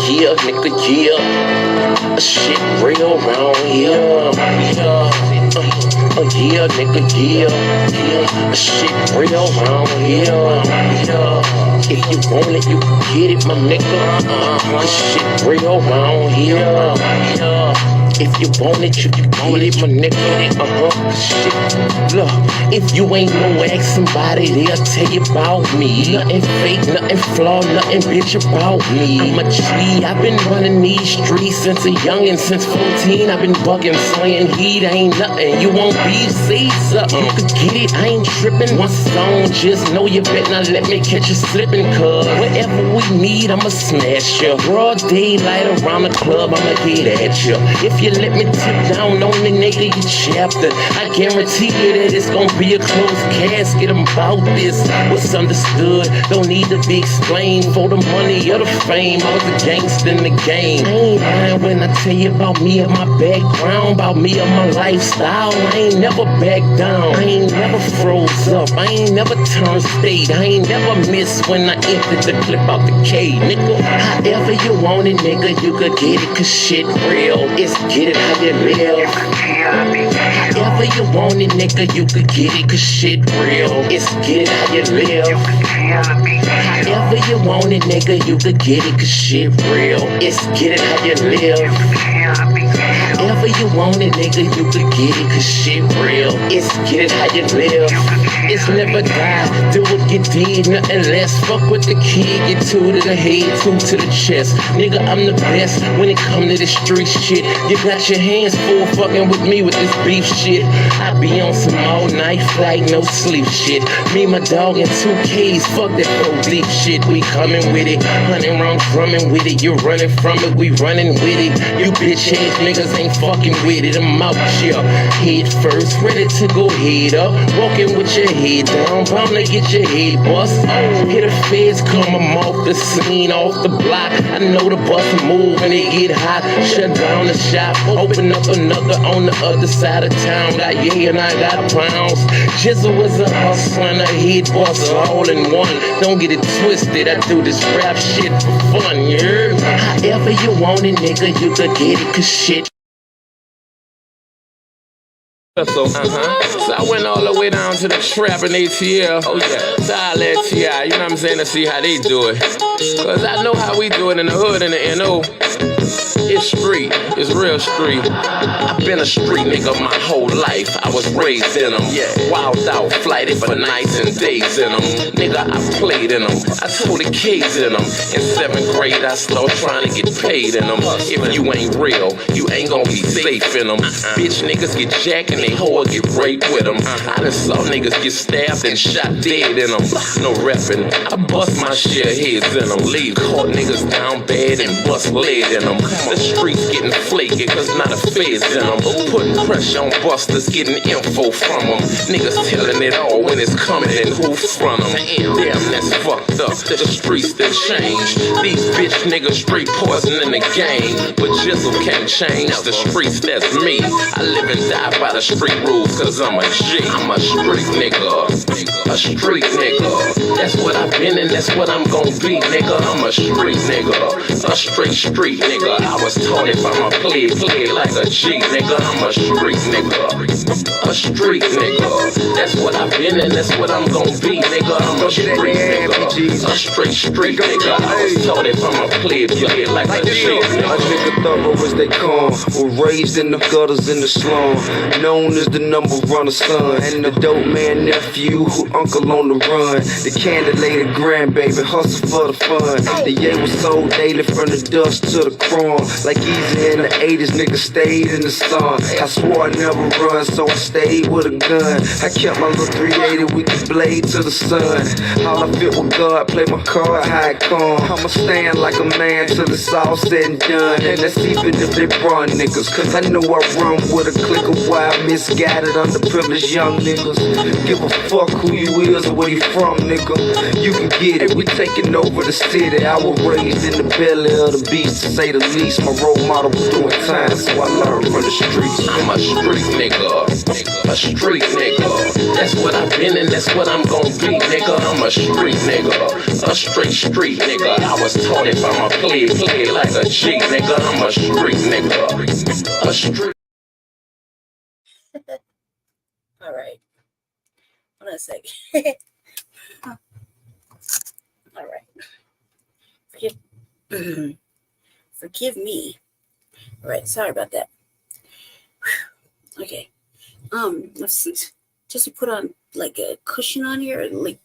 yeah, nigga, yeah. Shit real round here, yeah, nigga, yeah. Shit real round here, If you want it, you can get it, my nigga. Shit real round here, If you want it, you can get it, my nigga. Shit. Look, if you ain't no ask somebody, they'll tell you about me. Nothing fake, nothing flawed, nothing bitch about me. I'm a G, I've been running these streets since a youngin'. Since 14, I've been bugging, slaying heat, ain't nothing. You won't be, say something. You could get it, I ain't tripping. One song, just know you better not let me catch you slipping. Cause whatever we need, I'ma smash you. Broad daylight around the club, I'ma get at you. If you let me tip down on the nigga, you chapter, I guarantee you that it's gonna be a close casket. I'm about this, what's understood don't need to be explained. For the money or the fame, I was a gangster in the game. I ain't lying when I tell you about me and my background, about me and my lifestyle. I ain't never backed down, I ain't never froze up, I ain't never turned state, I ain't never missed when I emptied the clip out the K, nigga. However you want it, nigga, you could get it, cause shit real. It's get it how you live. However you want it, nigga, you could get it, cause shit real. It's get it how you live. However you want it, nigga, you could get it, cause shit real. It's get it how you live. However you want it, nigga, you could get it, cause shit real. It's get it how you live. It's never die, do what you did, nothing less. Fuck with the kid, get two to the head, two to the chest. Nigga, I'm the best when it come to the street shit. You got your hands full fucking with me with this beef shit. I be on some all night flight, no sleep shit. Me, my dog, and 2 Ks, fuck that police shit. We coming with it, hunting round drumming with it. You running from it, we running with it. You bitch ass niggas ain't fucking with it. I'm out here, head first, ready to go head up. Walking with your head down, bound to get your head bust. Hear the feds come, I'm off the scene, off the block. I know the bus move when it get hot. Shut down the shop, open up another on the other side of town. Got yeah and I got pounds. Jizzle was a hustler and a head bust all in one. Don't get it twisted, I do this rap shit for fun, yeah. However you want it, nigga, you could get it, cause shit. So I went all the way down to the trap in ATL. Oh yeah, style ATL, you know what I'm saying, to see how they do it. Cause I know how we do it in the hood and the NO. It's street, it's real street. I've been a street nigga my whole life. I was raised in them, wild out, flighted for nights and days in them. Nigga, I played in them, I told the kids in them. In 7th grade, I started trying to get paid in them. If you ain't real, you ain't gonna be safe in them. Bitch niggas get jacked and they hoe get raped with them. I done saw niggas get stabbed and shot dead in them. No reppin', I bust my share heads in them. Leave caught niggas down bad and bust lead in them. The streets getting flaky cause not a feds in them. Putting pressure on busters, getting info from them. Niggas telling it all when it's coming and who from them. Damn, that's fucked up, the streets that change. These bitch niggas straight poison in the game. But Jizzle can't change the streets, that's me. I live and die by the street rules cause I'm a G. I'm a street nigga, a street nigga. That's what I've been and that's what I'm gon' be, nigga. I'm a street nigga, a straight street nigga. I was taught if I'm a play like a G, nigga. I'm a street nigga, a street nigga. That's what I've been and that's what I'm gon' be, nigga. I'm a street nigga, a straight street nigga. I was taught if I'm a play like a G, nigga. A nigga thorough as they come, was raised in the gutters in the slum, known as the number runner son, and the dope man nephew who uncle on the run, the candidate grandbaby hustle for the fun. The year was sold daily from the dust to the chrome. Like easy in the 80s, nigga stayed in the sun. I swore I'd never run, so I stayed with a gun. I kept my little 380 with the blade to the sun. All I fit with God, play my card, how it come. I'ma stand like a man till it's all said and done. And that's even if they run niggas, cause I know I run with a clique of wild, misguided, underprivileged young niggas. Give a fuck who you is or where you from, nigga. You can get it, we taking over the city, I was raised in the belly of the beast, to say the least. My role model was doing time, so I learned from the streets. I'm a street nigga, a street nigga. That's what I've been and that's what I'm gonna be, nigga. I'm a street nigga, a straight street nigga. I was taught if I'm a play like a G, nigga. I'm a street nigga, a street. All right. Hold on a second. All right. Forgive me. All right. Sorry about that. Okay. Just to put on like a cushion on here, like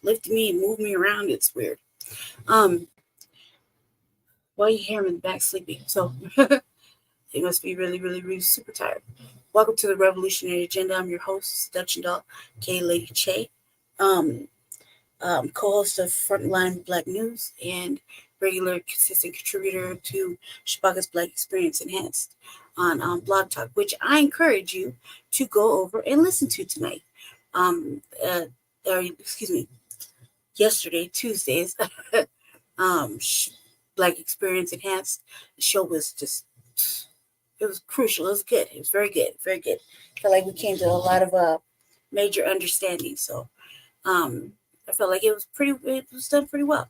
lift me and move me around. It's weird. While you hear him in the back sleeping, so they must be really, really, really super tired. Welcome to the Revolutionary Agenda. I'm your host, Dutch and Doll, K Lady Che, co-host of Frontline Black News and regular consistent contributor to Shabaka's Black Experience Enhanced on Blog Talk, which I encourage you to go over and listen to tonight. Yesterday, Tuesdays, Black Experience Enhanced. The show was just, it was crucial. It was good. It was very good. Very good. I felt like we came to a lot of major understanding. So I felt like it was done pretty well.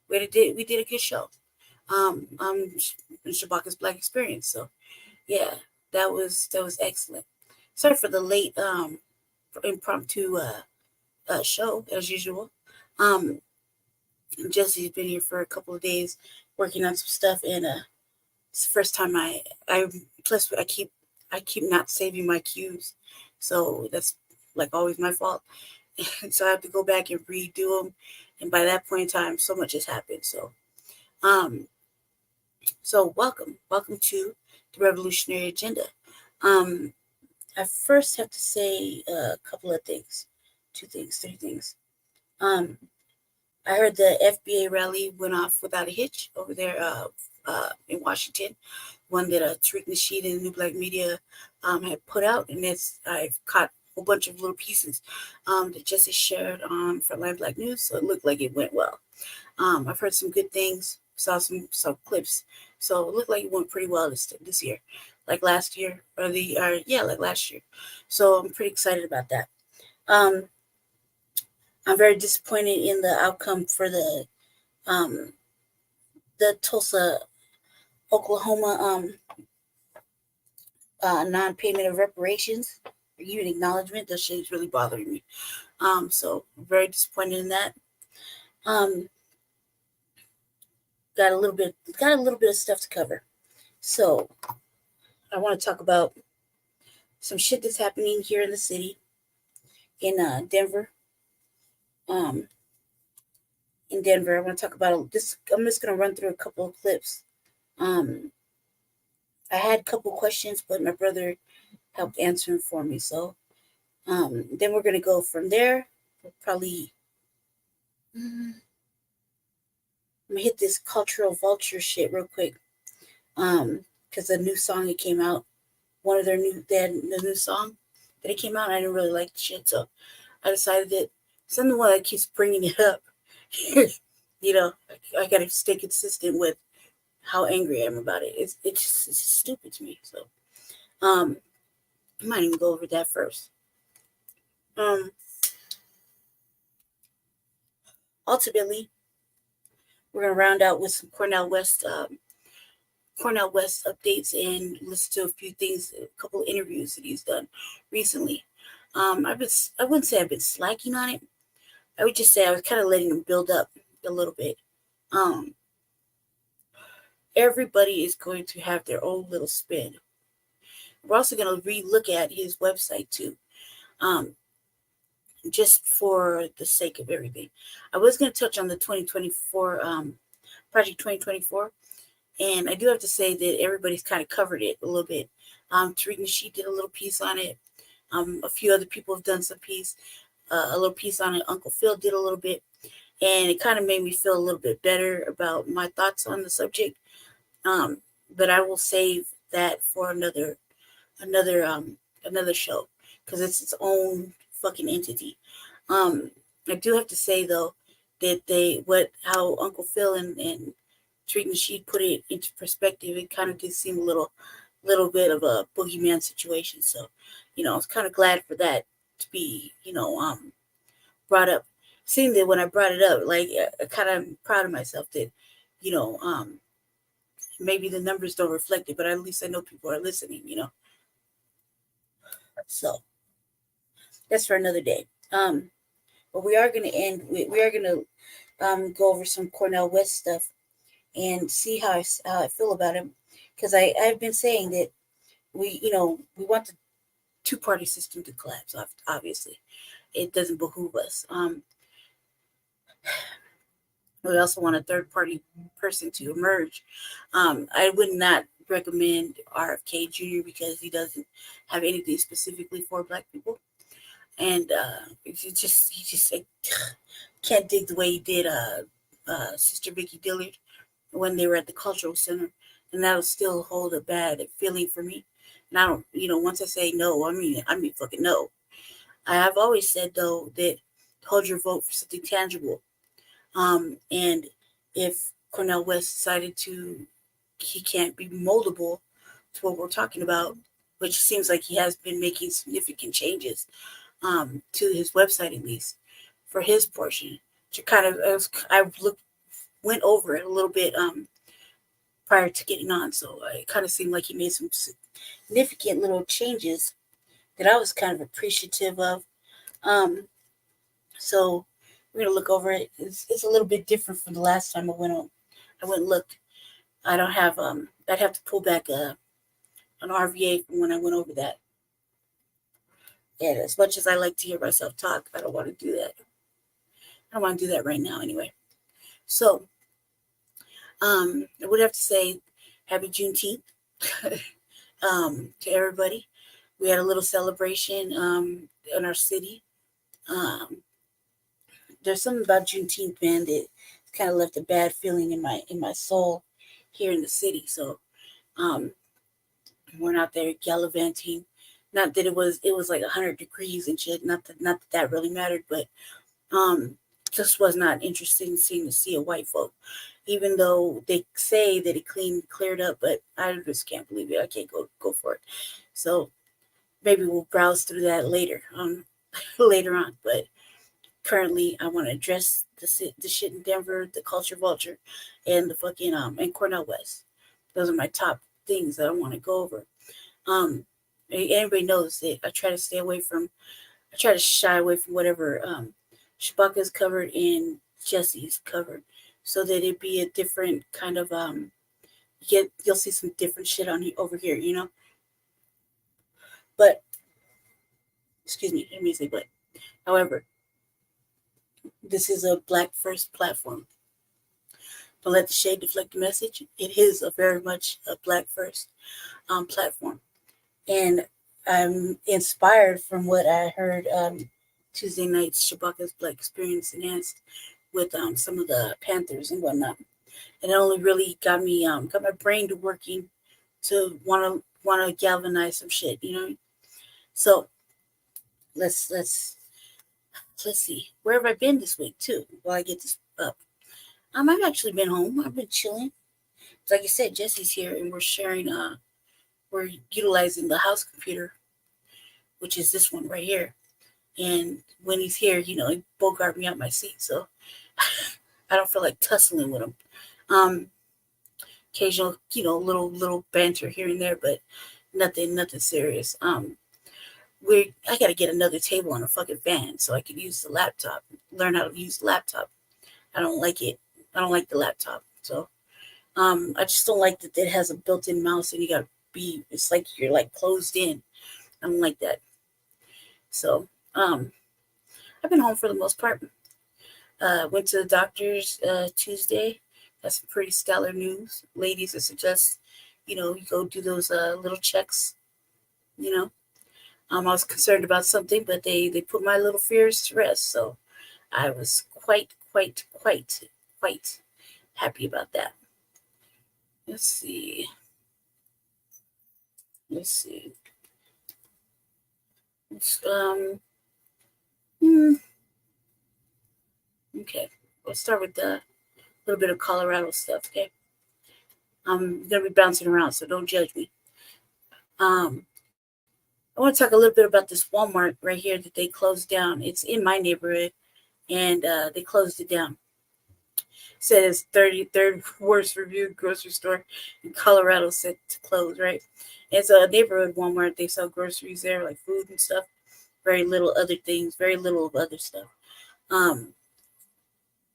We did a good show. Shabaka's Black Experience. So yeah, that was excellent. Sorry for the late impromptu show as usual. Jesse's been here for a couple of days working on some stuff, and it's the first time I keep not saving my cues, so that's like always my fault. And so I have to go back and redo them, and by that point in time, so much has happened. So welcome to the Revolutionary Agenda. I first have to say a couple of things, three things. I heard the FBA rally went off without a hitch over there in Washington, one that Tariq Nasheed and New Black Media had put out, and I've caught a whole bunch of little pieces that Jesse shared on Frontline Black News, so it looked like it went well. I've heard some good things, saw some clips, so it looked like it went pretty well this year, like last year, like last year. So I'm pretty excited about that. I'm very disappointed in the outcome for the Tulsa, Oklahoma non-payment of reparations or even acknowledgement. That shit is really bothering me. So I'm very disappointed in that. Got a little bit of stuff to cover. So I want to talk about some shit that's happening here in the city, in Denver. In Denver, I want to talk about this. I'm just going to run through a couple of clips. I had a couple questions, but my brother helped answer them for me. So then we're going to go from there. We'll probably I'm going to hit this cultural vulture shit real quick. Because the new song that came out, the new song that it came out, I didn't really like the shit. So I decided that someone that keeps bringing it up, I got to stay consistent with how angry I am about it. It's stupid to me. So, I might even go over that first. Ultimately, we're gonna round out with some Cornell West updates and listen to a few things, a couple of interviews that he's done recently. I wouldn't say I've been slacking on it. I would just say I was kind of letting him build up a little bit. Everybody is going to have their own little spin. We're also going to re-look at his website too, just for the sake of everything. I was going to touch on the 2024 Project 2024, and I do have to say that everybody's kind of covered it a little bit. Tariq Nasheed did a little piece on it. A few other people have done some piece. A little piece on it. Uncle Phil did a little bit, and it kind of made me feel a little bit better about my thoughts on the subject. But I will save that for another show because it's its own fucking entity. I do have to say though how Uncle Phil and Treat Nasheed put it into perspective. It kind of did seem a little bit of a boogeyman situation. So, I was kind of glad for that to be, brought up. Seeing that when I brought it up, like I kind of proud of myself that, you know, um, maybe the numbers don't reflect it, but at least I know people are listening. So that's for another day. But we are going to end. We are going to go over some Cornell West stuff and see how I feel about him, because I've been saying that we want the two-party system to collapse. Obviously, it doesn't behoove us. We also want a third-party person to emerge. I would not recommend RFK Jr. because he doesn't have anything specifically for Black people, and he just like, can't dig the way he did Sister Vicky Dillard when they were at the cultural center, and that'll still hold a bad feeling for me. And I don't, once I say no, I mean fucking no. I have always said though that hold your vote for something tangible. And if Cornel West decided he can't be moldable to what we're talking about, which seems like he has been making significant changes to his website at least for his portion. To kind of, went over it a little bit prior to getting on, so it kind of seemed like he made some significant little changes that I was kind of appreciative of. Um, so we're gonna look over it. It's a little bit different from the last time I went on. I went and looked. I don't have I'd have to pull back an RVA from when I went over that. And as much as I like to hear myself talk, I don't want to do that. I don't want to do that right now anyway. So I would have to say happy Juneteenth to everybody. We had a little celebration in our city. Um, there's something about Juneteenth, man, that kind of left a bad feeling in my soul here in the city. So um, we're out there gallivanting. Not that it was like 100 degrees and shit. Not that really mattered, but just was not interested in seeing to see a white folk, even though they say that it cleared up. But I just can't believe it. I can't go for it. So maybe we'll browse through that later, later on. But currently, I want to address the shit in Denver, the culture vulture, and the fucking and Cornell West. Those are my top things that I want to go over. Anybody knows that I try to stay away from. I try to shy away from whatever Shabaka's covered and Jesse's covered, so that it be a different kind of you'll see some different shit on over here. But excuse me, let me say but. However, this is a Black First platform. Don't let the shade deflect the message. It is a very much a Black First platform, and I'm inspired from what I heard Tuesday night's Shabaka's Black Experience Enhanced with some of the Panthers and whatnot. And it only really got my brain to working to wanna galvanize some shit. So let's see. Where have I been this week too? While I get this up. I've actually been home. I've been chilling. Like I said, Jesse's here and we're sharing we're utilizing the house computer, which is this one right here. And when he's here, he bogart me out my seat. So I don't feel like tussling with him. Occasional, little banter here and there, but nothing serious. I gotta get another table and a fucking fan so I can use the laptop, learn how to use the laptop. I don't like it. I don't like the laptop. So I just don't like that it has a built-in mouse and it's like you're like closed in. I don't like that. So I've been home for the most part. Went to the doctor's Tuesday. That's some pretty stellar news. Ladies, I suggest, you go do those little checks, you know. I was concerned about something, but they put my little fears to rest. So I was quite happy about that. Let's see. It's, okay. we'll start with a little bit of Colorado stuff, okay? I'm gonna be bouncing around, so don't judge me. Um, I want to talk a little bit about this Walmart right here that they closed down. It's in my neighborhood, and they closed it down. Said it's 33rd worst reviewed grocery store in Colorado, set to close. Right, it's a neighborhood Walmart. They sell groceries there, like food and stuff. Very little other things. Very little of other stuff. Um,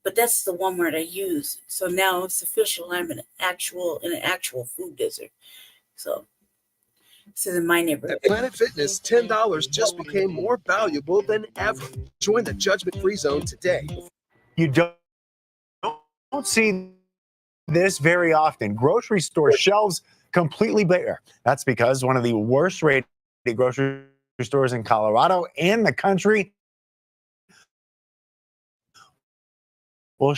but that's the Walmart I use. So now it's official. I'm in an actual food desert. So this is in my neighborhood. At Planet Fitness, $10 just became more valuable than ever. Join the judgment-free zone today. You don't see this very often. Grocery store shelves completely bare. That's because one of the worst rated grocery stores in Colorado and the country will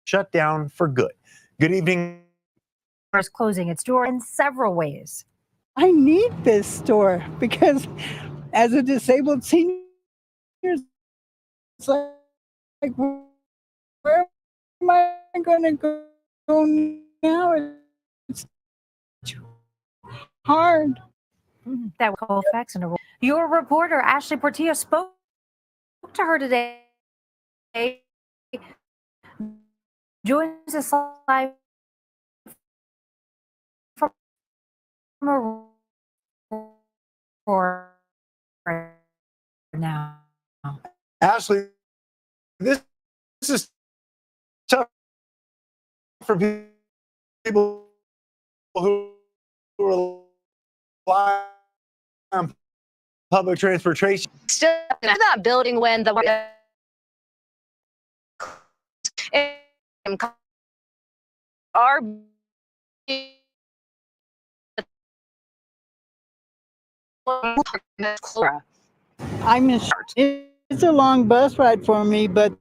shut down for good. Good evening. Is closing its door in several ways. I need this store because as a disabled senior, it's like where am I going to go now? It's too hard. That Colfax and your reporter Ashley Portillo spoke to her today. Joins us live from Aurora now. Ashley, this is tough for people who rely on public transportation. Still in that building when the are I miss it's a long bus ride for me, but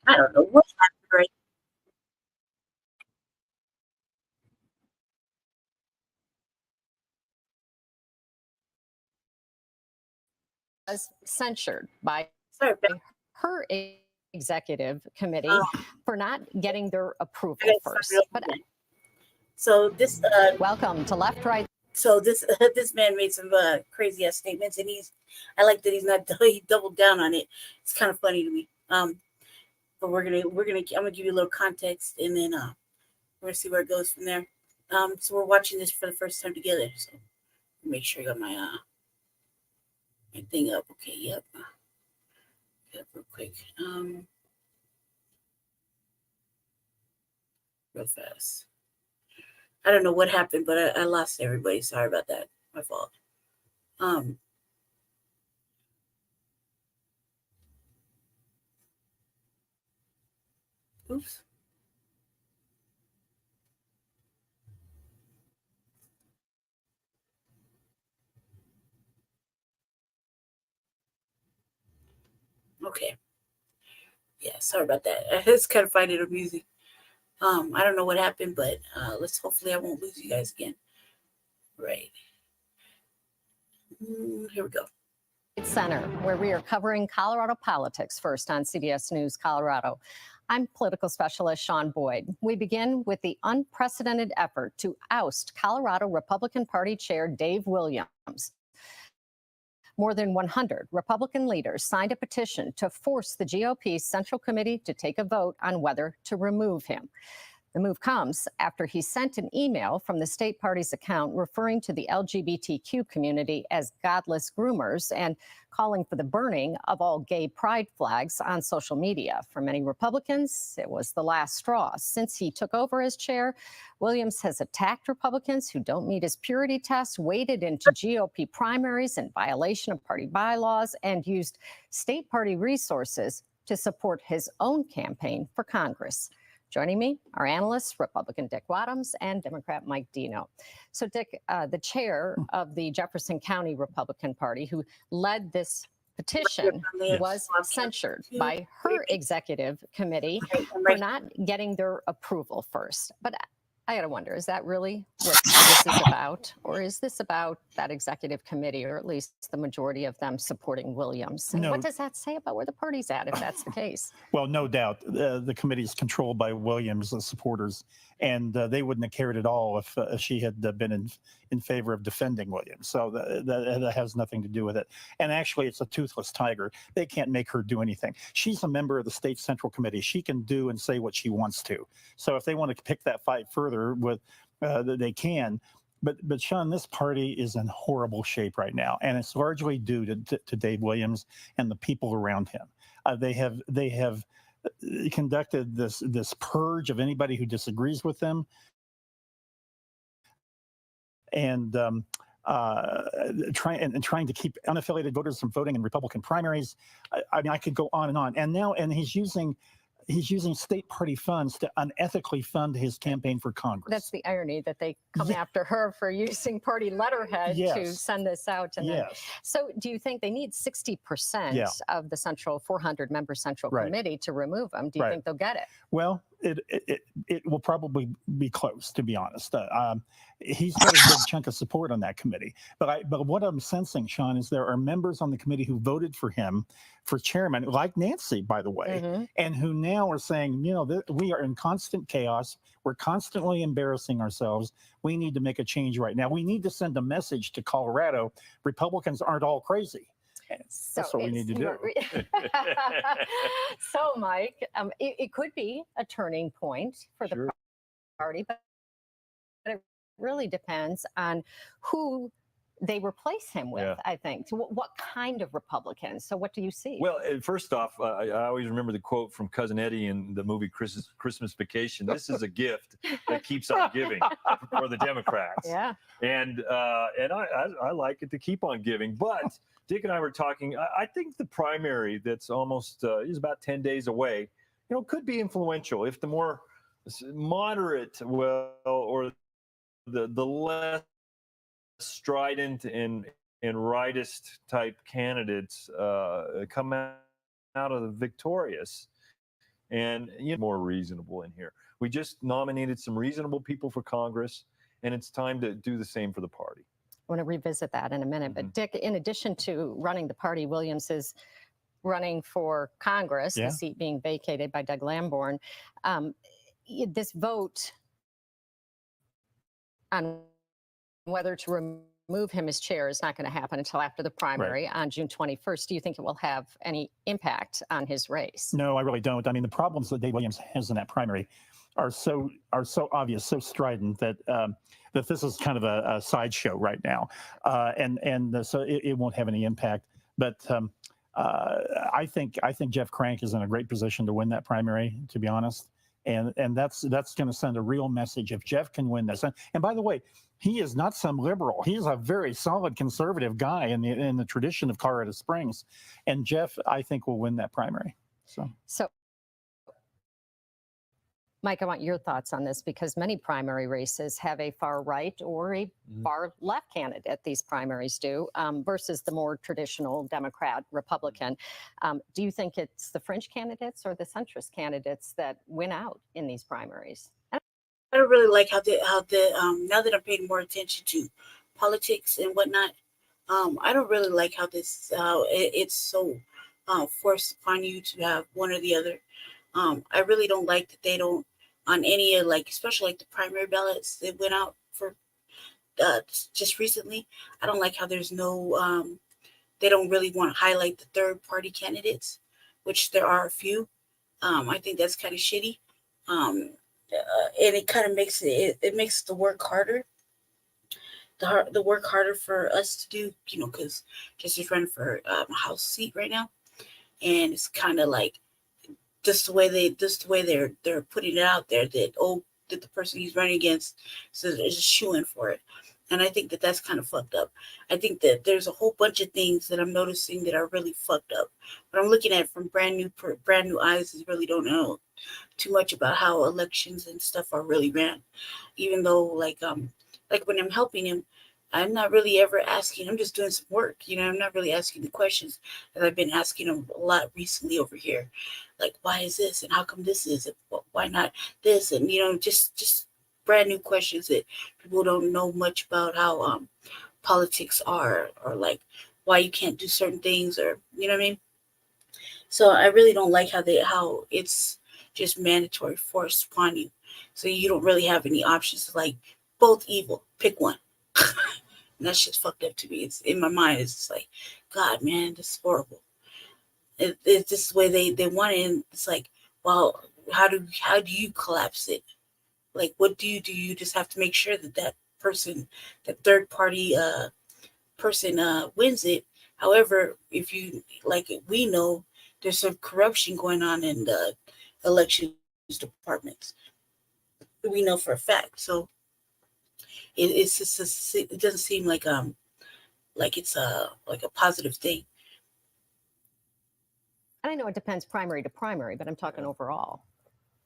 I don't know what happened, right? Was censured by Sorry, her executive committee um, for not getting their I approval gotta start first. it over But again. So this welcome to Left Right. so this this man made some crazy ass statements, and I like that he's not he doubled down on it. It's kind of funny to me. But I'm gonna give you a little context, and then we're gonna see where it goes from there. So we're watching this for the first time together. So make sure I got my thing up. Okay, yep. Yep, real quick. Real fast. I don't know what happened, but I lost everybody. Sorry about that. My fault. Um, oops. Okay. Yeah, sorry about that. It's kind of finding it amusing. I don't know what happened, but let's hopefully I won't lose you guys again. Right. Here we go. Center, where we are covering Colorado politics first on CBS News Colorado. I'm political specialist Sean Boyd. We begin with the unprecedented effort to oust Colorado Republican Party Chair Dave Williams. More than 100 Republican leaders signed a petition to force the GOP Central Committee to take a vote on whether to remove him. The move comes after he sent an email from the state party's account referring to the LGBTQ community as godless groomers and calling for the burning of all gay pride flags on social media. For many Republicans, it was the last straw. Since he took over as chair, Williams has attacked Republicans who don't meet his purity test, waded into GOP primaries in violation of party bylaws, and used state party resources to support his own campaign for Congress. Joining me are analysts, Republican Dick Wadhams and Democrat Mike Dino. So, Dick, the chair of the Jefferson County Republican Party, who led this petition, was censured by her executive committee for not getting their approval first. But I gotta wonder, is that really what this is about? Or is this about that executive committee, or at least the majority of them supporting Williams? And what does that say about where the party's at, if that's the case? Well, no doubt. The committee is controlled by Williams' supporters, and they wouldn't have cared at all if she had been in favor of defending Williams. So that has nothing to do with it. And actually, it's a toothless tiger. They can't make her do anything. She's a member of the state central committee. She can do and say what she wants to. So if they want to pick that fight further, they can. But Sean, this party is in horrible shape right now, and it's largely due to Dave Williams and the people around him. They have conducted this purge of anybody who disagrees with them, and trying to keep unaffiliated voters from voting in Republican primaries. I mean, I could go on, and he's using state party funds to unethically fund his campaign for Congress. That's the irony, that they come after her for using party letterhead to send this out. And so do you think they need 60% of the 400-member Central Committee to remove him? Do you think they'll get it? Well, it will probably be close, to be honest. He's got a big chunk of support on that committee. But what I'm sensing, Sean, is there are members on the committee who voted for him for chairman, like Nancy, by the way, and who now are saying, we are in constant chaos. We're constantly embarrassing ourselves. We need to make a change right now. We need to send a message to Colorado. Republicans aren't all crazy. That's what we need to do. So, Mike, it could be a turning point for the party, but it really depends on who they replace him with, I think. So what kind of Republicans? So what do you see? Well, first off, I always remember the quote from Cousin Eddie in the movie Christmas Vacation. This is a gift that keeps on giving for the Democrats. Yeah. And I like it to keep on giving. But Dick and I were talking, I think the primary that's almost is about 10 days away, could be influential if the more moderate, or the less strident and rightist type candidates come out of the victorious, and more reasonable in here. We just nominated some reasonable people for Congress, and it's time to do the same for the party. I want to revisit that in a minute. But Dick, in addition to running the party, Williams is running for Congress, the seat being vacated by Doug Lamborn. This vote on whether to remove him as chair is not going to happen until after the primary on June 21st. Do you think it will have any impact on his race? No, I really don't. I mean, the problems that Dave Williams has in that primary are so obvious, so strident that that this is kind of a sideshow right now, so it won't have any impact. But I think Jeff Crank is in a great position to win that primary, to be honest. And that's going to send a real message if Jeff can win this. And by the way, he is not some liberal. He's a very solid conservative guy in the tradition of Colorado Springs. And Jeff, I think, will win that primary. So Mike, I want your thoughts on this, because many primary races have a far right or a far left candidate. These primaries do, versus the more traditional Democrat, Republican. Do you think it's the fringe candidates or the centrist candidates that win out in these primaries? I don't really like how now that I'm paying more attention to politics and whatnot, I don't really like how it's so forced upon you to have one or the other. I really don't like that they don't, on any especially the primary ballots that went out for just recently. I don't like how there's no, they don't really want to highlight the third party candidates, which there are a few. I think that's kind of shitty. And it kind of makes it makes the work harder. The work harder for us to do, because Jesse's running for a House seat right now, and it's kind of like just the way they're putting it out there that the person he's running against is shooing for it. And I think that's kind of fucked up. I think that there's a whole bunch of things that I'm noticing that are really fucked up. But I'm looking at it from brand new eyes and really don't know too much about how elections and stuff are really ran. Even though like when I'm helping him, I'm not really ever asking. I'm just doing some work. I'm not really asking the questions that I've been asking him a lot recently over here. Like, why is this? And how come this is? And why not this? And, just brand new questions that people don't know much about how politics are, or like why you can't do certain things, or, you know what I mean? So I really don't like how it's just mandatory force upon you. So you don't really have any options, like both evil, pick one. And that shit's fucked up to me. It's in my mind. It's just like, God, man, this is horrible. It's just the way they want it. And it's like, well, how do you collapse it? Like, what do? You just have to make sure that person, that third party person wins it. However, if you we know there's some corruption going on in the elections departments. We know for a fact. So it's just it doesn't seem like it's a positive thing. And I know it depends primary to primary, but I'm talking overall.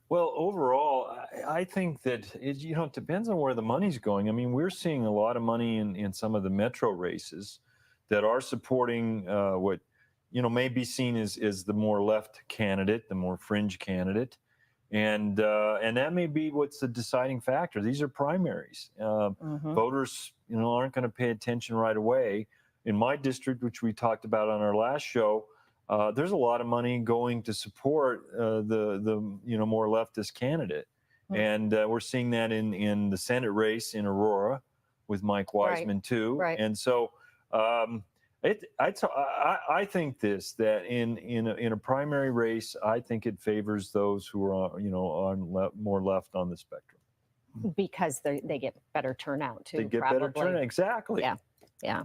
Well, overall, I think that it depends on where the money's going. I mean, we're seeing a lot of money in some of the metro races that are supporting what may be seen as the more left candidate, the more fringe candidate, and that may be what's the deciding factor. These are primaries. Voters, aren't going to pay attention right away. In my district, which we talked about on our last show, there's a lot of money going to support the more leftist candidate, and we're seeing that in the Senate race in Aurora with Mike Wiseman too. Right. And so I think that in a primary race, I think it favors those who are on more left on the spectrum, because they get better turnout too. They get better turnout, exactly. Yeah.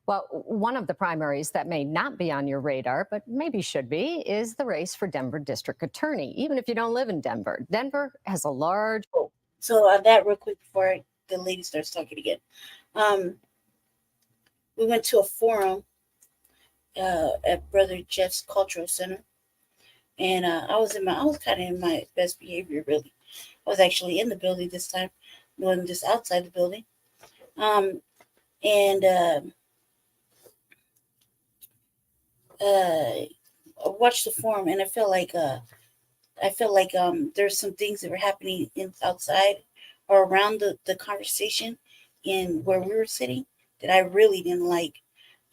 Well, one of the primaries that may not be on your radar, but maybe should be, is the race for Denver District Attorney, even if you don't live in Denver. Denver has a large... So on that, real quick, before the lady starts talking again. We went to a forum at Brother Jeff's Cultural Center. And I was kind of in my best behavior, really. I was actually in the building this time. I wasn't just outside the building. I watched the forum, and I felt like I felt like there's some things that were happening outside or around the conversation in where we were sitting that I really didn't like.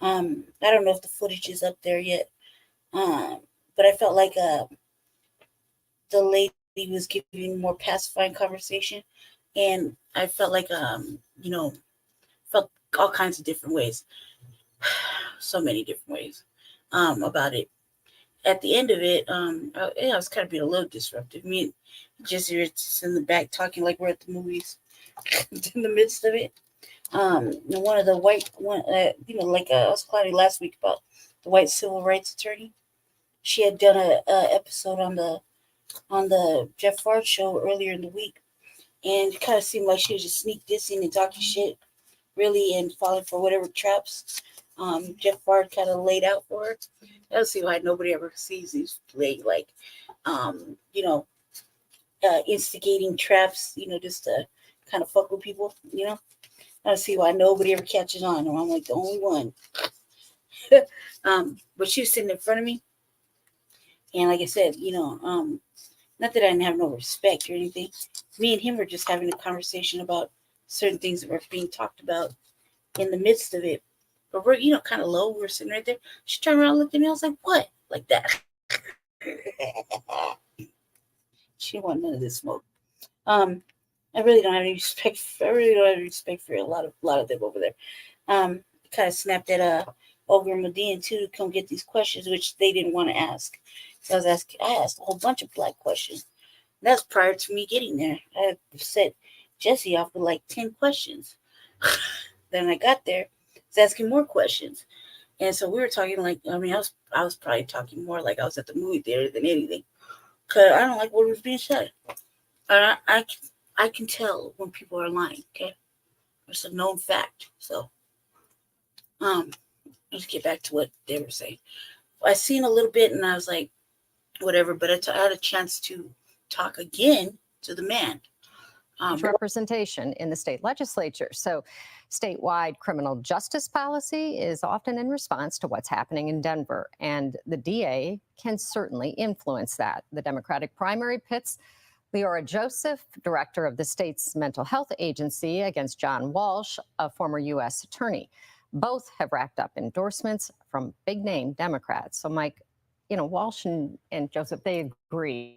I don't know if the footage is up there yet, but I felt like the lady was giving more pacifying conversation, and I felt like felt all kinds of different ways, so many different ways about it. At the end of it, I was kind of being a little disruptive. Me and Jesse were just in the back talking like we're at the movies in the midst of it. And one of the white one, like I was planning last week about the white civil rights attorney. She had done a episode on the Jeff Fard show earlier in the week, and it kind of seemed like she was just sneak dissing and talking shit, really, and falling for whatever traps Jeff Fard kind of laid out for her. I don't see why nobody ever sees these like instigating traps, just to kind of fuck with people, I don't see why nobody ever catches on, or I'm like the only one. But she was sitting in front of me, and like I said, not that I didn't have no respect or anything. Me and him were just having a conversation about certain things that were being talked about in the midst of it. But we're, kind of low. We were sitting right there. She turned around and looked at me. I was like, what? Like that. She didn't want none of this smoke. I really don't have any respect. For a lot of them over there. Kind of snapped at Olga and Medina too to come get these questions, which they didn't want to ask. So I asked a whole bunch of black questions. That's prior to me getting there. I set Jesse off with like 10 questions. Then I got there, I was asking more questions. And so we were talking I was probably talking more like I was at the movie theater than anything. Because I don't like what was being said. I can tell when people are lying, okay? It's a known fact. So, let's get back to what they were saying. I seen a little bit and I was like, whatever, but I had a chance to talk again to the man. Representation in the state legislature. So statewide criminal justice policy is often in response to what's happening in Denver, and the DA can certainly influence that. The Democratic primary pits Leora Joseph, director of the state's mental health agency, against John Walsh, a former U.S. attorney. Both have racked up endorsements from big-name Democrats. So, Mike, Walsh and Joseph, they agree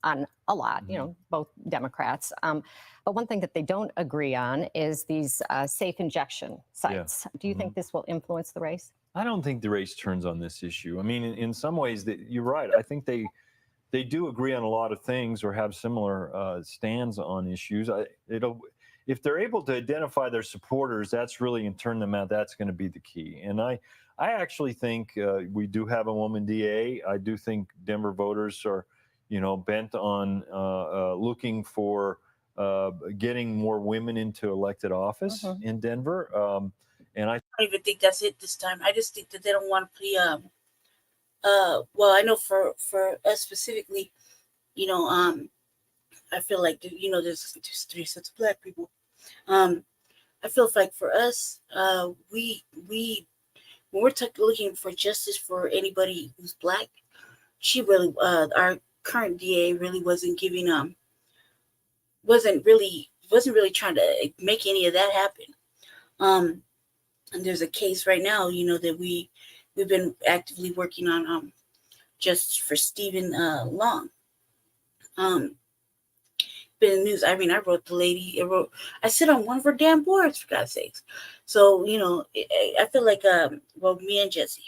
on a lot, both Democrats. But one thing that they don't agree on is these safe injection sites. Yeah. Do you think this will influence the race? I don't think the race turns on this issue. I mean, in some ways, you're right. I think they do agree on a lot of things or have similar stands on issues. If they're able to identify their supporters, that's really, and turn them out, that's going to be the key. And I actually think we do have a woman DA. I do think Denver voters are, bent on looking for getting more women into elected office in Denver. And I don't even think that's it this time. I just think that they don't want to be well, I know for us specifically, I feel like there's three sets of black people. I feel like for us, we when we're looking for justice for anybody who's black, she really our current DA really wasn't giving wasn't really trying to make any of that happen. And there's a case right now, that we've been actively working on just for Stephen Long. Been in the news. I mean, I wrote the lady. I sit on one of her damn boards, for God's sakes. So I feel like me and Jesse,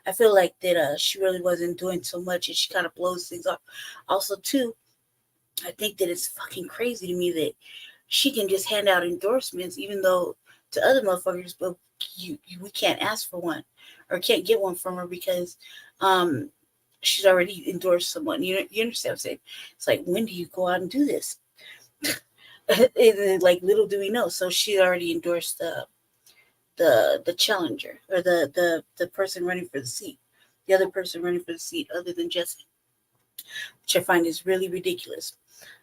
I feel like that she really wasn't doing so much, and she kind of blows things off. Also, too, I think that it's fucking crazy to me that she can just hand out endorsements, even though to other motherfuckers, but we can't ask for one or can't get one from her because she's already endorsed someone. You understand what I'm saying? It's like, when do you go out and do this? Like, little do we know. So she already endorsed the challenger, or the person running for the seat, the other person running for the seat other than Jesse, which I find is really ridiculous.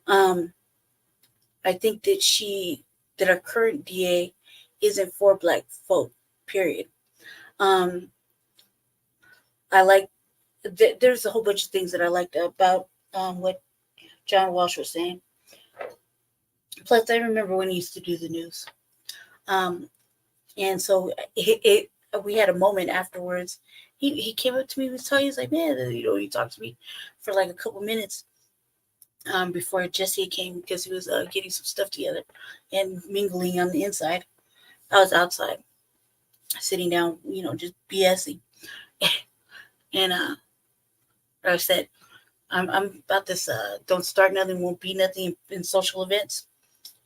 I think that our current DA isn't for black folk, period. I like there's a whole bunch of things that I liked about what John Walsh was saying. Plus, I remember when he used to do the news. And so we had a moment afterwards. He came up to me and was telling me, he's like, man, he talked to me for like a couple minutes before Jesse came, because he was getting some stuff together and mingling on the inside. I was outside sitting down, just BSing. And I said, I'm about this don't start nothing, won't be nothing in social events.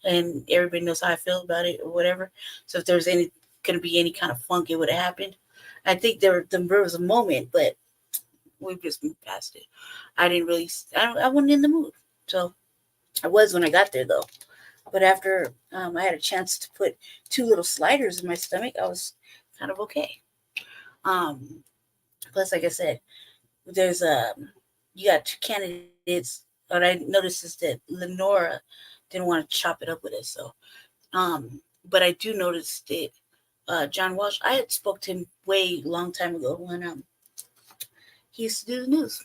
And everybody knows how I feel about it or whatever. So if there was going to be any kind of funk, it would have happened. I think there was a moment, but we've just moved past it. I wasn't in the mood. So I was when I got there, though. But after I had a chance to put 2 little sliders in my stomach, I was kind of okay. Plus, like I said, there's you got 2 candidates. What I noticed is that Lenora didn't want to chop it up with us. So, but I do notice that John Walsh, I had spoke to him way long time ago when he used to do the news.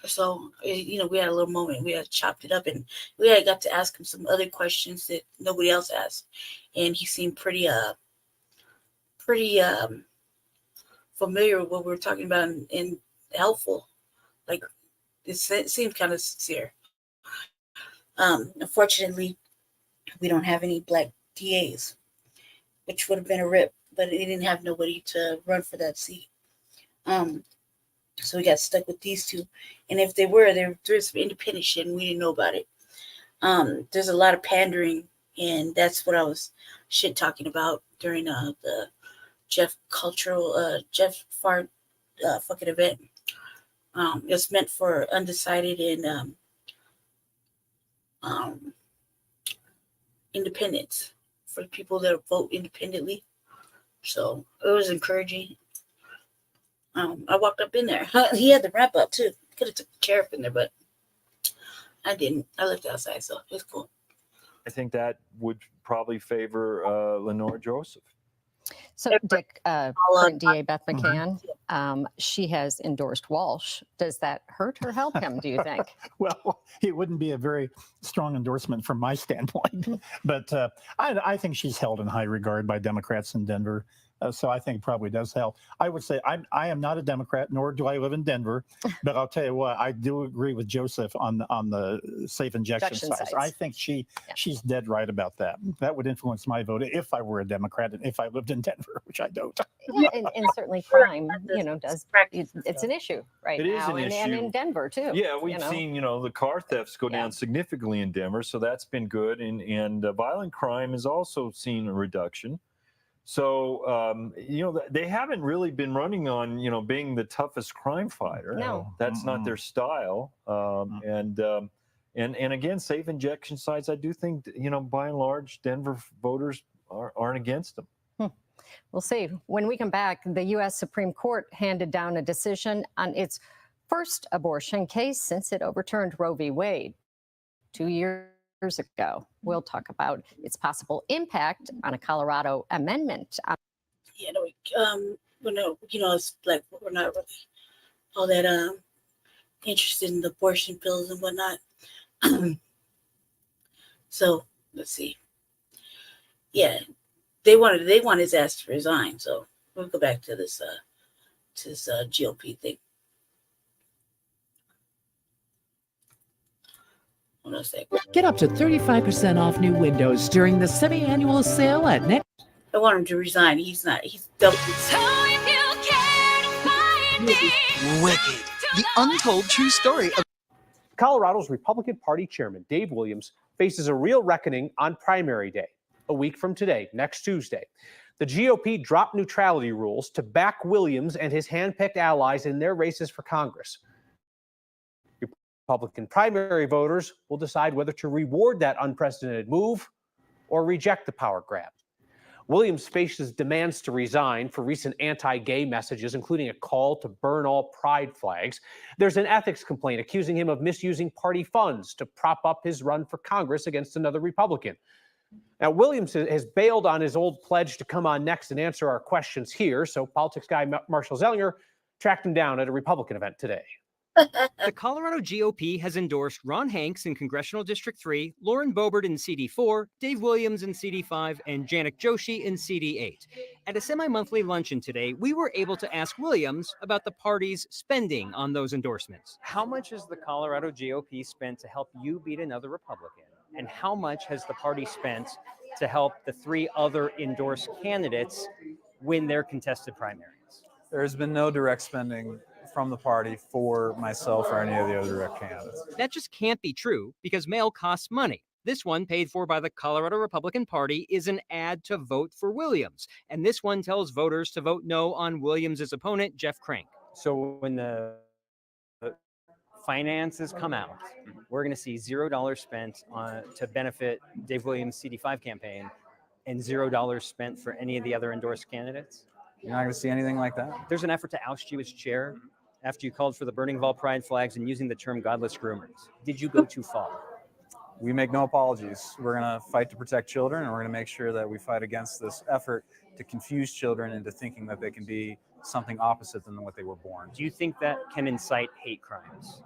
So, we had a little moment. We had chopped it up, and we had got to ask him some other questions that nobody else asked, and he seemed pretty familiar with what we were talking about and helpful. Like, it seemed kind of sincere. Unfortunately, we don't have any black DAs, which would have been a rip, but they didn't have nobody to run for that seat. So we got stuck with these 2. And if they were, there's some independent shit and we didn't know about it. There's a lot of pandering, and that's what I was shit talking about during the Jeff Fart fucking event. It's meant for undecided and independents, for people that vote independently. So it was encouraging. I walked up in there. He had the wrap up too. Could have took the chair up in there, but I didn't. I left outside, so it was cool. I think that would probably favor Lenore Joseph. So, Dick, current DA Beth McCann, she has endorsed Walsh. Does that hurt or help him, do you think? Well, it wouldn't be a very strong endorsement from my standpoint, but I think she's held in high regard by Democrats in Denver. So I think it probably does help. I would say I am not a Democrat, nor do I live in Denver, but I'll tell you what, I do agree with Joseph on the safe injection sites. I think she's dead right about that. That would influence my vote if I were a Democrat and if I lived in Denver, which I don't. Yeah, and certainly crime, it's an issue right it now, is an issue. And in Denver too. Yeah, we've seen the car thefts go down significantly in Denver, so that's been good, and violent crime has also seen a reduction. So, they haven't really been running on, being the toughest crime fighter. No. That's not their style. And again, safe injection sites, I do think, by and large, Denver voters aren't against them. We'll see. When we come back, the U.S. Supreme Court handed down a decision on its first abortion case since it overturned Roe v. Wade 2 years ago. We'll talk about its possible impact on a Colorado amendment. It's like we're not really all that interested in the abortion pills and whatnot. So let's see. Yeah, they want his ass to resign. So we'll go back to this GOP thing. Get up to 35% off new windows during the semi-annual sale at Next. I want him to resign. He's not. He's double. Wicked. The untold true story of Colorado's Republican Party chairman, Dave Williams, faces a real reckoning on primary day, a week from today, next Tuesday. The GOP dropped neutrality rules to back Williams and his handpicked allies in their races for Congress. Republican primary voters will decide whether to reward that unprecedented move or reject the power grab. Williams faces demands to resign for recent anti-gay messages, including a call to burn all pride flags. There's an ethics complaint accusing him of misusing party funds to prop up his run for Congress against another Republican. Now, Williams has bailed on his old pledge to come on next and answer our questions here, so politics guy Marshall Zellinger tracked him down at a Republican event today. The Colorado GOP has endorsed Ron Hanks in Congressional District 3, Lauren Boebert in CD4, Dave Williams in CD5, and Janik Joshi in CD8. At a semi-monthly luncheon today, we were able to ask Williams about the party's spending on those endorsements. How much has the Colorado GOP spent to help you beat another Republican? And how much has the party spent to help the 3 other endorsed candidates win their contested primaries? There's been no direct spending from the party for myself or any of the other direct candidates. That just can't be true because mail costs money. This one, paid for by the Colorado Republican Party, is an ad to vote for Williams. And this one tells voters to vote no on Williams' opponent, Jeff Crank. So when the finances come out, we're going to see $0 spent to benefit Dave Williams' CD5 campaign and $0 spent for any of the other endorsed candidates. You're not going to see anything like that. There's an effort to oust you as chair after you called for the burning of all pride flags and using the term godless groomers. Did you go too far? We make no apologies. We're going to fight to protect children, and we're going to make sure that we fight against this effort to confuse children into thinking that they can be something opposite than what they were born. Do you think that can incite hate crimes?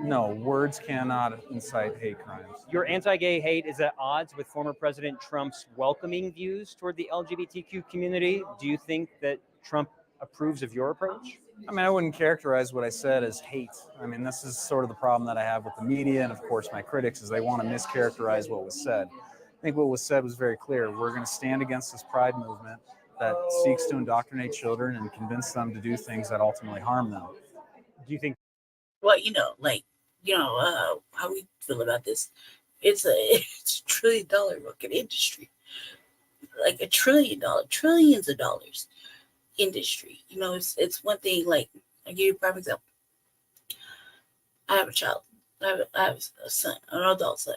No, words cannot incite hate crimes. Your anti-gay hate is at odds with former President Trump's welcoming views toward the LGBTQ community. Do you think that Trump approves of your approach? I mean, I wouldn't characterize what I said as hate. I mean, this is sort of the problem that I have with the media and, of course, my critics, is they want to mischaracterize what was said. I think what was said was very clear. We're going to stand against this pride movement that seeks to indoctrinate children and convince them to do things that ultimately harm them. Do you think? Well, how we feel about this. It's a $1 trillion fucking industry. Like $1 trillion, trillions of dollars industry. It's one thing, like, I'll give you a prime example. I have a child. I have a son, an adult son.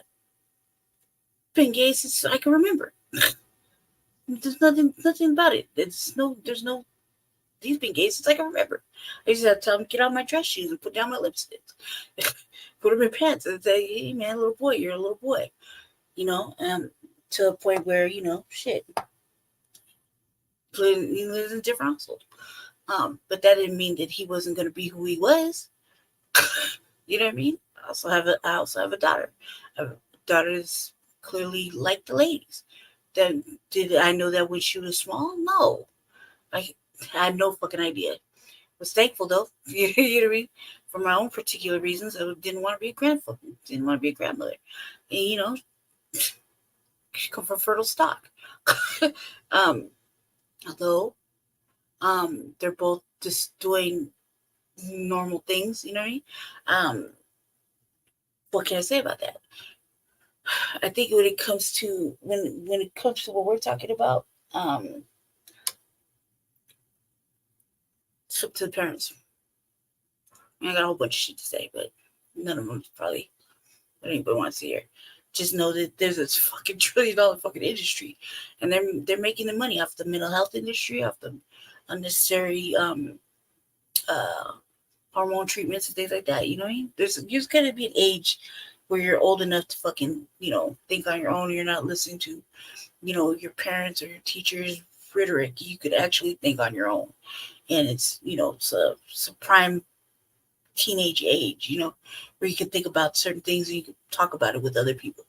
Been gay since I can remember. There's nothing about it. He's been gay since I can remember. I used to have to tell him, get out my dress shoes and put down my lipstick. Put them in pants and say, hey man, little boy, you're a little boy. To a point where, shit. He lives in a different household. But that didn't mean that he wasn't going to be who he was. You know what I mean? I also have a daughter. A daughter is clearly like the ladies. Did I know that when she was small? No. I had no fucking idea. Was thankful though. You know what I mean? For my own particular reasons, I didn't want to be a grandfather. Didn't want to be a grandmother. And she come from fertile stock. Although they're both just doing normal things, you know what I mean? What can I say about that? I think when it comes to what we're talking about, it's up to the parents. I got a whole bunch of shit to say, but none of them probably what anybody wants to hear. Just know that there's this fucking $1 trillion fucking industry, and they're making the money off the mental health industry, off the unnecessary hormone treatments and things like that. You know what I mean? There's got to be an age where you're old enough to fucking think on your own. And you're not listening to your parents or your teachers' rhetoric. You could actually think on your own, and it's it's a prime teenage age, where you can think about certain things and you can talk about it with other people,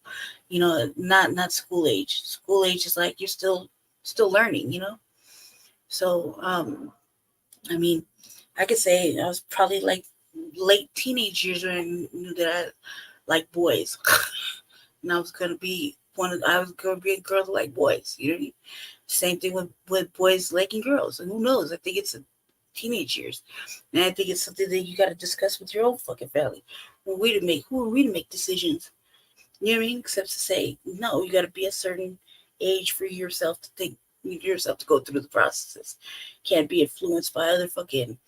not school age. School age is like you're still learning, So, I mean, I could say I was probably like late teenage years when I knew that I like boys, and I was gonna be a girl that liked boys. You know what I mean? Same thing with boys liking girls, and who knows? I think it's teenage years, and I think it's something that you got to discuss with your own fucking family. Who are we to make decisions? You know what I mean? Except to say, no, you got to be a certain age for yourself to think, yourself to go through the processes. Can't be influenced by other fucking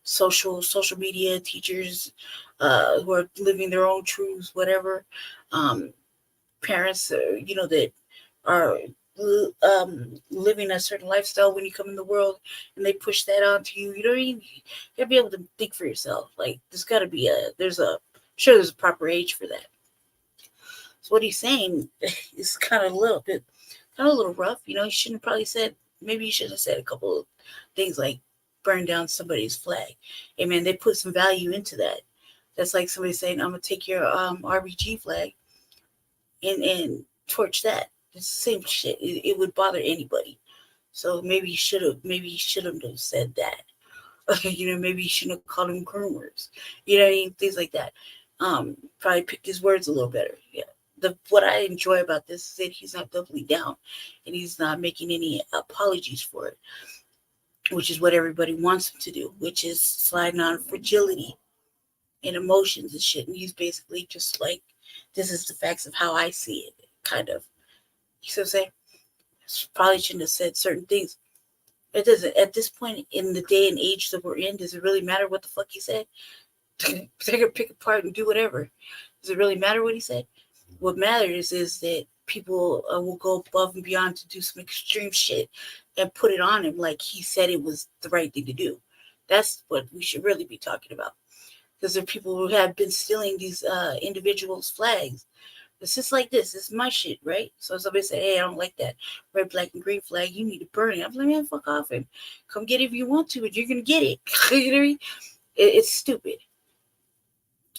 social media teachers who are living their own truths, whatever. Parents, that are living a certain lifestyle when you come in the world, and they push that onto you. You know what I mean? You gotta be able to think for yourself. Like there's a proper age for that. So what he's saying is kind of a little rough. He shouldn't have probably said. Maybe he should have said a couple of things like burn down somebody's flag. Hey man, they put some value into that. That's like somebody saying, I'm gonna take your RBG flag and torch that. It's the same shit. It would bother anybody. So maybe he shouldn't have said that. Maybe he shouldn't have called him groomers. You know what I mean? Things like that. Probably picked his words a little better. Yeah. What I enjoy about this is that he's not doubling down and he's not making any apologies for it, which is what everybody wants him to do, which is sliding on fragility and emotions and shit. And he's basically just like, this is the facts of how I see it, kind of. You see what I'm saying? Probably shouldn't have said certain things. It doesn't. At this point in the day and age that we're in, does it really matter what the fuck he said? They're gonna pick apart and do whatever. Does it really matter what he said? What matters is that people will go above and beyond to do some extreme shit and put it on him like he said it was the right thing to do. That's what we should really be talking about. Because there are people who have been stealing these individuals' flags. It's just like this. It's my shit, right? So somebody say, hey, I don't like that red, black, and green flag. You need to burn it. I'm like, man, fuck off and come get it if you want to, but you're going to get it. You know what I mean? It's stupid.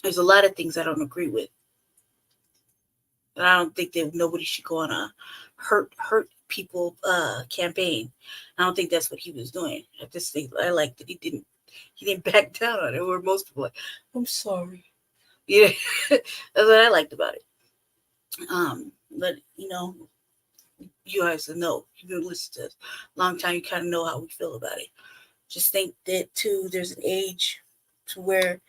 There's a lot of things I don't agree with. And I don't think that nobody should go on a hurt people campaign. I don't think that's what he was doing. I just think I like that he didn't back down on it, where most people are like, I'm sorry. Yeah, that's what I liked about it. But you guys know, you've been listening to us a long time, you kind of know how we feel about it. Just think that too, there's an age to where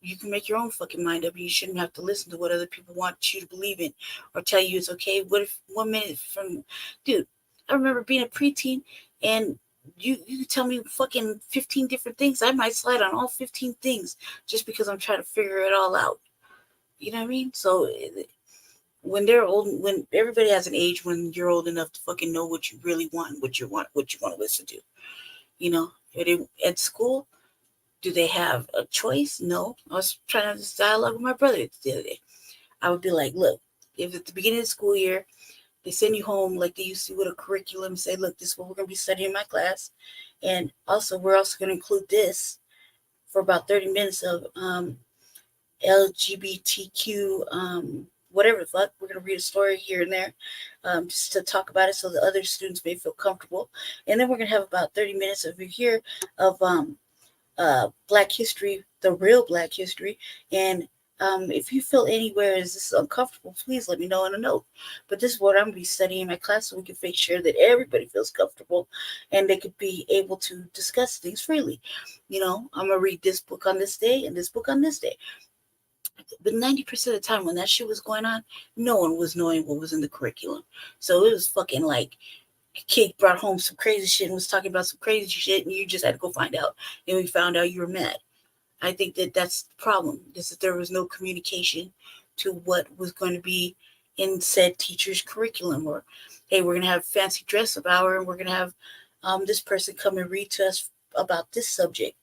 you can make your own fucking mind up. You shouldn't have to listen to what other people want you to believe in or tell you it's okay. What if 1 minute from, dude, I remember being a preteen and you tell me fucking 15 different things. I might slide on all 15 things just because I'm trying to figure it all out. You know what I mean? So when they're old, when everybody has an age when you're old enough to fucking know what you really want and what you want to listen to. At school, do they have a choice? No. I was trying to have this dialogue with my brother the other day. I would be like, look, if at the beginning of the school year, they send you home like they used to with a curriculum, say, look, this is what we're going to be studying in my class. And also, we're also going to include this for about 30 minutes of LGBTQ, whatever the fuck. We're going to read a story here and there just to talk about it so the other students may feel comfortable. And then we're going to have about 30 minutes over here of Black history, the real Black history. And if you feel anywhere is this uncomfortable, please let me know in a note. But this is what I'm going to be studying in my class so we can make sure that everybody feels comfortable and they could be able to discuss things freely. I'm going to read this book on this day and this book on this day. But 90% of the time when that shit was going on, no one was knowing what was in the curriculum. So it was fucking like a kid brought home some crazy shit and was talking about some crazy shit and you just had to go find out. And we found out you were mad. I think that that's the problem, is that there was no communication to what was going to be in said teacher's curriculum. Or, hey, we're going to have fancy dress up hour and we're going to have this person come and read to us about this subject.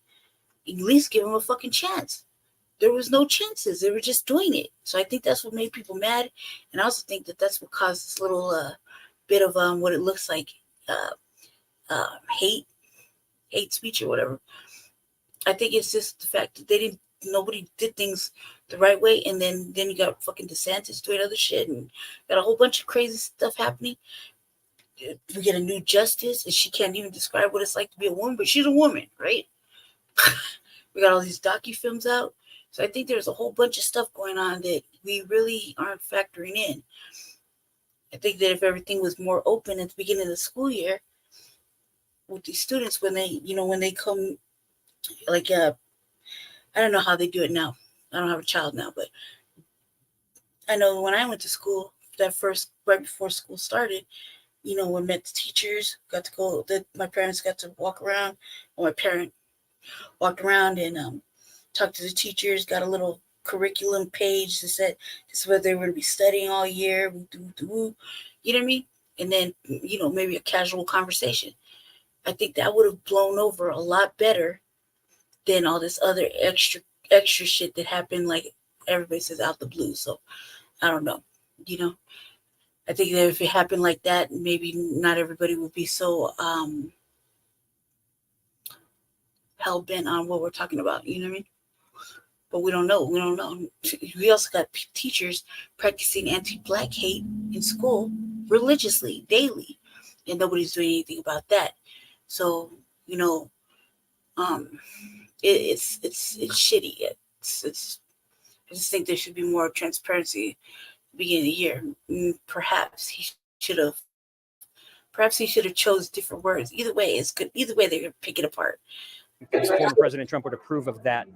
At least give them a fucking chance. There was no chances. They were just doing it. So I think that's what made people mad. And I also think that that's what caused this little bit of what it looks like hate speech or whatever. I think it's just the fact that nobody did things the right way. And then you got fucking DeSantis doing other shit and got a whole bunch of crazy stuff happening. We get a new justice and she can't even describe what it's like to be a woman, but she's a woman, right? We got all these docu-films out. So I think there's a whole bunch of stuff going on that we really aren't factoring in. I think that if everything was more open at the beginning of the school year with these students, when they come, like, I don't know how they do it now. I don't have a child now, but I know when I went to school, right before school started, we met the teachers, got to go, my parents got to walk around, or my parent walked around and talked to the teachers, got a little curriculum page that said this is what they were going to be studying all year. You know what I mean? And then, maybe a casual conversation. I think that would have blown over a lot better than all this other extra shit that happened, like everybody says, out the blue. So I don't know. I think that if it happened like that, maybe not everybody would be so hell bent on what we're talking about. You know what I mean? But we don't know. We don't know. We also got teachers practicing anti-black hate in school religiously, daily, and nobody's doing anything about that. So, you know, it's shitty. I just think there should be more transparency at the beginning of the year. Perhaps he should have chose different words. Either way, it's good. Either way, they're gonna pick it apart. Because former President Trump would approve of that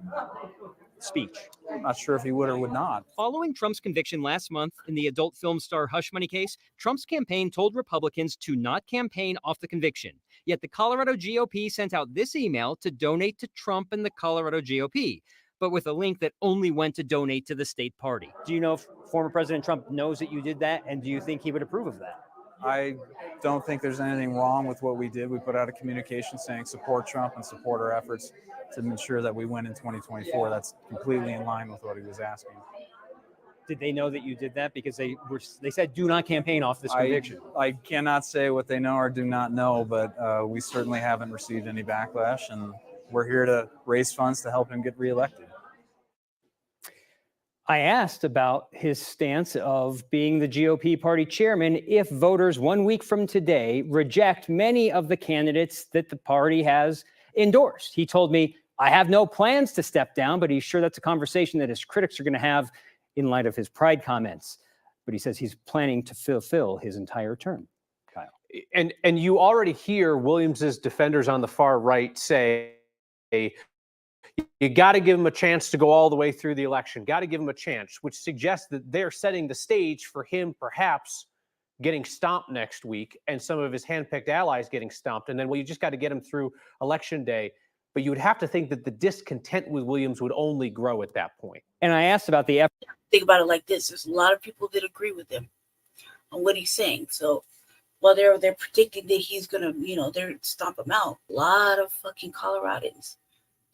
speech. I'm not sure if he would or would not. Following Trump's conviction last month in the adult film star hush money case, Trump's campaign told Republicans to not campaign off the conviction. Yet the Colorado GOP sent out this email to donate to Trump and the Colorado GOP, but with a link that only went to donate to the state party. Do you know if former President Trump knows that you did that, and do you think he would approve of that? I don't think there's anything wrong with what we did. We put out a communication saying support Trump and support our efforts to ensure that we win in 2024. That's completely in line with what he was asking. Did they know that you did that? Because they said do not campaign off this conviction. I cannot say what they know or do not know, but we certainly haven't received any backlash, and we're here to raise funds to help him get reelected. I asked about his stance of being the GOP party chairman if voters 1 week from today reject many of the candidates that the party has endorsed. He told me, I have no plans to step down, but he's sure that's a conversation that his critics are going to have in light of his pride comments. But he says he's planning to fulfill his entire term. Kyle. And you already hear Williams's defenders on the far right say, you got to give him a chance to go all the way through the election, got to give him a chance, which suggests that they're setting the stage for him perhaps getting stomped next week and some of his handpicked allies getting stomped. And then, well, you just got to get him through election day. But you would have to think that the discontent with Williams would only grow at that point. And I asked about the Think about it like this. There's a lot of people that agree with him on what he's saying. So while they're predicting that he's going to, they're stomp him out, a lot of fucking Coloradans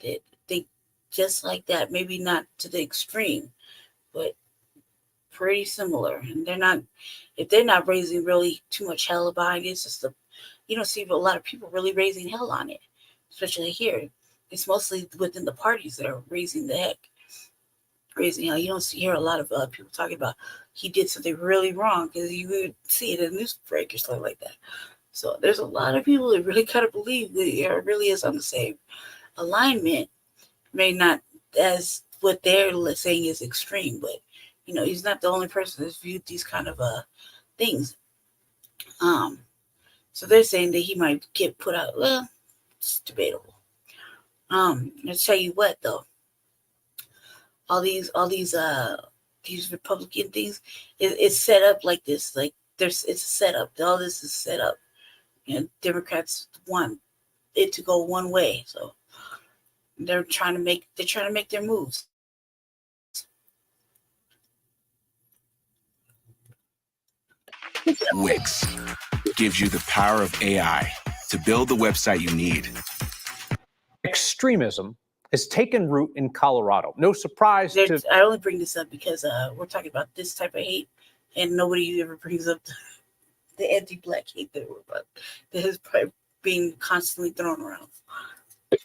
that think just like that, maybe not to the extreme, but pretty similar. And if they're not raising really too much hell behind it, it's just you don't see a lot of people really raising hell on it, especially here. It's mostly within the parties that are raising the heck. Raising hell. You don't hear a lot of people talking about he did something really wrong, because you would see it in news break or something like that. So there's a lot of people that really kind of believe that it really is on the same alignment. May not as what they're saying is extreme, but he's not the only person that's viewed these kind of things. So they're saying that he might get put out. Well, it's debatable. I'll tell you what though. All these Republican things, it's set up like this. Like it's a setup. All this is set up. Democrats want it to go one way, so they're trying to make their moves. Wix gives you the power of AI to build the website you need. Extremism has taken root in Colorado. No surprise I only bring this up because we're talking about this type of hate, and nobody ever brings up the anti-black hate that is being constantly thrown around.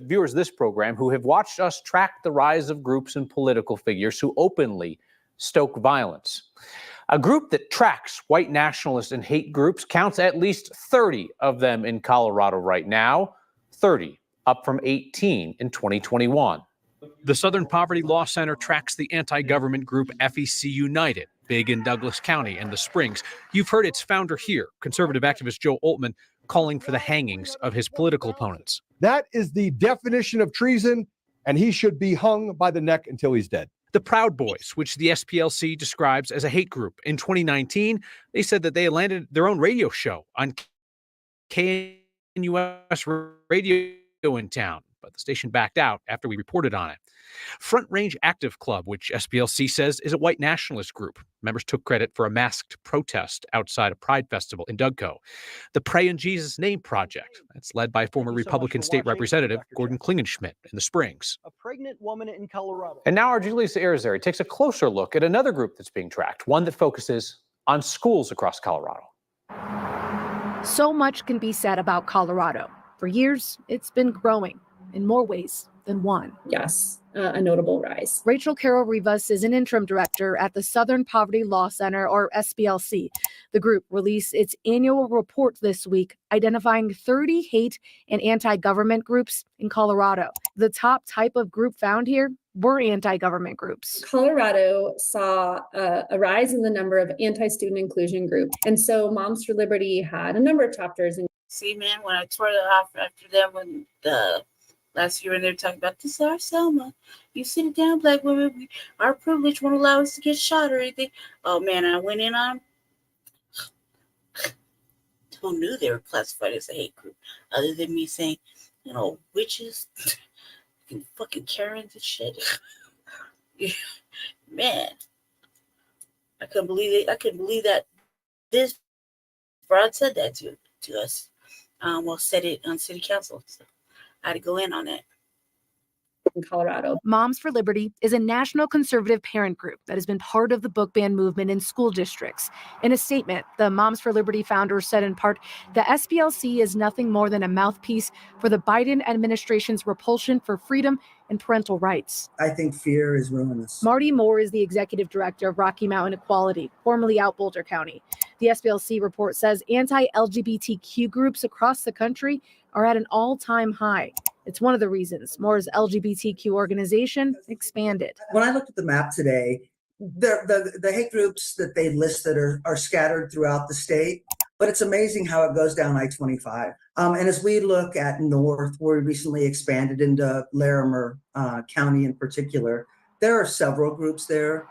Viewers of this program who have watched us track the rise of groups and political figures who openly stoke violence. A group that tracks white nationalist and hate groups counts at least 30 of them in Colorado right now, 30, up from 18 in 2021. The Southern Poverty Law Center tracks the anti-government group FEC United, big in Douglas County and the Springs. You've heard its founder here, conservative activist Joe Oltmann, calling for the hangings of his political opponents. That is the definition of treason, and he should be hung by the neck until he's dead. The Proud Boys, which the SPLC describes as a hate group. In 2019, they said that they landed their own radio show on KNUS radio in town, but the station backed out after we reported on it. Front Range Active Club, which SPLC says is a white nationalist group. Members took credit for a masked protest outside a Pride Festival in Dougco. The Pray in Jesus' Name Project, that's led by former Republican State Representative Gordon Klingenschmidt in the Springs. A pregnant woman in Colorado. And now our Julius Irizarry takes a closer look at another group that's being tracked, one that focuses on schools across Colorado. So much can be said about Colorado. For years, it's been growing. in more ways than one. Yes, a notable rise. Rachel Carroll Rivas is an interim director at the Southern Poverty Law Center, or SPLC. The group released its annual report this week, identifying 30 hate and anti-government groups in Colorado. The top type of group found here were anti-government groups. Colorado saw a rise in the number of anti-student inclusion groups. And so Moms for Liberty had a number of chapters. See, man, when I tore it off after them, when the last year when they were talking about this, our Selma, you sit down, black women, our privilege won't allow us to get shot or anything. Oh man, I went in on them. Who knew they were classified as a hate group, other than me saying, you know, witches, and fucking Karens and shit. Yeah, man, I couldn't believe it. I couldn't believe that this fraud said that to us. Well, said it on city council. So I had to go in on that. In Colorado. Moms for Liberty is a national conservative parent group that has been part of the book ban movement in school districts. In a statement, the Moms for Liberty founders said in part, the SPLC is nothing more than a mouthpiece for the Biden administration's repulsion for freedom and parental rights. I think fear is ruinous. Marty Moore is the executive director of Rocky Mountain Equality, formerly out Boulder County. The SPLC report says anti-LGBTQ groups across the country are at an all-time high. It's one of the reasons Moore's LGBTQ organization expanded. When I looked at the map today, the hate groups that they listed are scattered throughout the state, but it's amazing how it goes down I-25. And as we look at north, where we recently expanded into Larimer County in particular, there are several groups there.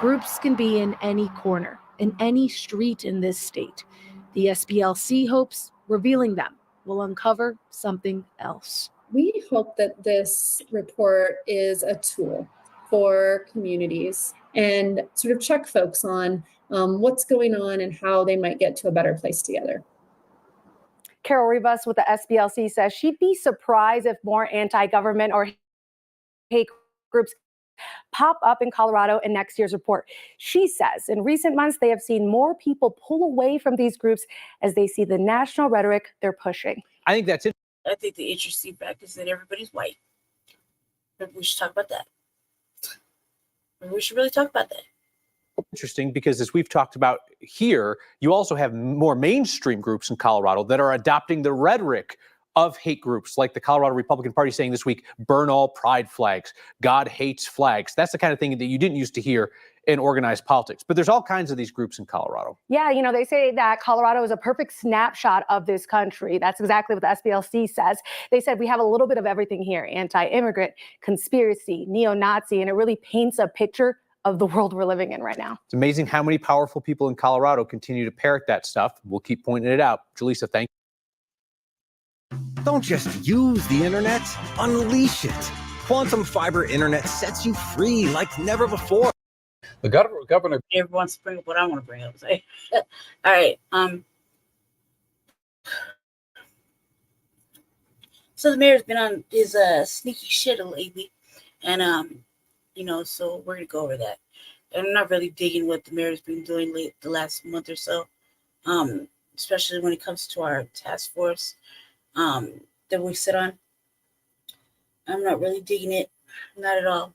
Groups can be in any corner, in any street in this state. The SPLC hopes revealing them will uncover something else. We hope that this report is a tool for communities and sort of check folks on what's going on and how they might get to a better place together. Carol Rivas with the SPLC says she'd be surprised if more anti-government or hate groups pop up in Colorado in next year's report. She says in recent months, they have seen more people pull away from these groups as they see the national rhetoric they're pushing. I think that's it. I think the interesting fact is that everybody's white. Maybe we should talk about that. Maybe we should really talk about that. Interesting because as we've talked about here, you also have more mainstream groups in Colorado that are adopting the rhetoric of hate groups, like the Colorado Republican Party saying this week, burn all pride flags, God hates flags. That's the kind of thing that you didn't used to hear in organized politics. But there's all kinds of these groups in Colorado. Yeah, you know, they say that Colorado is a perfect snapshot of this country. That's exactly what the SPLC says. They said we have a little bit of everything here: anti-immigrant, conspiracy, neo-Nazi, and it really paints a picture of the world we're living in right now. It's amazing how many powerful people in Colorado continue to parrot that stuff. We'll keep pointing it out. Jaleesa, thank you. Don't just use the internet, unleash it. Quantum Fiber Internet sets you free like never before. The governor everyone wants to bring up what I want to bring up. So, all right. So the mayor's been on his sneaky shit lately, and you know, so we're gonna go over that. And I'm not really digging what the mayor's been doing the last month or so, especially when it comes to our task force that we sit on. I'm not really digging it, not at all.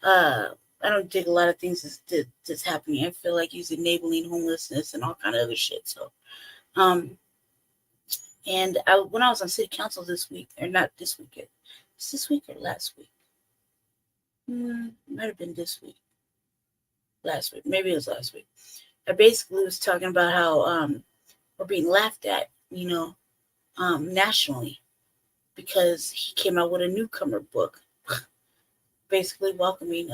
I don't dig a lot of things that's happening. I feel like he's enabling homelessness and all kind of other shit. So, and when I was on city council this week, or not this weekend, it's this week or last week? Might have been this week. Last week, maybe it was last week. I basically was talking about how we're being laughed at, you know, nationally, because he came out with a newcomer book, basically welcoming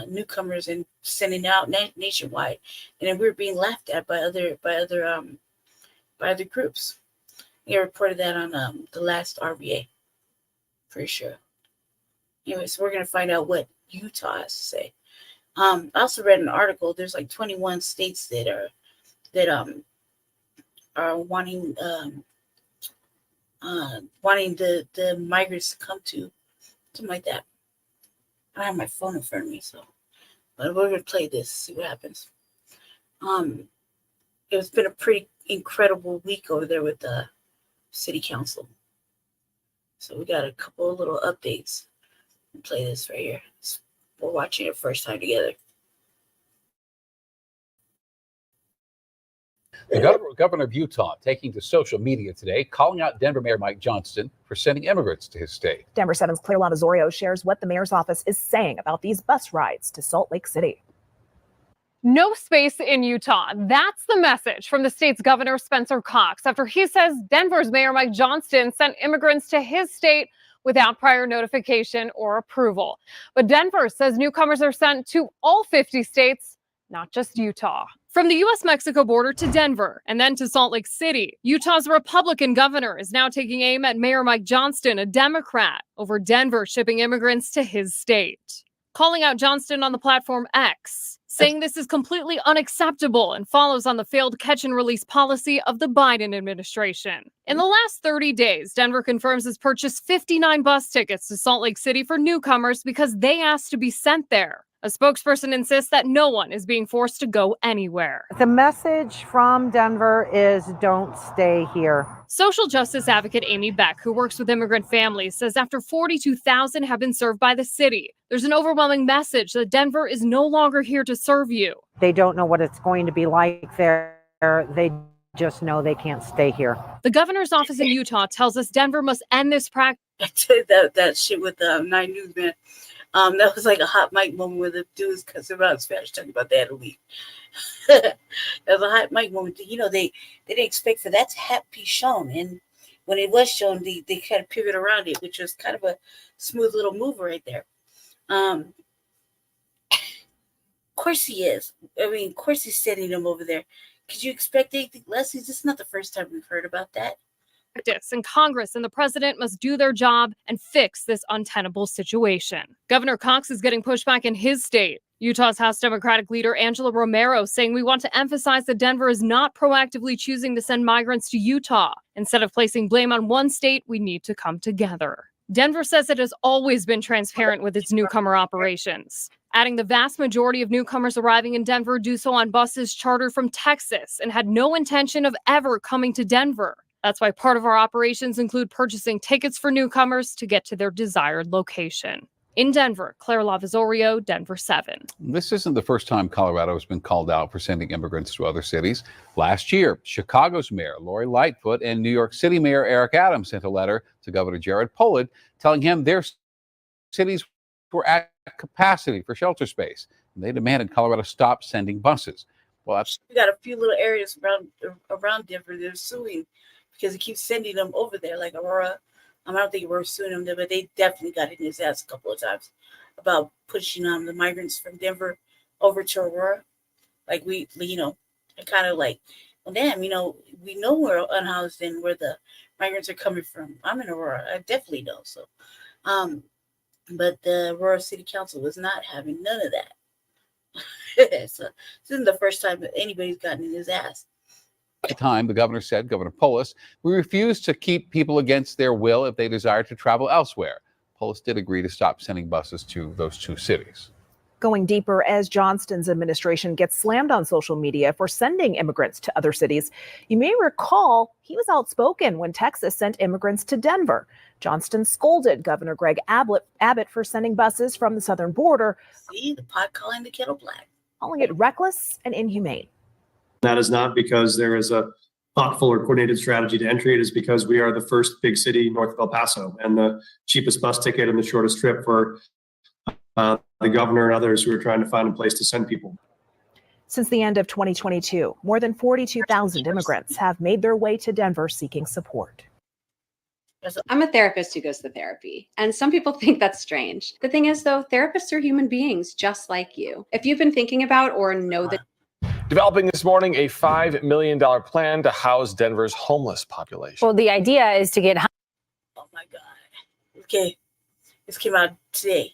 newcomers and sending out nationwide, and then we were being laughed at by other groups. He reported that on the last RVA, pretty sure. Anyway, so we're gonna find out what Utah has to say. I also read an article. There's like 21 states that are wanting the migrants to come to, something like that. I don't have my phone in front of me, so, but we're gonna play this, see what happens. It's been a pretty incredible week over there with city council. So we got a couple of little updates. I'll play this right here. We're watching it first time together. The governor of Utah taking to social media today, calling out Denver Mayor Mike Johnston for sending immigrants to his state. Denver 7's Claire Lavazorio shares what the mayor's office is saying about these bus rides to Salt Lake City. No space in Utah. That's the message from the state's governor, Spencer Cox, after he says Denver's Mayor Mike Johnston sent immigrants to his state without prior notification or approval. But Denver says newcomers are sent to all 50 states, not just Utah. From the U.S.-Mexico border to Denver and then to Salt Lake City, Utah's Republican governor is now taking aim at Mayor Mike Johnston, a Democrat, over Denver shipping immigrants to his state. Calling out Johnston on the platform X, saying this is completely unacceptable and follows on the failed catch and release policy of the Biden administration. In the last 30 days, Denver confirms it's purchased 59 bus tickets to Salt Lake City for newcomers because they asked to be sent there. A spokesperson insists that no one is being forced to go anywhere. The message from Denver is don't stay here. Social justice advocate Amy Beck, who works with immigrant families, says after 42,000 have been served by the city, there's an overwhelming message that Denver is no longer here to serve you. They don't know what it's going to be like there. They just know they can't stay here. The governor's office in Utah tells us Denver must end this practice. that shit with the 9 News, man. That was like a hot mic moment where the dudes cussing around Spanish talking about that a week. That was a hot mic moment. You know, they didn't expect for that to have be shown. And when it was shown, they kind of pivot around it, which was kind of a smooth little move right there. Of course he is. I mean, of course he's sending them over there. Could you expect anything less? This is not the first time we've heard about that. And Congress and the president must do their job and fix this untenable situation. Governor Cox is getting pushback in his state. Utah's House Democratic leader Angela Romero saying we want to emphasize that Denver is not proactively choosing to send migrants to Utah. Instead of placing blame on one state, we need to come together. Denver says it has always been transparent with its newcomer operations, adding the vast majority of newcomers arriving in Denver do so on buses chartered from Texas and had no intention of ever coming to Denver. That's why part of our operations include purchasing tickets for newcomers to get to their desired location. In Denver, Claire Lavazorio, Denver 7. This isn't the first time Colorado has been called out for sending immigrants to other cities. Last year, Chicago's Mayor Lori Lightfoot and New York City Mayor Eric Adams sent a letter to Governor Jared Pollard telling him their cities were at capacity for shelter space. And they demanded Colorado stop sending buses. Well, we got a few little areas around Denver they're suing because he keeps sending them over there, like Aurora. I don't think we're suing them there, but they definitely got in his ass a couple of times about pushing the migrants from Denver over to Aurora. Like we kind of like, well, damn, we know we're unhoused and where the migrants are coming from. I'm in Aurora. I definitely know. So, but the Aurora City Council was not having none of that. So this isn't the first time that anybody's gotten in his ass. at the time, the governor said, Governor Polis, we refuse to keep people against their will if they desire to travel elsewhere. Polis did agree to stop sending buses to those two cities. Going deeper as Johnston's administration gets slammed on social media for sending immigrants to other cities. You may recall he was outspoken when Texas sent immigrants to Denver. Johnston scolded Governor Greg Abbott for sending buses from the southern border. See, the pot calling the kettle black. Calling it reckless and inhumane. That is not because there is a thoughtful or coordinated strategy to entry. It is because we are the first big city north of El Paso and the cheapest bus ticket and the shortest trip for the governor and others who are trying to find a place to send people. Since the end of 2022, more than 42,000 immigrants have made their way to Denver seeking support. I'm a therapist who goes to therapy, and some people think that's strange. The thing is, though, therapists are human beings just like you. If you've been thinking about or know that. Developing this morning a $5 million plan to house Denver's homeless population. Well, the idea is to get. Oh my God. Okay. This came out today.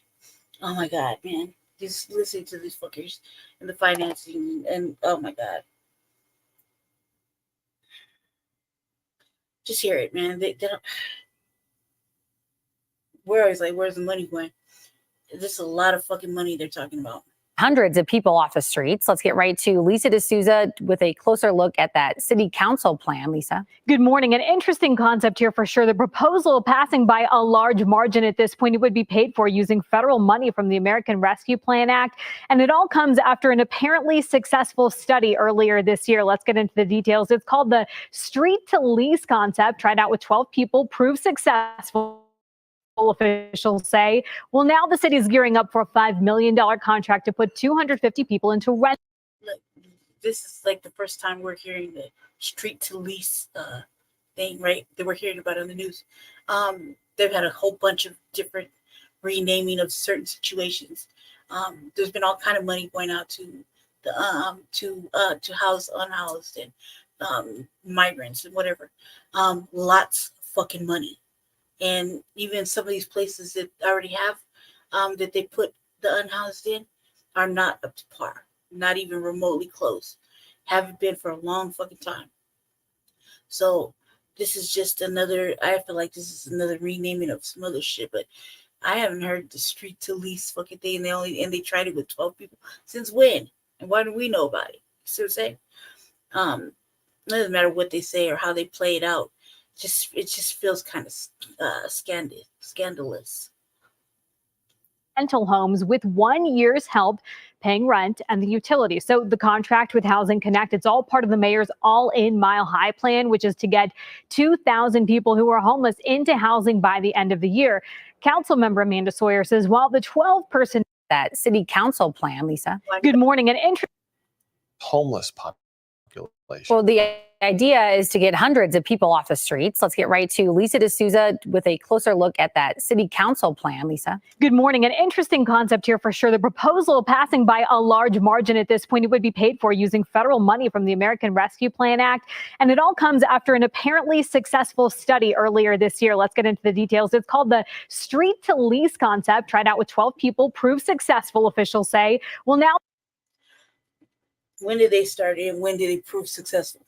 Oh my God, man. Just listening to these fuckers and the financing and oh my God. Just hear it, man. They don't. We're always like, where's the money going? This is a lot of fucking money they're talking about. hundreds of people off the streets. Let's get right to Lisa D'Souza with a closer look at that city council plan. Lisa. Good morning. An interesting concept here for sure. The proposal passing by a large margin at this point. It would be paid for using federal money from the American Rescue Plan Act. And it all comes after an apparently successful study earlier this year. Let's get into the details. It's called the street to lease concept, tried out with 12 people, proved successful. Officials say. Well, now the city is gearing up for a $5 million contract to put 250 people into rent. Look, this is like the first time we're hearing the street to lease thing, right? That we're hearing about on the news. They've had a whole bunch of different renaming of certain situations. There's been all kind of money going out to the to house unhoused and migrants and whatever. Lots of fucking money. And even some of these places that already have that they put the unhoused in are not up to par, not even remotely close. Haven't been for a long fucking time. So this is just another, I feel like this is another renaming of some other shit, but I haven't heard the street to lease fucking thing. They tried it with 12 people. Since when? And why do we know about it? See what I'm saying? It doesn't matter what they say or how they play it out. It just feels kind of scandalous. Rental homes with 1 year's help paying rent and the utilities. So the contract with Housing Connect, it's all part of the mayor's all-in Mile High plan, which is to get 2,000 people who are homeless into housing by the end of the year. Council member Amanda Sawyer says while the 12-person that city council plan, Lisa. Good morning. An homeless population. Well, the idea is to get hundreds of people off the streets. Let's get right to Lisa D'Souza with a closer look at that city council plan. Lisa. Good morning. An interesting concept here for sure. The proposal passing by a large margin at this point. It would be paid for using federal money from the American Rescue Plan Act. And it all comes after an apparently successful study earlier this year. Let's get into the details. It's called the street to lease concept, tried out with 12 people, proved successful, officials say. Well, now. When did they start and when did they prove successful?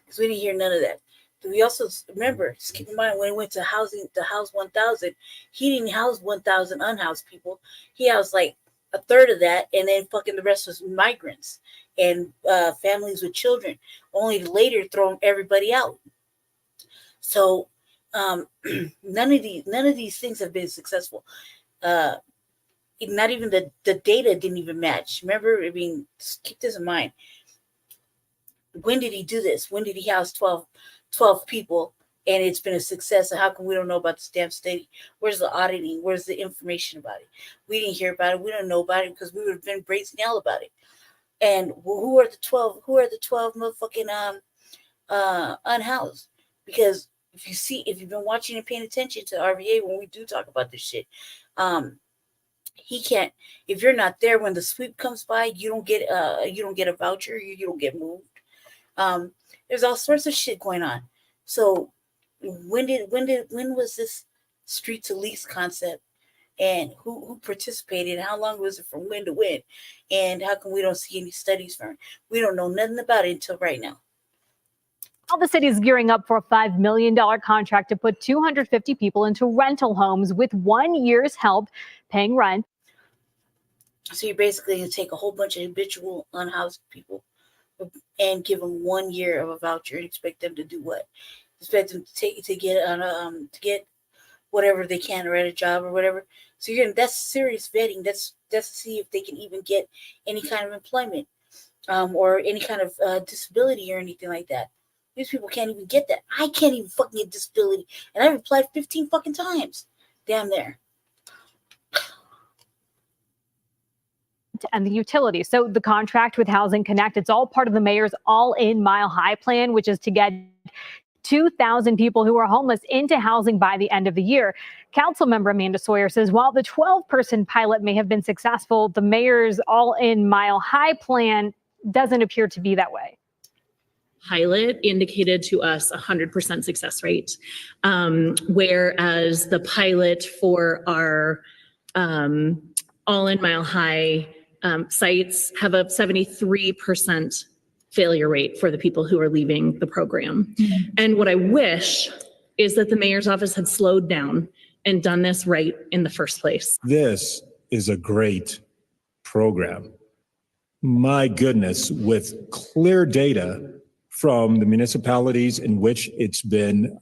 Because we didn't hear none of that. We also remember, just keep in mind, when he went to housing, to house 1,000, he didn't house 1,000 unhoused people. He housed like a third of that, and then fucking the rest was migrants and families with children. Only to later throw everybody out. So none of these things have been successful. Not even the data didn't even match. Remember, I mean, just keep this in mind. When did he do this? When did he house 12 people and it's been a success? And how come we don't know about this damn study? Where's the auditing? Where's the information about it? We didn't hear about it. We don't know about it because we would have been brazen hell about it. And who are the 12? Who are the 12 motherfucking unhoused? Because if you've been watching and paying attention to RVA when we do talk about this shit, he can't. If you're not there when the sweep comes by, you don't get a voucher. You don't get moved. There's all sorts of shit going on. So when was this street to lease concept, and who participated, and how long was it from when to when, and how come we don't see any studies from it? We don't know nothing about it until right now. Now the city is gearing up for a $5 million contract to put 250 people into rental homes with 1 year's help paying rent. So you're basically going to take a whole bunch of habitual unhoused people and give them 1 year of a voucher and expect them to do what? Expect them to get whatever they can, or at a job or whatever. So that's serious vetting. That's to see if they can even get any kind of employment, or any kind of disability or anything like that. These people can't even get that. I can't even fucking get disability, and I've applied 15 fucking times. Damn there. And the utilities. So the contract with Housing Connect, it's all part of the mayor's all-in Mile High plan, which is to get 2,000 people who are homeless into housing by the end of the year. Council member Amanda Sawyer says while the 12-person pilot may have been successful, the mayor's all-in Mile High plan doesn't appear to be that way. Pilot indicated to us 100% success rate, whereas the pilot for our all-in Mile High sites have a 73% failure rate for the people who are leaving the program. Mm-hmm. And what I wish is that the mayor's office had slowed down and done this right in the first place. This is a great program. My goodness, with clear data from the municipalities in which it's been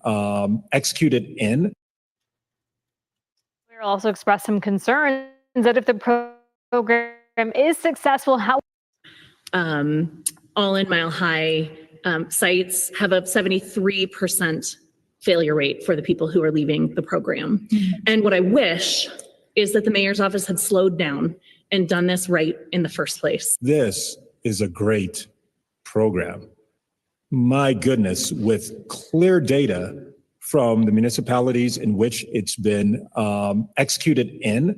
executed in. We'll also express some concerns that if the program is successful, how all in Mile High sites have a 73% failure rate for the people who are leaving the program. And what I wish is that the mayor's office had slowed down and done this right in the first place. This is a great program. My goodness, with clear data from the municipalities in which it's been executed in.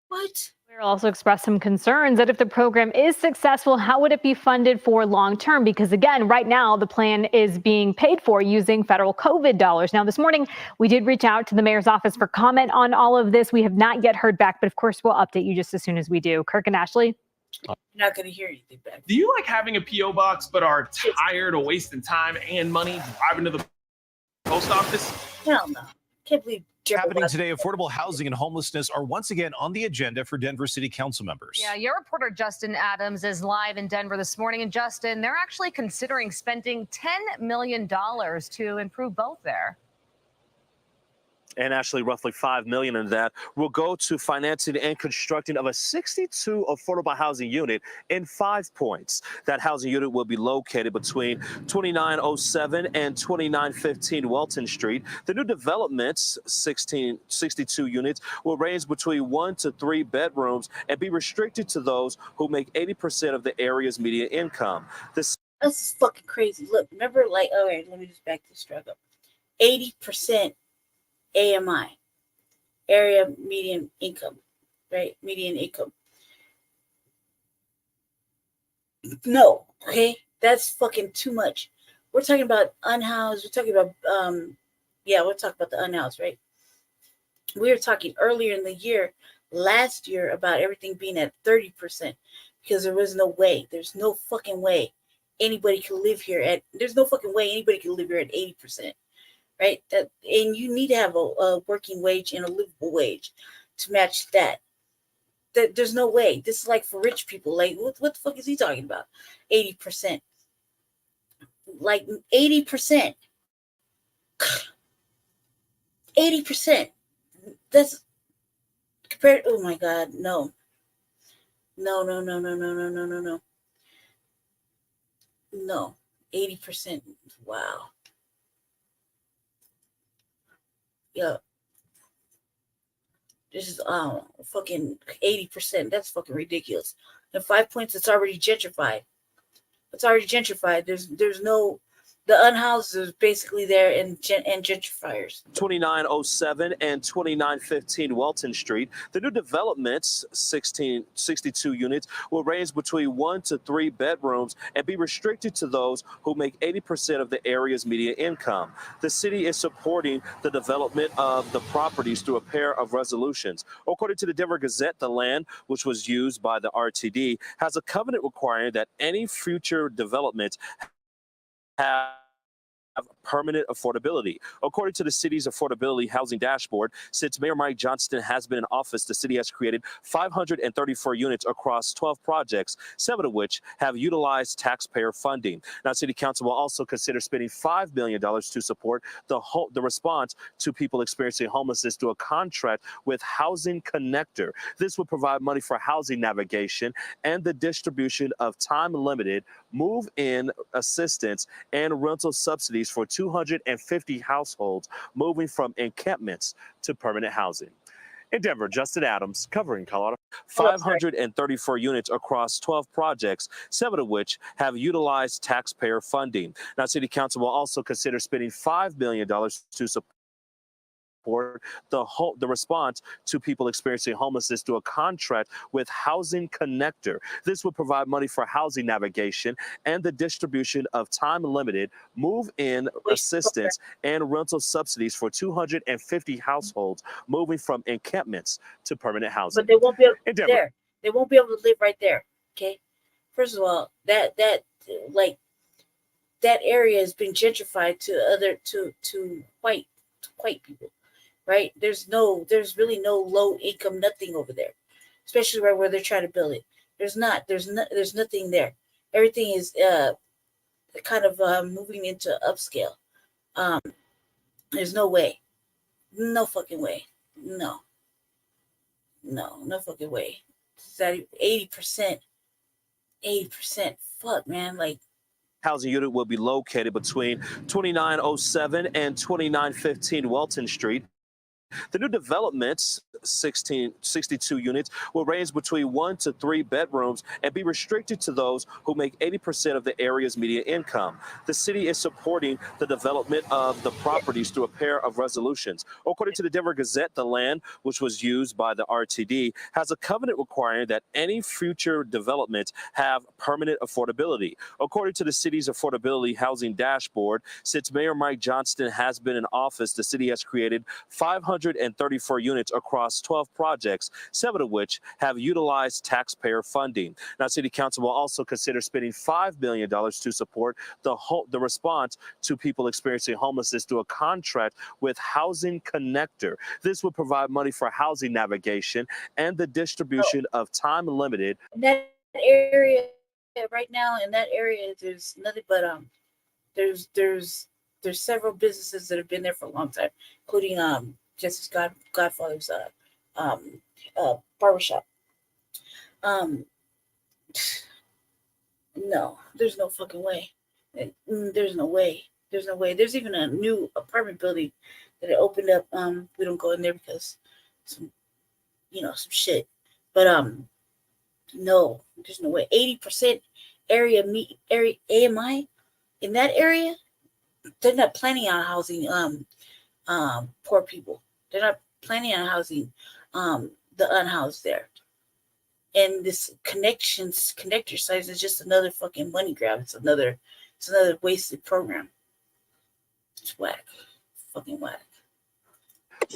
What? We'll also express some concerns that if the program is successful, how would it be funded for long term? Because again, right now, the plan is being paid for using federal COVID dollars. Now, this morning, we did reach out to the mayor's office for comment on all of this. We have not yet heard back, but of course, we'll update you just as soon as we do. Kirk and Ashley. You're not going to hear anything back. Do you like having a P.O. box but are tired of wasting time and money driving to the post office? Hell no. Can't believe happening today. Affordable housing and homelessness are once again on the agenda for Denver City Council members. Yeah, your reporter Justin Adams is live in Denver this morning. And Justin, they're actually considering spending $10 million to improve both there. And actually, roughly $5 million of that will go to financing and constructing of a 62 affordable housing unit in 5 points. That housing unit will be located between 2907 and 2915 Welton Street. The new developments, 62 units, will range between 1 to 3 bedrooms and be restricted to those who make 80% of the area's median income. That's fucking crazy. Look, remember, like, all right, let me just back this truck up. 80% AMI, area median income, right? Median income. No, okay? That's fucking too much. We're talking about unhoused. We're talking about, we're talking about the unhoused, right? We were talking earlier in the year, last year, about everything being at 30% because there was no way. There's no fucking way anybody can live here at, there's no fucking way anybody can live here at 80%. Right? And you need to have a working wage and a livable wage to match that. There's no way. This is like for rich people. Like, what the fuck is he talking about? 80%. Like 80%. 80%. That's compared. Oh my God. No. No. No. 80%. Wow. Yeah, this is fucking 80%. That's fucking ridiculous. In 5 points, it's already gentrified. It's already gentrified. There's no, the unhoused is basically there and gentrifiers. 2907 and 2915 Welton Street. The new developments, 62 units, will range between 1 to 3 bedrooms and be restricted to those who make 80% of the area's median income. The city is supporting the development of the properties through a pair of resolutions. According to the Denver Gazette, the land, which was used by the RTD, has a covenant requiring that any future developments have permanent affordability. According to the city's affordability housing dashboard, since Mayor Mike Johnston has been in office, the city has created 534 units across 12 projects, 7 of which have utilized taxpayer funding. Now, City Council will also consider spending $5 million to support the response to people experiencing homelessness through a contract with Housing Connector. This would provide money for housing navigation and the distribution of time-limited move-in assistance and rental subsidies for 250 households moving from encampments to permanent housing. In Denver, Justin Adams, covering Colorado. 534 units across 12 projects, 7 of which have utilized taxpayer funding. Now, City Council will also consider spending $5 million to support the response to people experiencing homelessness through a contract with Housing Connector. This would provide money for housing navigation and the distribution of time-limited move-in assistance and rental subsidies for 250 households moving from encampments to permanent housing. But they won't be able to live there. They won't be able to live right there. Okay. First of all, that area has been gentrified to white people. Right? There's really no low income, nothing over there. especially right where they're trying to build it. There's nothing there. Everything is kind of moving into upscale. There's no way. No fucking way. No fucking way. Is that 80%? 80%. Fuck, man. Like, Housing unit will be located between 2907 and 2915 Welton Street. The new developments, 62 units, will range between 1 to 3 bedrooms and be restricted to those who make 80% of the area's median income. The city is supporting the development of the properties through a pair of resolutions. According to the Denver Gazette, the land, which was used by the RTD, has a covenant requiring that any future developments have permanent affordability. According to the city's affordability housing dashboard, since Mayor Mike Johnston has been in office, the city has created 534 units across 12 projects, 7 of which have utilized taxpayer funding. Now, City Council will also consider spending $5 million to support the response to people experiencing homelessness through a contract with Housing Connector. This would provide money for housing navigation and the distribution of time-limited. in that area right now, in that area, there's nothing but there's several businesses that have been there for a long time, including Jesse's Godfather's barbershop. No, there's no fucking way. There's no way. There's no way. There's even a new apartment building that opened up. We don't go in there because some shit. But no, there's no way. 80% area AMI in that area, they're not planning on housing poor people. They're not planning on housing the unhoused there. And this connector size is just another fucking money grab. It's another wasted program. It's whack. Fucking whack.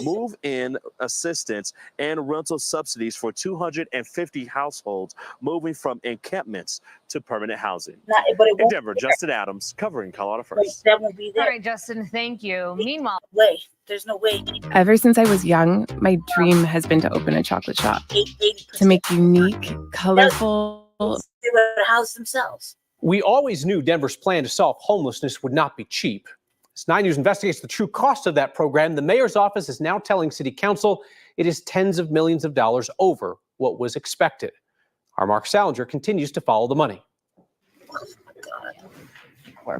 Move-in assistance and rental subsidies for 250 households moving from encampments to permanent housing. In Denver, Justin Adams covering Colorado First. That won't be there. All right, Justin, thank you. Meanwhile, there's no way. Ever since I was young, my dream has been to open a chocolate shop, to make unique, colorful. They would house themselves. We always knew Denver's plan to solve homelessness would not be cheap. As 9 News investigates the true cost of that program, the mayor's office is now telling City Council it is tens of millions of dollars over what was expected. Our Mark Salinger continues to follow the money.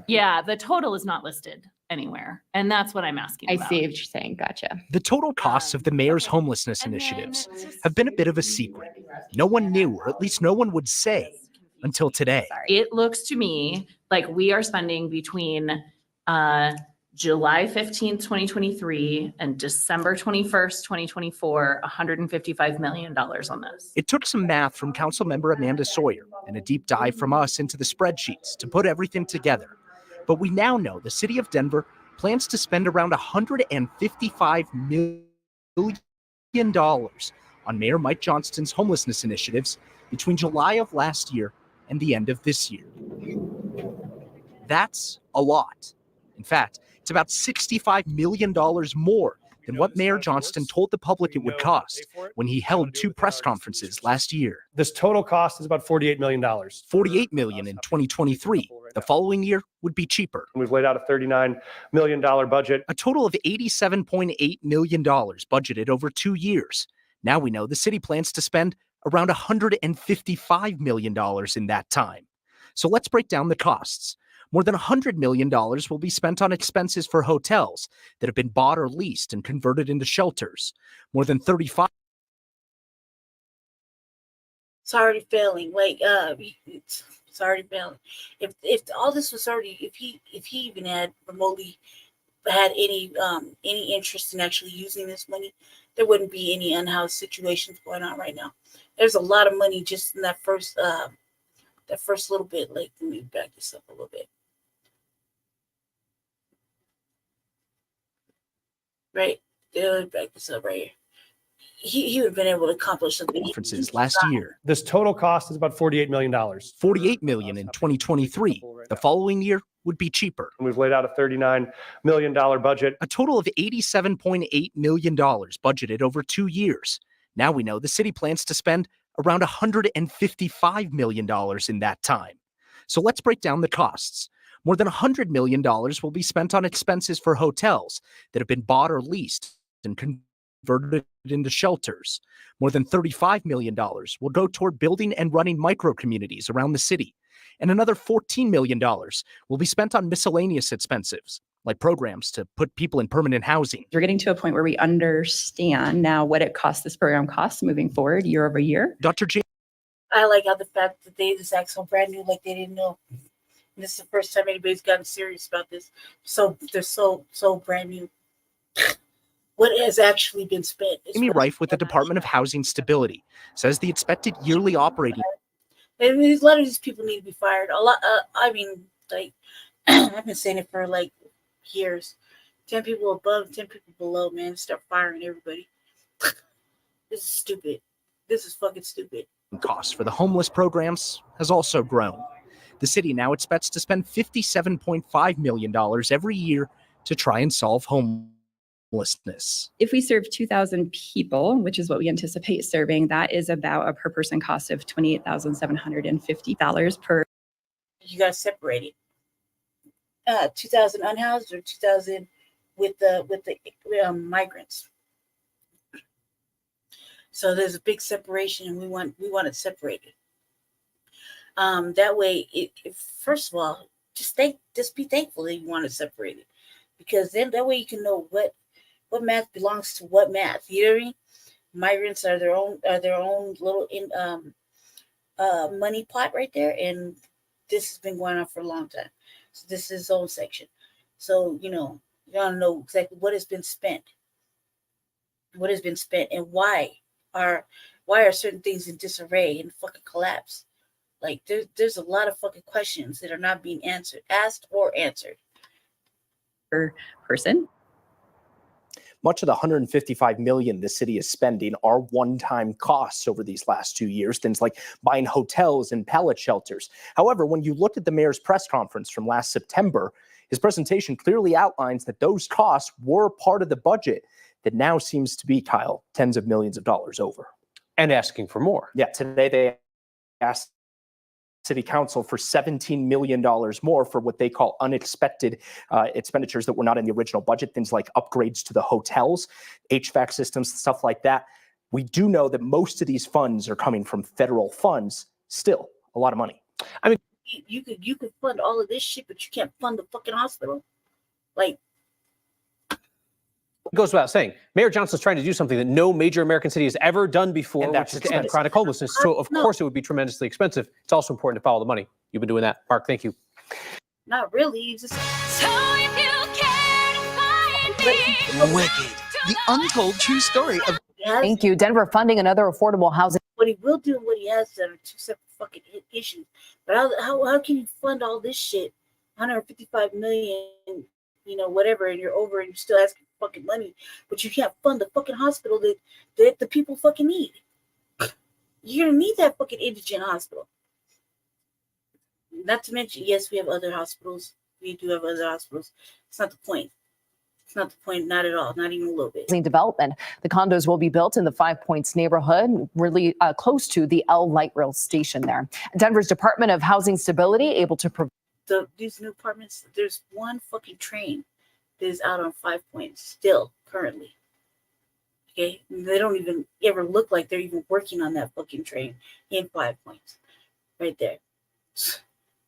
Yeah, the total is not listed anywhere, and that's what I'm asking about. I see what you're saying. Gotcha. The total costs of the mayor's homelessness initiatives have been a bit of a secret. No one knew, or at least no one would say, until today. It looks to me like we are spending between July 15th, 2023 and December 21st, 2024, $155 million on this. It took some math from Councilmember Amanda Sawyer and a deep dive from us into the spreadsheets to put everything together. But we now know the city of Denver plans to spend around $155 million on Mayor Mike Johnston's homelessness initiatives between July of last year and the end of this year. That's a lot. In fact, it's about $65 million more than what Mayor Johnston told the public it would cost when he held 2 press conferences last year. This total cost is about $48 million. $48 million in 2023. The following year would be cheaper. We've laid out a $39 million budget. A total of $87.8 million budgeted over 2 years. Now we know the city plans to spend around $155 million in that time. So let's break down the costs. More than $100 million will be spent on expenses for hotels that have been bought or leased and converted into shelters. More than 35. It's already failing. It's already failing. If all this was already, if he even had remotely had any interest in actually using this money, there wouldn't be any unhoused situations going on right now. There's a lot of money just in that first little bit. Let me back this up a little bit. Right, back this up right here. He would have been able to accomplish something. Conferences last year. This total cost is about $48 million. $48 million in 2023. The following year would be cheaper. We've laid out a $39 million budget. A total of $87.8 million budgeted over 2 years. Now we know the city plans to spend around $155 million in that time. So let's break down the costs. More than $100 million will be spent on expenses for hotels that have been bought or leased and converted into shelters. More than $35 million will go toward building and running micro-communities around the city. And another $14 million will be spent on miscellaneous expenses, like programs to put people in permanent housing. We're getting to a point where we understand now what it costs, this program costs moving forward year over year. Dr. J. I like how the fact that they just act so brand new, like they didn't know. And this is the first time anybody's gotten serious about this. So they're so brand new. What has actually been spent? Amy Reif with the Department of Housing Stability says the expected yearly operating. And a lot of these people need to be fired. A lot. I mean, like I've been saying it for like years. 10 people above, 10 people below. Man, start firing everybody. This is stupid. This is fucking stupid. Costs for the homeless programs has also grown. The city now expects to spend $57.5 million every year to try and solve homelessness. If we serve 2,000 people, which is what we anticipate serving, that is about a per person cost of $28,750 per. You got to separate it. 2,000 unhoused or 2,000 with the migrants. So there's a big separation, and we want it separated. That way, first of all, just be thankful that you want it separated, because then that way you can know what math belongs to what math. You know what I mean? Migrants are their own little money pot right there, and this has been going on for a long time. So this is its own section. So you gotta know exactly what has been spent, and why are certain things in disarray and fucking collapse. Like there's a lot of fucking questions that are not being asked or answered. Per person. Much of the $155 million the city is spending are one-time costs over these last 2 years, things like buying hotels and pallet shelters. However, when you look at the mayor's press conference from last September, his presentation clearly outlines that those costs were part of the budget that now seems to be, Kyle, tens of millions of dollars over. And asking for more. Yeah, today they asked City Council for $17 million more for what they call unexpected expenditures that were not in the original budget, things like upgrades to the hotels, HVAC systems, stuff like that. We do know that most of these funds are coming from federal funds. Still, a lot of money. I mean, you could fund all of this shit, but you can't fund the fucking hospital. Like, it goes without saying, Mayor Johnson's trying to do something that no major American city has ever done before, which is to end chronic homelessness. So, of course, it would be tremendously expensive. It's also important to follow the money. You've been doing that. Mark, thank you. Not really. Just... Wicked. The untold true story of. Thank you. Denver funding another affordable housing. What he will do and what he has done are two separate fucking issues. But how can you fund all this shit, $155 million, whatever, and you're over and you're still asking for fucking money, but you can't fund the fucking hospital that the people fucking need. You're gonna need that fucking indigent hospital. Not to mention, yes, we have other hospitals. We do have other hospitals. It's not the point. It's not the point, not at all, not even a little bit. Development. The condos will be built in the 5 Points neighborhood, really close to the L Light Rail station there. Denver's Department of Housing Stability able to provide these new apartments. There's one fucking train that is out on 5 Points still currently. Okay, they don't even ever look like they're even working on that fucking train in 5 Points, right there.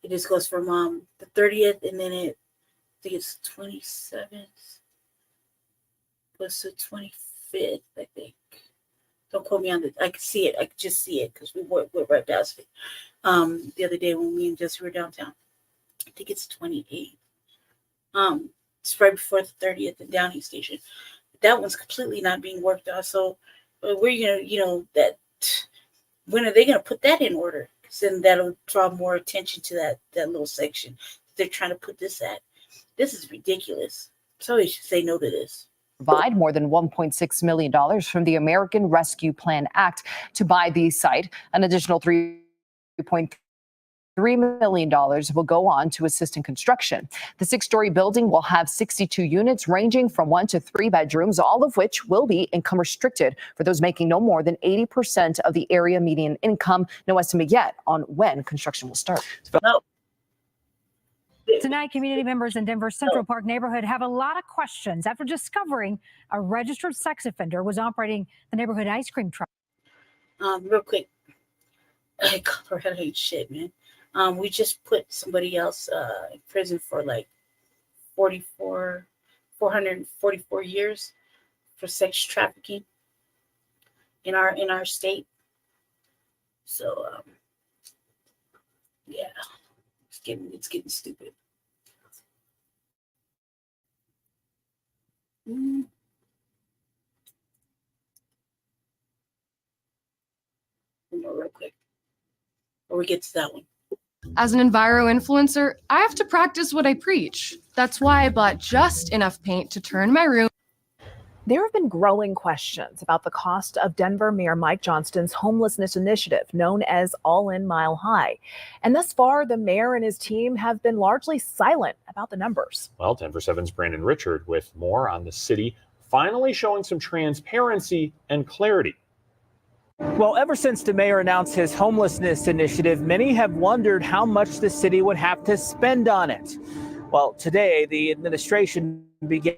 It just goes from the 30th, and then I think it's 27th. Goes to 25th, I think. Don't quote me on it. I can see it. I could just see it because we went right past it the other day when me and Jesse were downtown. I think it's 28th. It's right before the 30th and Downey Station. That one's completely not being worked on. So we're that when are they gonna put that in order? Because then that'll draw more attention to that little section they're trying to put this at. This is ridiculous. Somebody should say no to this. Provide more than $1.6 million from the American Rescue Plan Act to buy the site. An additional $3.3 $3 million will go on to assist in construction. The 6-story building will have 62 units ranging from 1 to 3 bedrooms, all of which will be income restricted for those making no more than 80% of the area median income. No estimate yet on when construction will start. Tonight, community members in Denver's Central Park neighborhood have a lot of questions after discovering a registered sex offender was operating the neighborhood ice cream truck. Real quick, Colorado ain't shit, man. We just put somebody else in prison for like 444 years for sex trafficking in our state. So yeah, it's getting stupid. Real quick, before we get to that one. As an enviro influencer, I have to practice what I preach. That's why I bought just enough paint to turn my room. There have been growing questions about the cost of Denver Mayor Mike Johnston's homelessness initiative, known as All In Mile High. And thus far, the mayor and his team have been largely silent about the numbers. Well, Denver 7's Brandon Richard with more on the city finally showing some transparency and clarity. Well, ever since the mayor announced his homelessness initiative, many have wondered how much the city would have to spend on it. Well, today, the administration began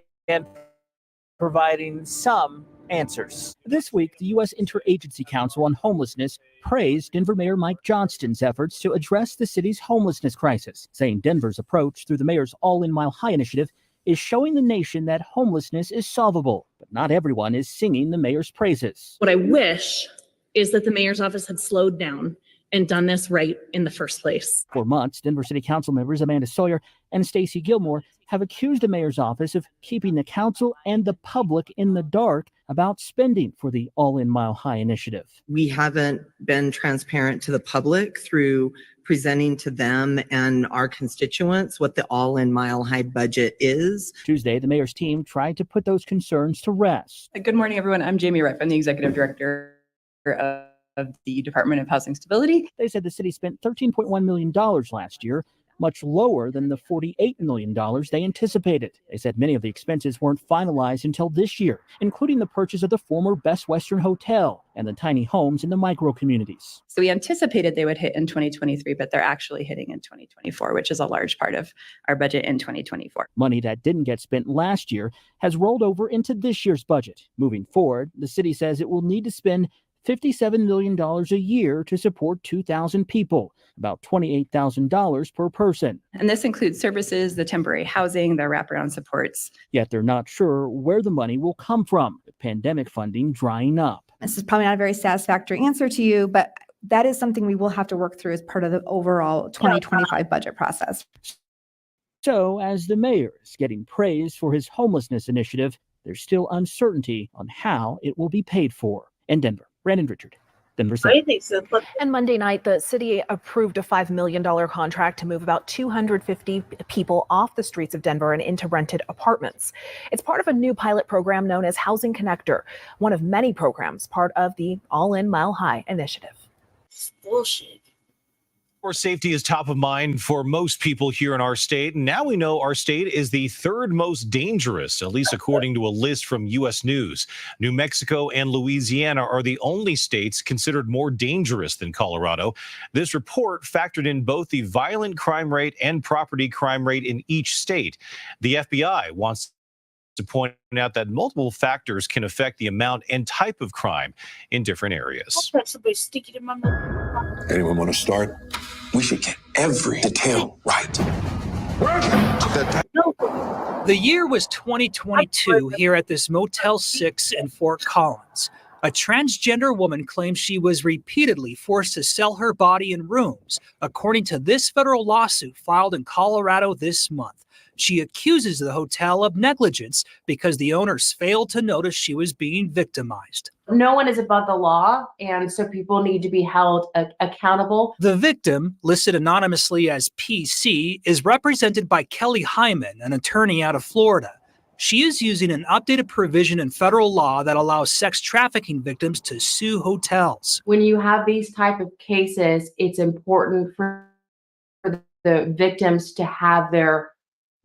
providing some answers. This week, the U.S. Interagency Council on Homelessness praised Denver Mayor Mike Johnston's efforts to address the city's homelessness crisis, saying Denver's approach through the mayor's All In Mile High initiative is showing the nation that homelessness is solvable. But not everyone is singing the mayor's praises. What I wish is that the mayor's office had slowed down and done this right in the first place. For months, Denver City Council members Amanda Sawyer and Stacey Gilmore have accused the mayor's office of keeping the council and the public in the dark about spending for the All In Mile High initiative. We haven't been transparent to the public through presenting to them and our constituents what the All In Mile High budget is. Tuesday, the mayor's team tried to put those concerns to rest. Good morning, everyone. I'm Jamie Reif. I'm the executive director of the Department of Housing Stability. They said the city spent $13.1 million last year, much lower than the $48 million they anticipated. They said many of the expenses weren't finalized until this year, including the purchase of the former Best Western Hotel and the tiny homes in the micro communities. So we anticipated they would hit in 2023, but they're actually hitting in 2024, which is a large part of our budget in 2024. Money that didn't get spent last year has rolled over into this year's budget. Moving forward, the city says it will need to spend $57 million a year to support 2,000 people, about $28,000 per person. And this includes services, the temporary housing, the wraparound supports. Yet they're not sure where the money will come from, with pandemic funding drying up. This is probably not a very satisfactory answer to you, but that is something we will have to work through as part of the overall 2025 budget process. So as the mayor is getting praise for his homelessness initiative, there's still uncertainty on how it will be paid for. In Denver, Brandon Richard, Denver City. And Monday night, the city approved a $5 million contract to move about 250 people off the streets of Denver and into rented apartments. It's part of a new pilot program known as Housing Connector, one of many programs part of the All In Mile High initiative. It's bullshit. Safety is top of mind for most people here in our state. And now we know our state is the third most dangerous, at least according to a list from U.S. News. New Mexico and Louisiana are the only states considered more dangerous than Colorado. This report factored in both the violent crime rate and property crime rate in each state. The FBI wants to point out that multiple factors can affect the amount and type of crime in different areas. Anyone want to start? We should get every detail right. The year was 2022 here at this Motel 6 in Fort Collins. A transgender woman claims she was repeatedly forced to sell her body in rooms, according to this federal lawsuit filed in Colorado this month. She accuses the hotel of negligence because the owners failed to notice she was being victimized. No one is above the law, and so people need to be held accountable. The victim, listed anonymously as PC, is represented by Kelly Hyman, an attorney out of Florida. She is using an updated provision in federal law that allows sex trafficking victims to sue hotels. When you have these type of cases, it's important for the victims to have their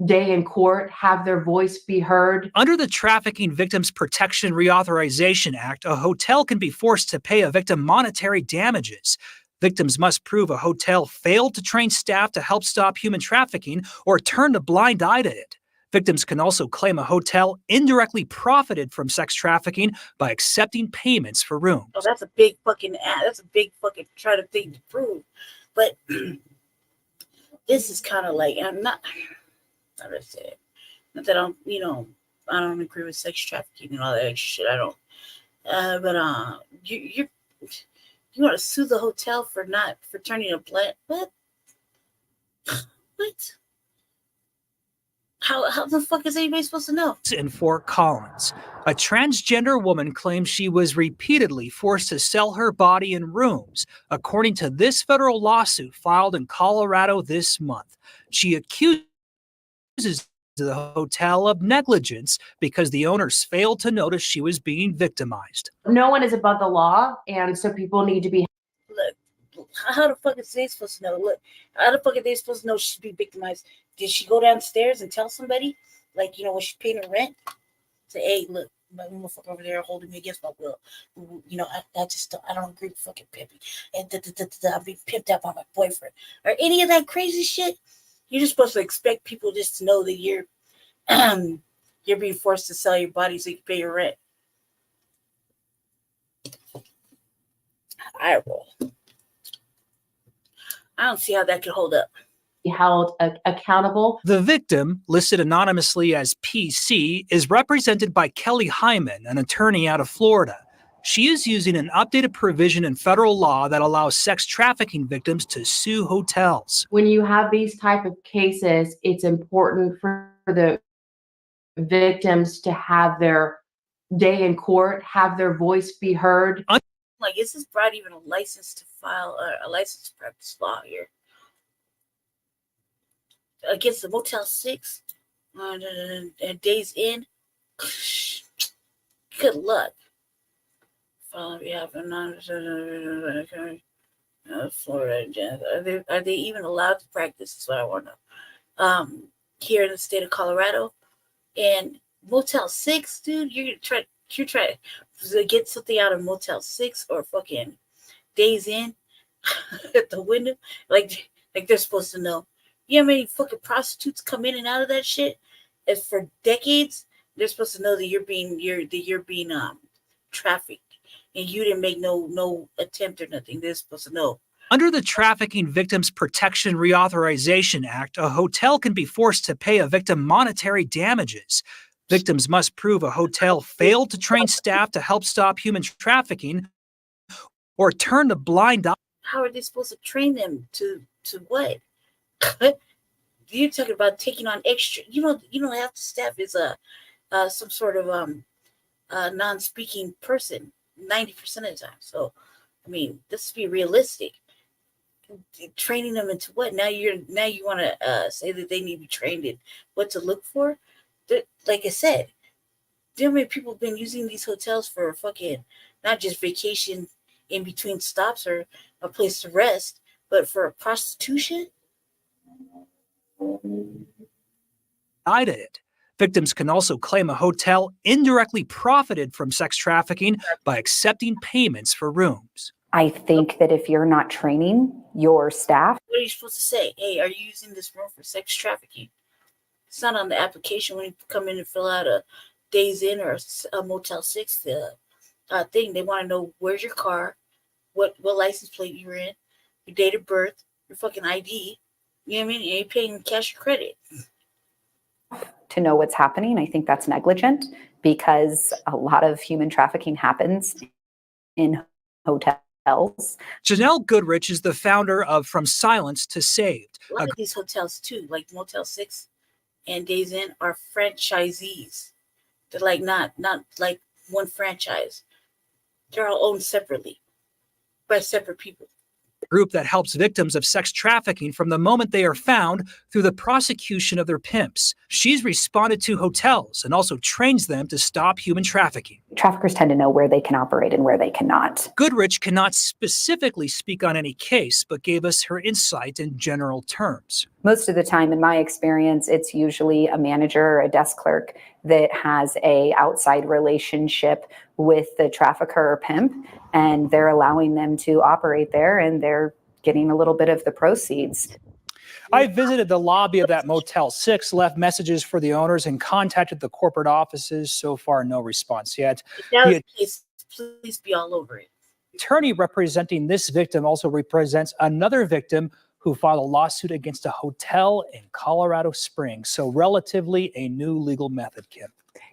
day in court, have their voice be heard. Under the Trafficking Victims Protection Reauthorization Act, a hotel can be forced to pay a victim monetary damages. Victims must prove a hotel failed to train staff to help stop human trafficking or turned a blind eye to it. Victims can also claim a hotel indirectly profited from sex trafficking by accepting payments for rooms. Oh, that's a big fucking try to thing to prove. But this is kind of like, I'm not, how do I say it? Not that I'm, I don't agree with sex trafficking and all that extra shit. I don't. But you want to sue the hotel for turning a blind? What? What? How the fuck is anybody supposed to know? In Fort Collins, a transgender woman claims she was repeatedly forced to sell her body in rooms, according to this federal lawsuit filed in Colorado this month. She accuses the hotel of negligence because the owners failed to notice she was being victimized. No one is above the law, and so people need to be. Look, how the fuck is they supposed to know? Look, how the fuck are they supposed to know she'd be victimized? Did she go downstairs and tell somebody, like, when she paid her rent? Say, hey, look, my motherfucker over there holding me against my will. I don't agree with fucking pimping. And I'm being pimped out by my boyfriend. Or any of that crazy shit. You're just supposed to expect people just to know that you're being forced to sell your body so you can pay your rent. I don't see how that could hold up. Held accountable. The victim, listed anonymously as PC, is represented by Kelly Hyman, an attorney out of Florida. She is using an updated provision in federal law that allows sex trafficking victims to sue hotels. When you have these type of cases, it's important for the victims to have their day in court, have their voice be heard. Like, is this bride even a license to file a license to practice law here? Against the Motel 6 and Days Inn? Good luck. Florida. Are they even allowed to practice? That's what I want to know. Here in the state of Colorado. And Motel 6, dude, you're trying to get something out of Motel 6 or fucking Days Inn at the window. Like they're supposed to know. You know how many fucking prostitutes come in and out of that shit? As for decades, they're supposed to know that you're being trafficked, and you didn't make no attempt or nothing. They're supposed to know. Under the Trafficking Victims Protection Reauthorization Act, a hotel can be forced to pay a victim monetary damages. Victims must prove a hotel failed to train staff to help stop human trafficking or turned a blind eye. How are they supposed to train them to what? You're talking about taking on extra. Half the staff is some sort of non-speaking person 90% of the time. So, I mean, let's be realistic. Training them into what? Now you want to say that they need to be trained in what to look for? Like I said, there are many people have been using these hotels for fucking not just vacation in between stops or a place to rest, but for prostitution. It. Victims can also claim a hotel indirectly profited from sex trafficking by accepting payments for rooms. I think that if you're not training your staff. What are you supposed to say? Hey, are you using this room for sex trafficking? It's not on the application when you come in and fill out a Days Inn or a Motel 6 thing. They want to know where's your car, what license plate you're in, your date of birth, your fucking ID. You know what I mean? And you're paying cash or credit. To know what's happening, I think that's negligent because a lot of human trafficking happens in hotels. Janelle Goodrich is the founder of From Silence to Saved. A lot of these hotels too, like Motel 6 and Days Inn, are franchisees. They're like not like one franchise. They're all owned separately by separate people. Group that helps victims of sex trafficking from the moment they are found through the prosecution of their pimps. She's responded to hotels and also trains them to stop human trafficking. traffickers tend to know where they can operate and where they cannot. Goodrich cannot specifically speak on any case, but gave us her insight in general terms. Most of the time, in my experience, it's usually a manager or a desk clerk that has a outside relationship with the trafficker or pimp, and they're allowing them to operate there, and they're getting a little bit of the proceeds. I visited the lobby of that Motel 6, left messages for the owners, and contacted the corporate offices. So far, no response yet. If that was the case, please be all over it. The attorney representing this victim also represents another victim who filed a lawsuit against a hotel in Colorado Springs. So relatively a new legal method, Kim.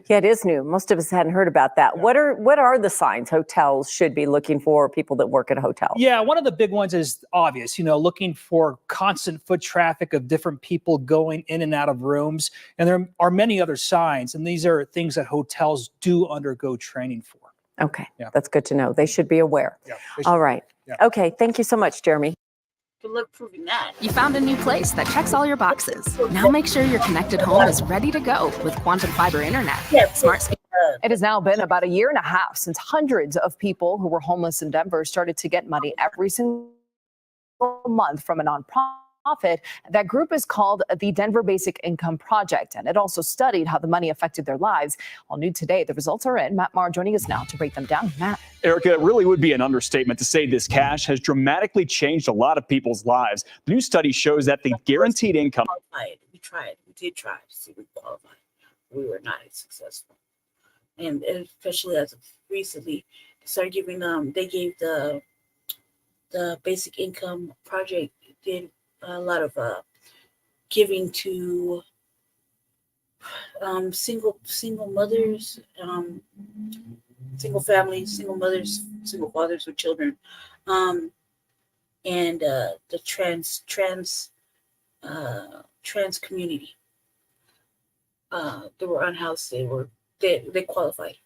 Yeah, it is new. Most of us hadn't heard about that. Yeah. What are the signs hotels should be looking for, people that work at a hotel? Yeah, one of the big ones is obvious, looking for constant foot traffic of different people going in and out of rooms. And there are many other signs, and these are things that hotels do undergo training for. Okay, that's good to know. They should be aware. Yeah, all right. Yeah. Okay, thank you so much, Jeremy. Good luck proving that. You found a new place that checks all your boxes. Now make sure your connected home is ready to go with Quantum Fiber Internet. Smart speed. It has now been about a year and a half since hundreds of people who were homeless in Denver started to get money every single month from a nonprofit. That group is called the Denver Basic Income Project, and it also studied how the money affected their lives. All new today, the results are in. Matt Maher joining us now to break them down. Matt. Erica, it really would be an understatement to say this cash has dramatically changed a lot of people's lives. The new study shows that the guaranteed income. We tried. We did try to see if we qualified. We were not successful. And especially as of recently, they started giving they gave the Basic Income Project did a lot of giving to single mothers, single families, single mothers, single fathers with children, and the trans community. They were unhoused. They qualified.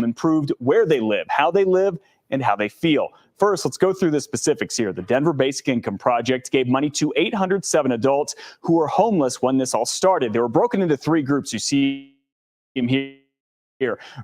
Improved where they live, how they live, and how they feel. First, let's go through the specifics here. The Denver Basic Income Project gave money to 807 adults who were homeless when this all started. They were broken into three groups. You see them here.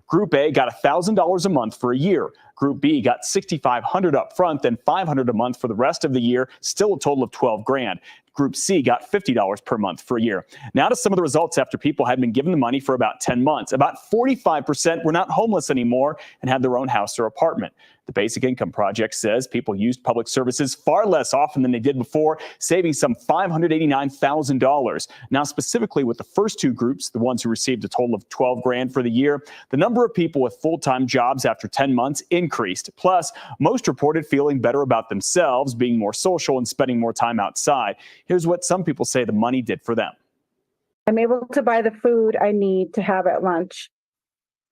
Group A got $1,000 a month for a year. Group B got $6,500 up front, then $500 a month for the rest of the year, still a total of $12,000. Group C got $50 per month for a year. Now to some of the results after people had been given the money for about 10 months. About 45% were not homeless anymore and had their own house or apartment. The Basic Income Project says people used public services far less often than they did before, saving some $589,000. Now, specifically with the first two groups, the ones who received a total of $12,000 for the year, the number of people with full-time jobs after 10 months increased. Plus, most reported feeling better about themselves, being more social and spending more time outside. Here's what some people say the money did for them. I'm able to buy the food I need to have at lunch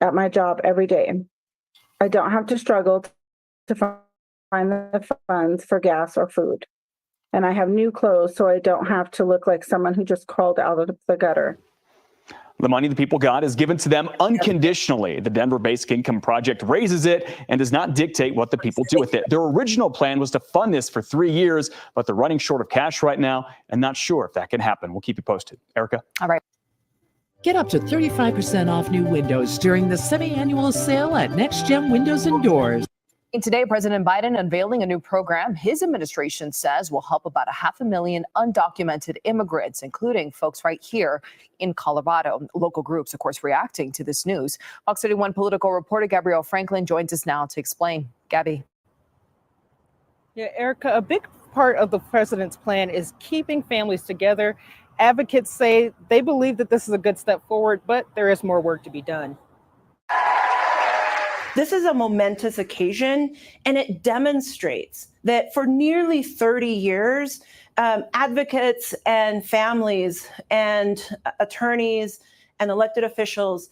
at my job every day. I don't have to struggle to find the funds for gas or food. And I have new clothes, so I don't have to look like someone who just crawled out of the gutter. The money the people got is given to them unconditionally. The Denver Basic Income Project raises it and does not dictate what the people do with it. Their original plan was to fund this for 3 years, but they're running short of cash right now and not sure if that can happen. We'll keep you posted. Erica? All right. Get up to 35% off new windows during the semi-annual sale at Next Gen Windows and Doors. Today, President Biden unveiling a new program his administration says will help about 500,000 undocumented immigrants, including folks right here in Colorado. Local groups, of course, reacting to this news. Fox 31 political reporter Gabrielle Franklin joins us now to explain. Gabby. Yeah, Erica, a big part of the president's plan is keeping families together. Advocates say they believe that this is a good step forward, but there is more work to be done. This is a momentous occasion, and it demonstrates that for nearly 30 years, advocates and families and attorneys and elected officials,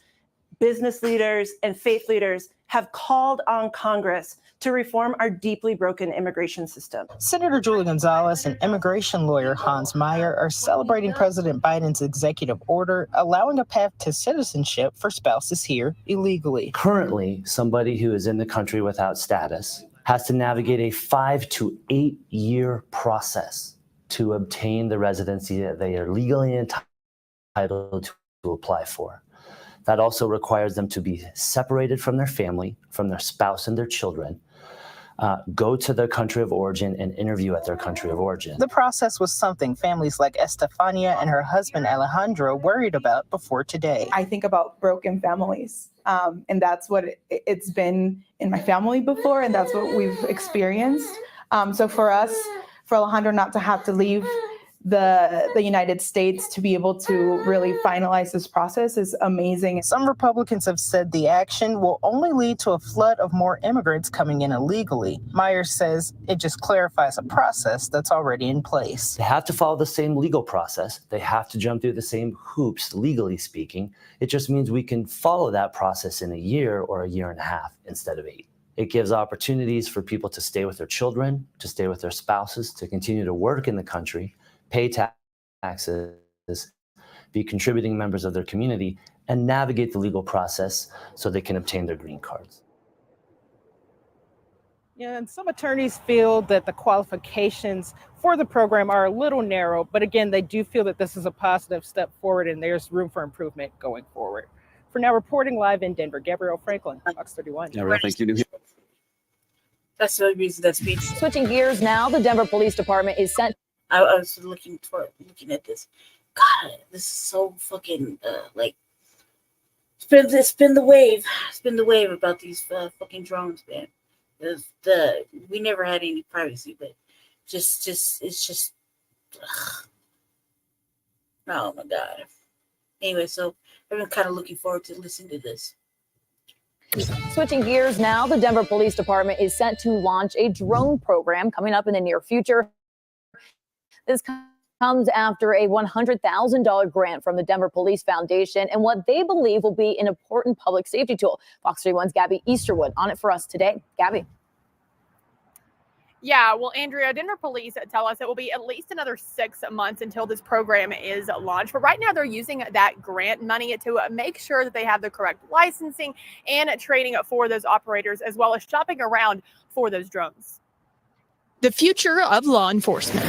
business leaders and faith leaders have called on Congress to reform our deeply broken immigration system. Senator Julie Gonzalez and immigration lawyer Hans Meyer are celebrating President Biden's executive order allowing a path to citizenship for spouses here illegally. Currently, somebody who is in the country without status has to navigate a 5 to 8 year process to obtain the residency that they are legally entitled entitled to apply for. That also requires them to be separated from their family, from their spouse and their children, go to their country of origin and interview at their country of origin. The process was something families like Estefania and her husband Alejandro worried about before today. I think about broken families, and that's what it's been in my family before, and that's what we've experienced. So for us, for Alejandro not to have to leave the United States to be able to really finalize this process is amazing. Some Republicans have said the action will only lead to a flood of more immigrants coming in illegally. Myers says it just clarifies a process that's already in place. They have to follow the same legal process. They have to jump through the same hoops, legally speaking. It just means we can follow that process in a year or a year and a half instead of 8. It gives opportunities for people to stay with their children, to stay with their spouses, to continue to work in the country, pay taxes, be contributing members of their community, and navigate the legal process so they can obtain their green cards. Yeah, and some attorneys feel that the qualifications for the program are a little narrow, but again, they do feel that this is a positive step forward and there's room for improvement going forward. For now, reporting live in Denver, Gabrielle Franklin, Fox 31. Gabrielle, thank you. That's the reason that speech. Switching gears now, the Denver Police Department is sent. I was looking at this. God, this is so fucking like spin the wave. Spin the wave about these fucking drones, man. We never had any privacy, but just it's just oh my god. Anyway, so I've been kind of looking forward to listening to this. Switching gears now, the Denver Police Department is set to launch a drone program coming up in the near future. This comes after a $100,000 grant from the Denver Police Foundation and what they believe will be an important public safety tool. Fox 31's Gabby Easterwood on it for us today. Gabby. Yeah, well, Andrea, Denver police tell us it will be at least another 6 months until this program is launched. But right now they're using that grant money to make sure that they have the correct licensing and training for those operators, as well as shopping around for those drones. The future of law enforcement.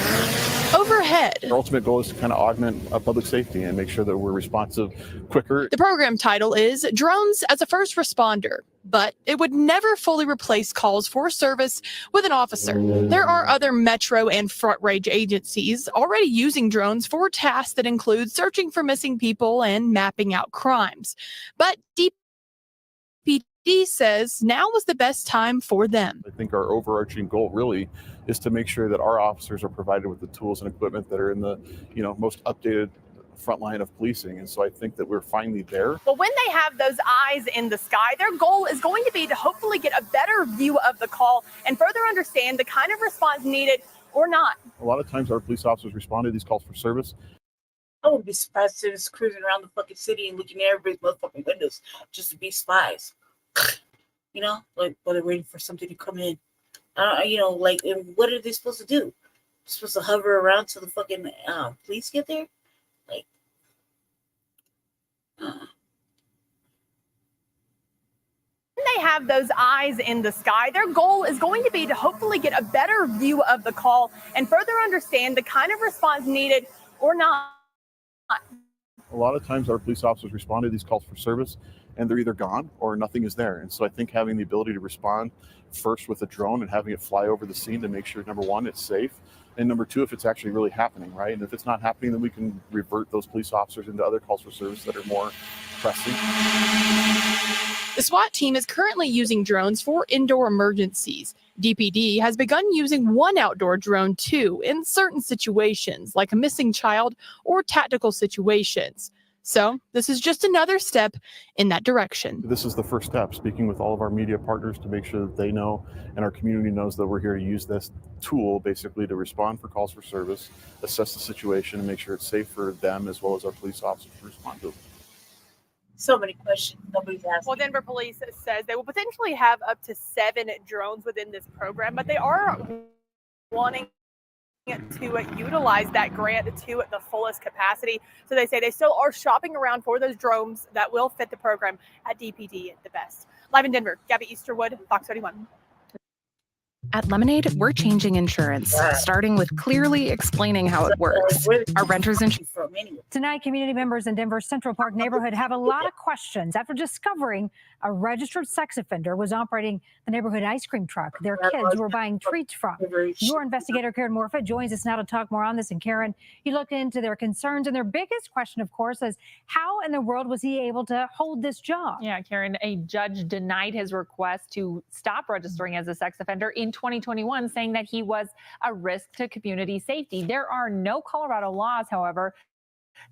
Overhead. Our ultimate goal is to kind of augment public safety and make sure that we're responsive quicker. The program title is Drones as a First Responder, but it would never fully replace calls for service with an officer. There are other metro and front range agencies already using drones for tasks that include searching for missing people and mapping out crimes. But DPD says now was the best time for them. I think our overarching goal really is to make sure that our officers are provided with the tools and equipment that are in the, most updated front line of policing. And so I think that we're finally there. But when they have those eyes in the sky, their goal is going to be to hopefully get a better view of the call and further understand the kind of response needed or not. A lot of times our police officers respond to these calls for service. I wouldn't be surprised if it's cruising around the fucking city and looking at everybody's motherfucking windows just to be spies. Like while they're waiting for something to come in. What are they supposed to do? They're supposed to hover around till the fucking police get there? When they have those eyes in the sky, their goal is going to be to hopefully get a better view of the call and further understand the kind of response needed or not. A lot of times our police officers respond to these calls for service and they're either gone or nothing is there. And so I think having the ability to respond first with a drone and having it fly over the scene to make sure, number one, it's safe. And number two, if it's actually really happening, right? And if it's not happening, then we can revert those police officers into other calls for service that are more pressing. The SWAT team is currently using drones for indoor emergencies. DPD has begun using one outdoor drone too in certain situations, like a missing child or tactical situations. So this is just another step in that direction. This is the first step, speaking with all of our media partners to make sure that they know and our community knows that we're here to use this tool basically to respond for calls for service, assess the situation, and make sure it's safe for them as well as our police officers to respond to. So many questions nobody's asking. Well, Denver police says they will potentially have up to 7 drones within this program, but they are wanting to utilize that grant to the fullest capacity. So they say they still are shopping around for those drones that will fit the program at DPD the best. Live in Denver, Gabby Easterwood, Fox 31. At Lemonade, we're changing insurance, starting with clearly explaining how it works. Our renters insurance. Tonight, community members in Denver's Central Park neighborhood have a lot of questions after discovering a registered sex offender was operating the neighborhood ice cream truck their kids were buying treats from. Your investigator, Karen Morfa, joins us now to talk more on this. And Karen, you looked into their concerns, and their biggest question, of course, is how in the world was he able to hold this job? Yeah, Karen, a judge denied his request to stop registering as a sex offender in 2021, saying that he was a risk to community safety. There are no Colorado laws, however,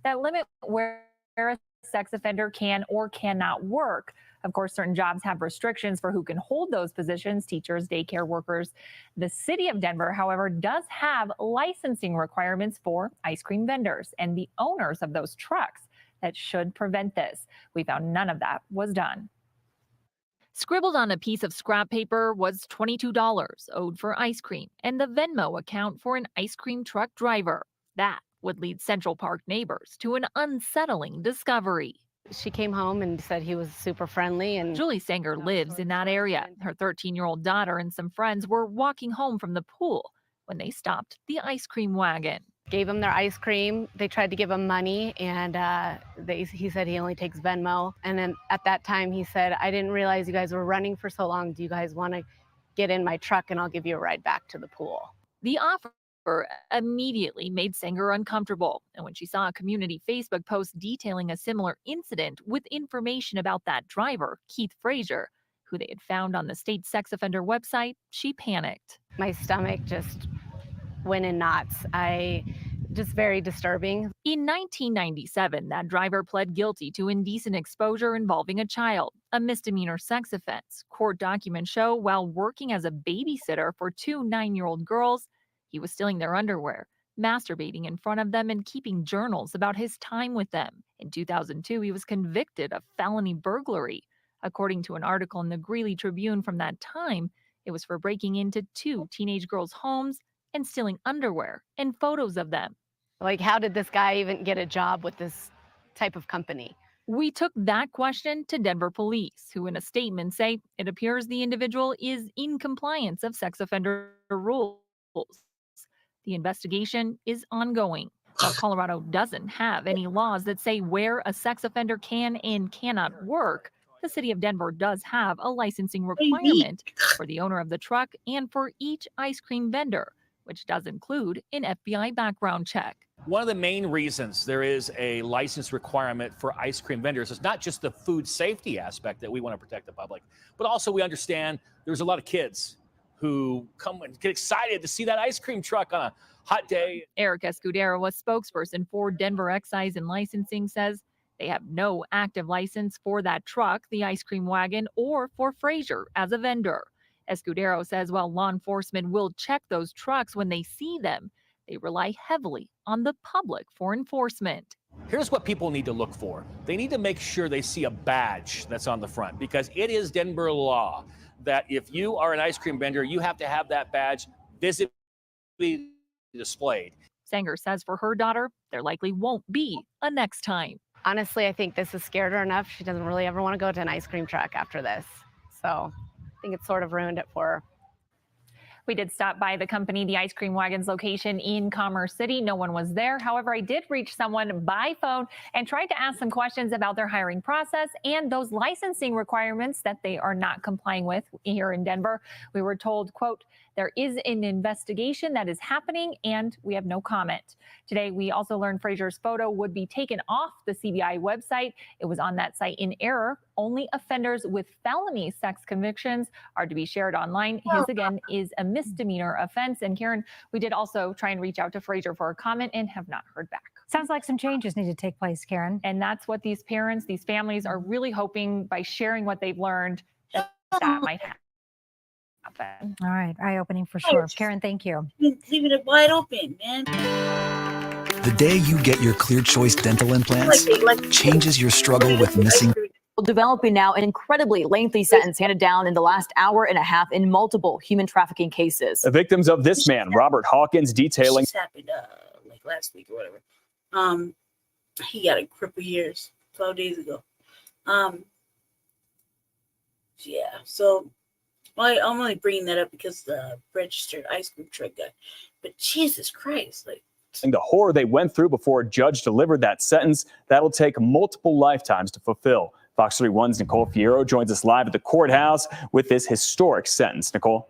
that limit where a sex offender can or cannot work. Of course, certain jobs have restrictions for who can hold those positions, teachers, daycare workers. The city of Denver, however, does have licensing requirements for ice cream vendors and the owners of those trucks that should prevent this. We found none of that was done. Scribbled on a piece of scrap paper was $22 owed for ice cream and the Venmo account for an ice cream truck driver. That would lead Central Park neighbors to an unsettling discovery. She came home and said he was super friendly. And Julie Sanger lives in that area. Her 13-year-old daughter and some friends were walking home from the pool when they stopped the ice cream wagon. Gave him their ice cream. They tried to give him money, and he said he only takes Venmo. And then at that time, he said, I didn't realize you guys were running for so long. Do you guys want to get in my truck and I'll give you a ride back to the pool? The offer immediately made Sanger uncomfortable. And when she saw a community Facebook post detailing a similar incident with information about that driver, Keith Frazier, who they had found on the state sex offender website, she panicked. My stomach just went in knots. Just very disturbing. In 1997, that driver pled guilty to indecent exposure involving a child, a misdemeanor sex offense. Court documents show while working as a babysitter for two 9-year-old girls, he was stealing their underwear, masturbating in front of them, and keeping journals about his time with them. In 2002, he was convicted of felony burglary. According to an article in the Greeley Tribune from that time, it was for breaking into two teenage girls' homes and stealing underwear and photos of them. Like, how did this guy even get a job with this type of company? We took that question to Denver police, who in a statement say it appears the individual is in compliance of sex offender rules. The investigation is ongoing. While Colorado doesn't have any laws that say where a sex offender can and cannot work, the city of Denver does have a licensing requirement for the owner of the truck and for each ice cream vendor, which does include an FBI background check. One of the main reasons there is a license requirement for ice cream vendors is not just the food safety aspect that we want to protect the public, but also we understand there's a lot of kids who come and get excited to see that ice cream truck on a hot day. Eric Escudero, a spokesperson for Denver Excise and Licensing, says they have no active license for that truck, the ice cream wagon, or for Frazier as a vendor. Escudero says while law enforcement will check those trucks when they see them, they rely heavily on the public for enforcement. Here's what people need to look for. They need to make sure they see a badge that's on the front, because it is Denver law that if you are an ice cream vendor, you have to have that badge visibly displayed. Sanger says for her daughter, there likely won't be a next time. Honestly, I think this has scared her enough. She doesn't really ever want to go to an ice cream truck after this. So I think it's sort of ruined it for her. We did stop by the company, the Ice Cream Wagon's location in Commerce City. No one was there. However, I did reach someone by phone and tried to ask some questions about their hiring process and those licensing requirements that they are not complying with here in Denver. We were told, quote, there is an investigation that is happening and we have no comment. Today, we also learned Frazier's photo would be taken off the CBI website. It was on that site in error. Only offenders with felony sex convictions are to be shared online. His, again, is a misdemeanor offense. And Karen, we did also try and reach out to Frazier for a comment and have not heard back. Sounds like some changes need to take place, Karen. And that's what these parents, these families are really hoping by sharing what they've learned that might happen. All right, eye-opening for sure. Karen, thank you. Leaving it wide open, man. The day you get your Clear Choice dental implants changes your struggle with missing. Developing now an incredibly lengthy sentence handed down in the last hour and a half in multiple human trafficking cases. The victims of this man, Robert Hawkins, detailing. This happened like last week or whatever. He got a cripple years 12 days ago. Yeah, so Well, I'm only bringing that up because the registered ice cream truck guy. But Jesus Christ, like. The horror they went through before a judge delivered that sentence, that'll take multiple lifetimes to fulfill. Fox 31's Nicole Fierro joins us live at the courthouse with this historic sentence. Nicole?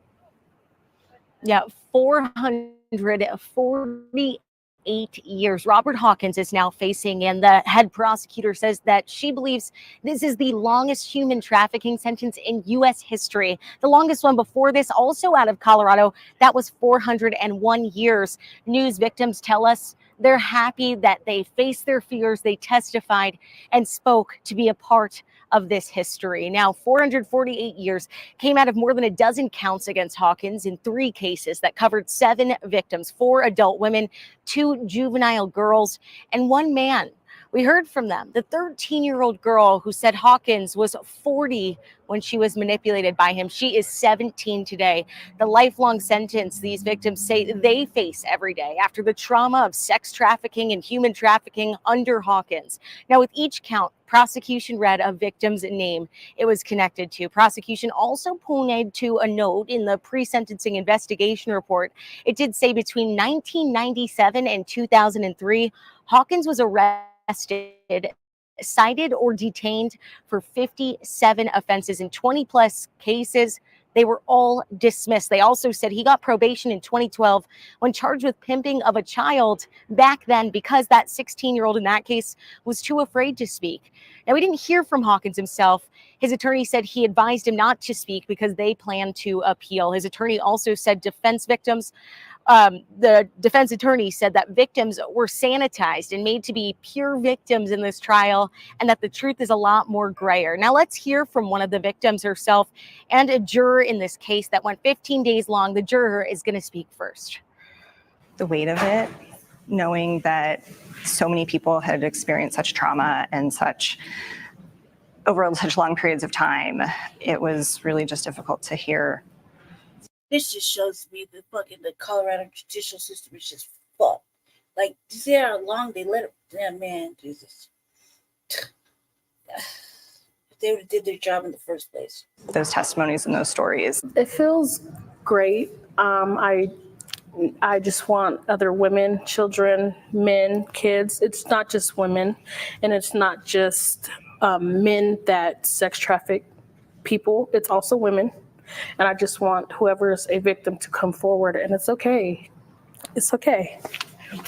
Yeah, 448 years. Robert Hawkins is now facing, and the head prosecutor says that she believes this is the longest human trafficking sentence in U.S. history. The longest one before this, also out of Colorado, that was 401 years. News victims tell us they're happy that they faced their fears, they testified and spoke to be a part of this history. Now, 448 years came out of more than a dozen counts against Hawkins in 3 cases that covered 7 victims, 4 adult women, 2 juvenile girls, and 1 man. We heard from them, the 13-year-old girl who said Hawkins was 40 when she was manipulated by him. She is 17 today. The lifelong sentence these victims say they face every day after the trauma of sex trafficking and human trafficking under Hawkins. Now, with each count, prosecution read a victim's name it was connected to. Prosecution also pointed to a note in the pre-sentencing investigation report. It did say between 1997 and 2003, Hawkins was arrested, cited, or detained for 57 offenses in 20 plus cases. They were all dismissed. They also said he got probation in 2012 when charged with pimping of a child back then because that 16-year-old in that case was too afraid to speak. Now, we didn't hear from Hawkins himself. His attorney said he advised him not to speak because they plan to appeal. His attorney also said the defense attorney said that victims were sanitized and made to be pure victims in this trial, and that the truth is a lot more grayer. Now let's hear from one of the victims herself and a juror in this case that went 15 days long. The juror is going to speak first. The weight of it, knowing that so many people had experienced such trauma and such over such long periods of time, it was really just difficult to hear. This just shows me the Colorado judicial system is just fucked. Like, you see how long they let it? Yeah, man, Jesus. If they would have did their job in the first place. Those testimonies and those stories. It feels great. I just want other women, children, men, kids. It's not just women, and it's not just men that sex traffic people. It's also women. And I just want whoever is a victim to come forward, and it's okay. It's okay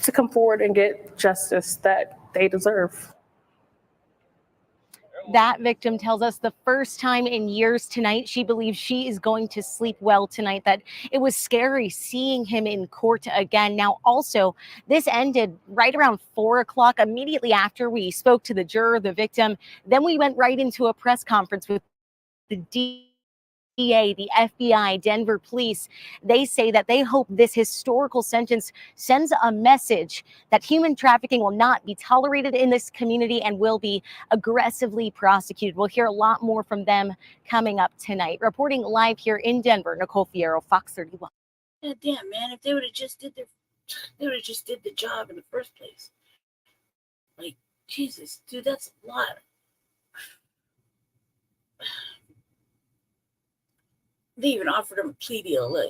to come forward and get justice that they deserve. That victim tells us the first time in years tonight, she believes she is going to sleep well tonight, that it was scary seeing him in court again. Now, also, this ended right around 4 o'clock, immediately after we spoke to the juror, the victim. Then we went right into a press conference with the DA, the FBI, Denver police. They say that they hope this historical sentence sends a message that human trafficking will not be tolerated in this community and will be aggressively prosecuted. We'll hear a lot more from them coming up tonight. Reporting live here in Denver, Nicole Fierro, Fox 31. God damn, man, if they would have just did the job in the first place. Like, Jesus, dude, that's a lot. They even offered him a plea deal.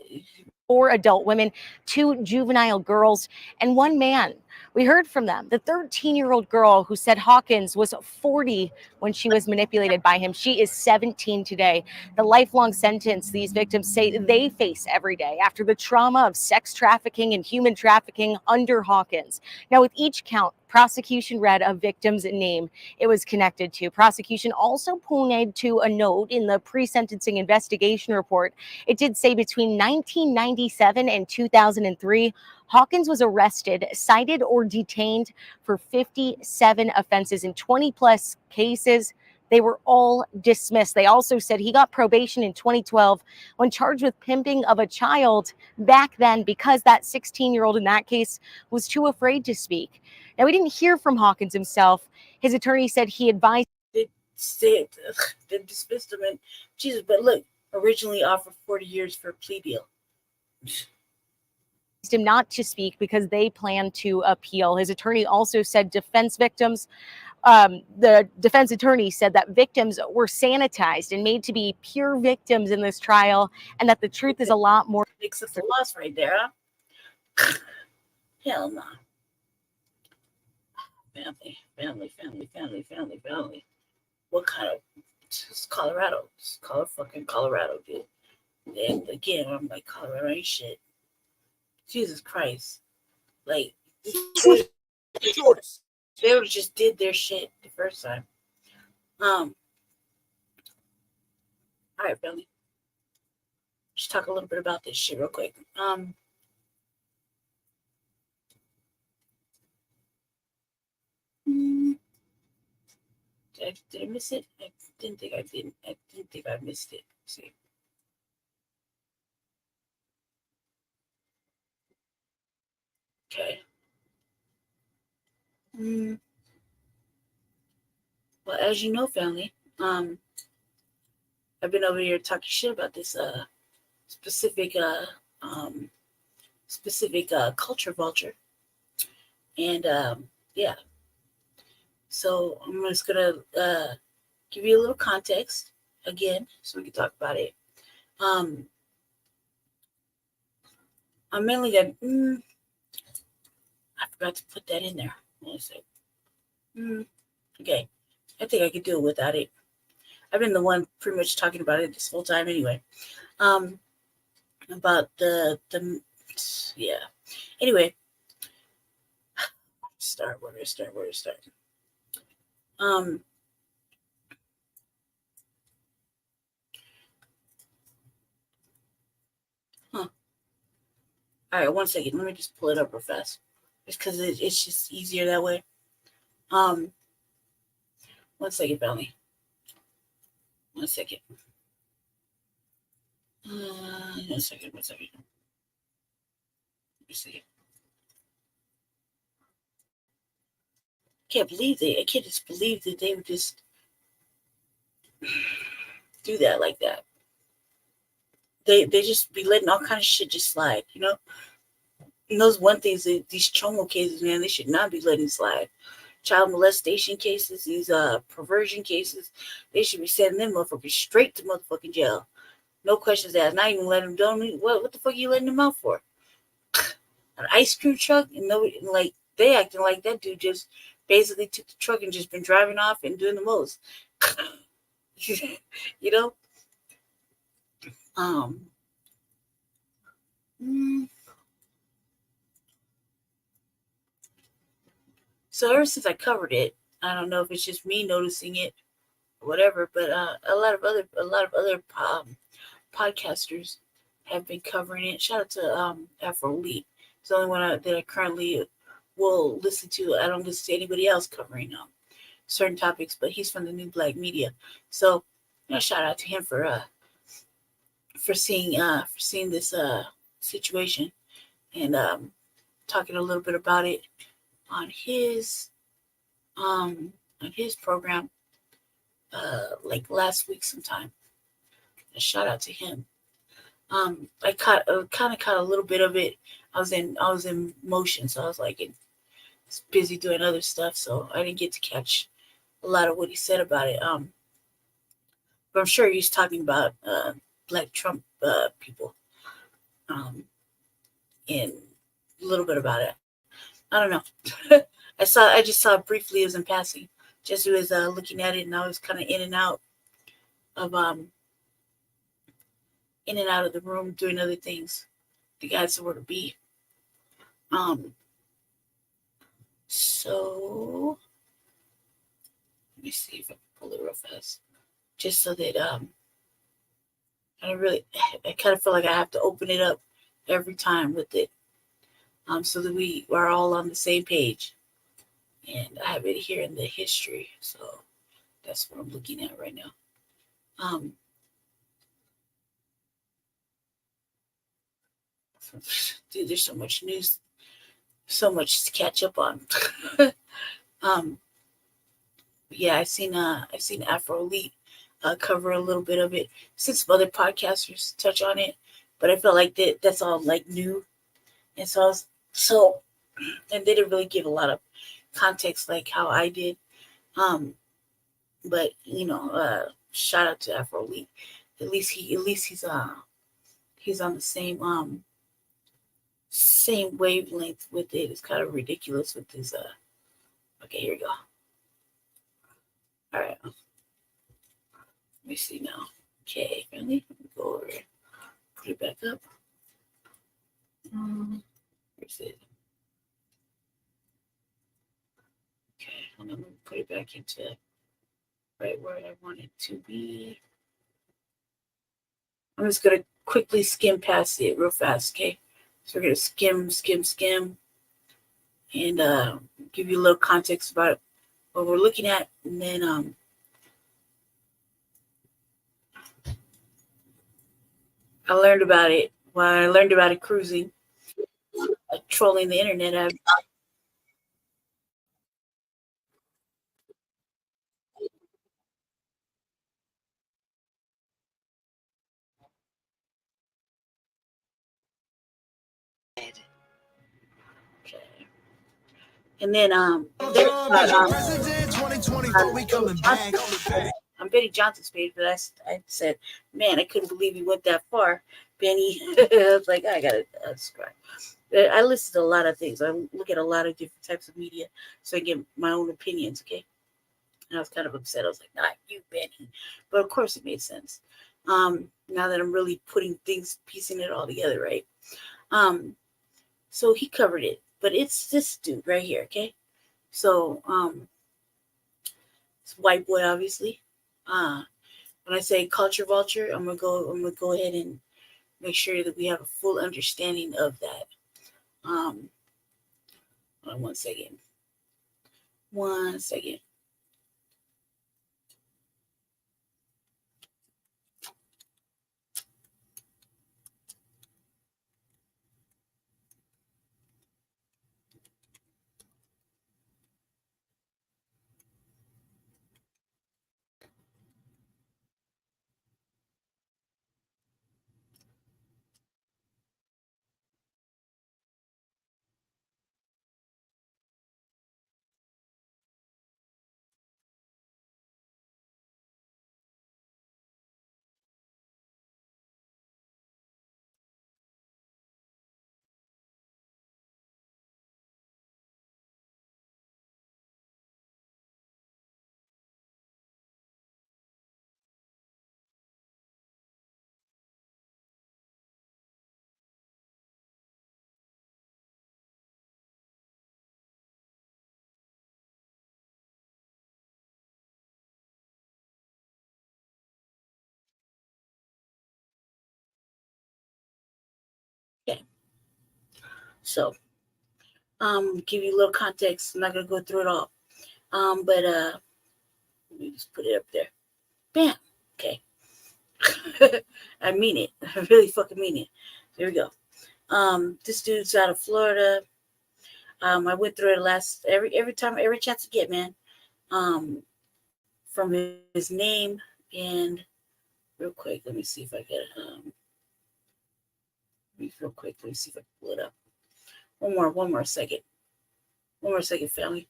4 adult women, 2 juvenile girls, and 1 man. We heard from them, the 13-year-old girl who said Hawkins was 40 when she was manipulated by him. She is 17 today. The lifelong sentence these victims say they face every day after the trauma of sex trafficking and human trafficking under Hawkins. Now, with each count, prosecution read a victim's name it was connected to. Prosecution also pointed to a note in the pre-sentencing investigation report. It did say between 1997 and 2003, Hawkins was arrested, cited, or detained for 57 offenses in 20 plus cases. They were all dismissed. They also said he got probation in 2012 when charged with pimping of a child back then because that 16-year-old in that case was too afraid to speak. Now, we didn't hear from Hawkins himself. His attorney said he advised. They dismissed him, and Jesus, but look, originally offered 40 years for a plea deal. Him not to speak because they plan to appeal. His attorney also said defense victims The defense attorney said that victims were sanitized and made to be pure victims in this trial, and that the truth is a lot more. Mix up the loss right there, huh? Hell no. Family. What kind of? It's Colorado. It's fucking Colorado, dude. And again, I'm like, Colorado ain't shit. Jesus Christ. Like, they would just did their shit the first time. All right, family. Just talk a little bit about this shit real quick. Did I miss it? I didn't think I did. I didn't think I missed it. Let's see. Okay. Well, as you know, family, I've been over here talking shit about this specific culture vulture, and yeah. So I'm just gonna give you a little context again, so we can talk about it. I'm mainly gonna. I forgot to put that in there. One sec. Okay, I think I could do it without it. I've been the one pretty much talking about it this whole time anyway. About the yeah. Anyway, where to start? All right, 1 second. Let me just pull it up real fast. Just because it's just easier that way. 1 second, family. 1 second. 1 second. 1 second. Let me see. I can't just believe that they would just do that like that. They just be letting all kind of shit just slide, you know? And those one things, these chomo cases, man, they should not be letting slide. Child molestation cases, these perversion cases, they should be sending them motherfuckers straight to motherfucking jail. No questions asked. Not even letting them do what the fuck are you letting them out for? An ice cream truck, and nobody, like, they acting like that dude just basically took the truck and just been driving off and doing the most. You know? So ever since I covered it, I don't know if it's just me noticing it or whatever, but a lot of other podcasters have been covering it. Shout out to AURORA. It's the only one that I currently will listen to. I don't listen to anybody else covering certain topics, but he's from the New Black Media. So, shout out to him for seeing this situation and talking a little bit about it on his program like last week sometime. A shout out to him. I kind of caught a little bit of it. I was in motion, so I was like busy doing other stuff, so I didn't get to catch a lot of what he said about it. But I'm sure he's talking about Black Trump people, and a little bit about it. I don't know. I just saw it briefly as in passing. Just was looking at it, and I was kind of in and out of the room doing other things. The guys somewhere to be. So let me see if I can pull it real fast, just so that I kind of feel like I have to open it up every time with it, so that we are all on the same page. And I have it here in the history, so that's what I'm looking at right now. Dude, there's so much news, so much to catch up on. Yeah, I've seen AURORA cover a little bit of it. Since some other podcasters touch on it, but I felt like that's all like new, and and they didn't really give a lot of context like how I did. But you know, shout out to Afro Elite. At least he's on the same wavelength with it. It's kind of ridiculous with his okay, here we go. All right. Let me see now. Okay, really? Go over here. Put it back up. Where's it? Okay, hold on. Let me put it back into right where I want it to be. I'm just gonna quickly skim past it real fast, okay? So we're gonna skim, and give you a little context about what we're looking at, and then I learned about it when I learned about it cruising, trolling the internet. And then I'm Benny Johnson's page, but I said, man, I couldn't believe he went that far, Benny. I was like, I gotta subscribe. I listen to a lot of things. I look at a lot of different types of media, so I get my own opinions. Okay, and I was kind of upset. I was like, not you, Benny, but of course it made sense. Now that I'm really piecing it all together, right? So he covered it, but it's this dude right here. Okay, so it's a white boy, obviously. When I say culture vulture, I'm gonna go ahead and make sure that we have a full understanding of that. Hold on one second. Okay. So, give you a little context. I'm not gonna go through it all. But let me just put it up there. Bam. Okay. I mean it. I really fucking mean it. There we go. This dude's out of Florida. I went through it every chance I get, man. From his name and real quick, let me see if I get it. Let me see if I can pull it up. One more second. One more second, family.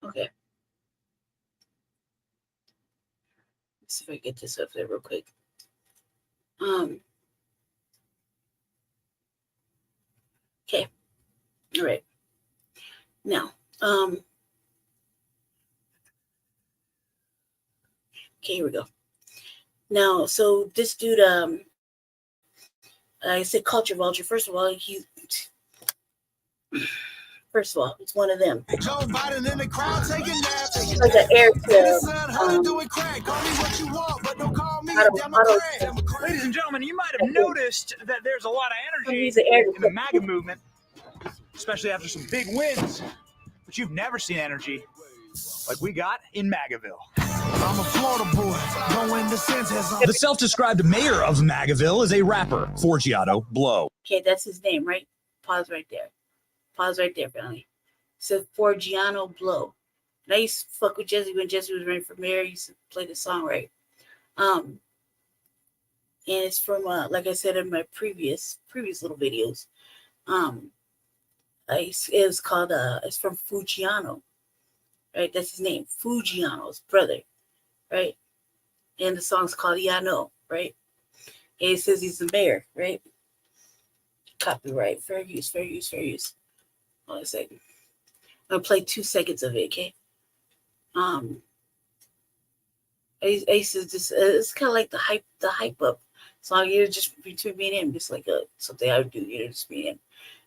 Okay. Let's see if I get this up there real quick. Okay. All right. Now, okay, here we go. Now, so this dude, I said culture vulture. First of all, it's one of them. Joe Biden in the crowd taking naps. Like an air Ladies and gentlemen, you might have noticed that there's a lot of energy in the MAGA movement, especially after some big wins. But you've never seen energy like we got in MAGAville. I'm a Florida boy. The self-described mayor of MAGAville is a rapper, Forgiato Blow. Okay, that's his name, right? Pause right there. Pause right there, family. It said Forgiano Blow. And I used to fuck with Jesse when Jesse was running for mayor. I used to play the song, right? And it's from like I said in my previous little videos. It was called it's from Fugiano, right? That's his name, Fugiano's brother, right? And the song's called Yano, right? And it says he's the mayor, right? Copyright, fair use. Hold on a second. I'm gonna play 2 seconds of it, okay? Ace is just it's kind of like the hype up song. You know, just between me and him, just like something I would do. You know, just me and him.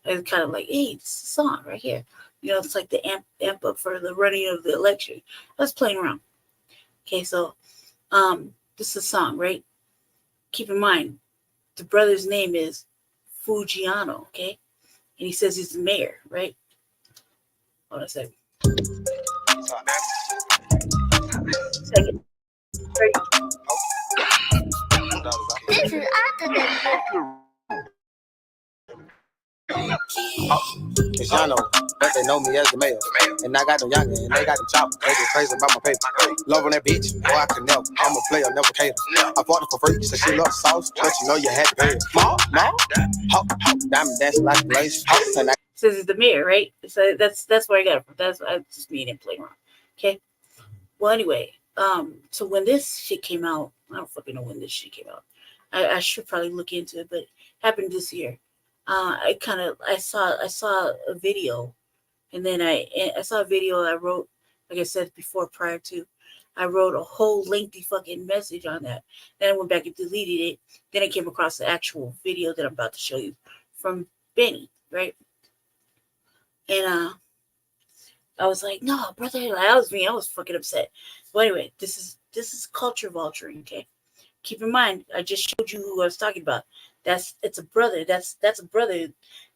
It's kind of like, hey, this is a song right here. You know, it's like the amp up for the running of the election. I was playing around. Okay, so this is a song, right? Keep in mind, the brother's name is Fugiano, okay? And he says he's the mayor, right? Hold on a second. Second. This is Cause y'all know that they know me as the mayor. And I got them youngin' and they got them choppers. They get crazy about my paper. Love on that bitch, boy, I can never. I'm a player, never cater. I bought it for free, so she love sauce, but you know you had to pay it. No, diamond dancing like lace. Says it's the mayor, right? So that's where I got it from. That's I just me and him playing around. Okay. Well, anyway, so when this shit came out, I don't fucking know when this shit came out. I should probably look into it, but it happened this year. I saw a video, and then I saw a video I wrote, like I said before, prior to, I wrote a whole lengthy fucking message on that. Then I went back and deleted it. Then I came across the actual video that I'm about to show you from Benny, right? And I was like, no, brother, that was me. I was fucking upset. But anyway, this is culture vulturing, okay? Keep in mind, I just showed you who I was talking about. It's a brother. That's a brother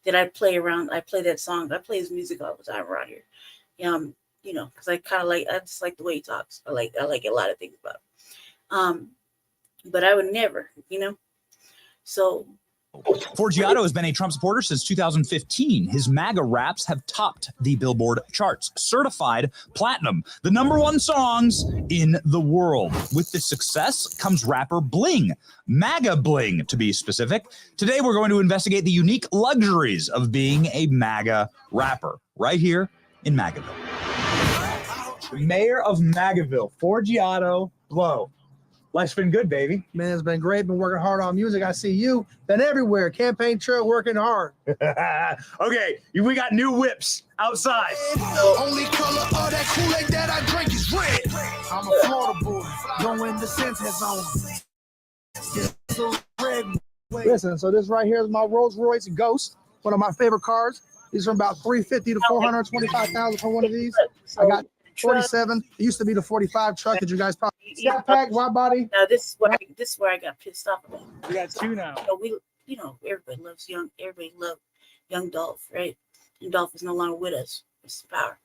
that I play around. I play that song. I play his music all the time around here. You know, because I just like the way he talks. I like a lot of things about him. But I would never, you know. So Forgiato has been a Trump supporter since 2015. His MAGA raps have topped the Billboard charts, certified platinum, the #1 songs in the world. With this success comes rapper Bling, MAGA Bling to be specific. Today we're going to investigate the unique luxuries of being a MAGA rapper right here in Magaville. Mayor of Magaville, Forgiato Blow. Life's been good, baby. Man, it's been great. Been working hard on music. I see you. Been everywhere. Campaign trail, working hard. Okay, we got new whips outside. Only color of that Kool-Aid that I drink is red. I'm a Florida boy, going the Santa zone. Listen, so this right here is my Rolls Royce Ghost, one of my favorite cars. These are about $350 to $425,000 for one of these. I got 47. It used to be the 45 truck that you guys probably Scat Pack, wide body. Now this is where I got pissed off about. We got two now. Everybody loves everybody loved young Dolph, right? And Dolph is no longer with us. It's the power.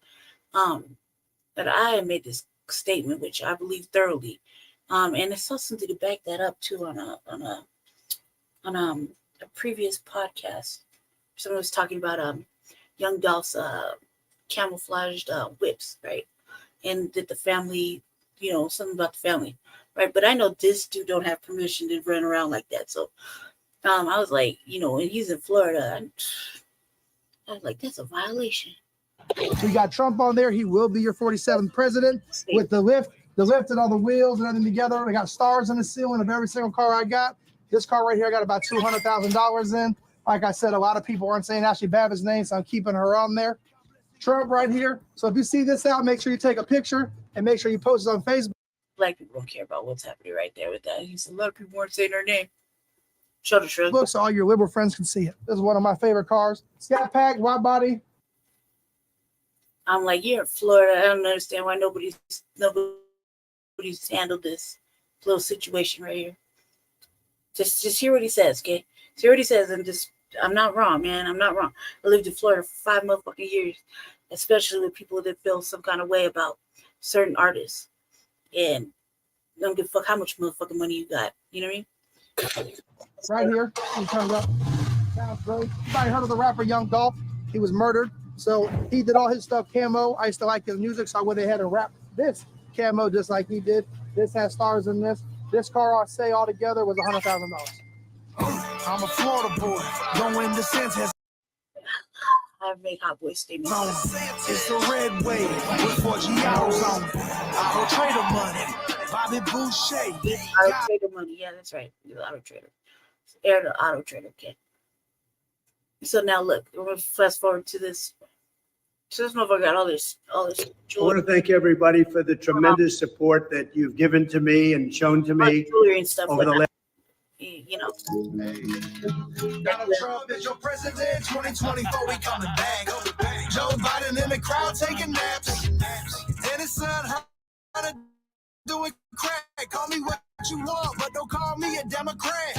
But I made this statement, which I believe thoroughly. And I saw something to back that up too on a previous podcast. Someone was talking about young Dolph's camouflaged whips, right? And that the family, something about the family, right? But I know this dude don't have permission to run around like that. So I was like, and he's in Florida. I was like, that's a violation. We got Trump on there. He will be your 47th president with the lift and all the wheels and everything together. I got stars in the ceiling of every single car I got. This car right here, I got about $200,000 in. Like I said, a lot of people aren't saying Ashley Babbitt's name, so I'm keeping her on there. Trump right here. So if you see this out, make sure you take a picture and make sure you post it on Facebook. Black people don't care about what's happening right there with that. He said a lot of people weren't saying her name. Shoulder shrug. Look, so all your liberal friends can see it. This is one of my favorite cars. Scat Pack, wide body. I'm like, you're in Florida. I don't understand why nobody's handled this little situation right here. Just hear what he says, okay? Hear what he says, and I'm not wrong, man. I'm not wrong. I lived in Florida for 5 motherfucking years, especially with people that feel some kind of way about certain artists. And don't give a fuck how much motherfucking money you got. You know what I mean? Right here. He comes up. Sounds great. You probably heard of the rapper Young Dolph? He was murdered So he did all his stuff camo. I used to like his music, so I went ahead and wrapped this camo just like he did. This has stars in this. This car, I say, altogether was $100,000. I'm a Florida boy, going to Sanchez. I make Hot Boy statements. It's the red wave with 4 Giados on. Auto trader money, Bobby Boucher. Auto trader money, yeah, that's right. The auto trader. Air the auto trader, okay. So now look, we're gonna fast forward to this. So this motherfucker got all this I want to thank everybody for the tremendous support that you've given to me and shown to me jewelry and stuff over the last. You know. Donald Trump is your president. 2024, we coming back. Joe Biden in the crowd taking naps. And his son, how to do it crack. Call me what you want, but don't call me a Democrat.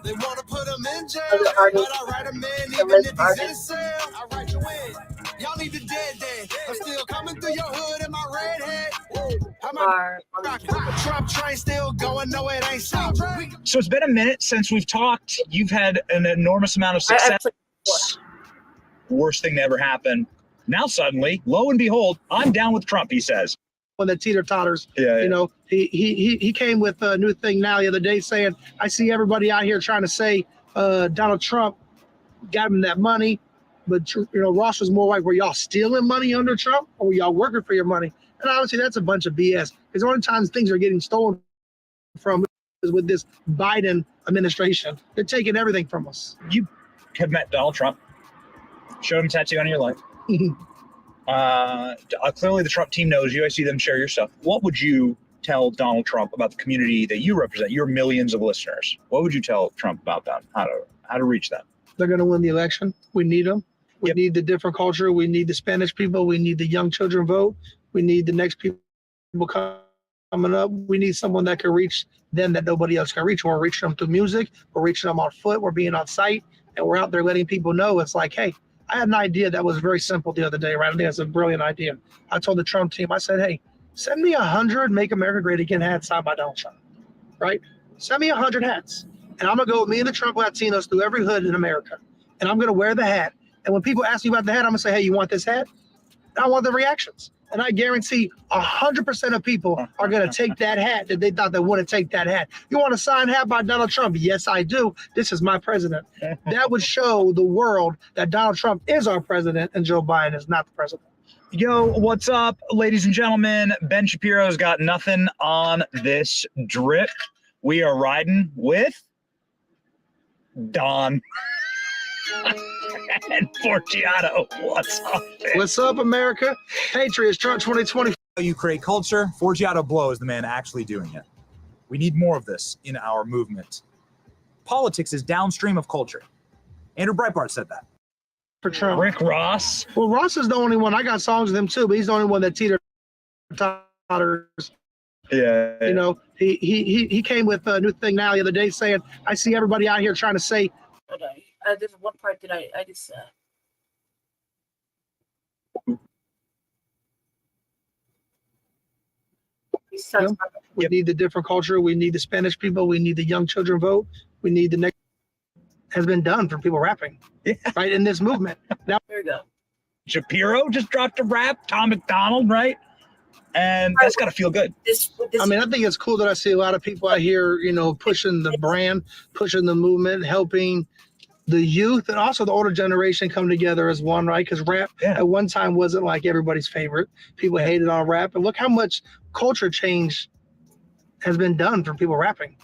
They want to put him in jail, but I write him in even if he's in a cell. I write you in. Y'all need the dead. I'm still coming through your hood in my red hat. Trump train still going, no it ain't stop. So it's been a minute since we've talked. You've had an enormous amount of success. Worst thing that ever happened. Now suddenly, lo and behold, I'm down with Trump, he says. When the teeter-totters, Yeah. you know, he came with a new thing now the other day saying, I see everybody out here trying to say Donald Trump got him that money. But, you know, Ross was more like, were y'all stealing money under Trump or were y'all working for your money? And honestly, that's a bunch of BS. Because the only times things are getting stolen from is with this Biden administration. They're taking everything from us. You have met Donald Trump, showed him a tattoo on your life. Clearly the Trump team knows you. I see them share your stuff. What would you tell Donald Trump about the community that you represent, your millions of listeners? What would you tell Trump about them? How to reach them? They're going to win the election. We need them. We need the different culture. We need the Spanish people. We need the young children vote. We need the next people coming up. We need someone that can reach them that nobody else can reach. We're reaching them through music. We're reaching them on foot. We're being on site. And we're out there letting people know it's like, hey, I had an idea that was very simple the other day, right? I think that's a brilliant idea. I told the Trump team, I said, hey, send me 100 Make America Great Again hats signed by Donald Trump, right? Send me 100 hats. And I'm going to go with me and the Trump Latinos through every hood in America. And I'm going to wear the hat. And when people ask me about the hat, I'm going to say, hey, you want this hat? And I want the reactions. And I guarantee 100% of people are going to take that hat that they thought they wouldn't take that hat. You want a signed hat by Donald Trump? Yes, I do. This is my president. That would show the world that Donald Trump is our president and Joe Biden is not the president. Yo, what's up, ladies and gentlemen? Ben Shapiro's got nothing on this drip. We are riding with Don. And Forgiato, what's up, man? What's up, America? Patriots, Trump 2020. You create culture. Forgiato Blow is the man actually doing it. We need more of this in our movement. Politics is downstream of culture. Andrew Breitbart said that. For Trump. Rick Ross. Well, Ross is the only one. I got songs with him too, but he's the only one that teeter-totters. Yeah. You know, he came with a new thing now the other day saying, I see everybody out here trying to say. There's one part that I just. We need the different culture. We need the Spanish people. We need the young children vote. We need the next. Has been done for people rapping, right, in this movement. Now, there we go. Shapiro just dropped a rap. Tom McDonald, right? And that's got to feel good. I mean, I think it's cool that I see a lot of people out here, you know, pushing the brand, pushing the movement, helping the youth and also the older generation come together as one, right? Because rap at one time wasn't like everybody's favorite. People hated on rap. And look how much culture change has been done for people rapping,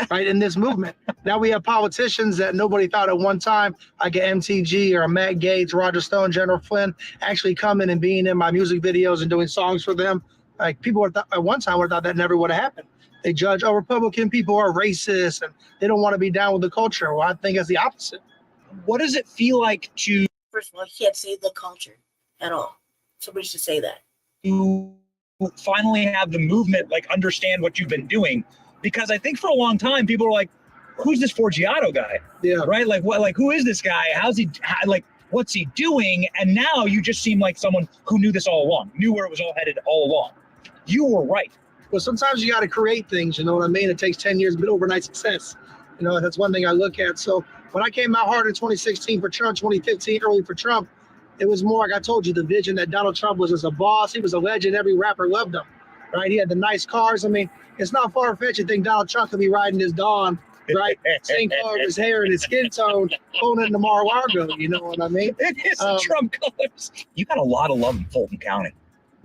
right, in this movement. Now we have politicians that nobody thought at one time, like an MTG or a Matt Gaetz, Roger Stone, General Flynn, actually coming and being in my music videos and doing songs for them. Like people at one time would have thought that never would have happened. They judge, oh, Republican people are racist and they don't want to be down with the culture. Well, I think it's the opposite. What does it feel like to... First of all, you can't say the culture at all. Somebody should say that. You finally have the movement, like, understand what you've been doing. Because I think for a long time, people were like, who's this Forgiato guy? Yeah. Right? Like, what? Like, who is this guy? What's he doing? And now you just seem like someone who knew this all along, knew where it was all headed all along. You were right. Well, sometimes you got to create things, you know what I mean? It takes 10 years, but overnight success. You know, that's one thing I look at. So when I came out hard in 2016 for Trump, 2015 early for Trump, It was more like I told you, the vision that Donald Trump was as a boss. He was a legend. Every rapper loved him, right? He had the nice cars. I mean, it's not far-fetched to think Donald Trump could be riding his Dawn, right? Same color of his hair and his skin tone, pulling into Mar-a-Lago, you know what I mean? It is the Trump colors. You got a lot of love in Fulton County.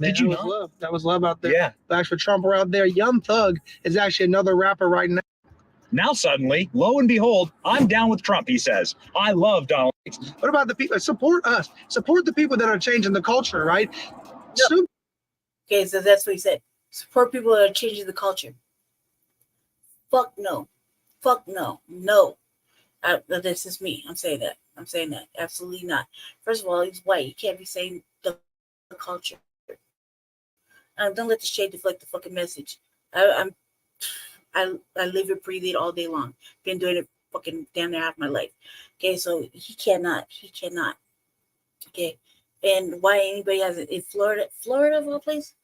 Did you know? Love. That was love out there. Yeah. Thanks for Trump out there. Young Thug is actually another rapper right now. Now suddenly, lo and behold, I'm down with Trump, he says. I love Donald. What about the people? Support us. Support the people that are changing the culture, right? No. Okay, so that's what he said. Support people that are changing the culture. Fuck no. Fuck no. No. This is me. I'm saying that. Absolutely not. First of all, he's white. He can't be saying the culture. Don't let the shade deflect the fucking message. I live it, breathe it all day long. Been doing it fucking damn near half my life. Okay, so he cannot. Okay, and why anybody has it in Florida of all places?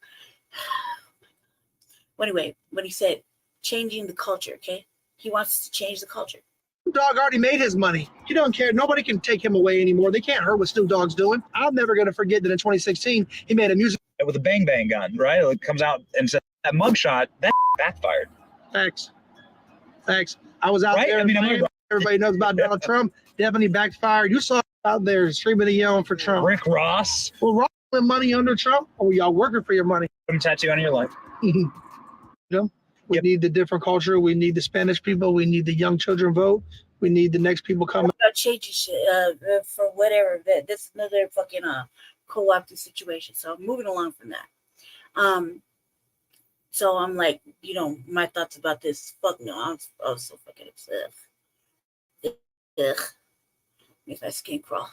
Well, anyway, when he said changing the culture, okay, he wants to change the culture. Snoop Dogg already made his money. He don't care. Nobody can take him away anymore. They can't hurt what Snoop Dogg's doing. I'm never gonna forget that in 2016 he made a music with a bang bang gun, right? It comes out and says that mugshot that backfired. Thanks. I was out there. I mean, everybody knows about Donald Trump. Definitely backfired. You saw out there screaming and yelling for Trump. Rick Ross. Well, Ross spent money under Trump, or were y'all working for your money? Put a tattoo on your life. You know, we need the different culture. We need the Spanish people. We need the young children vote. We need the next people coming. About changing shit for whatever. This is another fucking co-opted situation. So I'm moving along from that. So I'm like, you know, my thoughts about this. Fuck no, I was so fucking upset. Ugh. Make my skin crawl.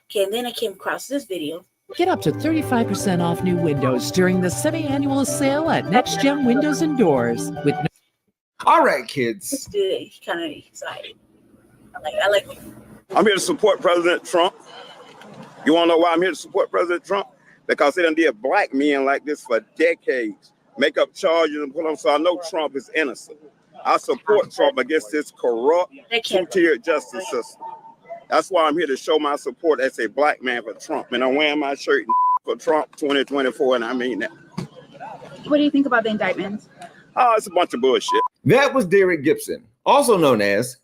Okay, and then I came across this video. Get up to 35% off new windows during the semi-annual sale at Next Gen Windows and Doors. With all right, kids. He's kind of excited. I like. I'm here to support President Trump. You want to know why I'm here to support President Trump? Because they done did black men like this for decades. Make up charges and put them, so I know Trump is innocent. I support Trump against this corrupt, two-tier justice system. That's why I'm here to show my support as a black man for Trump. And I'm wearing my shirt for Trump 2024, and I mean that. What do you think about the indictments? Oh, it's a bunch of bullshit. That was Derek Gibson, also known as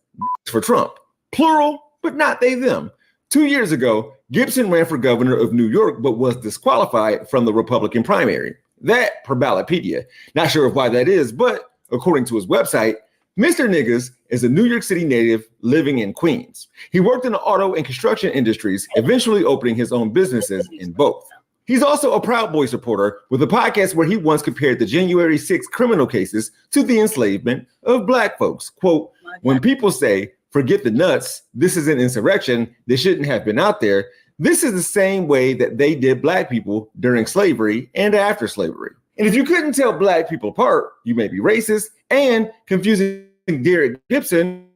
for Trump. Plural, but not they, them. 2 years ago, Gibson ran for governor of New York, but was disqualified from the Republican primary. That per Ballotpedia. Not sure of why that is, but according to his website, Mr. Niggas is a New York City native living in Queens. He worked in the auto and construction industries, eventually opening his own businesses in both. He's also a Proud Boys supporter with a podcast where he once compared the January 6th criminal cases to the enslavement of black folks. Quote, when people say, forget the nuts, this is an insurrection, they shouldn't have been out there. This is the same way that they did black people during slavery and after slavery. And if you couldn't tell black people apart, you may be racist and confusing Derek Gibson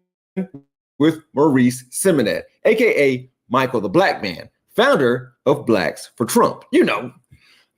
with Maurice Simonet, aka Michael the Black Man, founder of Blacks for Trump. You know,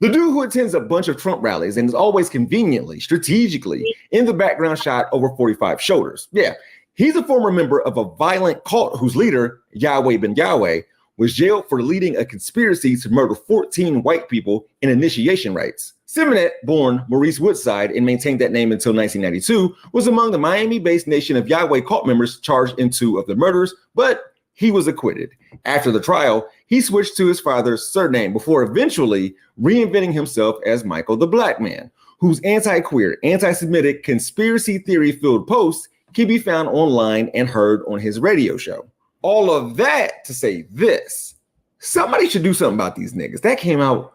the dude who attends a bunch of Trump rallies and is always conveniently, strategically in the background shot over 45 shoulders. Yeah, he's a former member of a violent cult whose leader, Yahweh Ben Yahweh, was jailed for leading a conspiracy to murder 14 white people in initiation rites. Simonet, born Maurice Woodside and maintained that name until 1992, was among the Miami-based Nation of Yahweh cult members charged in 2 of the murders, but he was acquitted. After the trial, he switched to his father's surname before eventually reinventing himself as Michael the Black Man, whose anti-queer, anti-Semitic, conspiracy theory-filled posts can be found online and heard on his radio show. All of that to say this, somebody should do something about these niggas. That came out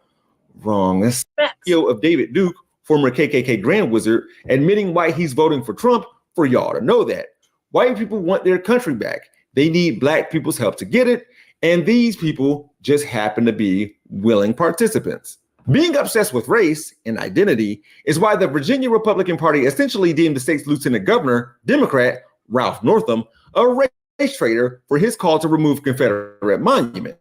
wrong. That's the video of David Duke, former KKK Grand Wizard, admitting why he's voting for Trump, for y'all to know that. White people want their country back. They need black people's help to get it, and these people just happen to be willing participants. Being obsessed with race and identity is why the Virginia Republican Party essentially deemed the state's lieutenant governor, Democrat Ralph Northam, a race traitor for his call to remove Confederate monuments.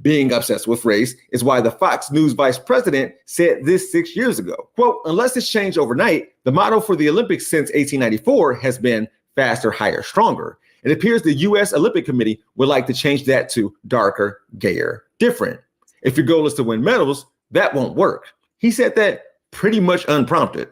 Being obsessed with race is why the Fox News vice president said this 6 years ago. Quote, unless it's changed overnight, the motto for the Olympics since 1894 has been faster, higher, stronger. It appears the U.S. Olympic Committee would like to change that to darker, gayer, different. If your goal is to win medals, that won't work. He said that pretty much unprompted.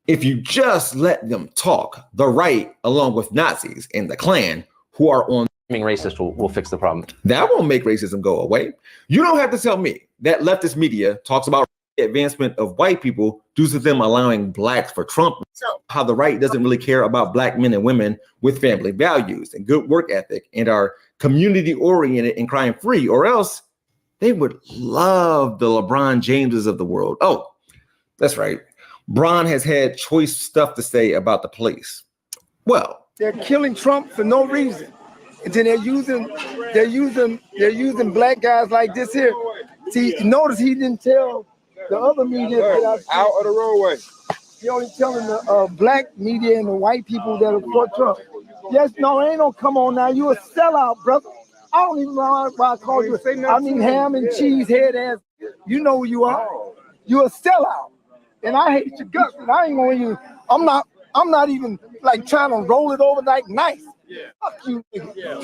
If you just let them talk, the right, along with Nazis and the Klan, who are on racist will fix the problem. That won't make racism go away. You don't have to tell me that leftist media talks about the advancement of white people due to them allowing blacks for Trump. So how the right doesn't really care about black men and women with family values and good work ethic and are community oriented and crime free, or else they would love the LeBron Jameses of the world. Oh, that's right. Bron has had choice stuff to say about the police. Well, they're killing Trump for no reason. And then they're using black guys like this here. See, notice he didn't tell the other media that out of the roadway. He only telling the black media and the white people that are for Trump. Yes, no, ain't no come on now. You a sellout, brother. I don't even know why I call you. I mean, ham and cheese head ass. You know who you are. You a sellout. And I hate your guts. And I ain't gonna even. I'm not even like trying to roll it over like nice. Fuck you.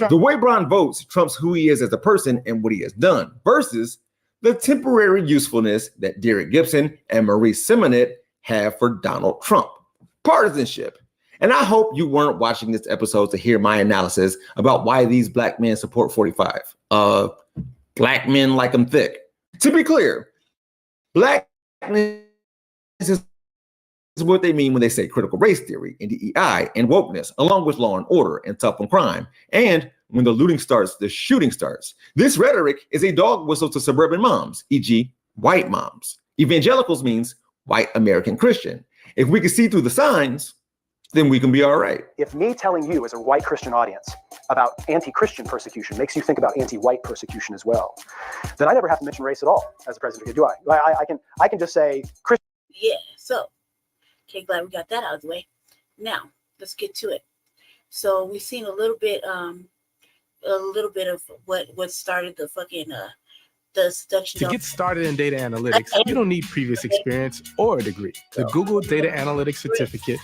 The way Bron votes trumps who he is as a person and what he has done, versus the temporary usefulness that Derek Gibson and Marie Simonet have for Donald Trump. Partisanship. And I hope you weren't watching this episode to hear my analysis about why these black men support 45. Black men like them thick. To be clear, blackness is what they mean when they say critical race theory and DEI and wokeness, along with law and order and tough on crime. And when the looting starts, the shooting starts. This rhetoric is a dog whistle to suburban moms, e.g. white moms. Evangelicals means white American Christian. If we can see through the signs, then we can be all right. If me telling you as a white Christian audience about anti-Christian persecution makes you think about anti-white persecution as well, then I never have to mention race at all as a president, do I? I can just say Christian. yeah, so okay, glad we got that out of the way. Now let's get to it. So we've seen a little bit of what started the fucking the seduction. To get started in data analytics, you don't need previous experience or a degree. The Google Data Analytics Certificate.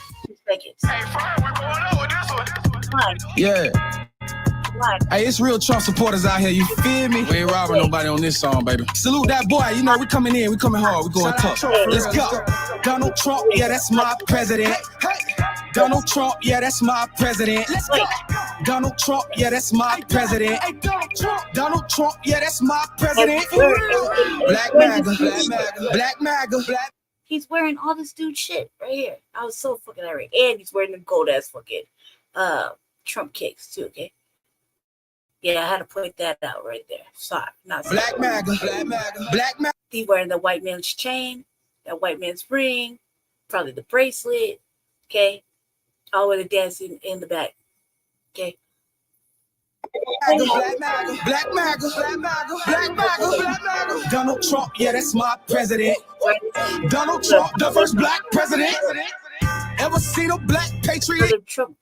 Yeah. Hey, it's real Trump supporters out here, you feel me? We ain't robbing nobody on this song, baby. Salute that boy, you know, we coming in, we coming hard, we going tough. Let's go. Donald Trump, yeah, that's my president. Hey. Donald Trump, yeah, that's my president. Let's go. Donald Trump, yeah, that's my president. Hey, Donald Trump, yeah, that's my president. Black MAGA, black MAGA, black MAGA, black. He's wearing all this dude shit right here. I was so fucking irate. And he's wearing the gold ass fucking Trump kicks too, okay? Yeah, I had to point that out right there. Sorry, not sorry. Black MAGA, black MAGA, black MAGA. He's wearing the white man's chain, that white man's ring, probably the bracelet, okay? All the way to dancing in the back, okay? Black MAGA, black MAGA, black MAGA, black MAGA, black MAGA. Donald Trump, yeah, that's my president. Donald Trump, the first black president. Ever seen a black patriot? Trump.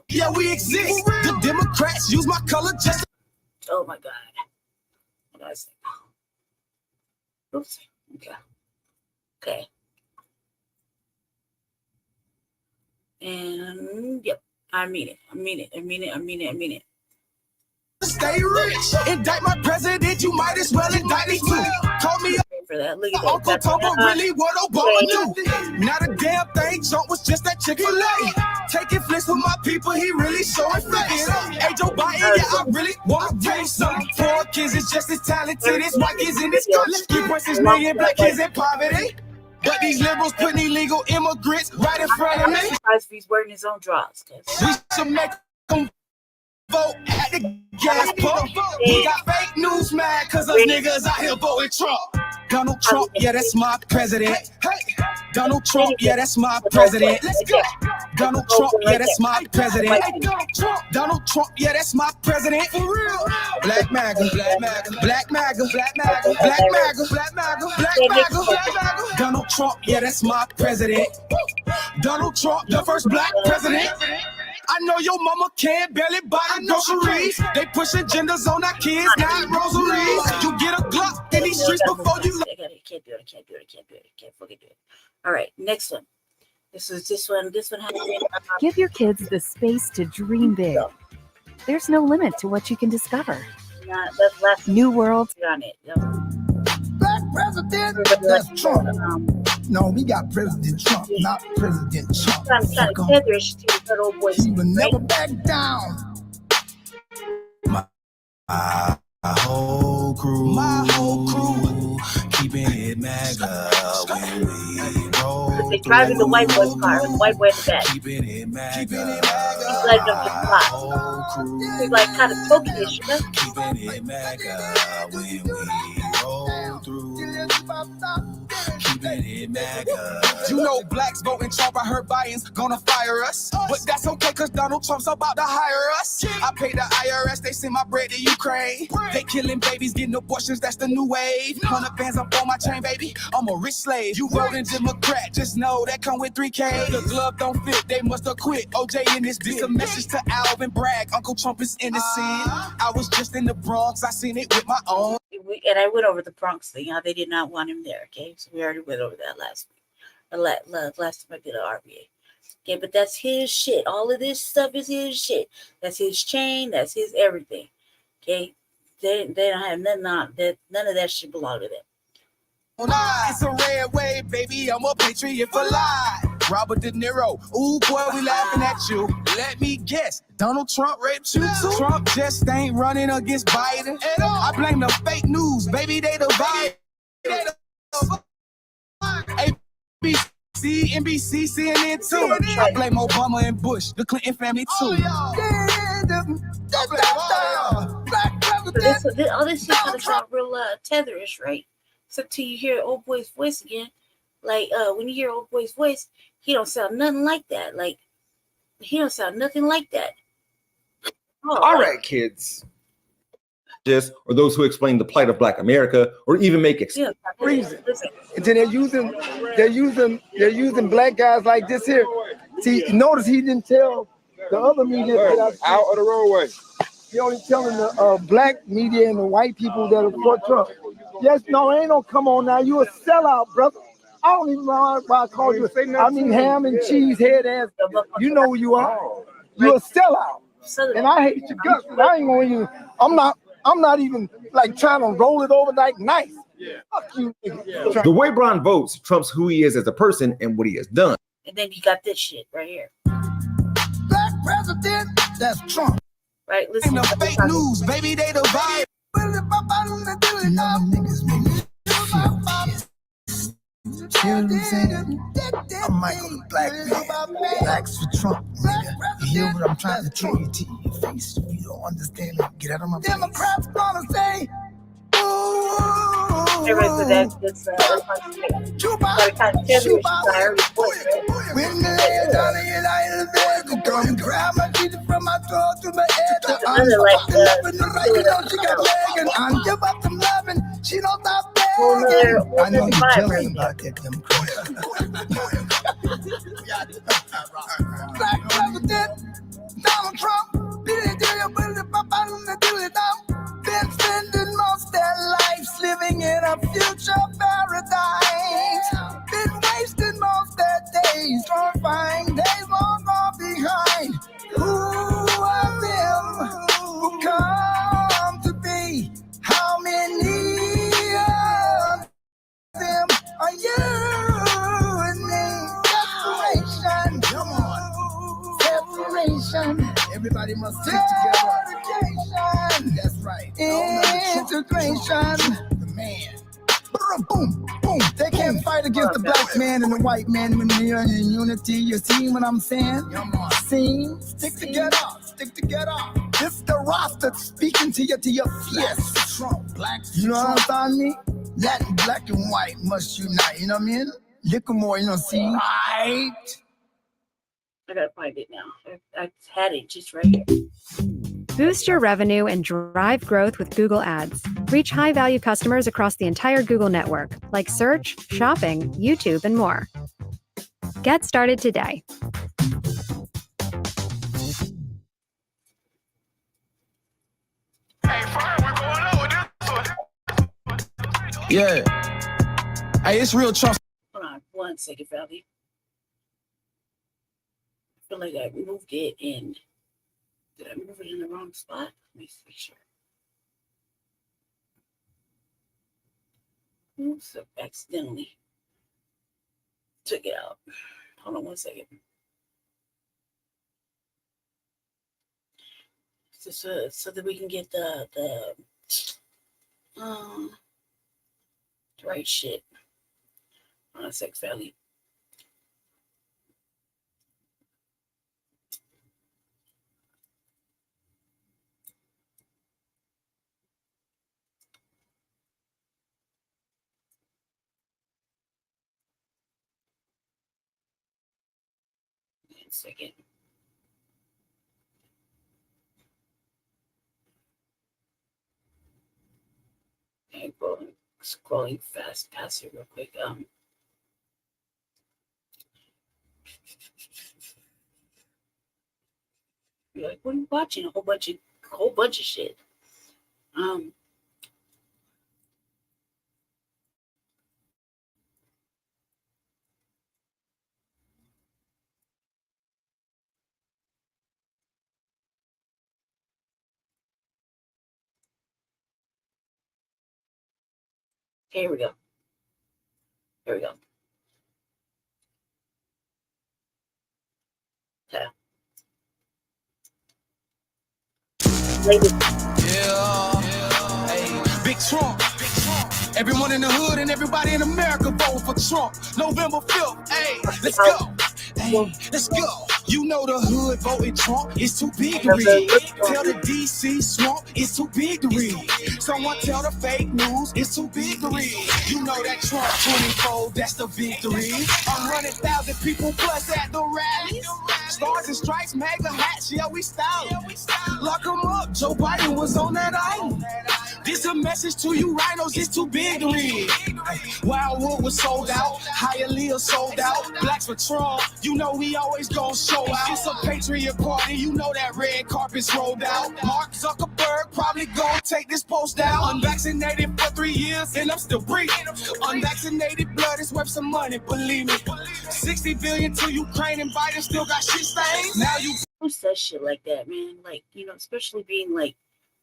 Yeah, we exist. The Democrats use my color just. Oh my God. Oops. Okay. And yep, I mean it. Stay rich. Indict my president, you might as well indict me too. Call me for that. Look at Uncle that. Topo really what Obama do. Not a damn thing, Trump was just that Chick-fil-A. Taking flicks with my people, he really showing face. Hey, Joe Biden, yeah, I really want to taste some. Poor kids is just as talented as white kids in this country. 3.6 million black kids in poverty. But these liberals putting illegal immigrants right in front of me. Surprised if he's wearing his own drawers. We should make them vote at the gas pump. We got fake news mad cause us niggas out here voting Trump. Donald Trump, yeah, that's my president. Hey, Donald Trump, yeah, that's my president. Let's go. Donald Trump, yeah, that's my president. Hey, Donald Trump, yeah, that's my president. For real. Black MAGA, black MAGA, black MAGA, black MAGA, black MAGA, black MAGA, black MAGA, black MAGA. Donald Trump, yeah, that's my president. Donald Trump, the first black president. I know your mama can't barely buy the groceries. They push agendas on our kids, not rosaries. You get a Glock in these streets before you. I can't do it. Can't fucking do it. All right, next one. This one happened. Give your kids the space to dream big. There's no limit to what you can discover. That's last New worlds. on it. Black president, that's Trump. No, we got President Trump, not President Trump. I'm trying to tetherish to that old boy. He will never back down. My whole crew, keeping it MAGA when we roll. They driving the white boy's car, the white boy in the back. Keeping it MAGA. He's like up the spot. He's like kind of poking this, you know? Keeping it MAGA when we roll through. Keeping it MAGA. You know blacks voting Trump, I heard Biden's gonna fire us. But that's okay, cause Donald Trump's about to hire us. I pay the IRS, they send my bread to Ukraine. They killing babies, getting abortions, that's the new wave. 100 bands up on my chain, baby, I'm a rich slave. You voting Democrat, just know that come with 3K. The glove don't fit, they must have quit. OJ in this bitch. A message to Alvin Bragg, Uncle Trump is innocent. I was just in the Bronx, I seen it with my own. And I went over the Bronx thing, how they did not want him there, okay? So we already went over that last week. Last time I did an RBA. Okay, but that's his shit. All of this stuff is his shit. That's his chain, that's his everything. Okay? They don't have nothing on that. None of that shit belong to them. It's a red wave, baby, I'm a patriot for life. Robert De Niro, ooh boy, we laughing at you. Let me guess, Donald Trump raped you too? Trump just ain't running against Biden at all. I blame the fake news, baby, they divide. ABC, NBC, CNN too. I blame Obama and Bush, the Clinton family too. So all this shit kind of sound real tetherish, right? So till you hear old boy's voice again, like when you hear old boy's voice, he don't sound nothing like that. Like he don't sound nothing like that. All right, kids. Just or those who explain the plight of Black America, or even make excuses. Reason. And then they're using black guys like this here. See, notice he didn't tell the other media that out of the roadway. He only telling the black media and the white people that are for Trump. Yes, no, ain't no come on now. You a sellout, brother. I don't even know why I called you. I mean, ham and cheese head ass. You know who you are. You a sellout, and I hate your guts. I ain't gonna even. I'm not even like trying to roll it over like nice. Fuck you. The way Brown votes trumps who he is as a person and what he has done. And then you got this shit right here. Black president, that's Trump. Right, listen to the fake news, baby, they divide. Niggas make me I'm Michael Black man. Blacks for Trump, nigga. You hear what I'm trying to tell you to your face? If you don't understand it, get out of my face. Democrats gonna say, when the lay down in the bed, come grab my teeth from my throat to my head. I'm loving the right now. She got begging. I'm give up some loving. She don't stop begging. I know you're telling about that, Democrats. Black president Donald Trump. Been spending most their lives living in a future paradise. Been wasting most their days trying to find days long gone behind. Who are them who come to be? How many of them are you and me? Separation, come on. Separation. Everybody must stick together. That's right. Integration. The man. Boom, boom. They can't fight against the black man and the white man when we are in unity. You see what I'm saying? See? Stick together. Stick together. This the roster speaking to your yes. Trump, black. You know what I'm saying? Latin, black, and white must unite. You know what I mean? Little more, you know, see? Right. I gotta find it now. I had it just right here. Boost your revenue and drive growth with Google Ads. Reach high-value customers across the entire Google network, like search, shopping, YouTube, and more. Get started today. Yeah. Hey, it's real Trump. Hold on 1 second, Valley. feel like I moved it and did I move it in the wrong spot? Let me make sure. Oops, I accidentally took it out. Hold on 1 second. So that we can get the right shit on sex value. One second. Okay, scrolling fast past it real quick. You're like, what are you watching? A whole bunch of shit. Okay, here we go. Here we go. Okay. Yeah. Hey, Big Trump. Everyone in the hood and everybody in America vote for Trump. November 5th. Hey, let's go. Hey, let's go. You know the hood voting Trump. It's too big to read. Tell the DC swamp it's too big to read. Someone tell the fake news it's too big to read. You know that Trump 24, that's the victory. 100,000 people plus at the rallies. Stars and stripes, mega hats, yeah, we style. Lock them up, Joe Biden was on that island. This a message to you rhinos, it's too big to read. Wildwood was sold out, Hialeah sold out. Blacks for Trump, you know we always gon' show out. It's a patriot party, you know that red carpet's rolled out. Mark Zuckerberg probably gon' take this post down. Unvaccinated for 3 years and I'm still breathing. Unvaccinated blood is worth some money, believe me. 60 billion to Ukraine and Biden still got shit stains. Now you Who says shit like that, man? Like, especially being like,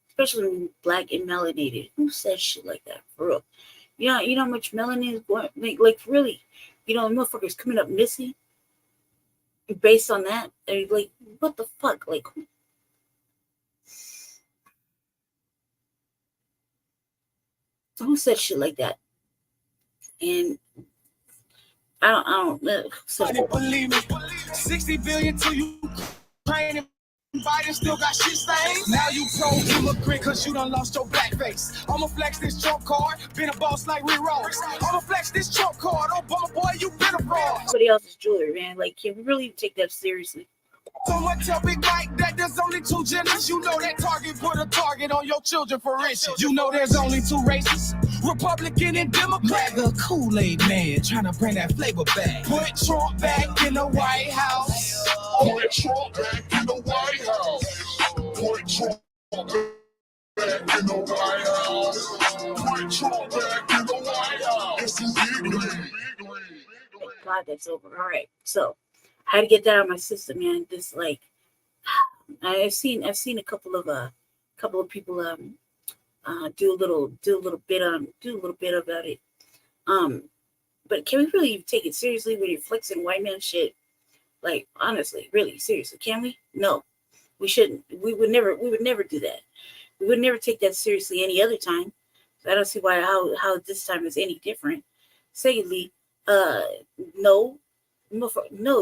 especially black and melanated. Who says shit like that, for real? You know how much melanin is going, like really, motherfuckers coming up missing based on that. Like, what the fuck? Like, who said shit like that? And I don't know. Believe me, 60 billion to Ukraine and Biden still got shit stains. Now you pro-immigrant cause you done lost your blackface. I'ma flex this Trump card, been a boss like Rick Ross. I'ma flex this Trump card, Obama boy, you been a fraud. Somebody else's jewelry, man. Like, can we really take that seriously? Someone tell Big Mike that there's only two genders. You know that Target put a target on your children for instance. You know there's only two races, Republican and Democrat. The Kool-Aid man trying to bring that flavor back. Put Trump back in the White House. Put Trump back in the White House. Put Trump back in the White House. Put Trump back in the White House. It's too big to read. Thank God that's over. All right, so I had to get that out of my system, man. This like, I've seen a couple of people do a little bit about it. But can we really take it seriously when you're flexing white man shit? Like, honestly, really, seriously, can we? No, we shouldn't. We would never do that. We would never take that seriously any other time. So I don't see how this time is any different. Secondly, no,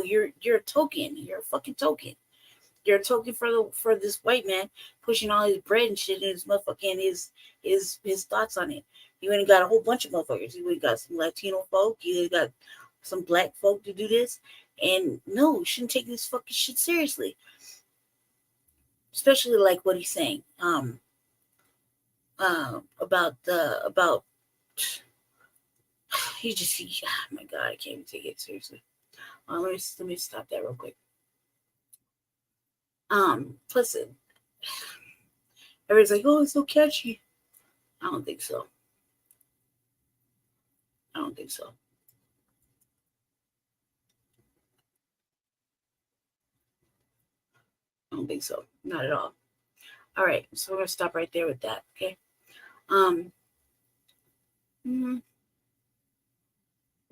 you're a token. You're a fucking token. You're a token for this white man pushing all his bread and shit and his motherfucking his thoughts on it. You ain't got a whole bunch of motherfuckers. You ain't got some Latino folk. You ain't got some black folk to do this. And no, you shouldn't take this fucking shit seriously. Especially like what he's saying. About oh my God, I can't even take it seriously. Let me stop that real quick. Plus, everybody's like, "Oh, it's so catchy." I don't think so. I don't think so. Not at all. All right, so we're gonna stop right there with that. Okay.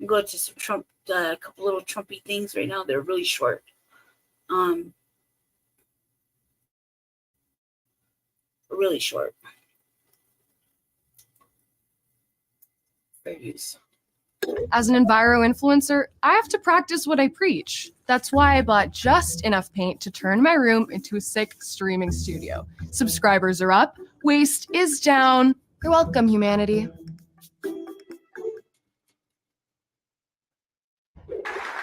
Go to some Trump, a couple little Trumpy things right now. They're really short. Really short. Fair use. As an enviro influencer, I have to practice what I preach. That's why I bought just enough paint to turn my room into a sick streaming studio. Subscribers are up, waste is down. You're welcome, humanity.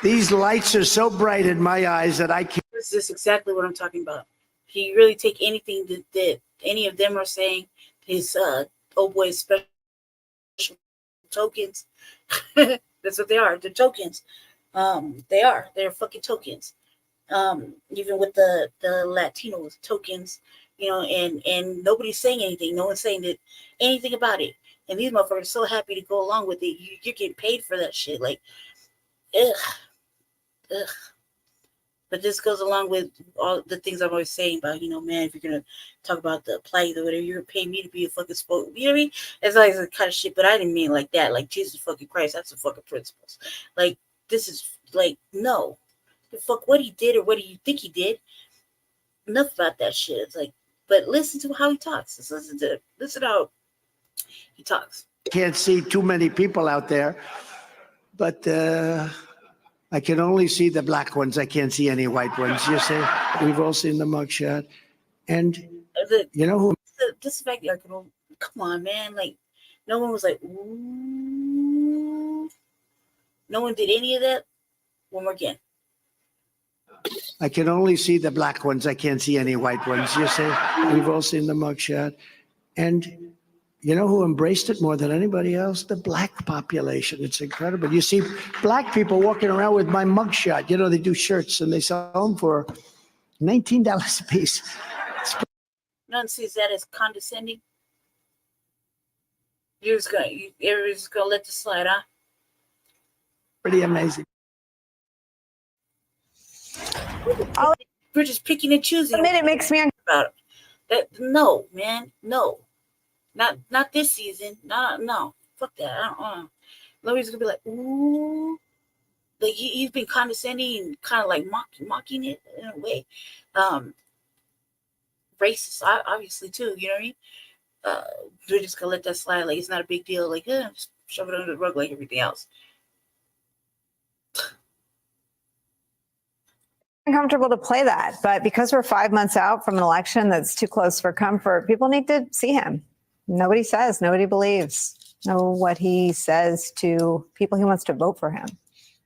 These lights are so bright in my eyes that I can't. This is exactly what I'm talking about. If you really take anything that any of them are saying, his old boy's special tokens, that's what they are. They're tokens. They're fucking tokens. Even with the Latinos tokens, and nobody's saying anything. No one's saying that anything about it. And these motherfuckers are so happy to go along with it. You're getting paid for that shit. Like, ugh. But this goes along with all the things I'm always saying about, man, if you're gonna talk about the plight or whatever, you're paying me to be a fucking spoke. You know what I mean? It's like the kind of shit, but I didn't mean like that. Like, Jesus fucking Christ, that's the fucking principles. Like, this is like, no. The fuck what he did or what do you think he did? Enough about that shit. It's like, but listen to how he talks. Just listen to how he talks. Can't see too many people out there, but I can only see the black ones. I can't see any white ones. You see, we've all seen the mugshot, and you know who? This fact, like, come on, man. Like, no one was like, ooh. No one did any of that. One more again. I can only see the black ones. I can't see any white ones. You see, we've all seen the mugshot, and you know who embraced it more than anybody else? The black population. It's incredible. You see black people walking around with my mugshot. They do shirts and they sell them for $19 a piece. None sees that as condescending. Everybody's gonna let this slide, huh? Pretty amazing. We're just picking and choosing. It makes me about it. No, man, no. Not this season. No. Fuck that. I don't. Nobody's gonna be like, ooh. Like he's been condescending and kind of like mocking it in a way. Racist, obviously too. You know what I mean? We're just gonna let that slide. Like it's not a big deal. Like just shove it under the rug like everything else. Uncomfortable to play that, but because we're 5 months out from an election that's too close for comfort, people need to see him. Nobody says, nobody believes, know what he says to people he wants to vote for him.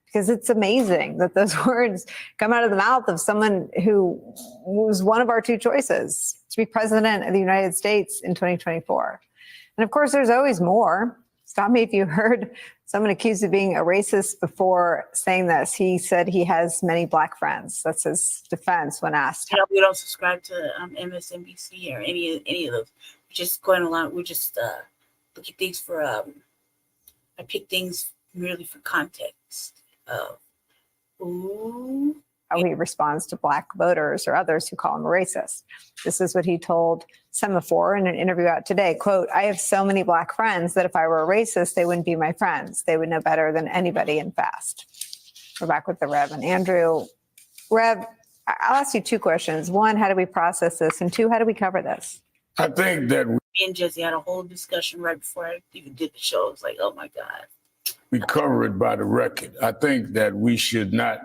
Because it's amazing that those words come out of the mouth of someone who was one of our two choices to be president of the United States in 2024. And of course, there's always more. Stop me if you heard someone accused of being a racist before saying this. He said he has many black friends. That's his defense when asked. We don't subscribe to MSNBC or any of those. We're just going along. We're just look at things for. I pick things merely for context. How he responds to black voters or others who call him a racist. This is what he told Semaphore in an interview out today. Quote, "I have so many black friends that if I were a racist, they wouldn't be my friends. They would know better than anybody in FAST." We're back with the Rev and Andrew. Rev, I'll ask you two questions. One, how do we process this? And two, how do we cover this? I think that Me and Jesse had a whole discussion right before I even did the show. It's like, oh my God. we cover it by the record. I think that we should not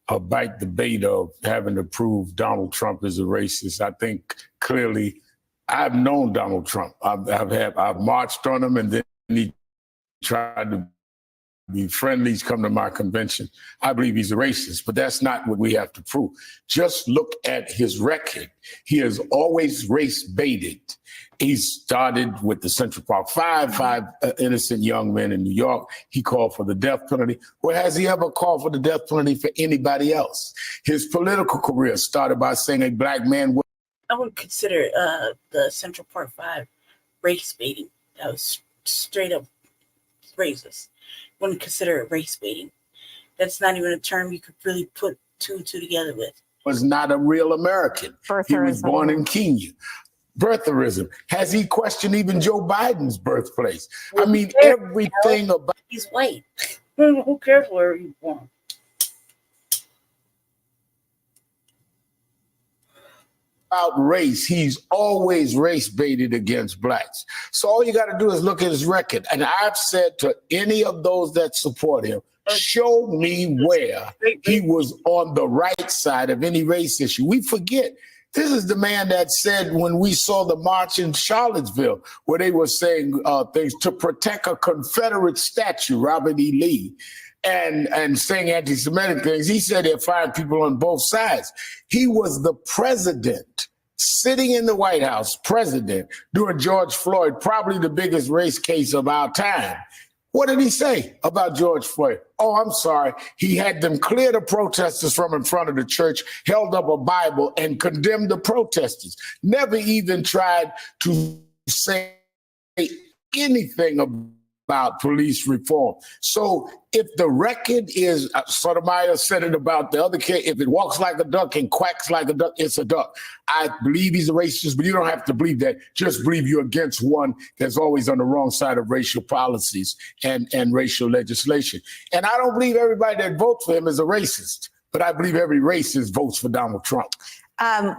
bite the bait of having to prove Donald Trump is a racist. I think clearly I've known Donald Trump. I've marched on him, and then he tried to be friendly. He's come to my convention. I believe he's a racist, but that's not what we have to prove. Just look at his record. He has always race baited. He started with the Central Park five innocent young men in New York. He called for the death penalty. Or has he ever called for the death penalty for anybody else? His political career started by saying a black man would. I would consider the Central Park 5 race baiting. That was straight up racist. Wouldn't consider it race baiting. That's not even a term you could really put two and two together with. was not a real American. He was born in Kenya. Birtherism. Has he questioned even Joe Biden's birthplace? I mean, everything about... He's white. Who cares where he's born? About race, he's always race baited against blacks. So all you got to do is look at his record. And I've said to any of those that support him, show me where he was on the right side of any race issue. We forget. This is the man that said when we saw the march in Charlottesville, where they were saying things to protect a Confederate statue, Robert E. Lee, and saying anti-Semitic things. He said there are 5 people on both sides. He was the president, sitting in the White House, president, during George Floyd, probably the biggest race case of our time. What did he say about George Floyd? Oh, I'm sorry. He had them clear the protesters from in front of the church, held up a Bible, and condemned the protesters. Never even tried to say anything about police reform. So if the record is, Sotomayor said it about the other kid, if it walks like a duck and quacks like a duck, it's a duck. I believe he's a racist, but you don't have to believe that. Just believe you're against one that's always on the wrong side of racial policies and racial legislation. And I don't believe everybody that votes for him is a racist, but I believe every racist votes for Donald Trump.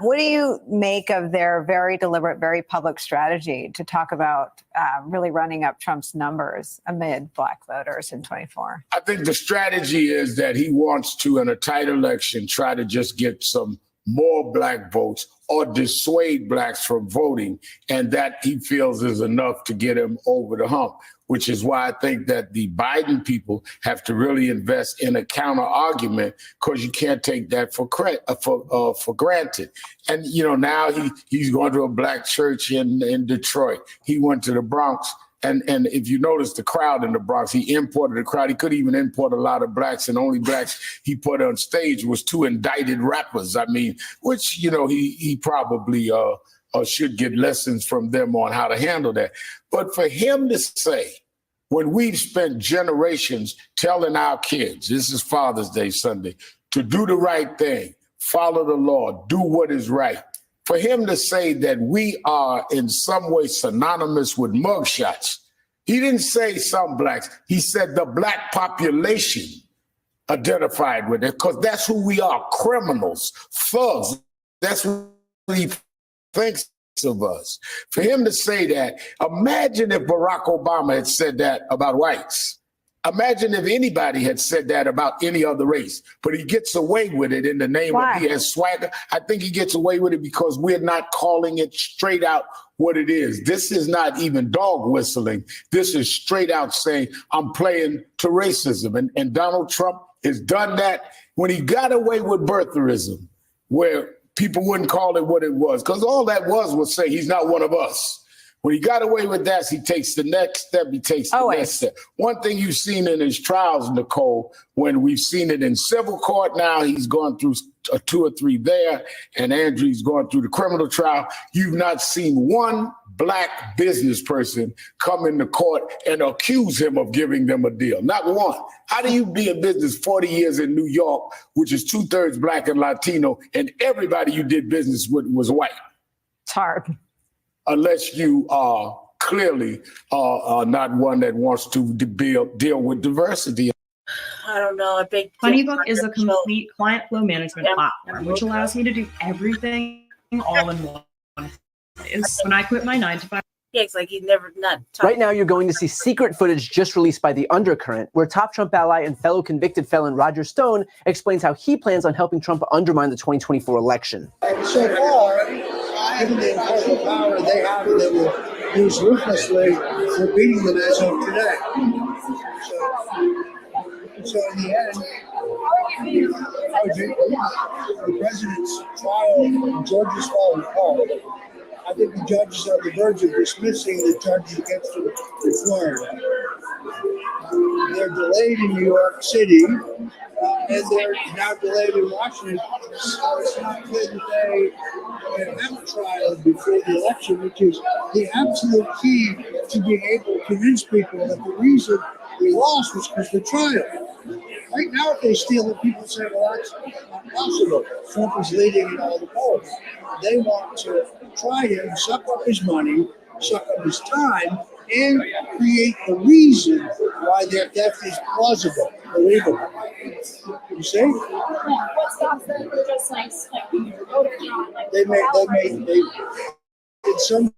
What do you make of their very deliberate, very public strategy to talk about really running up Trump's numbers amid black voters in 24? I think the strategy is that he wants to, in a tight election, try to just get some more black votes or dissuade blacks from voting. And that he feels is enough to get him over the hump, which is why I think that the Biden people have to really invest in a counter argument, because you can't take that for granted. And, you know, now he's going to a black church in Detroit. He went to the Bronx. And if you notice the crowd in the Bronx, he imported a crowd. He could even import a lot of blacks, and only blacks he put on stage was 2 indicted rappers. I mean, which, you know, he probably should get lessons from them on how to handle that. But for him to say, when we've spent generations telling our kids, this is Father's Day Sunday, to do the right thing, follow the law, do what is right. For him to say that we are in some way synonymous with mugshots, he didn't say some blacks, he said the black population identified with it, because that's who we are, criminals, thugs. That's what he thinks of us. For him to say that, imagine if Barack Obama had said that about whites. Imagine if anybody had said that about any other race, but he gets away with it in the name of he has swagger. I think he gets away with it because we're not calling it straight out what it is. This is not even dog whistling. This is straight out saying, I'm playing to racism. And Donald Trump has done that when he got away with birtherism, where people wouldn't call it what it was, because all that was saying he's not one of us. When he got away with that, he takes the next step, he takes the next step. One thing you've seen in his trials, Nicole, when we've seen it in civil court now, he's gone through 2 or 3 there, and Andrew's going through the criminal trial. You've not seen one black business person come into court and accuse him of giving them a deal. Not one. How do you be in business 40 years in New York, which is 2/3 black and Latino, and everybody you did business with was white? It's hard. Unless you are clearly not one that wants to deal with diversity. I don't know. HoneyBook is a complete client flow management platform, which allows me to do everything all in one place. When I quit my 9-to-5. Yeah, it's like he's never not. Right now, you're going to see secret footage just released by The Undercurrent, where top Trump ally and fellow convicted felon Roger Stone explains how he plans on helping Trump undermine the 2024 election. So far, given the incredible power they have, they will use ruthlessly for beating them as of today. So in the end, the president's trial in Georgia's fallen apart. I think the judges are on the verge of dismissing the charges against them in Florida. They're delayed in New York City, and they're now delayed in Washington. So it's not clear that they can have a trial before the election, which is the absolute key to being able to convince people that the reason we lost was because of the trial. Right now, if they steal it, people say, well, that's not possible. Trump is leading in all the polls. They want to try him, suck up his money, suck up his time, and create the reason why their theft is plausible, believable. You see? What stops them from just like voting on? Like, They in some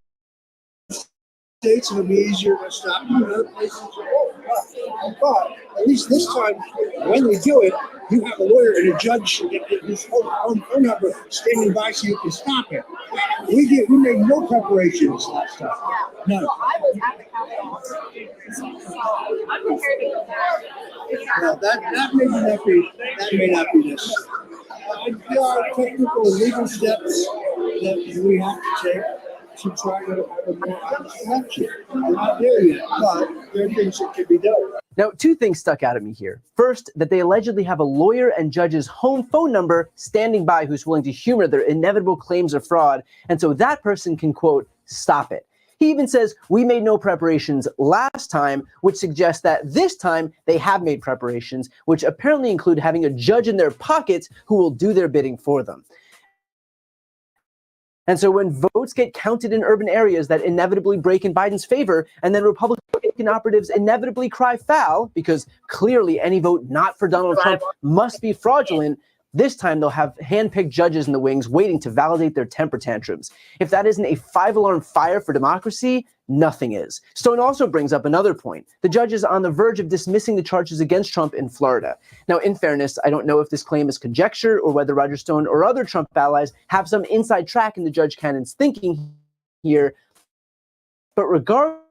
states it'll be easier to stop you, in other places it won't. But at least this time, when they do it, you have a lawyer and a judge whose phone number standing by so you can stop it. We made no preparations last time. None. I was at the Capitol, so I'm prepared to go back. No, that may not be this. There are technical and legal steps that we have to take to try to have a more honest election. We're not there yet, but there are things that can be done. Now, two things stuck out at me here. First, that they allegedly have a lawyer and judge's home phone number standing by who's willing to humor their inevitable claims of fraud, and so that person can, quote, stop it. He even says, we made no preparations last time, which suggests that this time they have made preparations, which apparently include having a judge in their pockets who will do their bidding for them. And so when votes get counted in urban areas that inevitably break in Biden's favor, and then Republican operatives inevitably cry foul, because clearly any vote not for Donald Trump must be fraudulent, this time they'll have hand-picked judges in the wings waiting to validate their temper tantrums. If that isn't a 5-alarm fire for democracy, nothing is. Stone also brings up another point. The judge is on the verge of dismissing the charges against Trump in Florida. Now, in fairness, I don't know if this claim is conjecture or whether Roger Stone or other Trump allies have some inside track into Judge Cannon's thinking here. But regardless,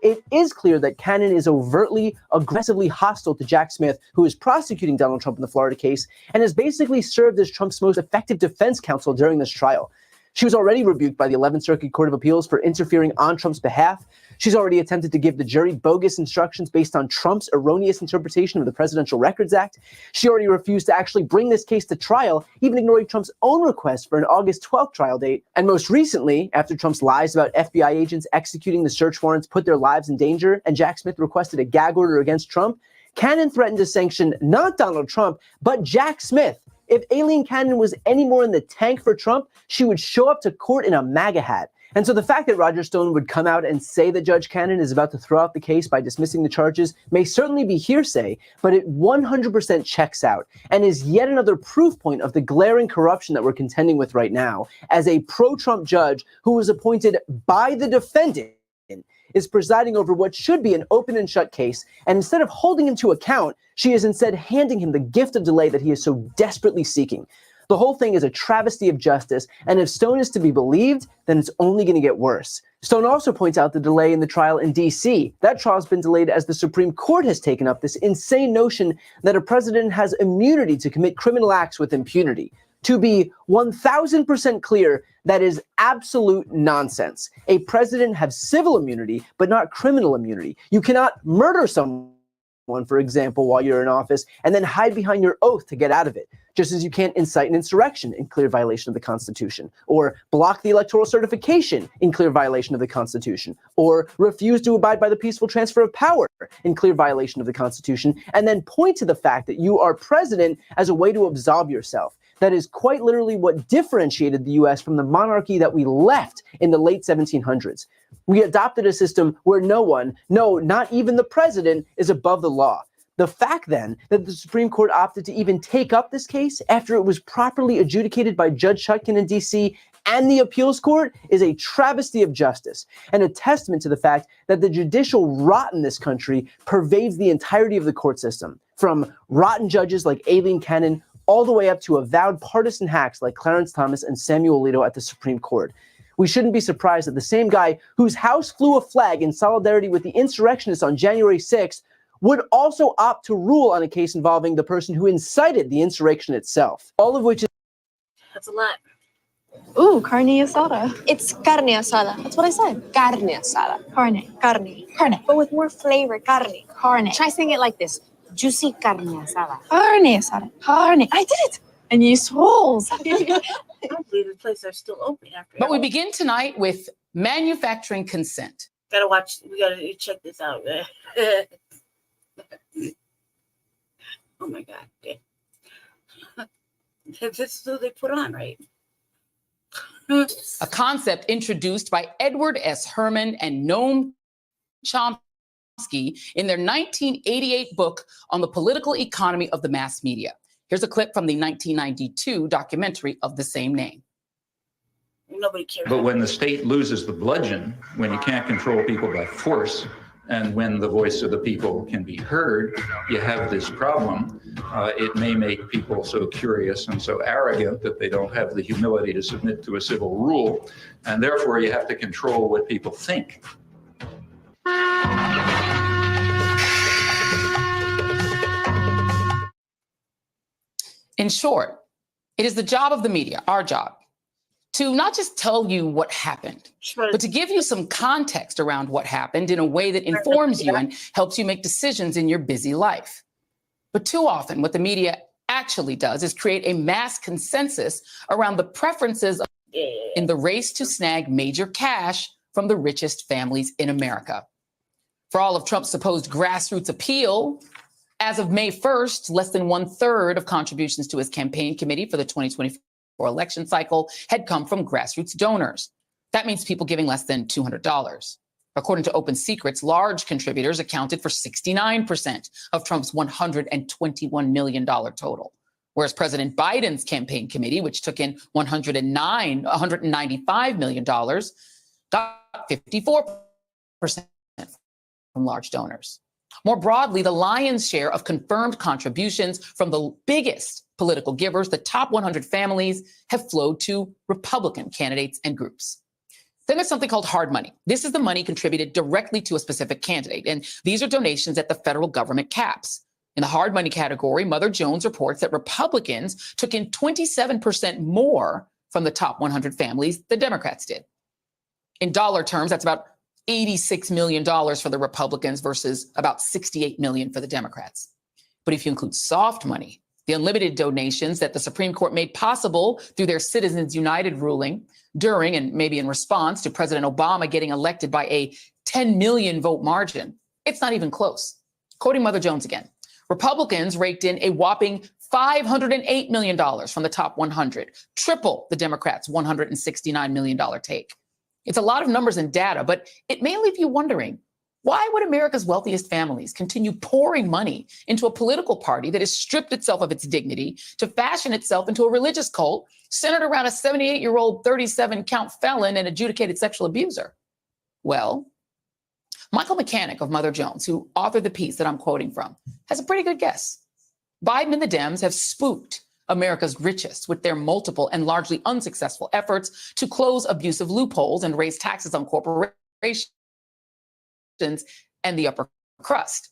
it is clear that Cannon is overtly, aggressively hostile to Jack Smith, who is prosecuting Donald Trump in the Florida case, and has basically served as Trump's most effective defense counsel during this trial. She was already rebuked by the 11th Circuit Court of Appeals for interfering on Trump's behalf. She's already attempted to give the jury bogus instructions based on Trump's erroneous interpretation of the Presidential Records Act. She already refused to actually bring this case to trial, even ignoring Trump's own request for an August 12th trial date. And most recently, after Trump's lies about FBI agents executing the search warrants put their lives in danger, and Jack Smith requested a gag order against Trump, Cannon threatened to sanction not Donald Trump, but Jack Smith. If Aileen Cannon was any more in the tank for Trump, she would show up to court in a MAGA hat. And so the fact that Roger Stone would come out and say that Judge Cannon is about to throw out the case by dismissing the charges may certainly be hearsay, but it 100% checks out and is yet another proof point of the glaring corruption that we're contending with right now, as a pro-Trump judge who was appointed by the defendant is presiding over what should be an open and shut case, and instead of holding him to account, she is instead handing him the gift of delay that he is so desperately seeking. The whole thing is a travesty of justice, and if Stone is to be believed, then it's only going to get worse. Stone also points out the delay in the trial in D.C. That trial has been delayed as the Supreme Court has taken up this insane notion that a president has immunity to commit criminal acts with impunity. To be 1000% clear, that is absolute nonsense. A president has civil immunity, but not criminal immunity. You cannot murder someone, for example, while you're in office, and then hide behind your oath to get out of it, just as you can't incite an insurrection in clear violation of the Constitution, or block the electoral certification in clear violation of the Constitution, or refuse to abide by the peaceful transfer of power in clear violation of the Constitution, and then point to the fact that you are president as a way to absolve yourself. That is quite literally what differentiated the US from the monarchy that we left in the late 1700s. We adopted a system where no one, no, not even the president, is above the law. The fact then that the Supreme Court opted to even take up this case after it was properly adjudicated by Judge Chutkan in DC and the appeals court is a travesty of justice and a testament to the fact that the judicial rot in this country pervades the entirety of the court system, from rotten judges like Aileen Cannon all the way up to avowed partisan hacks like Clarence Thomas and Samuel Alito at the Supreme Court. We shouldn't be surprised that the same guy whose house flew a flag in solidarity with the insurrectionists on January 6th would also opt to rule on a case involving the person who incited the insurrection itself. All of which is... That's a lot. Ooh, carne asada. It's carne asada. That's what I said. Carne asada. Carne. But with more flavor. Carne. Try saying it like this. Juicy carne asada. Carne asada. Carne. I did it. And you souls. Hopefully the places are still open after. But we begin tonight with manufacturing consent. We gotta check this out. Oh my God. Yeah. This is who they put on, right? A concept introduced by Edward S. Herman and Noam Chomsky in their 1988 book on the political economy of the mass media. Here's a clip from the 1992 documentary of the same name. Nobody cares. But when the state loses the bludgeon, when you can't control people by force, and when the voice of the people can be heard, you have this problem. It may make people so curious and so arrogant that they don't have the humility to submit to a civil rule, and therefore you have to control what people think. In short, it is the job of the media, our job, to not just tell you what happened, but to give you some context around what happened in a way that informs you and helps you make decisions in your busy life. But too often, what the media actually does is create a mass consensus around the preferences in the race to snag major cash from the richest families in America. For all of Trump's supposed grassroots appeal, as of May 1st, less than 1/3 of contributions to his campaign committee for the 2024 election cycle had come from grassroots donors. That means people giving less than $200. According to Open Secrets, large contributors accounted for 69% of Trump's $121 million total, whereas President Biden's campaign committee, which took in $195 million, got 54% from large donors. More broadly, the lion's share of confirmed contributions from the biggest political givers, the top 100 families, have flowed to Republican candidates and groups. Then there's something called hard money. This is the money contributed directly to a specific candidate, and these are donations that the federal government caps. In the hard money category, Mother Jones reports that Republicans took in 27% more from the top 100 families than Democrats did. In dollar terms, that's about $86 million for the Republicans versus about $68 million for the Democrats. But if you include soft money, the unlimited donations that the Supreme Court made possible through their Citizens United ruling during and maybe in response to President Obama getting elected by a 10 million vote margin, it's not even close. Quoting Mother Jones again, Republicans raked in a whopping $508 million from the top 100, triple the Democrats' $169 million take. It's a lot of numbers and data, but it may leave you wondering, why would America's wealthiest families continue pouring money into a political party that has stripped itself of its dignity to fashion itself into a religious cult centered around a 78-year-old 37-count felon and adjudicated sexual abuser? Well, Michael Mechanic of Mother Jones, who authored the piece that I'm quoting from, has a pretty good guess. Biden and the Dems have spooked America's richest with their multiple and largely unsuccessful efforts to close abusive loopholes and raise taxes on corporations and the upper crust.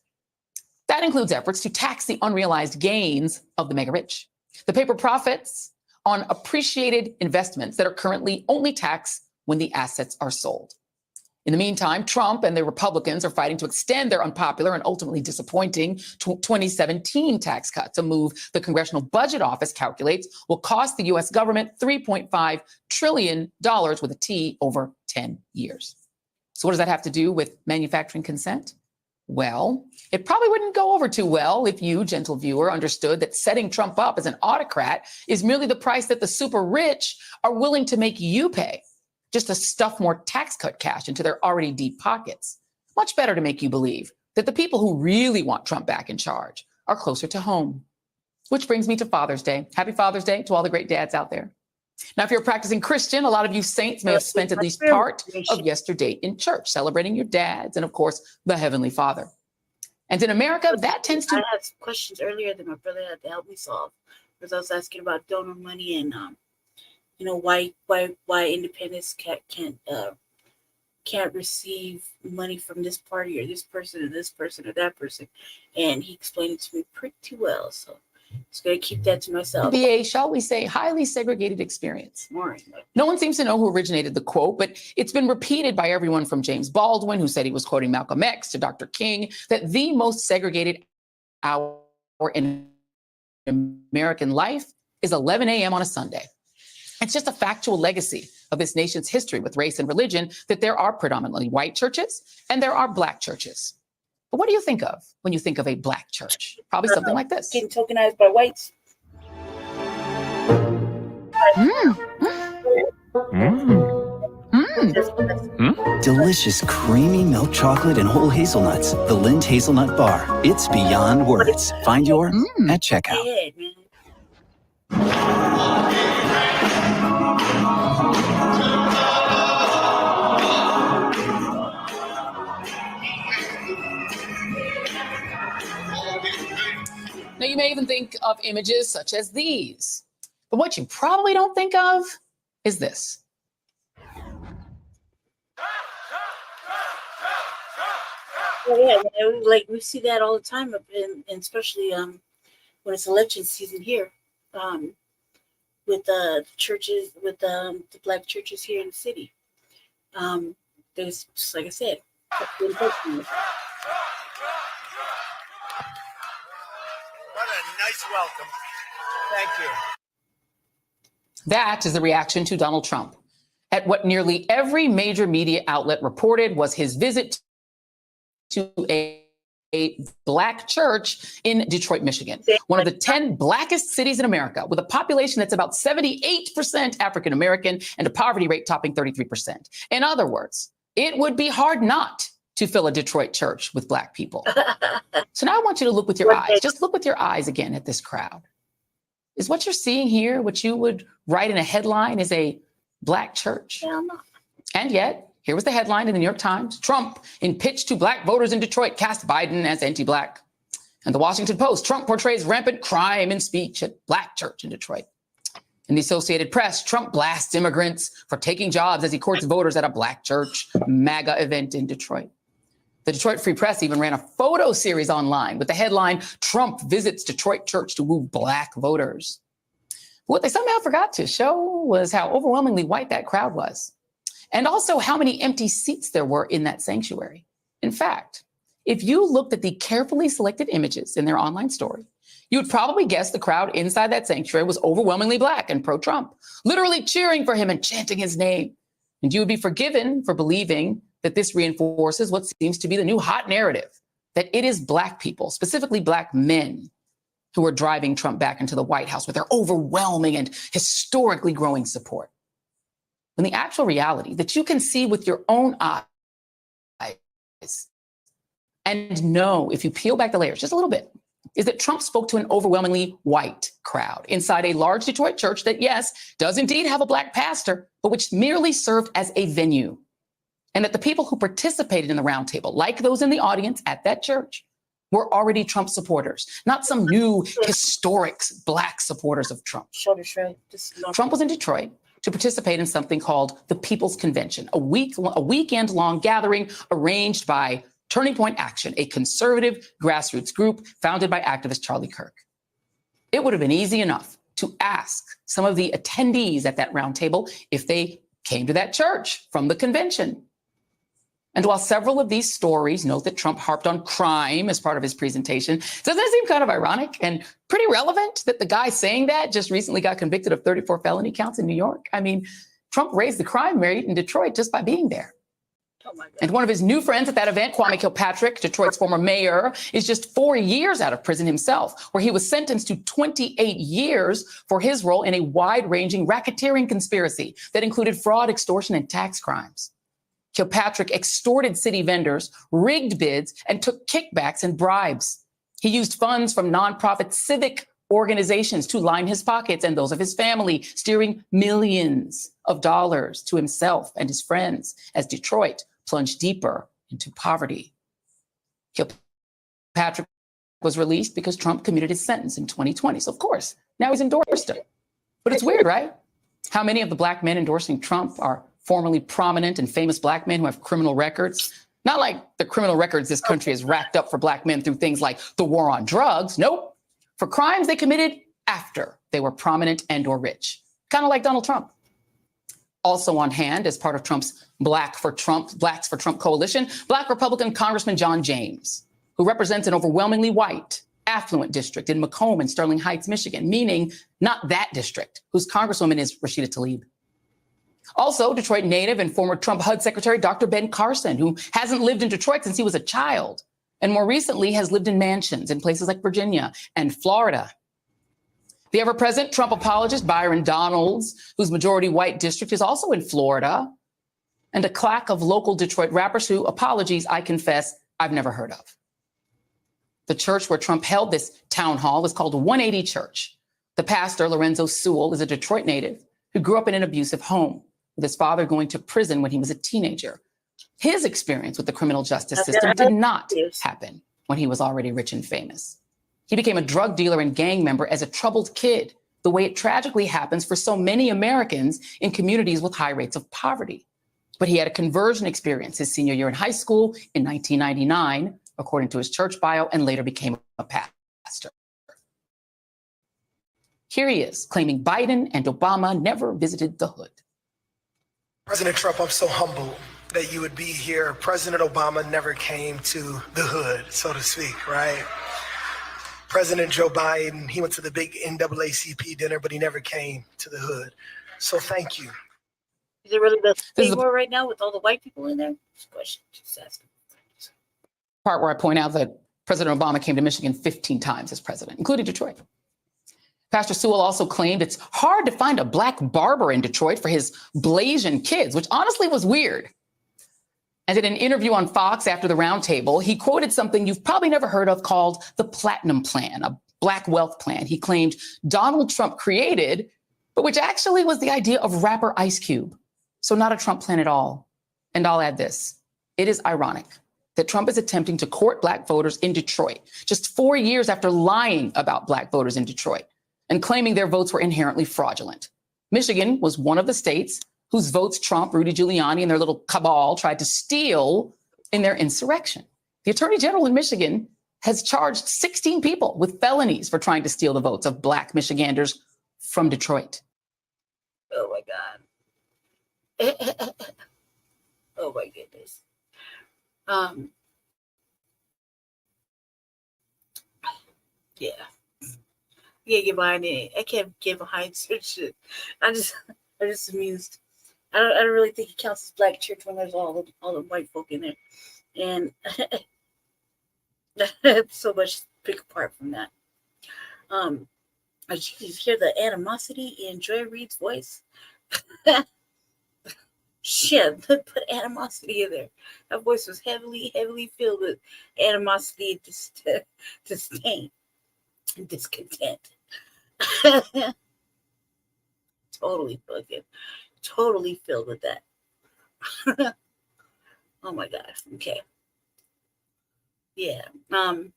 That includes efforts to tax the unrealized gains of the mega rich, the paper profits on appreciated investments that are currently only taxed when the assets are sold. In the meantime, Trump and the Republicans are fighting to extend their unpopular and ultimately disappointing 2017 tax cut, a move the Congressional Budget Office calculates will cost the U.S. government $3.5 trillion with a T over 10 years. So what does that have to do with manufacturing consent? Well, it probably wouldn't go over too well if you, gentle viewer, understood that setting Trump up as an autocrat is merely the price that the super rich are willing to make you pay just to stuff more tax cut cash into their already deep pockets. Much better to make you believe that the people who really want Trump back in charge are closer to home. Which brings me to Father's Day. Happy Father's Day to all the great dads out there. Now, if you're a practicing Christian, a lot of you saints may have spent at least part of yesterday in church celebrating your dads and, of course, the Heavenly Father. And in America, that tends to... I had some questions earlier that my brother had to help me solve, because I was asking about donor money and why independents can't receive money from this party or this person or that person, and he explained it to me pretty well. So just gonna keep that to myself. Be a, shall we say, highly segregated experience. No one seems to know who originated the quote, but it's been repeated by everyone from James Baldwin, who said he was quoting Malcolm X, to Dr. King, that the most segregated hour in American life is 11 a.m. on a Sunday. It's just a factual legacy of this nation's history with race and religion that there are predominantly white churches and there are black churches. But what do you think of when you think of a black church? Probably something like this. Getting tokenized by whites. Delicious creamy milk chocolate and whole hazelnuts. The Lindt Hazelnut Bar. It's beyond words. Find your at checkout. Now, you may even think of images such as these. But what you probably don't think of is this. Oh, yeah, like we see that all the time, especially when it's election season here, with the churches, with the black churches here in the city. There's, just like I said, What a nice welcome. Thank you. That is the reaction to Donald Trump at what nearly every major media outlet reported was his visit to a black church in Detroit, Michigan, one of the 10 blackest cities in America, with a population that's about 78% African American and a poverty rate topping 33%. In other words, it would be hard not to fill a Detroit church with black people. So now I want you to look with your eyes. Just look with your eyes again at this crowd. Is what you're seeing here what you would write in a headline is a black church? Hell no. And yet, here was the headline in the New York Times: Trump, in pitch to black voters in Detroit, cast Biden as anti-black. And the Washington Post: Trump portrays rampant crime in speech at black church in Detroit. In the Associated Press: Trump blasts immigrants for taking jobs as he courts voters at a black church MAGA event in Detroit. The Detroit Free Press even ran a photo series online with the headline, Trump visits Detroit church to woo black voters. What they somehow forgot to show was how overwhelmingly white that crowd was, and also how many empty seats there were in that sanctuary. In fact, if you looked at the carefully selected images in their online story, you would probably guess the crowd inside that sanctuary was overwhelmingly black and pro-Trump, literally cheering for him and chanting his name. And you would be forgiven for believing that this reinforces what seems to be the new hot narrative, that it is black people, specifically black men, who are driving Trump back into the White House with their overwhelming and historically growing support. When the actual reality that you can see with your own eyes and know, if you peel back the layers just a little bit, is that Trump spoke to an overwhelmingly white crowd inside a large Detroit church that, yes, does indeed have a black pastor, but which merely served as a venue. And that the people who participated in the roundtable, like those in the audience at that church, were already Trump supporters, not some new historic black supporters of Trump. Trump was in Detroit to participate in something called the People's Convention, a weekend-long gathering arranged by Turning Point Action, a conservative grassroots group founded by activist Charlie Kirk. It would have been easy enough to ask some of the attendees at that roundtable if they came to that church from the convention. And while several of these stories note that Trump harped on crime as part of his presentation, doesn't it seem kind of ironic and pretty relevant that the guy saying that just recently got convicted of 34 felony counts in New York? I mean, Trump raised the crime rate in Detroit just by being there. And one of his new friends at that event, Kwame Kilpatrick, Detroit's former mayor, is just 4 years out of prison himself, where he was sentenced to 28 years for his role in a wide-ranging racketeering conspiracy that included fraud, extortion, and tax crimes. Kilpatrick extorted city vendors, rigged bids, and took kickbacks and bribes. He used funds from nonprofit civic organizations to line his pockets and those of his family, steering millions of dollars to himself and his friends as Detroit plunged deeper into poverty. Kilpatrick was released because Trump commuted his sentence in 2020. So, of course, now he's endorsed him. But it's weird, right? How many of the black men endorsing Trump are formerly prominent and famous black men who have criminal records? Not like the criminal records this country has racked up for black men through things like the war on drugs. Nope. For crimes they committed after they were prominent and or rich. Kind of like Donald Trump. Also on hand as part of Trump's Blacks for Trump coalition, Black Republican Congressman John James, who represents an overwhelmingly white, affluent district in Macomb and Sterling Heights, Michigan, meaning not that district, whose congresswoman is Rashida Tlaib. Also, Detroit native and former Trump HUD Secretary Dr. Ben Carson, who hasn't lived in Detroit since he was a child, and more recently has lived in mansions in places like Virginia and Florida. The ever-present Trump apologist Byron Donalds, whose majority white district is also in Florida, and a claque of local Detroit rappers who, apologies, I confess, I've never heard of. The church where Trump held this town hall is called 180 Church. The pastor, Lorenzo Sewell, is a Detroit native who grew up in an abusive home, with his father going to prison when he was a teenager. His experience with the criminal justice system did not happen when he was already rich and famous. He became a drug dealer and gang member as a troubled kid, the way it tragically happens for so many Americans in communities with high rates of poverty. But he had a conversion experience his senior year in high school in 1999, according to his church bio, and later became a pastor. Here he is, claiming Biden and Obama never visited the hood. President Trump, I'm so humbled that you would be here. President Obama never came to the hood, so to speak, right? President Joe Biden, he went to the big NAACP dinner, but he never came to the hood. So thank you. Is it really the big war right now with all the white people in there? Question, just asking. Part where I point out that President Obama came to Michigan 15 times as president, including Detroit. Pastor Sewell also claimed it's hard to find a black barber in Detroit for his Blasian kids, which honestly was weird. And in an interview on Fox after the roundtable, he quoted something you've probably never heard of called the Platinum Plan, a black wealth plan he claimed Donald Trump created, but which actually was the idea of rapper Ice Cube. So not a Trump plan at all. And I'll add this. It is ironic that Trump is attempting to court black voters in Detroit just 4 years after lying about black voters in Detroit and claiming their votes were inherently fraudulent. Michigan was one of the states whose votes Trump, Rudy Giuliani, and their little cabal tried to steal in their insurrection. The Attorney General in Michigan has charged 16 people with felonies for trying to steal the votes of black Michiganders from Detroit. Oh my God. Oh my goodness. Yeah. Yeah, get behind it. I can't get behind such shit. I'm just amused. I don't really think it counts as black church when there's all the white folk in there, and so much to pick apart from that. I just hear the animosity in Joy Reid's voice. Shit, put animosity in there. That voice was heavily filled with animosity and disdain and discontent. Totally filled with that. Oh my God. Okay. Yeah. I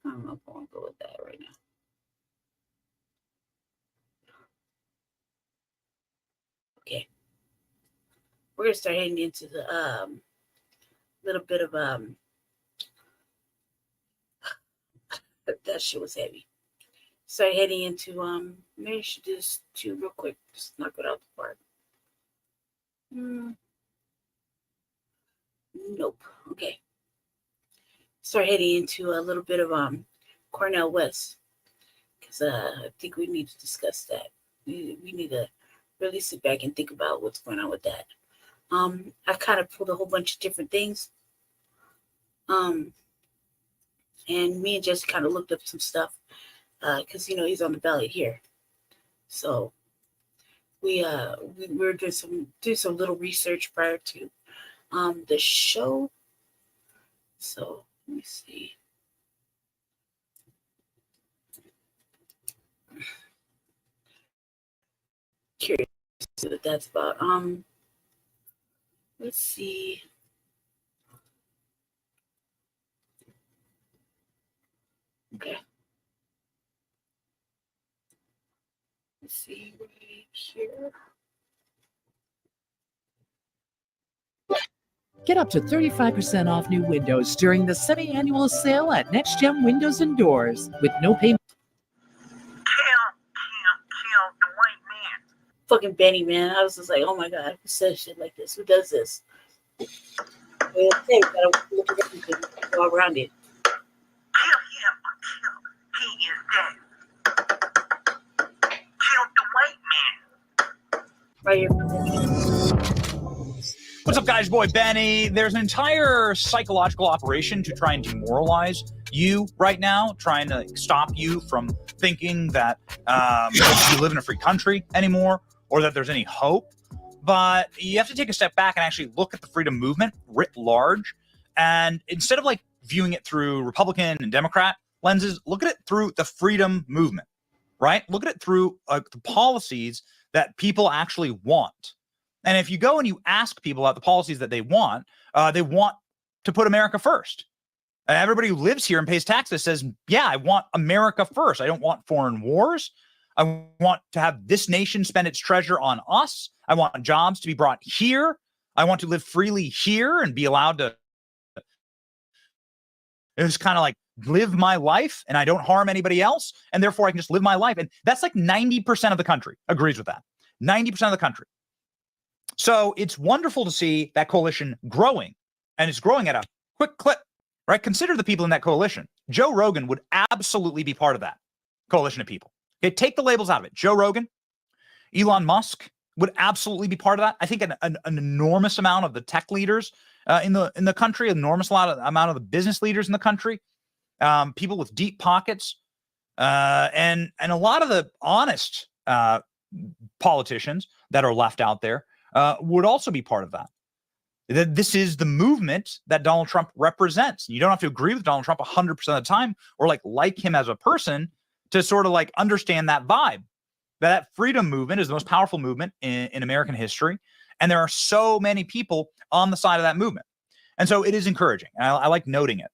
don't know if I want to go with that right now. Okay. We're gonna start heading into the little bit of that shit was heavy. Start heading into maybe I should just do real quick, just knock it out the park. Nope. Okay. Start heading into a little bit of Cornel West, because I think we need to discuss that. We need to really sit back and think about what's going on with that. I kind of pulled a whole bunch of different things. And me and Jesse kind of looked up some stuff because he's on the ballot here. So we were doing some little research prior to the show. So let me see. Curious to see what that's about. Let's see. Okay. Let's see right here. Get up to 35% off new windows during the semi-annual sale at Next Gen Windows and Doors with no payment. Fucking Benny, man. I was just like, oh my God, who says shit like this? Who does this? We gotta look at everything all around it. Kill him until he is dead. Kill the white man. Right here. What's up, guys? Boy Benny. There's an entire psychological operation to try and demoralize you right now, trying to stop you from thinking that you live in a free country anymore or that there's any hope. But you have to take a step back and actually look at the freedom movement writ large. And instead of like viewing it through Republican and Democrat lenses, look at it through the freedom movement, right? Look at it through the policies that people actually want. And if you go and you ask people about the policies that they want to put America first. Everybody who lives here and pays taxes says, yeah, I want America first. I don't want foreign wars. I want to have this nation spend its treasure on us. I want jobs to be brought here. I want to live freely here and be allowed to just kind of like live my life and I don't harm anybody else. And therefore I can just live my life. And that's like 90% of the country agrees with that. 90% of the country. So it's wonderful to see that coalition growing, and it's growing at a quick clip, right? Consider the people in that coalition. Joe Rogan would absolutely be part of that coalition of people. Okay, take the labels out of it. Joe Rogan, Elon Musk would absolutely be part of that. I think an enormous amount of the tech leaders in the country, an enormous amount of the business leaders in the country, people with deep pockets, and a lot of the honest politicians that are left out there would also be part of that. This is the movement that Donald Trump represents. You don't have to agree with Donald Trump 100% of the time or like him as a person to sort of like understand that vibe. That freedom movement is the most powerful movement in American history. And there are so many people on the side of that movement. And so it is encouraging. And I like noting it.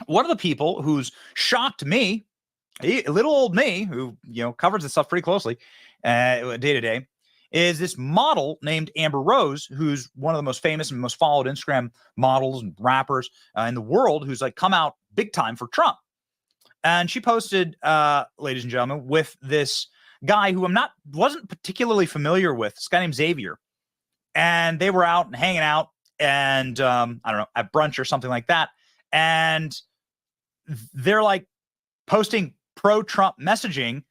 One of the people who's shocked me, little old me, who covers this stuff pretty closely day to day, is this model named Amber Rose, who's one of the most famous and most followed Instagram models and rappers in the world, who's like come out big time for Trump. And she posted, ladies and gentlemen, with this guy who wasn't particularly familiar with, this guy named Xavier. And they were out and hanging out and I don't know, at brunch or something like that. And they're like posting pro-Trump messaging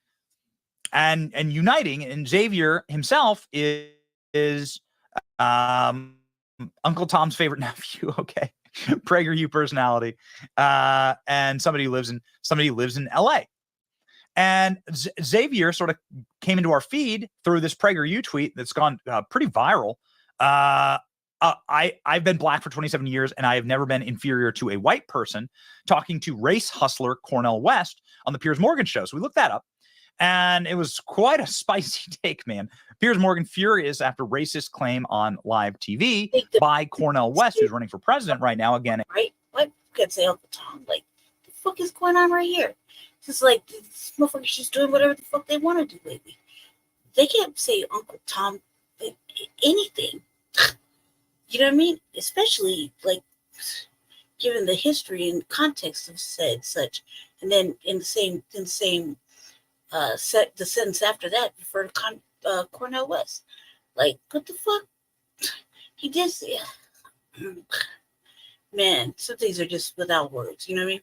and uniting, and Xavier himself is Uncle Tom's favorite nephew. Okay, PragerU personality, and somebody who lives in LA. And Xavier sort of came into our feed through this PragerU tweet that's gone pretty viral. I've been black for 27 years, and I have never been inferior to a white person. Talking to race hustler Cornel West on the Piers Morgan show. So we looked that up. And it was quite a spicy take, man. Piers Morgan furious after racist claim on live TV by Cornel West, who's running for president right now again. Right? What could say Uncle Tom? Like, the fuck is going on right here? It's just like this motherfucker's just doing whatever the fuck they want to do lately. They can't say Uncle Tom anything. You know what I mean? Especially like given the history and context of said such, and then in the same the sentence after that referred to Cornel West. Like, what the fuck? He did say, man, some things are just without words. You know what I mean?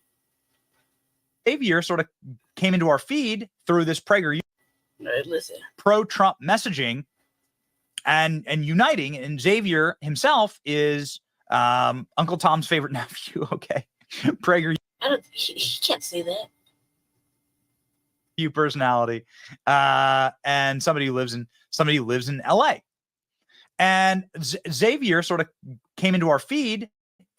Xavier sort of came into our feed through this PragerU pro-Trump messaging and uniting, and Xavier himself is Uncle Tom's favorite nephew. Okay, PragerU. He can't say that. Personality, and somebody who lives in LA. And Xavier sort of came into our feed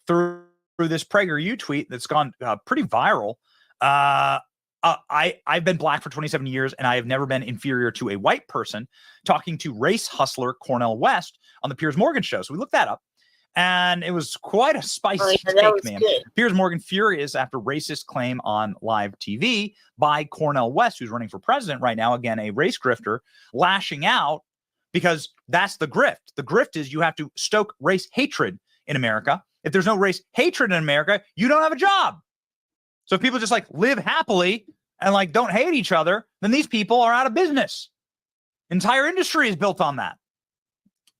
through this PragerU tweet that's gone pretty viral. I've been black for 27 years, and I have never been inferior to a white person. Talking to race hustler Cornel West on the Piers Morgan show. So we looked that up. And it was quite a spicy take, man. Good. Piers Morgan furious after racist claim on live TV by Cornel West, who's running for president right now. Again, a race grifter, lashing out because that's the grift. The grift is you have to stoke race hatred in America. If there's no race hatred in America, you don't have a job. So if people just like live happily and like don't hate each other, then these people are out of business. Entire industry is built on that.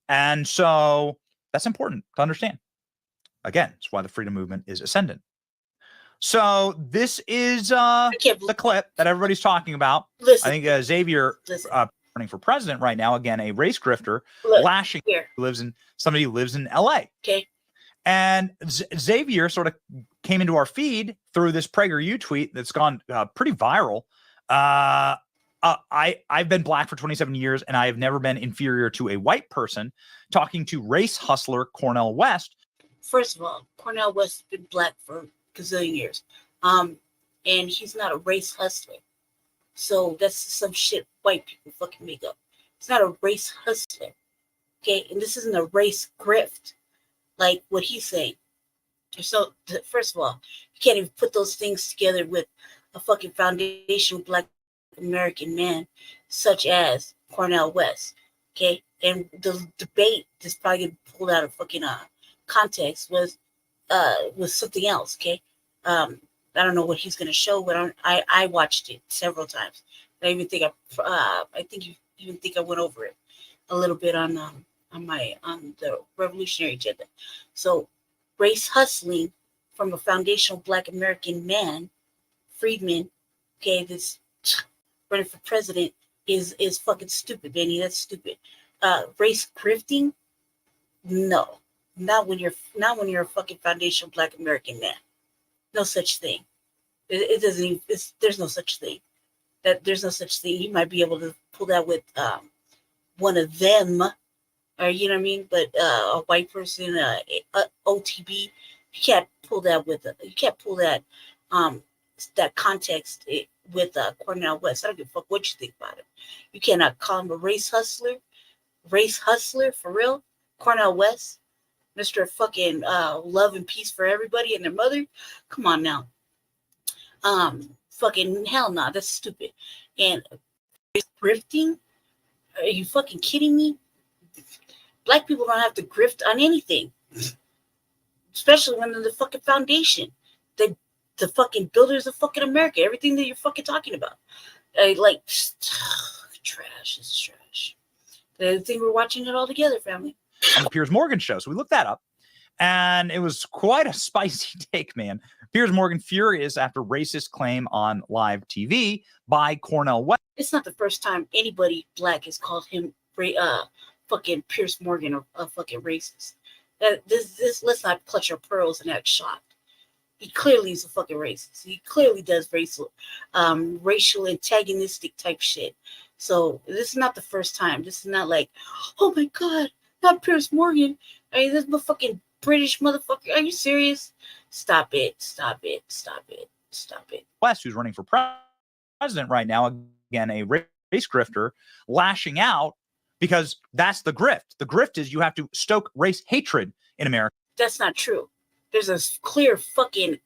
And so that's important to understand. Again, it's why the freedom movement is ascendant. So this is the clip that everybody's talking about. Listen, I think Xavier running for president right now. Again, a race grifter lashing somebody who lives in LA. Okay. And Xavier sort of came into our feed through this PragerU tweet that's gone pretty viral. I've been black for 27 years, and I have never been inferior to a white person. Talking to race hustler Cornel West. First of all, Cornel West has been black for a gazillion years. And he's not a race hustler. So that's some shit white people fucking make up. It's not a race hustler. Okay, and this isn't a race grift like what he's saying. So, first of all, you can't even put those things together with a fucking foundational black American man such as Cornel West. Okay, and the debate that's probably getting pulled out of fucking context was something else. Okay, I don't know what he's gonna show, but I watched it several times. I even think you even think I went over it a little bit on the revolutionary agenda. So race hustling from a foundational black American man, Friedman, okay, this running for president is fucking stupid, Benny. That's stupid. Race grifting? No. Not when you're a fucking foundational black American man. No such thing. It doesn't even, there's no such thing. There's no such thing. You might be able to pull that with one of them, or you know what I mean, but a white person, OTB, you can't pull that with you can't pull that that context with Cornel West. I don't give a fuck what you think about it. You cannot call him a race hustler for real. Cornel West, Mr. fucking love and peace for everybody and their mother. Come on now. Fucking hell no, that's stupid. And grifting? Are you fucking kidding me? Black people don't have to grift on anything, especially when they're the fucking foundation, the fucking builders of fucking America. Everything that you're fucking talking about, trash is trash. I think we're watching it all together, family. On the Piers Morgan show, so we looked that up, and it was quite a spicy take, man. Piers Morgan furious after racist claim on live TV by Cornel West. It's not the first time anybody black has called him fucking Piers Morgan a fucking racist. This let's not clutch our pearls and act shocked. He clearly is a fucking racist. He clearly does racial antagonistic type shit. So this is not the first time. This is not like, oh my god, not Piers Morgan. I mean, this fucking British motherfucker. Are you serious? Stop it. Stop it. Stop it. Stop it. West, who's running for president right now, again, a race grifter, lashing out because that's the grift. The grift is you have to stoke race hatred in America. That's not true. There's a clear fucking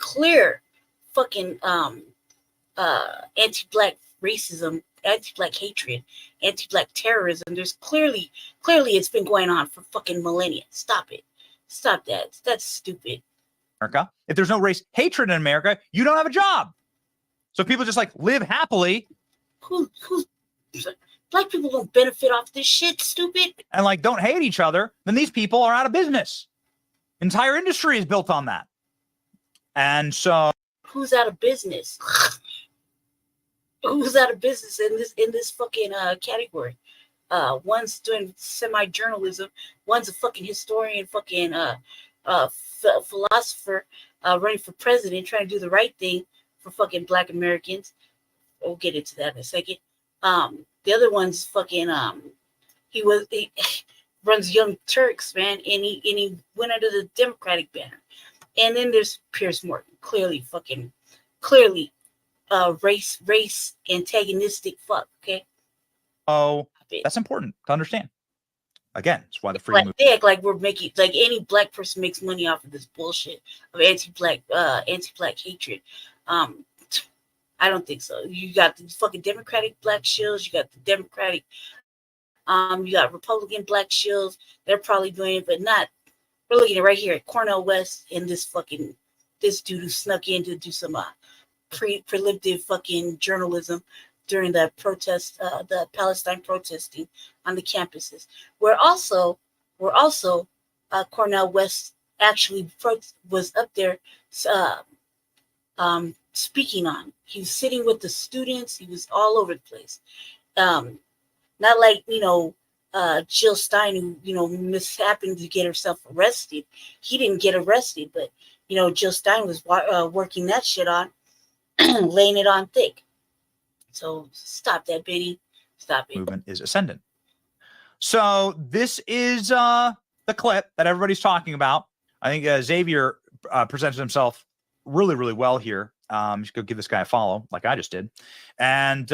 anti-black racism, anti-black hatred, anti-black terrorism. There's clearly it's been going on for fucking millennia. Stop it. Stop that. That's stupid. America. If there's no race hatred in America, you don't have a job. So people just like live happily. Who's black people don't benefit off this shit, stupid. And like don't hate each other, then these people are out of business. Entire industry is built on that. And so who's out of business? Who's out of business in this fucking category? One's doing semi-journalism, one's a fucking historian, fucking philosopher, running for president, trying to do the right thing for fucking black Americans. We'll get into that in a second. The other one's fucking he runs Young Turks, man, and he went under the Democratic banner. And then there's Piers Morgan, clearly race antagonistic fuck. Okay. Oh, that's important to understand. Again, it's why the free movement. They act like we're making like any black person makes money off of this bullshit of anti-black hatred. I don't think so. You got the fucking Democratic black shills. You got the Democratic. You got Republican black shills. They're probably doing it, but not. We're looking at right here at Cornel West and this dude who snuck in to do some preemptive fucking journalism during the protest, the Palestine protesting on the campuses. We're also Cornel West actually was up there speaking on. He was sitting with the students. He was all over the place. Not like, Jill Stein, who, mishappened to get herself arrested. He didn't get arrested, but, Jill Stein was working that shit on, laying it on thick. So stop that, Benny. Stop it. Movement is ascendant. So this is the clip that everybody's talking about. I think Xavier presented himself really, really well here. Just go give this guy a follow, like I just did. And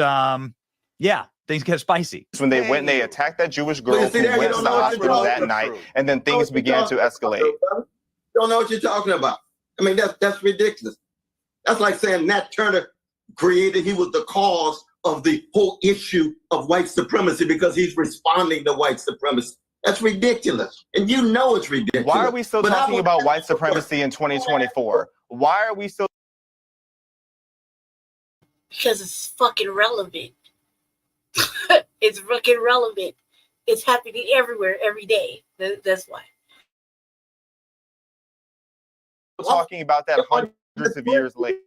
yeah, things get spicy. When they went and they attacked that Jewish girl who went to the hospital that night, and then things began to escalate. You don't know what you're talking about. I mean, that's ridiculous. That's like saying Nat Turner he was the cause of the whole issue of white supremacy because he's responding to white supremacy. That's ridiculous. And you know it's ridiculous. Why are we still talking about white supremacy in 2024? Why are we still? Because it's fucking relevant. It's fucking relevant. It's happening everywhere, every day. That's why. We're talking about that hundreds of years later.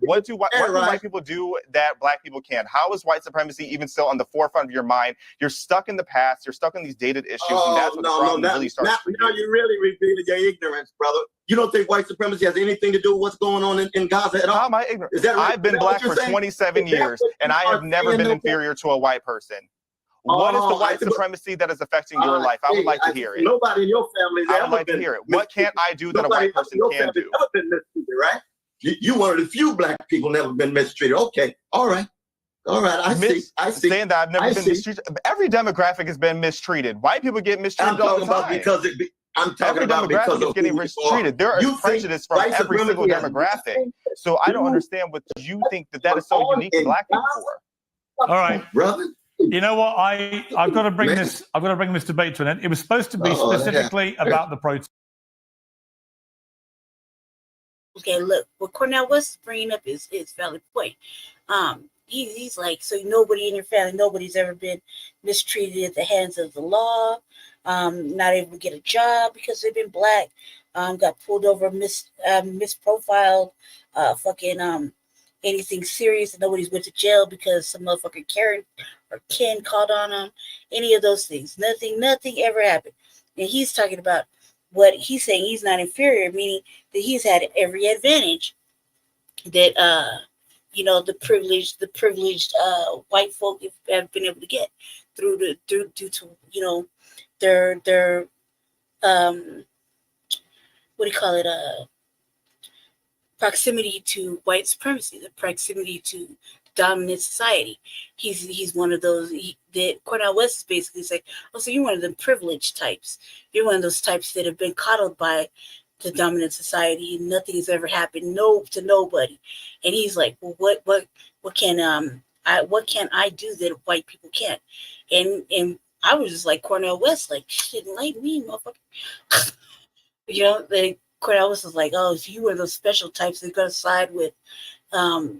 What do white people do that black people can't? How is white supremacy even still on the forefront of your mind? You're stuck in the past. You're stuck in these dated issues, and that's what the problem really starts. Now you're really revealing your ignorance, brother. You don't think white supremacy has anything to do with what's going on in Gaza at all? How am I ignorant? Is that right? I've been black for 27 years, and I have never been inferior to a white person. What is the white supremacy that is affecting your life? I would like to hear it. Nobody in your family has I would like to hear it. What can't I do that a white person can do? Never been mistreated, right? You one of the few black people never been mistreated. Okay, all right. I see. Saying that I've never been mistreated. Every demographic has been mistreated. White people get mistreated all the time. I'm talking every about demographic because is of getting who mistreated. There is prejudice from every single demographic. So I don't understand what you think that is so unique to black people for. All right, brother. You know what? I've got to bring this. I've got to bring this debate to an end. It was supposed to be specifically about the protest. Okay, look, what Cornel West is bringing up is valid point. He's like, so nobody in your family, nobody's ever been mistreated at the hands of the law, not able to get a job because they've been black, got pulled over, misprofiled, anything serious, and nobody's went to jail because some motherfucking Karen or Ken called on them. Any of those things, nothing ever happened. And he's talking about what he's saying. He's not inferior, meaning that he's had every advantage that the privileged white folk have been able to get due to their what do you call it, proximity to white supremacy, the proximity to dominant society. He's one of those that Cornel West is basically saying, oh, so you're one of the privileged types. You're one of those types that have been coddled by the dominant society, and nothing has ever happened to nobody. And he's like, well, what can I do that white people can't? And I was just like Cornel West, like, shit, like me, motherfucker. The Cornel West was like, oh, if you were those special types that gonna side with the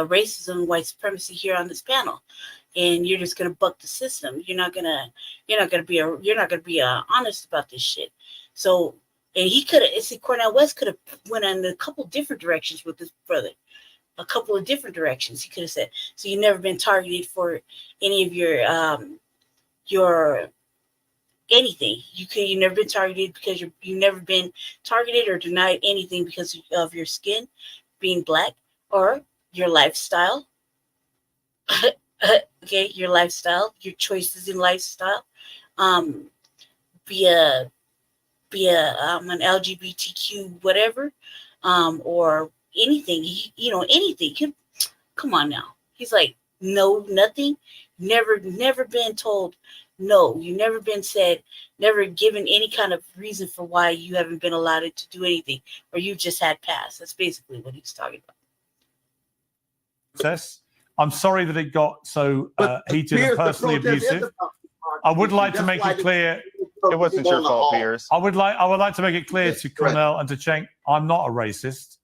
racism and white supremacy here on this panel, and you're just gonna buck the system. You're not gonna be honest about this shit. So, and he could have. Cornel West could have went in a couple different directions with his brother. A couple of different directions. He could have said, so you've never been targeted for any of your anything. You've never been targeted because you've never been targeted or denied anything because of your skin, being black, or your lifestyle. Okay, your lifestyle, your choices in lifestyle. Be an LGBTQ whatever, or anything. Anything. Come on now. He's like, no, nothing. Never been told no. You never been said, never given any kind of reason for why you haven't been allowed to do anything, or you just had passed. That's basically what he's talking about. I'm sorry that it got so heated and personally abusive. I would like to make it clear. It wasn't your fault, Piers. I would like to make it clear to Cornel and to Cenk, I'm not a racist.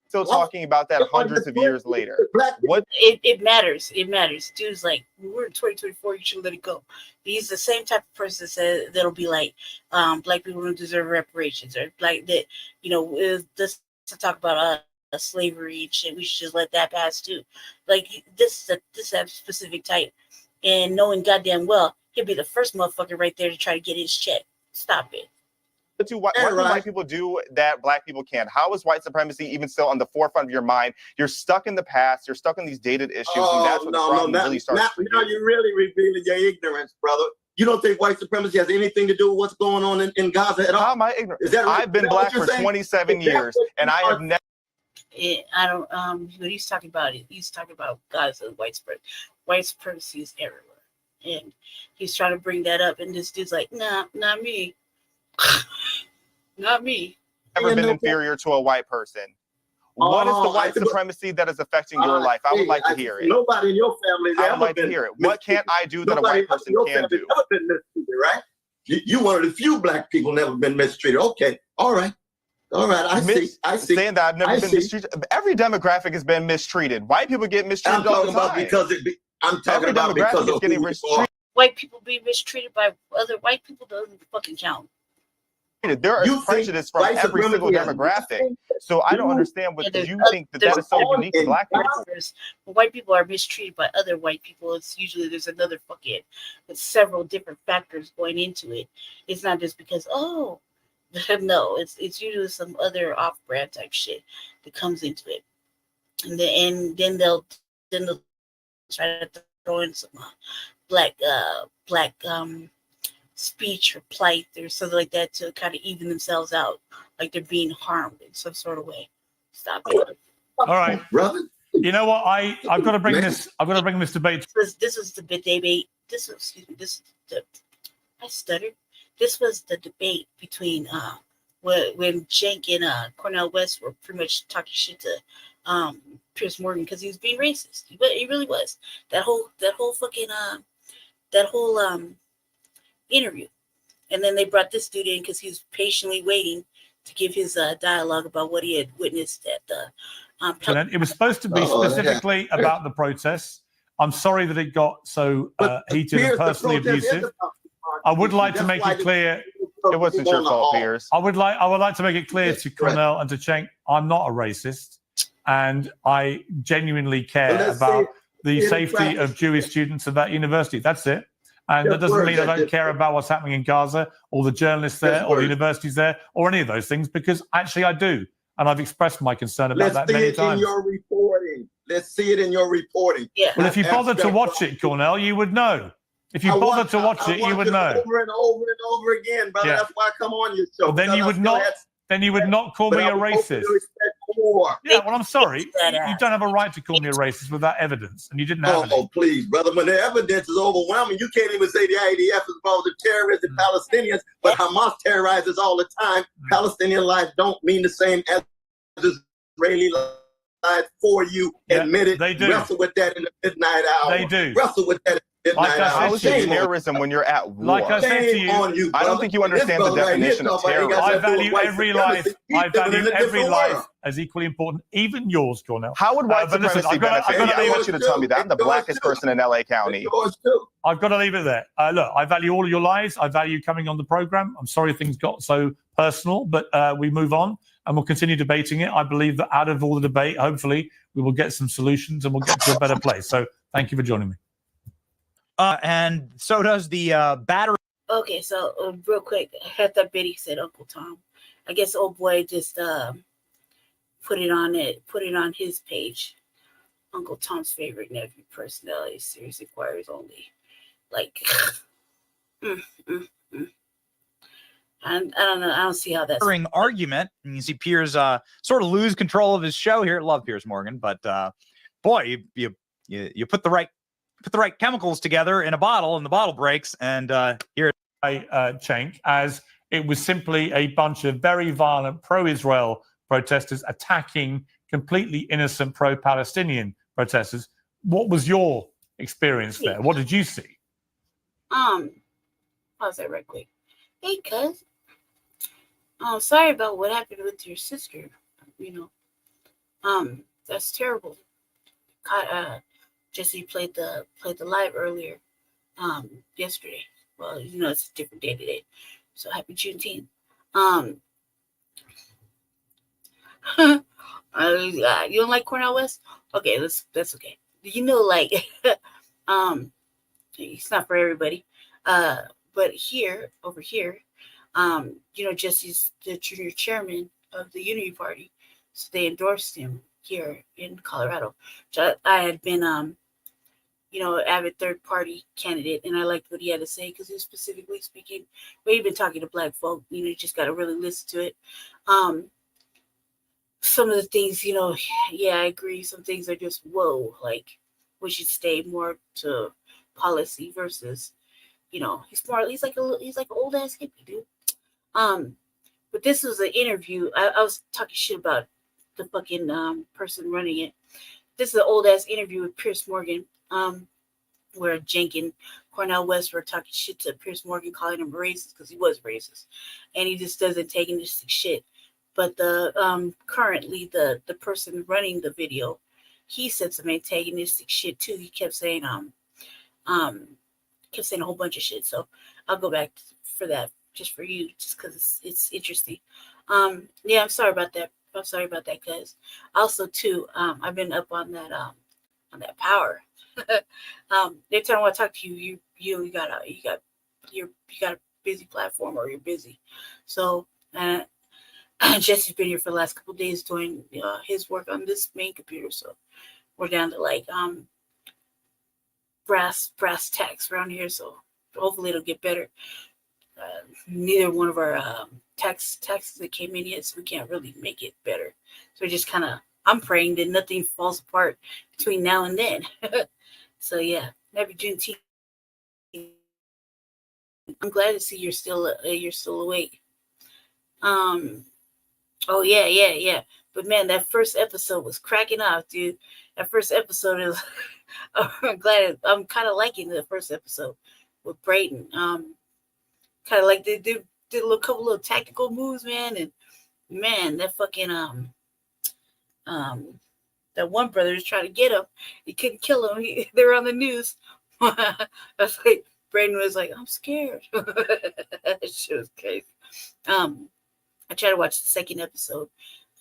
Still talking about that hundreds of years later. What? It matters. It matters. Dude's like, we're in 2024. You should let it go. He's the same type of person that'll be like, black people don't deserve reparations, or like that. This to talk about slavery and shit. We should just let that pass too. Like this is a specific type, and knowing goddamn well he'll be the first motherfucker right there to try to get his check. Stop it. What do white people do that black people can't? How is white supremacy even still on the forefront of your mind? You're stuck in the past. You're stuck in these dated issues, and that's what the problem really starts. Now you're really revealing your ignorance, brother. You don't think white supremacy has anything to do with what's going on in Gaza at all? How am I ignorant? Is that right? I've been black for 27 years, and I have never. I don't. What he's talking about, he's talking about Gaza, white supremacy is everywhere, and he's trying to bring that up, and this dude's like, nah, not me. Not me. Never been inferior to a white person. What is the white supremacy that is affecting your life? I would like to hear it. Nobody in your family. I would like to hear it. What can't I do that a white person can do? Never been mistreated, right? You one of the few black people never been mistreated. Okay, all right. I see. Saying that I've never been mistreated. Every demographic has been mistreated. White people get mistreated all the time. I'm talking about because of getting mistreated. White people being mistreated by other white people doesn't fucking count. There is prejudice from every single demographic. So I don't understand what you think that is so unique to black people. When white people are mistreated by other white people, it's usually there's another fucking, with several different factors going into it. It's not just because, no, it's usually some other off-brand type shit that comes into it. And then they'll try to throw in some black speech or plight or something like that to kind of even themselves out, like they're being harmed in some sort of way. Stop it. All right, brother. You know what? I've got to bring this. I've got to bring this debate. This was the debate. I stuttered. This was the debate between when Cenk and Cornel West were pretty much talking shit to Piers Morgan because he was being racist. He really was. That whole interview, and then they brought this dude in because he was patiently waiting to give his dialogue about what he had witnessed at the. It was supposed to be specifically about the protests. I'm sorry that it got so heated and personally abusive. I would like to make it clear. It wasn't your fault, Piers. I would like to make it clear to Cornel and to Cenk, I'm not a racist, and I genuinely care about the safety of Jewish students at that university. That's it. And that doesn't mean I don't care about what's happening in Gaza or the journalists there or the universities there or any of those things, because actually I do. And I've expressed my concern about that many times. Let's see it in your reporting. Yeah. Well, if you bother to watch it, Cornel, you would know. If you bother to watch it, you would know. Over and over and over again, brother. Yeah. That's why I come on your show. Well, then you would not. Then you would not call me a racist. Yeah, well, I'm sorry. You don't have a right to call me a racist without evidence, and you didn't have any. Oh, please, brother. When the evidence is overwhelming, you can't even say the IDF is involved with terrorists and Palestinians, but Hamas terrorizes all the time. Palestinian lives don't mean the same as Israeli lives for you. Admit it. They do. Wrestle with that in the midnight hour. They do. Wrestle with that. How is it terrorism when you're at war? Like I said to you, I don't think you understand the definition of terrorism. I value every life. I value every life as equally important, even yours, Cornel. How would white supremacy benefit? I want you to tell me that. I'm the blackest person in LA County. I've got to leave it there. Look, I value all of your lives. I value coming on the program. I'm sorry things got so personal, but we move on and we'll continue debating it. I believe that out of all the debate, hopefully, we will get some solutions and we'll get to a better place. So thank you for joining me. And so does the battery. Okay, so real quick, I had that bit he said Uncle Tom. I guess old boy just put it on his page. Uncle Tom's favorite nephew personality, serious inquiries only. Like, I don't know. I don't see how that's argument. And you see Piers sort of lose control of his show here. Love Piers Morgan, but boy, you put the right chemicals together in a bottle, and the bottle breaks. And here, Cenk, as it was simply a bunch of very violent pro-Israel protesters attacking completely innocent pro-Palestinian protesters. What was your experience there? What did you see? Pause that right quick. Hey, cuz. Sorry about what happened with your sister. That's terrible. Jesse played the live earlier, yesterday. Well, it's a different day today. So happy Juneteenth. You don't like Cornel West? Okay, that's okay. You know, like, it's not for everybody. But over here, Jesse's the junior chairman of the Unity Party, so they endorsed him here in Colorado. So I had been, avid third party candidate, and I liked what he had to say because he was specifically speaking. We've been talking to black folk. You just got to really listen to it. Some of the things, yeah, I agree. Some things are just whoa, like we should stay more to policy versus, he's like an old ass hippie dude. But this was an interview. I was talking shit about the fucking person running it. This is an old ass interview with Pierce Morgan, where Jenk and Cornel West were talking shit to Pierce Morgan, calling him racist because he was racist, and he just doesn't take this shit. But the currently the person running the video, he said some antagonistic shit too. He kept saying a whole bunch of shit. So I'll go back for that just for you, just because it's interesting. Yeah, I'm sorry about that. Cause also too, I've been up on that power. Every time I want to talk to you, you got a busy platform or you're busy. So Jesse's been here for the last couple of days doing his work on this main computer. So we're down to like brass tacks around here. So hopefully it'll get better. Neither one of our taxes that came in yet, so we can't really make it better. So we just I'm praying that nothing falls apart between now and then. So yeah, happy Juneteenth. I'm glad to see you're still awake. Oh yeah. But man, that first episode was cracking off, dude. That first episode is. I'm kind of liking the first episode with Brayden. Kind of like they did a couple little tactical moves, man, and man, that fucking that one brother was trying to get him. He couldn't kill him. They were on the news. That's like Brayden was like, I'm scared. That shit was crazy. I tried to watch the second episode,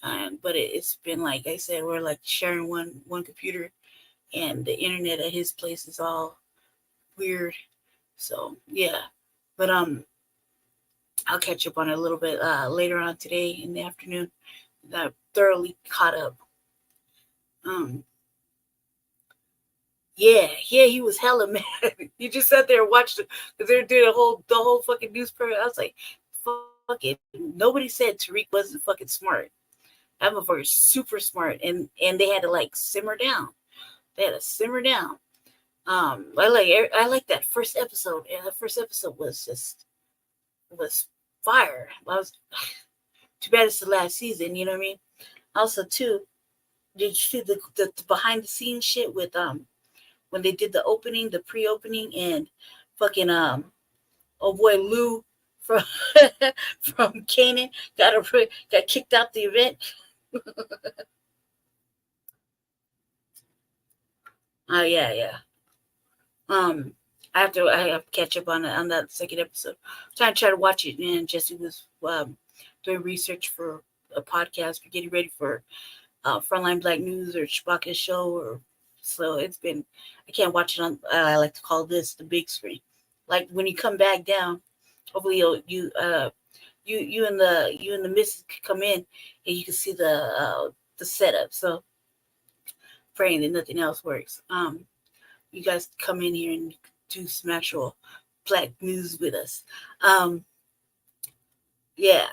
but it's been like I said, we're like sharing one computer, and the internet at his place is all weird. So yeah, but I'll catch up on it a little bit later on today in the afternoon. I'm thoroughly caught up. Yeah, he was hella mad. He just sat there and watched it because they did the whole fucking news program. I was like, fuck it. Nobody said Tariq wasn't fucking smart. That motherfucker's super smart, and they had to like simmer down. They had to simmer down. I like that first episode, and the first episode was fire. Too bad it's the last season, you know what I mean? Also, too, did you see the behind the scenes shit with when they did the pre-opening, and fucking oh boy Lou from from Canaan got kicked out the event. Oh yeah. I have to catch up on that second episode. I'm trying to watch it, and Jesse was doing research for a podcast. We're getting ready for Frontline Black News or Chewbacca's show, so it's been. I can't watch it on. I like to call this the big screen. Like when you come back down, hopefully you and the missus can come in and you can see the setup. So praying that nothing else works. You guys come in here and do some actual Black news with us. Yeah.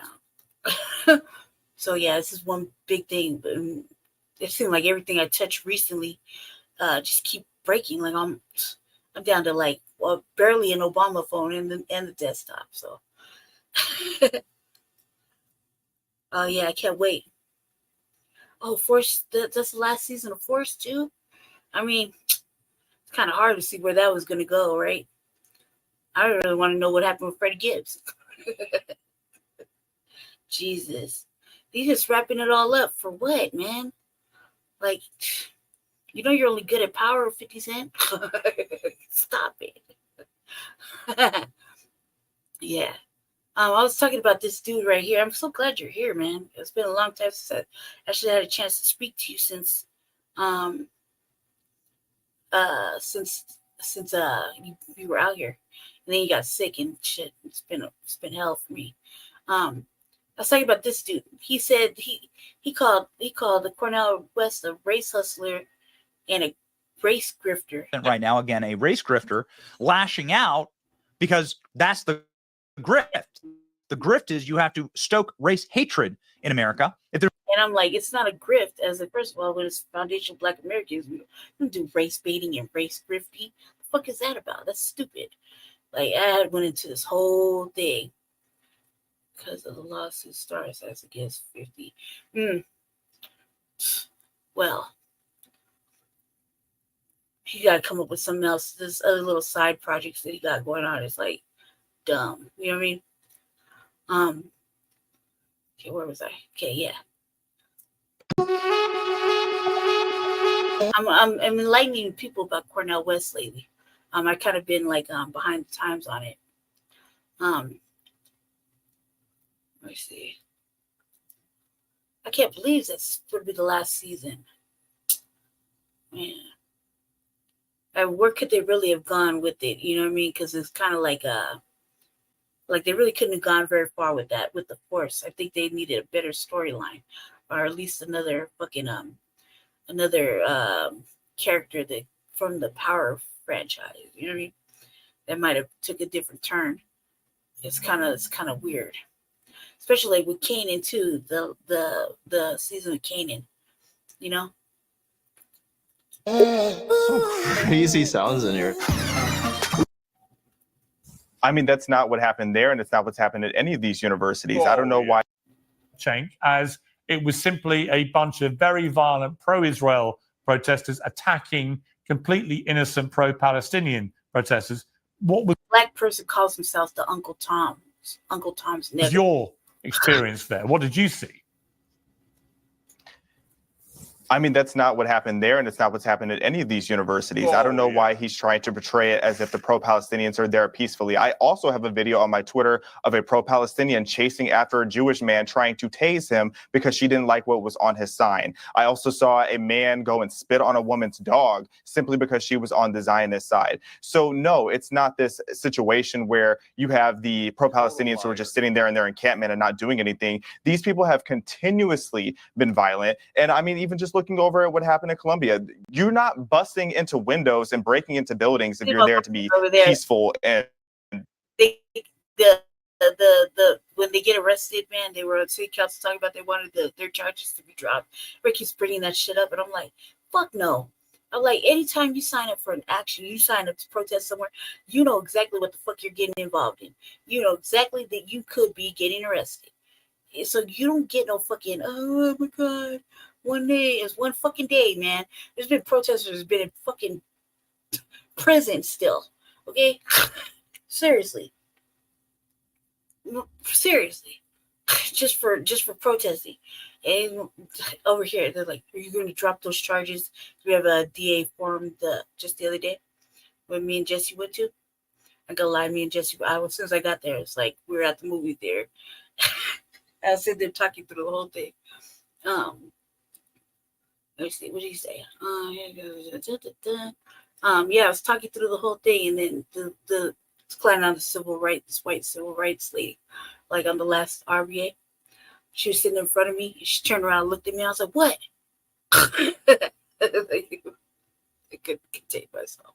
So yeah, this is one big thing. But it seems like everything I touched recently just keep breaking. Like I'm down to like barely an Obama phone and the desktop. So oh yeah, I can't wait. Oh, Force, that's the last season of Force too. I mean, it's kind of hard to see where that was going to go, right? I really want to know what happened with Freddie Gibbs. Jesus. He's just wrapping it all up for what, man? Like, you're only good at power, 50 Cent? Stop it. Yeah. I was talking about this dude right here. I'm so glad you're here, man. It's been a long time since I actually had a chance to speak to you since you were out here, and then you got sick and shit. It's been hell for me. I was talking about this dude. He said he called the Cornell West a race hustler and a race grifter. Right now, again, a race grifter lashing out because that's the grift. The grift is you have to stoke race hatred in America. And I'm like, it's not a grift. As a first of all, when it's Foundation Black Americans, we don't do race baiting and race grifting. The fuck is that about? That's stupid. Like, I went into this whole thing because of the lawsuit starts as against 50. Well, he got to come up with something else. This other little side projects that he got going on is like dumb. You know what I mean? Okay, where was I? Okay, yeah. I'm enlightening people about Cornell West lately. I kind of been like behind the times on it. Let me see. I can't believe that's would be the last season. Man. And where could they really have gone with it? You know what I mean? Because it's kind of like they really couldn't have gone very far with that, with the Force. I think they needed a better storyline, or at least another fucking character that from the Power franchise. You know what I mean? That might have took a different turn. It's kind of weird, especially like with Kanan too. The season of Kanan, you know. Crazy sounds in here. I mean, that's not what happened there, and it's not what's happened at any of these universities. I don't know why. Change, as it was simply a bunch of very violent pro-Israel protesters attacking completely innocent pro-Palestinian protesters. What was Black person calls himself the Uncle Tom. Uncle Tom's nephew. your experience there? What did you see? I mean, that's not what happened there, and it's not what's happened at any of these universities. I don't know why he's trying to portray it as if the pro-Palestinians are there peacefully. I also have a video on my Twitter of a pro-Palestinian chasing after a Jewish man trying to tase him because she didn't like what was on his sign. I also saw a man go and spit on a woman's dog simply because she was on the Zionist side. So no, it's not this situation where you have the pro-Palestinians who are just sitting there in their encampment and not doing anything. These people have continuously been violent. And I mean, even just looking over at what happened in Colombia, you're not busting into windows and breaking into buildings if you're there to be peaceful. And the when they get arrested, man, they were on city council talking about they wanted their charges to be dropped. Rick keeps bringing that shit up, and I'm like, fuck no. I'm like, anytime you sign up for an action, you sign up to protest somewhere, you know exactly what the fuck you're getting involved in. You know exactly that you could be getting arrested. So you don't get no fucking, oh my God, one day is one fucking day, man. There's been protesters been in fucking prison still. Okay? Seriously. Just for protesting. And over here, they're like, are you going to drop those charges? We have a DA forum just the other day when me and Jesse went to. I got to lie, me and Jesse, as soon as I got there, it's like we were at the movie theater. I was sitting there talking through the whole thing. Let's see, what did he say? Yeah, I was talking through the whole thing, and then the climbing on the civil rights, white civil rights lady, like on the last RBA. She was sitting in front of me. She turned around and looked at me. I was like, what? I couldn't contain myself.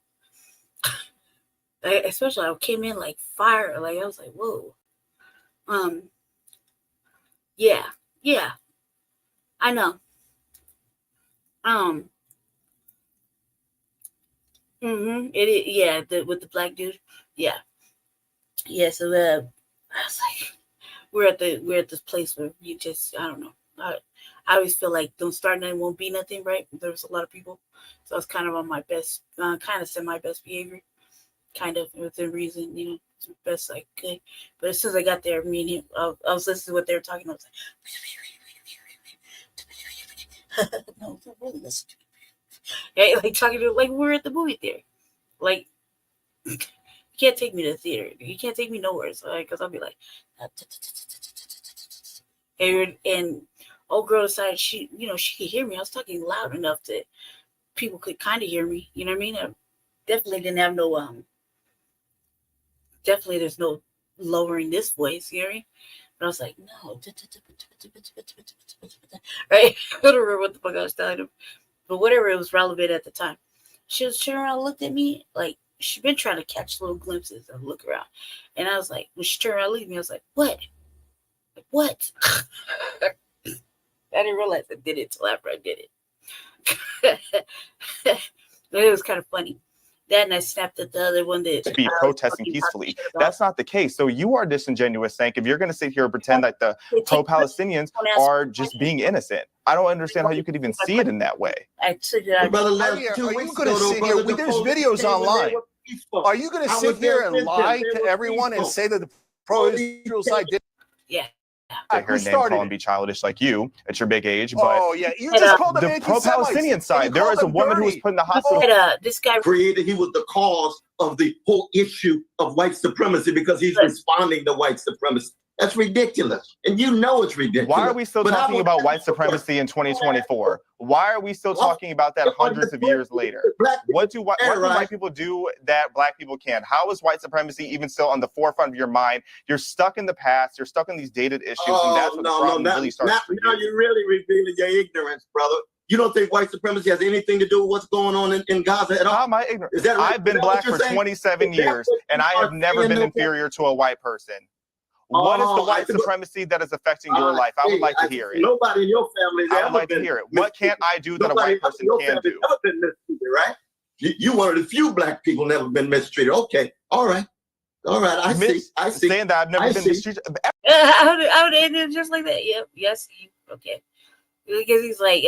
Especially, I came in like fire. Like, I was like, whoa. Yeah. I know. It is, yeah, with the black dude. Yeah. So I was like, we're at this place where you just, I don't know. I always feel like don't start nothing, won't be nothing, right? There's a lot of people. So I was kind of on my best, kind of semi-best behavior, kind of within reason, you know, best I could. But as soon as I got there, me and him, I was listening to what they were talking about. I was like, no, don't really listen to me. Like talking to, like we're at the movie theater. Like, can't take me to the theater. You can't take me nowhere. So, because I'll be like, and old girl decided she could hear me. I was talking loud enough that people could kind of hear me. You know what I mean? I definitely didn't have no definitely there's no lowering this voice. You know what I mean? But I was like, no, right? I don't remember what the fuck I was telling him, but whatever, it was relevant at the time. She was turning around, looked at me like she'd been trying to catch little glimpses and look around, and I was like, when she turned around, looked at me, I was like, what? What? I didn't realize I did it till after I did it. But it was kind of funny. That and I snapped at the other one that to be protesting peacefully. That's not the case. So you are disingenuous, saying if you're going to sit here and pretend like the pro-Palestinians are just being innocent. I don't understand how you could even see it in that way. Brother, Are you going to sit here? There's videos online. Are you going to sit here and lie to everyone and say that the pro-Israel side did? Yeah. I hear name call and be childish like you at your big age, but you just called them the pro-Palestinian side. There is a woman who was put in the hospital. This guy created. He was the cause of the whole issue of white supremacy because he's responding to white supremacy. That's ridiculous, and you know it's ridiculous. Why are we still talking about white supremacy in 2024? Why are we still talking about that hundreds of years later? What do white people do that black people can't? How is white supremacy even still on the forefront of your mind? You're stuck in the past. You're stuck in these dated issues, and that's what the problem really starts. Now you're really revealing your ignorance, brother. You don't think white supremacy has anything to do with what's going on in Gaza at all? How am I ignorant? Is that right? I've been black for 27 years, and I have never been inferior to a white person. What is the white supremacy that is affecting your life? I would like to hear it. Nobody in your family has I would like to hear it. What can't I do that a white person can do? Never been mistreated, right? You one of the few black people never been mistreated. Okay, all right. I see. Saying that I've never been mistreated. I would end it just like that. Yep. Yes. Okay. Because he's like,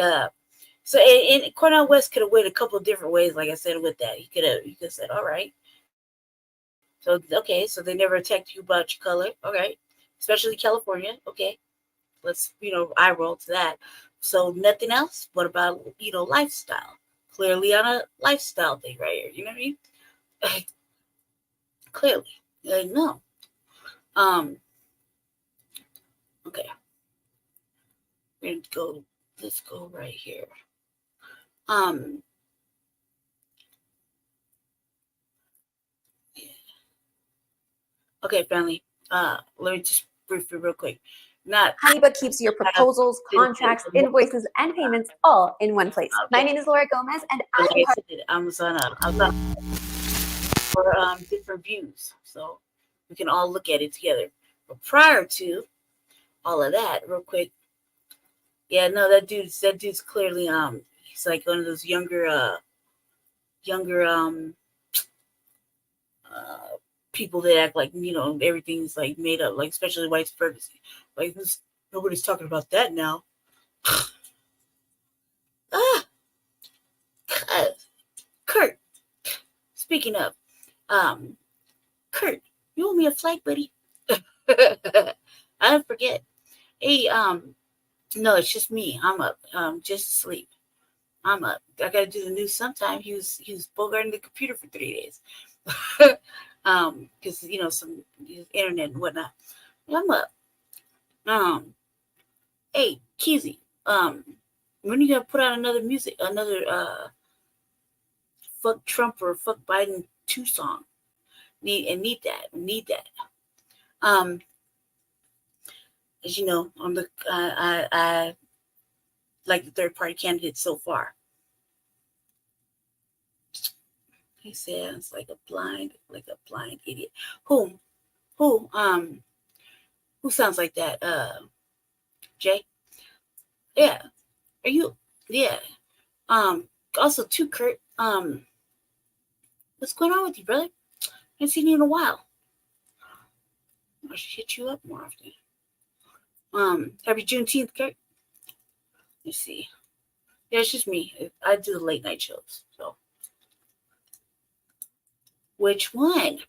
so and Cornel West could have went a couple of different ways. Like I said, with that, he could have said, all right. So, okay, so they never attacked you about your color. All right. Especially California. Okay. Let's, eye roll to that. So nothing else. What about, lifestyle? Clearly on a lifestyle thing right here. You know what I mean? Clearly. No. Okay. Let's go right here. Okay, family. Let me just briefly real quick. Honeybook keeps your proposals, contracts, invoices, and payments all in one place. My name is Laura Gomez, and I'm for different views, so we can all look at it together. But prior to all of that, real quick, that dude's clearly he's like one of those younger people that act like everything's like made up, like especially white supremacy. Like nobody's talking about that now. Kurt. Speaking of, Kurt, you owe me a flight, buddy. I don't forget. Hey, no, it's just me. I'm up. Just asleep. I'm up. I gotta do the news sometime. He was bogarting the computer for 3 days. Because some internet and whatnot. I'm up. Hey, Kizzy, when are you gonna put out another fuck Trump or fuck Biden 2 song? Need that. As you know, I'm I like the third party candidate so far. He says like a blind idiot. Who sounds like that? Jay? Yeah. Are you? Yeah. Also too, Kurt, what's going on with you, brother? I haven't seen you in a while. I should hit you up more often. Happy Juneteenth, Kurt. Let's see. Yeah, it's just me. I do the late night shows, so. Which one?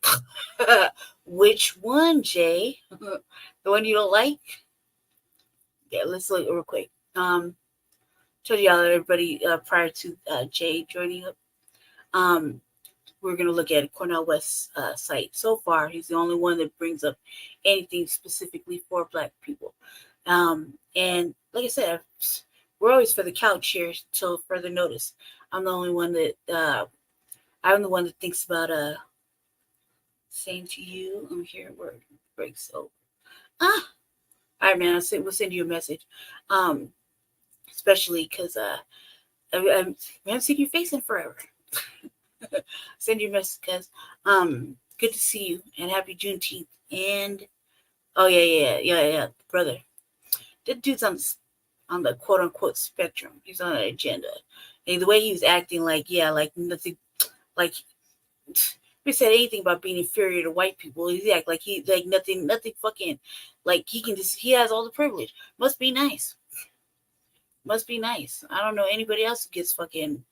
Which one, Jay? The one you don't like? Yeah, let's look real quick. Told y'all everybody prior to Jay joining up. we're going to look at Cornel West's site. So far, he's the only one that brings up anything specifically for Black people. And like I said, we're always for the couch here till further notice. I'm the only one that I'm the one that thinks about saying to you, I'm here where it breaks over. All right, man. We'll send you a message. Especially because I haven't seen your face in forever. Send you a message, cuz good to see you and happy Juneteenth. And oh yeah, brother. That dude's on the quote unquote spectrum. He's on an agenda. And the way he was acting, like nothing, like he said anything about being inferior to white people. He act like nothing fucking, like he has all the privilege. Must be nice. I don't know anybody else who gets fucking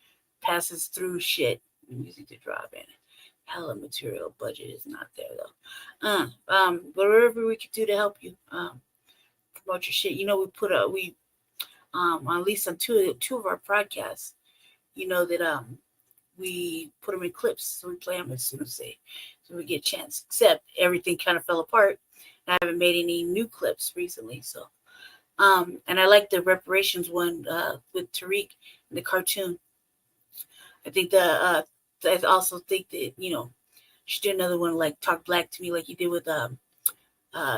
passes through shit. Music to drop in. Hella material budget is not there though. Whatever we could do to help you promote your shit. We at least on two of our podcasts, that we put them in clips, so we play them as soon as so we get a chance. Except everything kind of fell apart. I haven't made any new clips recently, so. And I like the reparations one with Tariq in the cartoon. I think I also think that you should do another one like Talk Black to Me, like you did with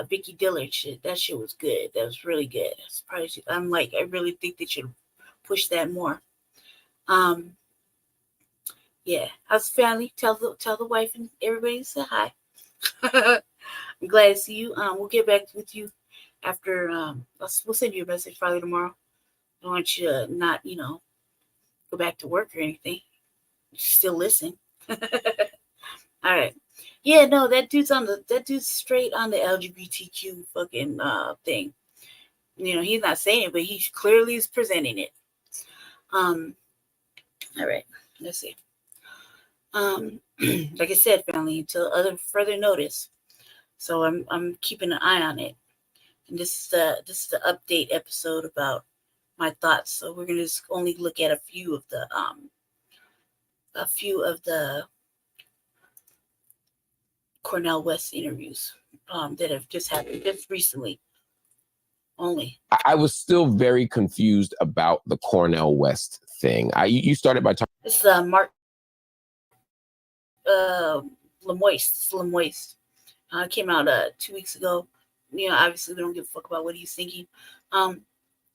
Vicky Dillard. That shit was good. That was really good. I really think they should push that more. Yeah. How's the family? Tell the wife and everybody to say hi. I'm glad to see you. We'll get back with you after. We'll send you a message probably tomorrow. I don't want you to not, go back to work or anything. Still listen. All right. Yeah, no, that dude's straight on the LGBTQ fucking thing. He's not saying it, but he clearly is presenting it. All right. Let's see. Like I said, family, until further notice. So I'm keeping an eye on it. And this is the update episode about my thoughts. So we're gonna just only look at a few of the Cornel West interviews that have just happened just recently. Only. I was still very confused about the Cornel West thing. You started by talking. This is Mark Lemoist. Came out 2 weeks ago. Obviously we don't give a fuck about what he's thinking. And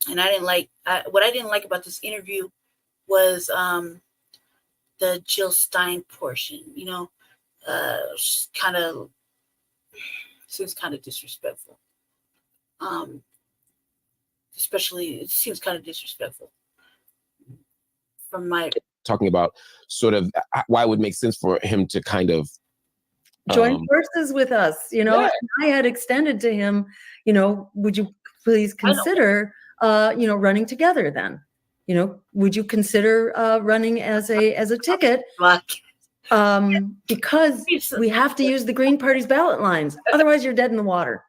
I didn't like what I didn't like about this interview was the Jill Stein portion. Kind of seems kind of disrespectful. Especially it seems kind of disrespectful from my talking about sort of why it would make sense for him to kind of join forces with us. Yeah. I had extended to him, would you please consider, running together then? Would you consider running as a ticket? Because we have to use the Green Party's ballot lines. Otherwise, you're dead in the water.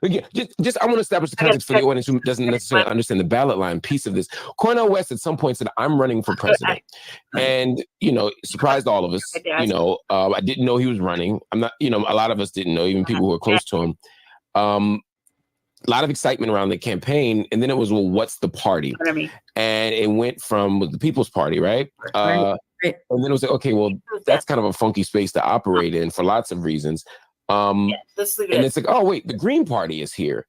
Yeah, I want to establish the context for the audience who doesn't necessarily understand the ballot line piece of this. Cornel West at some point said, I'm running for president. And, surprised all of us. I didn't know he was running. I'm not, a lot of us didn't know, even people who were close to him. A lot of excitement around the campaign. And then it was, well, what's the party? And it went from the People's Party, right? And then it was like, okay, well, that's kind of a funky space to operate in for lots of reasons. And it's like, oh wait, the Green Party is here.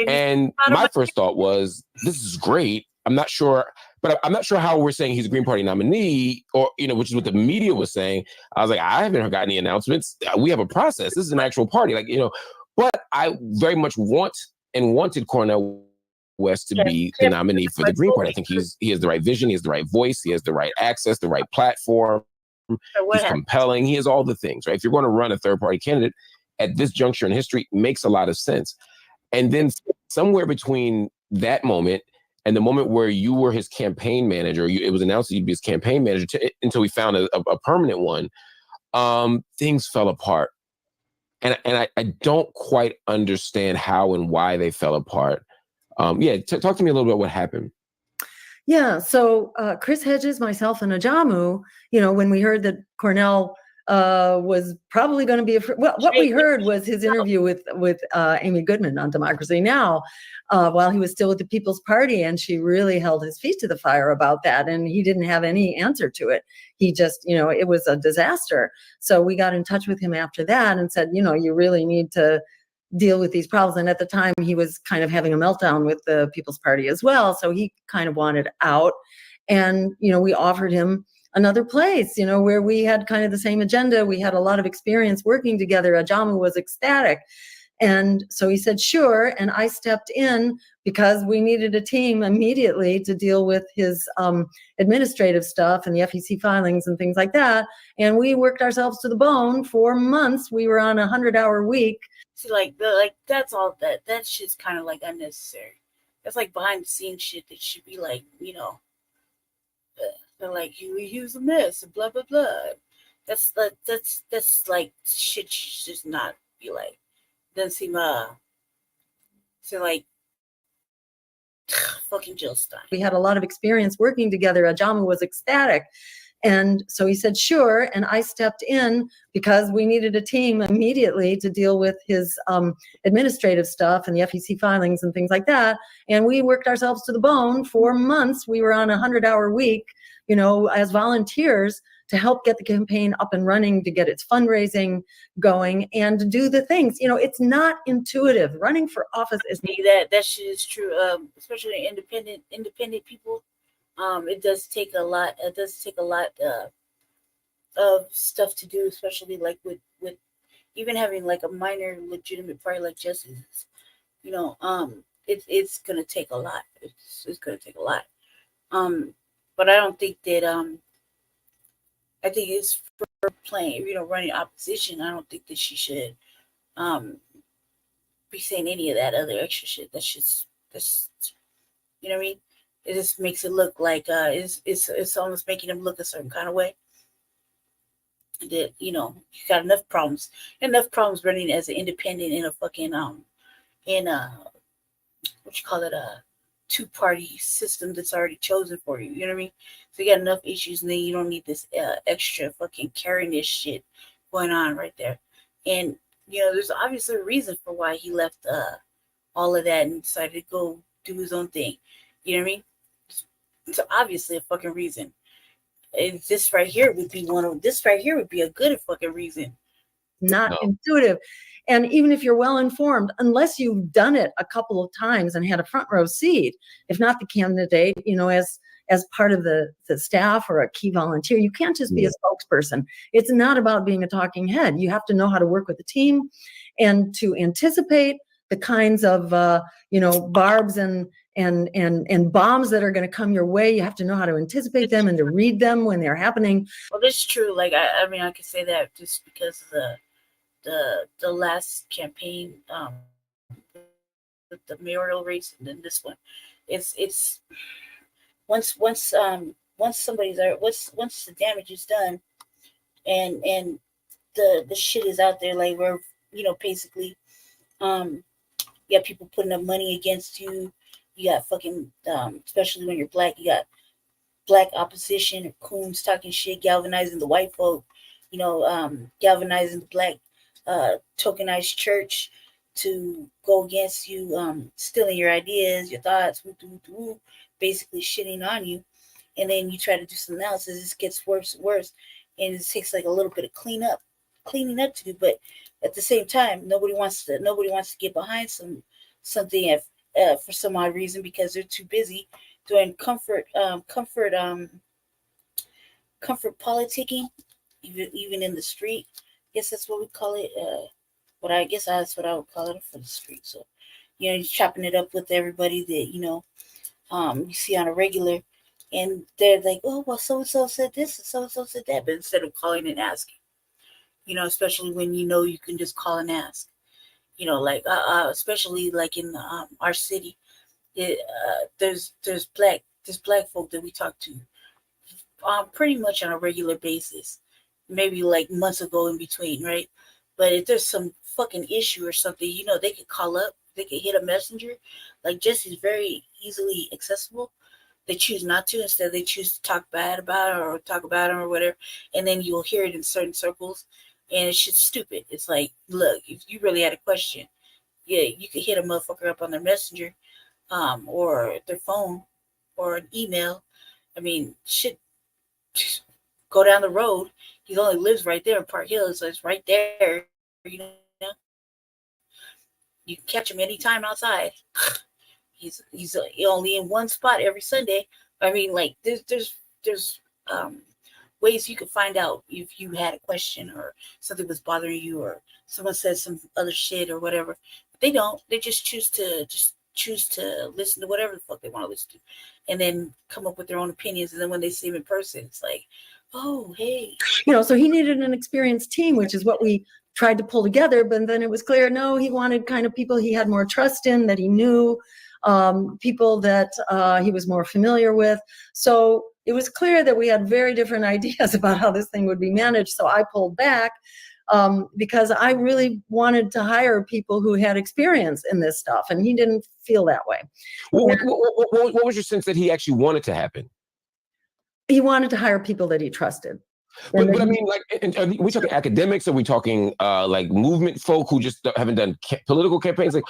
And my first thought was, this is great. I'm not sure, but I'm not sure how we're saying he's a Green Party nominee, or which is what the media was saying. I was like, I haven't got any announcements. We have a process. This is an actual party, But I very much wanted Cornel West to be the nominee for the Green Party. I think he has the right vision, he has the right voice, he has the right access, the right platform. He's compelling. He has all the things, right? If you're going to run a third party candidate at this juncture in history, it makes a lot of sense. And then somewhere between that moment and the moment where you were his campaign manager, it was announced that you'd be his campaign manager until we found a permanent one, things fell apart. And I don't quite understand how and why they fell apart. Talk to me a little bit what happened. Yeah, so Chris Hedges, myself, and Ajamu, when we heard that Cornel was probably going to be well. What we heard was his interview with Amy Goodman on Democracy Now, while he was still with the People's Party, and she really held his feet to the fire about that, and he didn't have any answer to it. He just, it was a disaster. So we got in touch with him after that and said, you really need to deal with these problems. And at the time, he was kind of having a meltdown with the People's Party as well. So he kind of wanted out, and we offered him another place, where we had kind of the same agenda. We had a lot of experience working together. Ajamu was ecstatic. And so he said, sure. And I stepped in because we needed a team immediately to deal with his administrative stuff and the FEC filings and things like that. And we worked ourselves to the bone for months. We were on a 100-hour week. See, that's all that shit's kind of like unnecessary. That's like behind the scenes shit that should be like, they're like, he was a mess and blah blah blah. That's like shit should just not be like. Doesn't seem like fucking Jill Stein. We had a lot of experience working together. Ajamu was ecstatic. And so he said, sure. And I stepped in because we needed a team immediately to deal with his administrative stuff and the FEC filings and things like that. And we worked ourselves to the bone for months. We were on a 100-hour week, as volunteers to help get the campaign up and running, to get its fundraising going, and to do the things. It's not intuitive. Running for office is that shit is true. Especially independent people. It does take a lot. It does take a lot of stuff to do, especially like with even having like a minor legitimate party like Justice. It's gonna take a lot. It's gonna take a lot. But I don't think that I think it's for playing, running opposition. I don't think that she should be saying any of that other extra shit. That's you know what I mean? It just makes it look like it's almost making them look a certain kind of way. That you got enough problems running as an independent in a fucking what you call it, a two-party system that's already chosen for you. You know what I mean? So you got enough issues, and then you don't need this extra fucking carrying shit going on right there. And there's obviously a reason for why he left all of that and decided to go do his own thing. You know what I mean? It's obviously a fucking reason. And this right here would be a good fucking reason. Not intuitive. And even if you're well informed, unless you've done it a couple of times and had a front row seat, if not the candidate, as part of the staff or a key volunteer, you can't just be a spokesperson. It's not about being a talking head. You have to know how to work with the team and to anticipate the kinds of barbs and bombs that are going to come your way. You have to know how to anticipate them and to read them when they're happening. Well, this is true. Like I mean, I could say that just because of the last campaign, the mayoral race, and then this one, it's once the damage is done, and the shit is out there, like we're basically you got people putting up money against you. You got fucking especially when you're black, you got black opposition or coons talking shit, galvanizing the white folk, galvanizing the black tokenized church to go against you, stealing your ideas, your thoughts, basically shitting on you. And then you try to do something else, and this gets worse and worse. And it takes like a little bit of cleaning up to do. But at the same time, nobody wants to get behind something for some odd reason, because they're too busy doing comfort politicking, even in the street. I guess that's what we call it. But I guess that's what I would call it for the street. So, you're chopping it up with everybody that you see on a regular, and they're like, oh well, so and so said this and so said that, but instead of calling and asking, especially when you can just call and ask, especially like in our city, there's black folk that we talk to pretty much on a regular basis, maybe like months ago in between, right? But if there's some fucking issue or something, they could call up, they could hit a messenger. Like Jesse's very easily accessible, They choose not to. Instead, they choose to talk bad about it or talk about him or whatever. And then you'll hear it in certain circles. And it's just stupid. It's like, look, if you really had a question, yeah, you could hit a motherfucker up on their messenger, or their phone, or an email. I mean, shit, just go down the road. He only lives right there in Park Hill, so it's right there. You know, you can catch him anytime outside. He's only in one spot every Sunday. I mean, like there's ways you could find out if you had a question or something was bothering you or someone said some other shit or whatever. But they don't. They just choose to listen to whatever the fuck they want to listen to, and then come up with their own opinions. And then when they see him in person, it's like, oh, hey. So he needed an experienced team, which is what we tried to pull together. But then it was clear, no, he wanted kind of people he had more trust in, that he knew, people that he was more familiar with. So it was clear that we had very different ideas about how this thing would be managed. So I pulled back because I really wanted to hire people who had experience in this stuff, and he didn't feel that way. What was your sense that he actually wanted to happen? He wanted to hire people that he trusted. But I mean, like, are we talking academics? Are we talking like movement folk who just haven't done political campaigns? Like,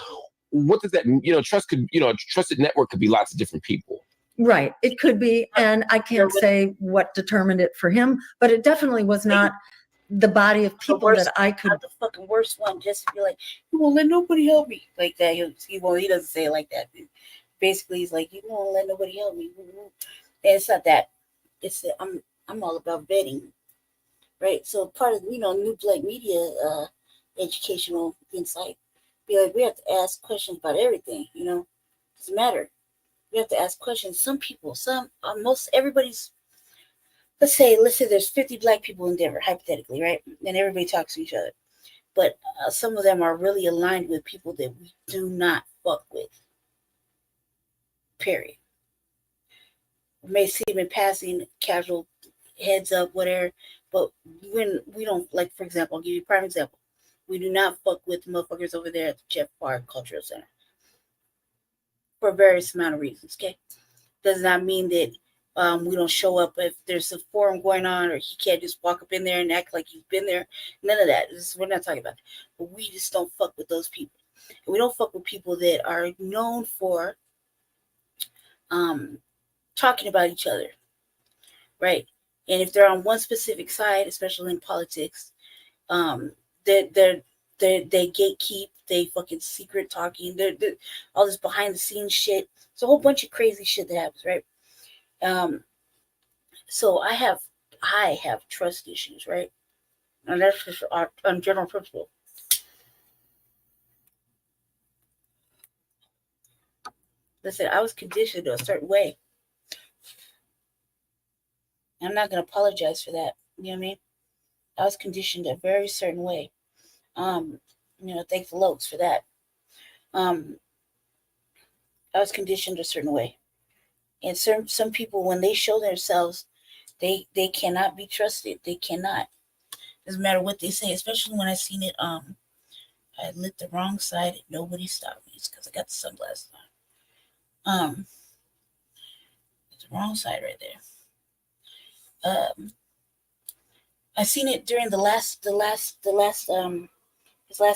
what does that mean? Trust could, a trusted network could be lots of different people. Right. It could be. And I can't say what determined it for him, but it definitely was not the body of people that I could. The fucking worst one, just to be like, you won't let nobody help me. Like that. He doesn't say it like that. Basically, he's like, you won't let nobody help me. And it's not that. It's that I'm all about vetting. Right. So part of, New Black Media educational insight, be like, we have to ask questions about everything, doesn't matter. We have to ask questions. Some people, most everybody's, let's say there's 50 black people in Denver, hypothetically, right? And everybody talks to each other. But some of them are really aligned with people that we do not fuck with. Period. We may see them in passing, casual, heads up, whatever. But when we don't, like, for example, I'll give you a prime example. We do not fuck with motherfuckers over there at the Jeff Park Cultural Center. For various amount of reasons, okay? Does not mean that we don't show up if there's a forum going on, or he can't just walk up in there and act like he's been there. None of that. We're not talking about that. But we just don't fuck with those people. And we don't fuck with people that are known for talking about each other, right? And if they're on one specific side, especially in politics, they gatekeep, they fucking secret talking, they're all this behind the scenes shit. It's a whole bunch of crazy shit that happens, right? So I have trust issues, right? And that's just on general principle. Listen, I was conditioned a certain way. I'm not going to apologize for that. You know what I mean? I was conditioned a very certain way. Thank the Lokes for that. I was conditioned a certain way. And some people, when they show themselves, they cannot be trusted. They cannot. Doesn't matter what they say, especially when I seen it. I lit the wrong side and nobody stopped me. It's because I got the sunglasses on. It's the wrong side right there. I seen it during his last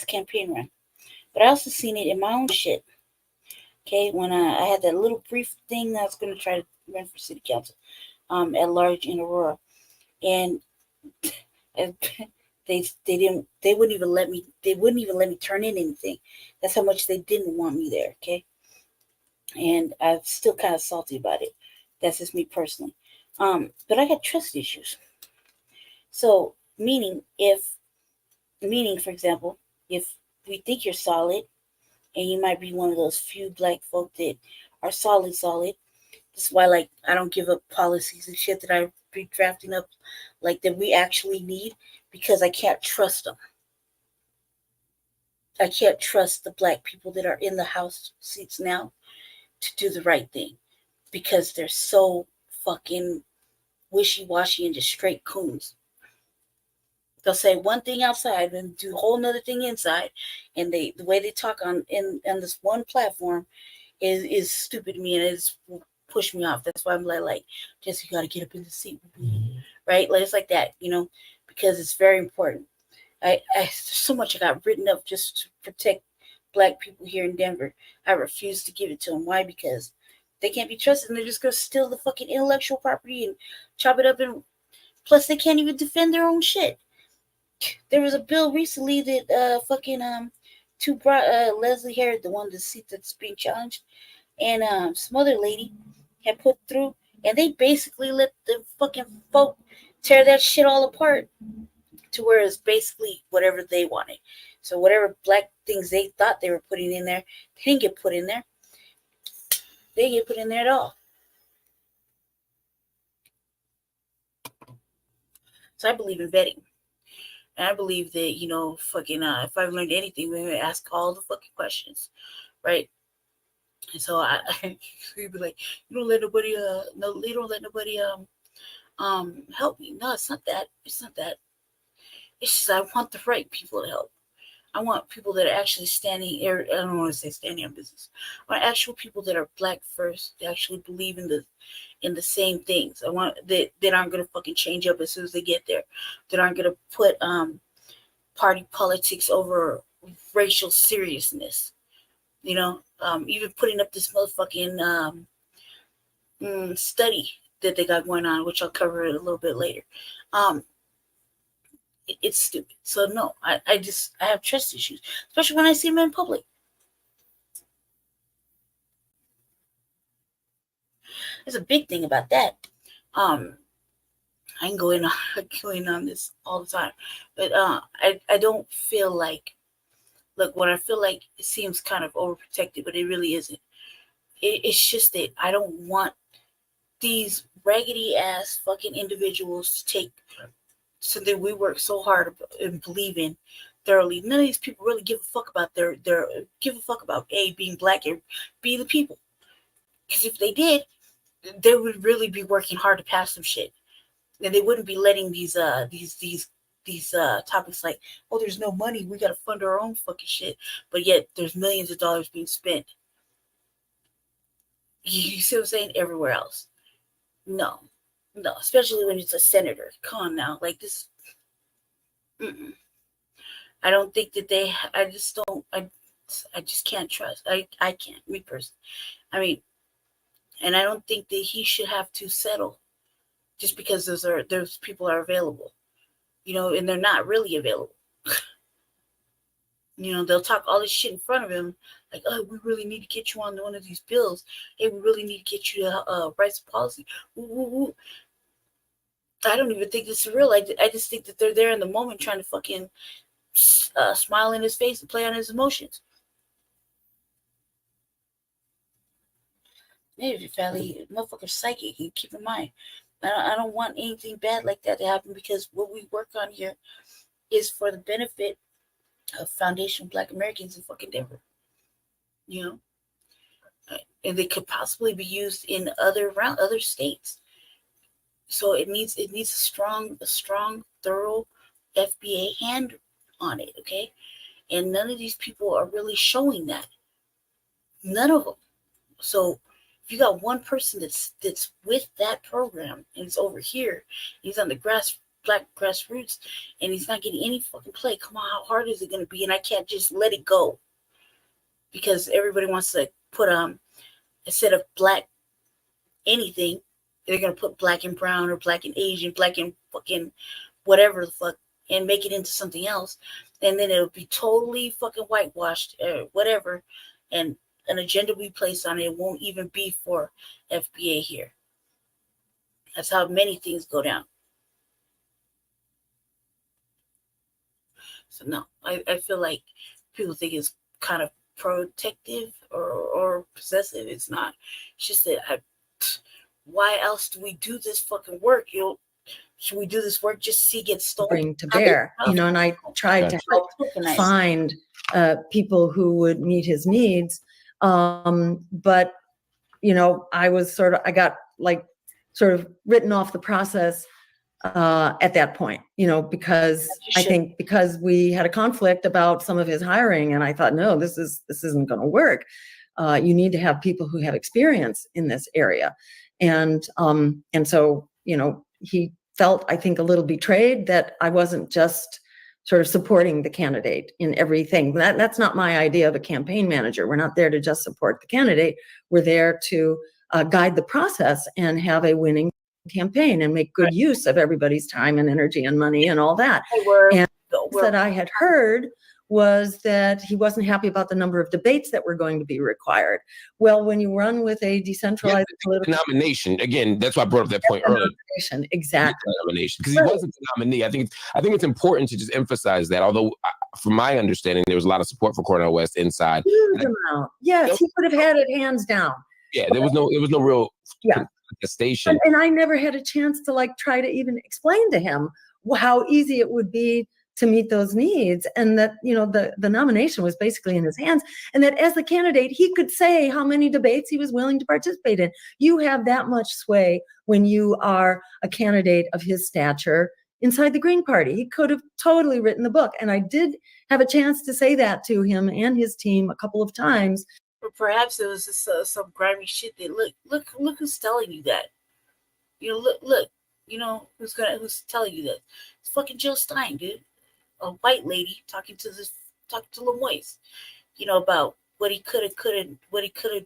campaign run, but I also seen it in my own shit. Okay, when I had that little brief thing that I was going to try to run for city council, at large in Aurora, and they wouldn't even let me turn in anything. That's how much they didn't want me there. Okay, and I'm still kind of salty about it. That's just me personally. But I got trust issues. So, meaning, for example, if we think you're solid, and you might be one of those few black folk that are solid. That's why, like, I don't give up policies and shit that I be drafting up, like, that we actually need, because I can't trust them. I can't trust the black people that are in the House seats now to do the right thing, because they're so fucking wishy-washy and just straight coons. They'll say one thing outside and do a whole nother thing inside, and the way they talk on this one platform is stupid to me, and it's push me off. That's why I'm like, just you got to get up in the seat with me, right? Like it's like that, you know, because it's very important. I so much I got written up just to protect Black people here in Denver. I refuse to give it to them. Why? Because they can't be trusted, and they're just gonna steal the fucking intellectual property and chop it up, and plus they can't even defend their own shit. There was a bill recently that Leslie Harris, the one the seat that's being challenged, and some other lady had put through, and they basically let the fucking folk tear that shit all apart to where it's basically whatever they wanted. So whatever Black things they thought they were putting in there, they didn't get put in there. They didn't get put in there at all. So I believe in vetting. And I believe that, you know, if I've learned anything, we're going to ask all the fucking questions, right? And so we'd be like, you don't let nobody, help me. No, it's not that. It's not that. It's just I want the right people to help. I want people that are actually standing, I don't want to say standing on business. I want actual people that are Black first, that actually believe in the same things. I want that aren't going to fucking change up as soon as they get there, that aren't going to put party politics over racial seriousness. You know, even putting up this motherfucking study that they got going on, which I'll cover it a little bit later. It's stupid. So no, I have trust issues, especially when I see them in public. There's a big thing about that. I can go in on this all the time, but I don't feel like, look, what I feel like it seems kind of overprotected, but it really isn't. It's just that I don't want these raggedy ass fucking individuals to take something we work so hard and believe in thoroughly. None of these people really give a fuck about being Black and be the people. Because if they did, they would really be working hard to pass some shit. And they wouldn't be letting these topics like, oh, there's no money, we gotta fund our own fucking shit, but yet there's millions of dollars being spent. You see what I'm saying? Everywhere else. No, especially when it's a senator. Come on now, like this. I don't think that I just can't trust. I can't, me personally. I mean, and I don't think that he should have to settle just because those people are available, you know, and they're not really available. You know, they'll talk all this shit in front of him, like, oh, we really need to get you on one of these bills. Hey, we really need to get you to rights policy. Woo. I don't even think this is real. I just think that they're there in the moment trying to fucking smile in his face and play on his emotions. Maybe family, motherfucker psychic. You keep in mind, I don't want anything bad like that to happen, because what we work on here is for the benefit of foundational Black Americans in fucking Denver. You know, and they could possibly be used in other states. So it needs a strong, thorough FBA hand on it, okay? And none of these people are really showing that. None of them. So if you got one person that's with that program and it's over here, he's on the Black grassroots, and he's not getting any fucking play. Come on, how hard is it going to be? And I can't just let it go because everybody wants to put instead of Black anything, they're going to put Black and brown or Black and Asian, Black and fucking whatever the fuck, and make it into something else. And then it'll be totally fucking whitewashed or whatever. And an agenda we place on it won't even be for FBA here. That's how many things go down. So no, I feel like people think it's kind of protective or possessive. It's not. It's just that why else do we do this fucking work? Should we do this work just to see it get stolen? Bring to bear, you know, and I tried to help find people who would meet his needs. But, you know, I got sort of written off the process at that point, you know, because I think because we had a conflict about some of his hiring, and I thought, no, this isn't going to work. you need to have people who have experience in this area. And so, he felt, I think, a little betrayed that I wasn't just sort of supporting the candidate in everything. That's not my idea of a campaign manager. We're not there to just support the candidate. We're there to guide the process and have a winning campaign and make good use of everybody's time and energy and money and all that. And that I had heard was that he wasn't happy about the number of debates that were going to be required. Well, when you run with a decentralized political nomination, again, that's why I brought up that point earlier. Exactly. Nomination, because he wasn't the nominee. I think it's important to just emphasize that. Although, from my understanding, there was a lot of support for Cornel West inside. Huge amount. Yes, he could have had it hands down. Yeah, there was no real contestation. And I never had a chance to try to even explain to him how easy it would be to meet those needs, and that the nomination was basically in his hands, and that as the candidate he could say how many debates he was willing to participate in. You have that much sway when you are a candidate of his stature inside the Green Party. He could have totally written the book, and I did have a chance to say that to him and his team a couple of times. Or perhaps it was just some grimy shit that look who's telling you that. Look, who's telling you that? It's fucking Jill Stein, dude. A white lady talking to Lemoyce, about what he could have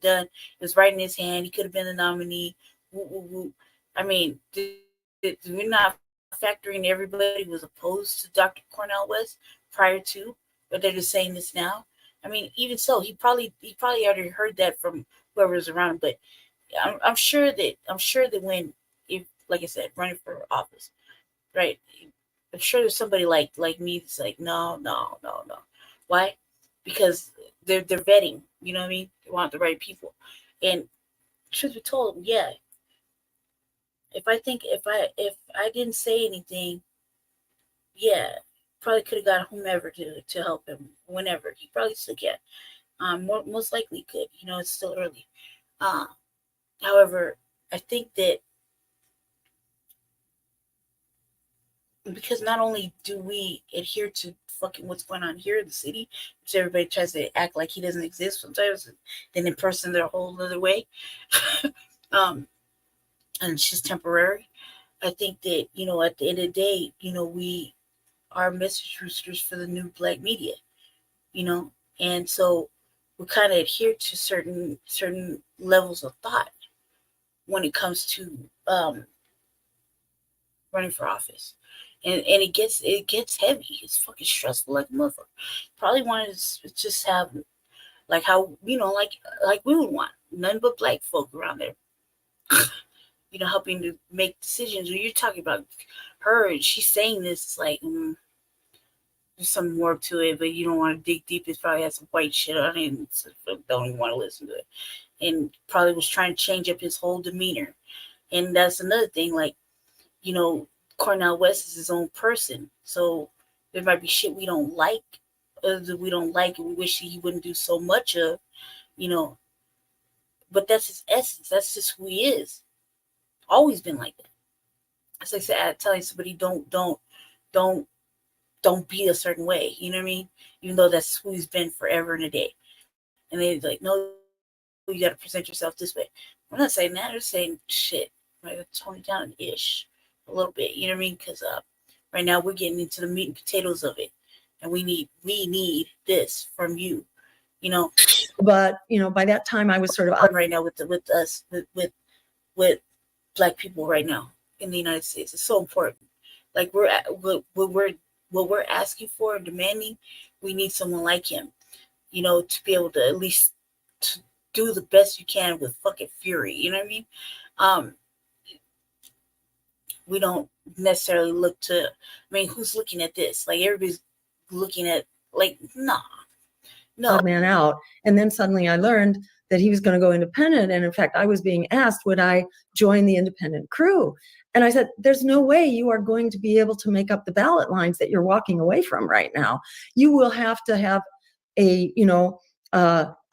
done. It was right in his hand. He could have been the nominee. Woo, woo, woo. I mean, we're not factoring everybody who was opposed to Dr. Cornel West prior to, but they're just saying this now. I mean, even so, he probably already heard that from whoever was around him. But I'm sure that when, if, like I said, running for office, right? I'm sure there's somebody like me that's like, no. Why? Because they're vetting, you know what I mean? They want the right people. And truth be told, yeah. If I didn't say anything, yeah, probably could have got whomever to help him whenever. He probably still can. Most likely could. It's still early. However, I think that because not only do we adhere to fucking what's going on here in the city, which everybody tries to act like he doesn't exist sometimes, then in person they're a whole other way. And it's just temporary. I think that, at the end of the day, we are message roosters for the new black media, and so we kind of adhere to certain levels of thought when it comes to running for office. And it gets heavy. It's fucking stressful like a motherfucker. Probably wanted to just have like how like we would want none but black folk around there. Helping to make decisions. When you're talking about her and she's saying this, it's like there's some more to it, but you don't want to dig deep. It probably has some white shit on it, and so don't even want to listen to it. And probably was trying to change up his whole demeanor. And that's another thing, Cornel West is his own person, so there might be shit we don't like, and we wish he wouldn't do so much of, but that's his essence. That's just who he is. Always been like that. As I said, telling somebody don't be a certain way. You know what I mean? Even though that's who he's been forever and a day. And they're like, no, you got to present yourself this way. I'm not saying that. I'm saying shit. Right? Tone it down ish. A little bit, you know what I mean? Because right now we're getting into the meat and potatoes of it, and we need this from you, But by that time I was sort of right now with black people right now in the United States. It's so important. Like what we're asking for and demanding, we need someone like him, to be able to at least to do the best you can with fucking fury. You know what I mean? We don't necessarily look to, who's looking at this? Like everybody's looking at no. Man out. And then suddenly I learned that he was going to go independent. And in fact, I was being asked, would I join the independent crew? And I said, there's no way you are going to be able to make up the ballot lines that you're walking away from right now. You will have to have a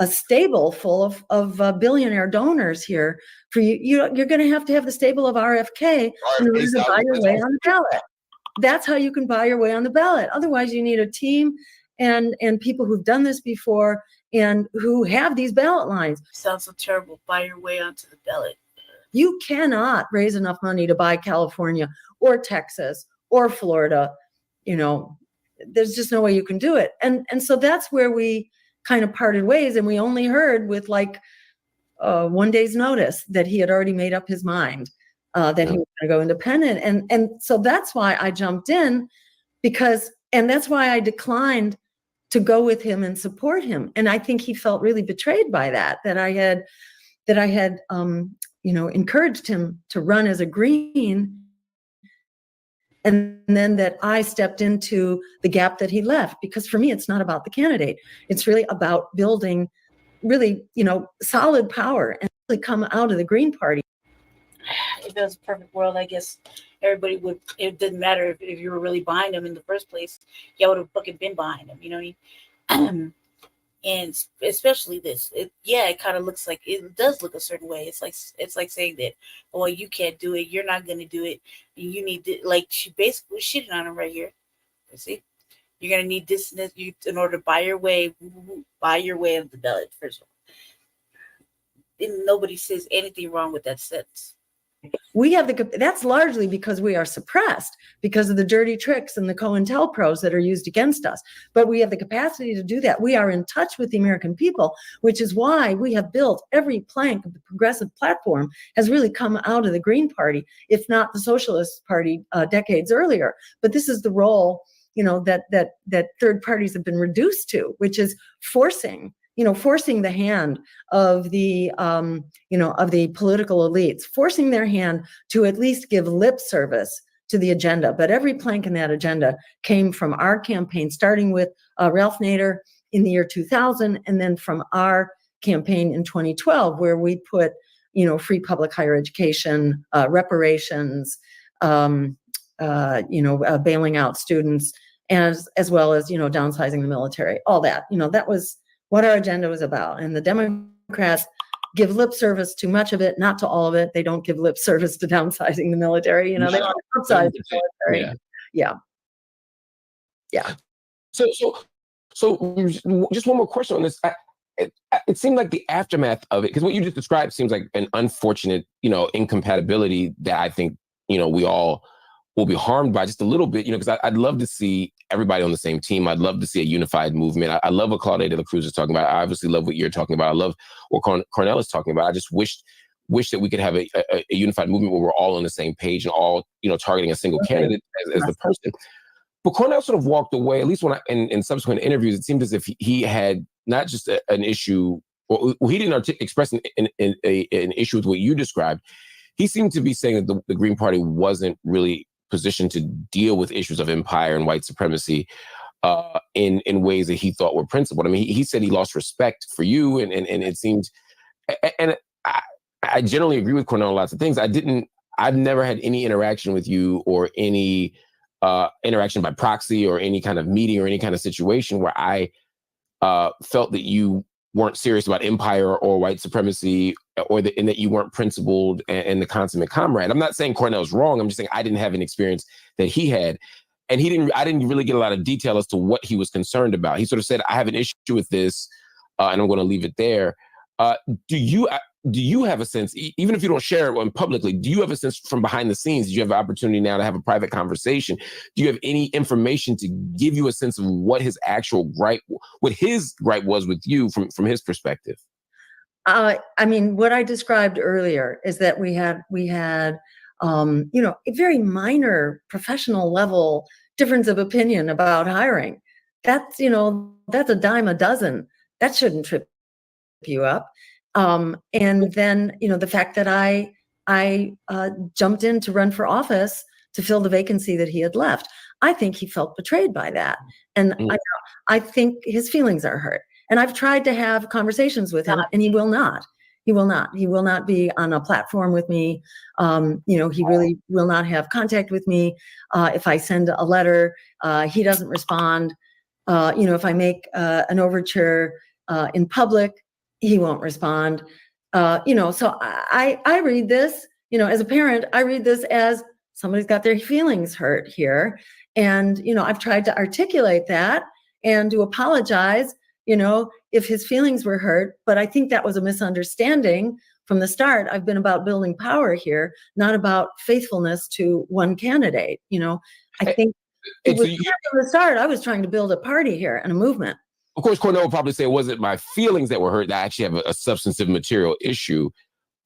stable full of billionaire donors here for you. You're going to have the stable of RFK in order to buy your way on the ballot. That's how you can buy your way on the ballot. Otherwise, you need a team and people who've done this before and who have these ballot lines. Sounds so terrible. Buy your way onto the ballot. You cannot raise enough money to buy California or Texas or Florida. You know, there's just no way you can do it. And so that's where we kind of parted ways, and we only heard with like 1 day's notice that he had already made up his mind that he was going to go independent. And so that's why I jumped in, and that's why I declined to go with him and support him. And I think he felt really betrayed by that I had encouraged him to run as a Green, and then that I stepped into the gap that he left. Because for me, it's not about the candidate. It's really about building really, solid power and really come out of the Green Party. If it was a perfect world, I guess everybody would. It didn't matter if you were really behind him in the first place. Y'all would have fucking been behind him. You know what I mean? And especially this, it kind of looks like it does look a certain way. It's like saying that, oh, you can't do it. You're not going to do it. You need to, like, she basically shitting on him right here. You see, you're going to need this and this in order to buy your way on the ballot. First of all, and nobody says anything wrong with that sentence. We have that's largely because we are suppressed because of the dirty tricks and the COINTELPROs that are used against us. But we have the capacity to do that. We are in touch with the American people, which is why we have built every plank of the progressive platform has really come out of the Green Party, if not the Socialist Party decades earlier. But this is the role, that third parties have been reduced to, which is forcing the hand of the, of the political elites, forcing their hand to at least give lip service to the agenda. But every plank in that agenda came from our campaign, starting with Ralph Nader in the year 2000, and then from our campaign in 2012, where we put, free public higher education, reparations, bailing out students, as well as, downsizing the military, all that. That was what our agenda was about. And the Democrats give lip service to much of it, not to all of it. They don't give lip service to downsizing the military. They don't downsize the military. Yeah. So just one more question on this. It seemed like the aftermath of it, because what you just described seems like an unfortunate, incompatibility that I think, we all will be harmed by just a little bit, because I'd love to see everybody on the same team. I'd love to see a unified movement. I love what Claudia de la Cruz is talking about. I obviously love what you're talking about. I love what Cornel is talking about. I just wish that we could have a unified movement where we're all on the same page and all, targeting a single candidate as the person. But Cornel sort of walked away, at least in subsequent interviews, it seemed as if he had not just an issue, or he didn't express an issue with what you described. He seemed to be saying that the Green Party wasn't really positioned to deal with issues of empire and white supremacy in ways that he thought were principled. I mean, he said he lost respect for you, and it seemed, and I generally agree with Cornel on lots of things. I've never had any interaction with you or any interaction by proxy or any kind of meeting or any kind of situation where I felt that you weren't serious about empire or white supremacy, and that you weren't principled and the consummate comrade. I'm not saying Cornel's wrong. I'm just saying I didn't have an experience that he had. And I didn't really get a lot of detail as to what he was concerned about. He sort of said, I have an issue with this, and I'm going to leave it there. Do you have a sense, even if you don't share it publicly, do you have a sense from behind the scenes? Do you have an opportunity now to have a private conversation? Do you have any information to give you a sense of what his gripe was with you from his perspective? I mean, what I described earlier is that we had a very minor professional level difference of opinion about hiring. That's a dime a dozen. That shouldn't trip you up. And then, the fact that I jumped in to run for office to fill the vacancy that he had left. I think he felt betrayed by that. And I think his feelings are hurt. And I've tried to have conversations with him, and he will not. He will not be on a platform with me. He really will not have contact with me. If I send a letter, he doesn't respond. If I make an overture in public, he won't respond. So I read this, as a parent, I read this as somebody's got their feelings hurt here. And, I've tried to articulate that and to apologize, you know, if his feelings were hurt. But I think that was a misunderstanding from the start. I've been about building power here, not about faithfulness to one candidate. You know, I think it was from the start. I was trying to build a party here and a movement. Of course, Cornell would probably say it wasn't my feelings that were hurt, that I actually have a substantive material issue.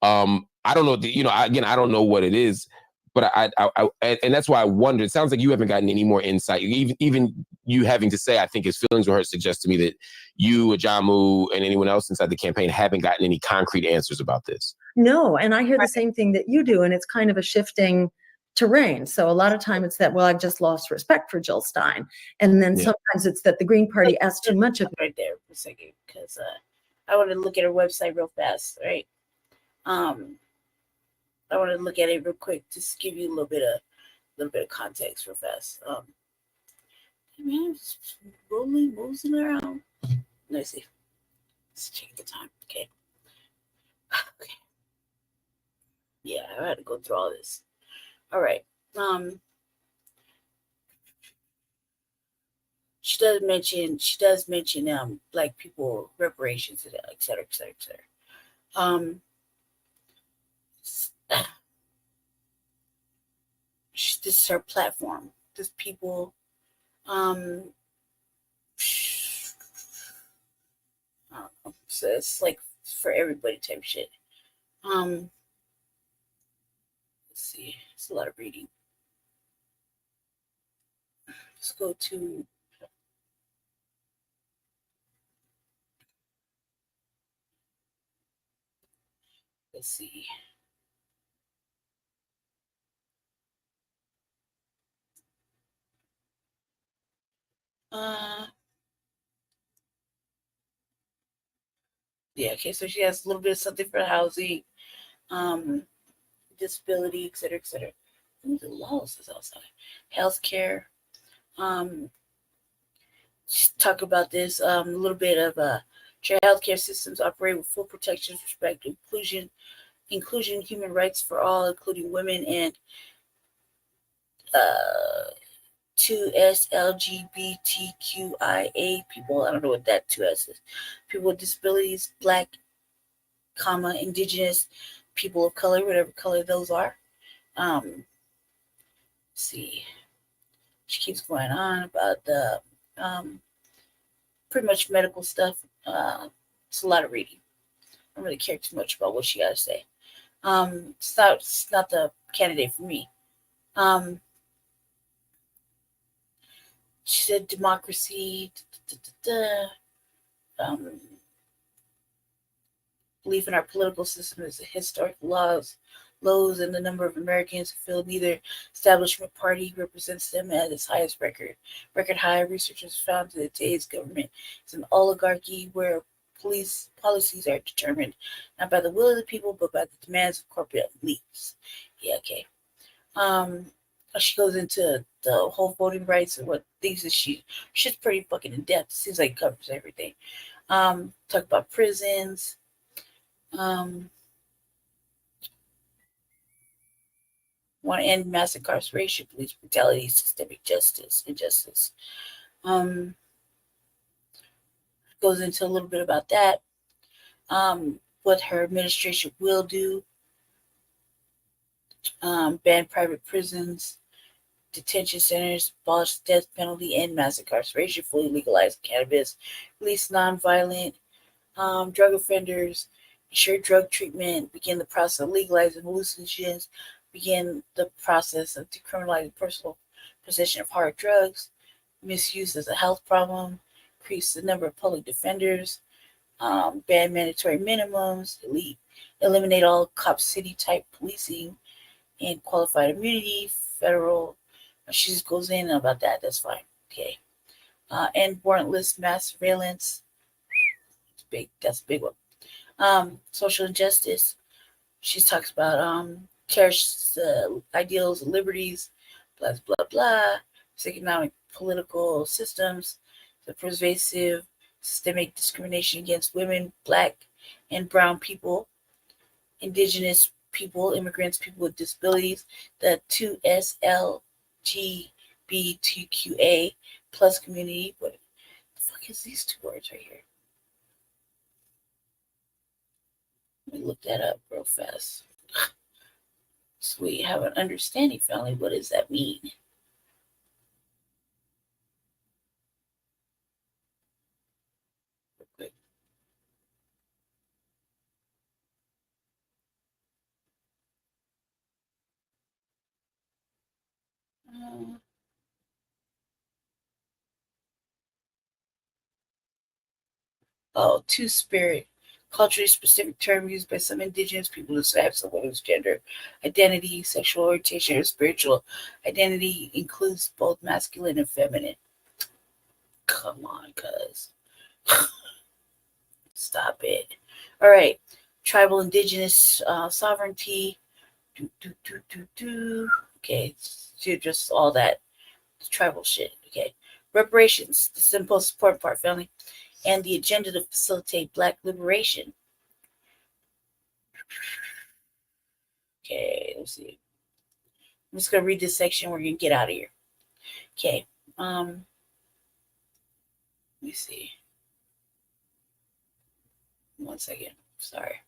I don't know, you know, again, I don't know what it is, but and that's why I wonder. It sounds like you haven't gotten any more insight. Even you having to say, I think his feelings were hurt, suggests to me that you, Ajamu, and anyone else inside the campaign haven't gotten any concrete answers about this. No, and I hear the same thing that you do, and it's kind of a shifting terrain. So a lot of time it's that, well, I've just lost respect for Jill Stein. And then sometimes it's that the Green Party asked too much of me. Right there for a second, because I want to look at her website real fast, right? I want to look at it real quick, just give you a little bit of context real fast. Man, I'm just moving around. Let me see. Let's check the time. Okay. Okay. Yeah, I had to go through all this. All right. She does mention Black people reparations, et cetera, et cetera, et cetera. This is her platform. This people, I don't know. So it's like for everybody type shit. Let's see. It's a lot of reading. Let's go to. Let's see. Yeah, okay, so she has a little bit of something for housing, disability, et cetera, et cetera. Ooh, the laws is outside. Healthcare. Talk about this a little bit of your healthcare systems operate with full protections, respect, inclusion, human rights for all, including women and 2S LGBTQIA people. I don't know what that 2S is. People with disabilities, Black, Indigenous, people of color, whatever color those are. Let's see. She keeps going on about the pretty much medical stuff. It's a lot of reading. I don't really care too much about what she got to say. It's not the candidate for me. She said democracy, belief in our political system is a historic lows in the number of Americans who feel neither establishment party represents them at its highest record high. Researchers found that today's government is an oligarchy where police policies are determined not by the will of the people but by the demands of corporate elites. Yeah, okay. She goes into the whole voting rights and what things that she's pretty fucking in depth. Seems like it covers everything. Talk about prisons. Want to end mass incarceration, police brutality, systemic injustice. Goes into a little bit about that. What her administration will do. Ban private prisons, detention centers, abolish the death penalty, end mass incarceration, fully legalize cannabis, release nonviolent drug offenders, ensure drug treatment, begin the process of legalizing hallucinogens, begin the process of decriminalizing personal possession of hard drugs, misuse as a health problem, increase the number of public defenders, ban mandatory minimums, eliminate all cop city type policing, and qualified immunity, federal. She just goes in about that. That's fine. Okay. End warrantless mass surveillance. It's big. That's a big one. Social injustice. She talks about cherishes ideals and liberties, blah blah blah. Economic political systems, the pervasive systemic discrimination against women, Black and brown people, Indigenous people, immigrants, people with disabilities, the 2SLGBTQA plus community. What the fuck is these two words right here? Let me look that up real fast. So we have an understanding family. What does that mean? Two-spirit, culturally specific term used by some indigenous people to describe someone's gender identity, sexual orientation, or spiritual identity includes both masculine and feminine. Come on, cuz. Stop it. All right. Tribal indigenous sovereignty. Okay, so just all that tribal shit. Okay. Reparations. This is the most important part, family. And the agenda to facilitate Black liberation. Okay, let's see. I'm just gonna read this section. We're gonna get out of here. Okay. Let me see. 1 second. Sorry.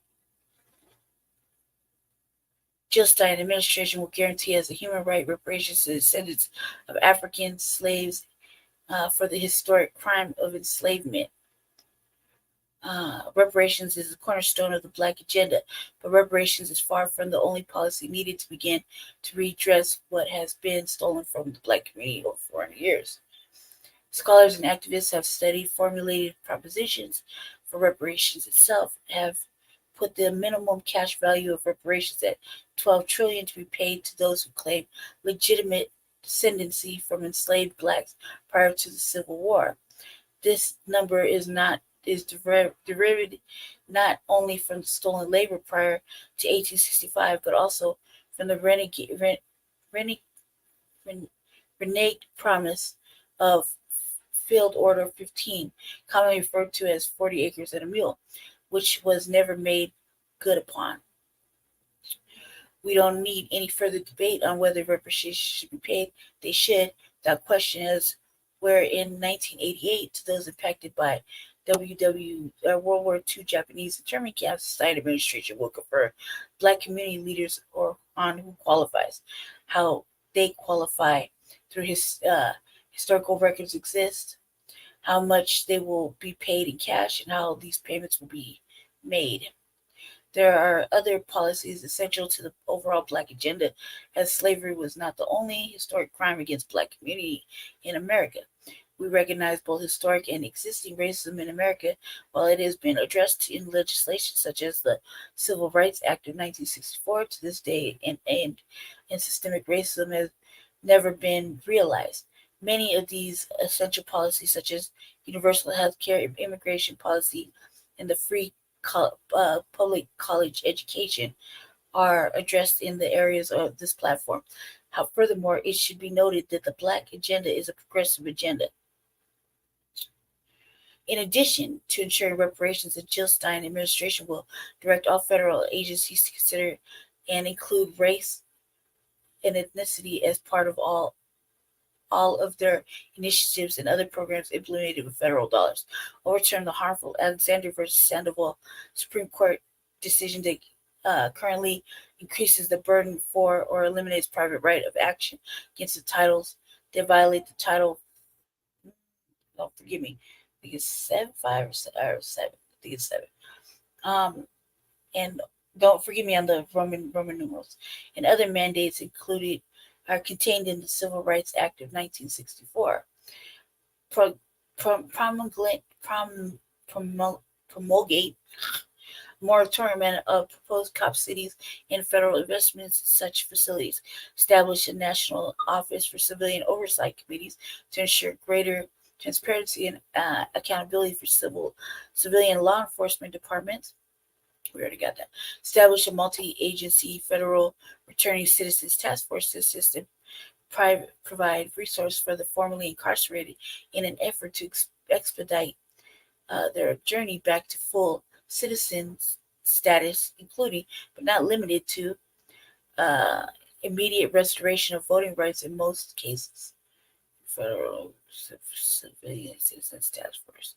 Palestine administration will guarantee as a human right reparations to descendants of African slaves for the historic crime of enslavement. Reparations is the cornerstone of the Black agenda, but reparations is far from the only policy needed to begin to redress what has been stolen from the Black community over 400 years. Scholars and activists have studied formulated propositions for reparations itself, have put the minimum cash value of reparations at $12 trillion to be paid to those who claim legitimate descendancy from enslaved Blacks prior to the Civil War. This number is derived not only from the stolen labor prior to 1865, but also from the reneged promise of Field Order 15, commonly referred to as 40 acres and a mule, which was never made good upon. We don't need any further debate on whether reparations should be paid. They should, without question, as where in 1988 to those impacted by World War II Japanese internment camps, the Stein administration will confer Black community leaders on who qualifies, how they qualify through historical records exist, how much they will be paid in cash, and how these payments will be made. There are other policies essential to the overall Black agenda, as slavery was not the only historic crime against Black community in America. We recognize both historic and existing racism in America, while it has been addressed in legislation such as the Civil Rights Act of 1964 to this day, and systemic racism has never been realized. Many of these essential policies, such as universal health care, immigration policy, and the free public college education, are addressed in the areas of this platform. Furthermore, it should be noted that the Black agenda is a progressive agenda. In addition to ensuring reparations, the Jill Stein administration will direct all federal agencies to consider and include race and ethnicity as part of all of their initiatives and other programs implemented with federal dollars. Overturn the harmful Alexander versus Sandoval Supreme Court decision that currently increases the burden for or eliminates private right of action against the titles that violate the title. Oh, forgive me. I think it's 5 or 7. I think it's 7. And don't forgive me on the Roman numerals. And other mandates included are contained in the Civil Rights Act of 1964. Promulgate moratorium of proposed cop cities and federal investments in such facilities. Establish a national office for civilian oversight committees to ensure greater transparency and accountability for civilian law enforcement departments. We already got that. Establish a multi-agency federal returning citizens task force to assist and provide resources for the formerly incarcerated in an effort to expedite their journey back to full citizen status, including but not limited to immediate restoration of voting rights in most cases. Federal civilian citizens task force.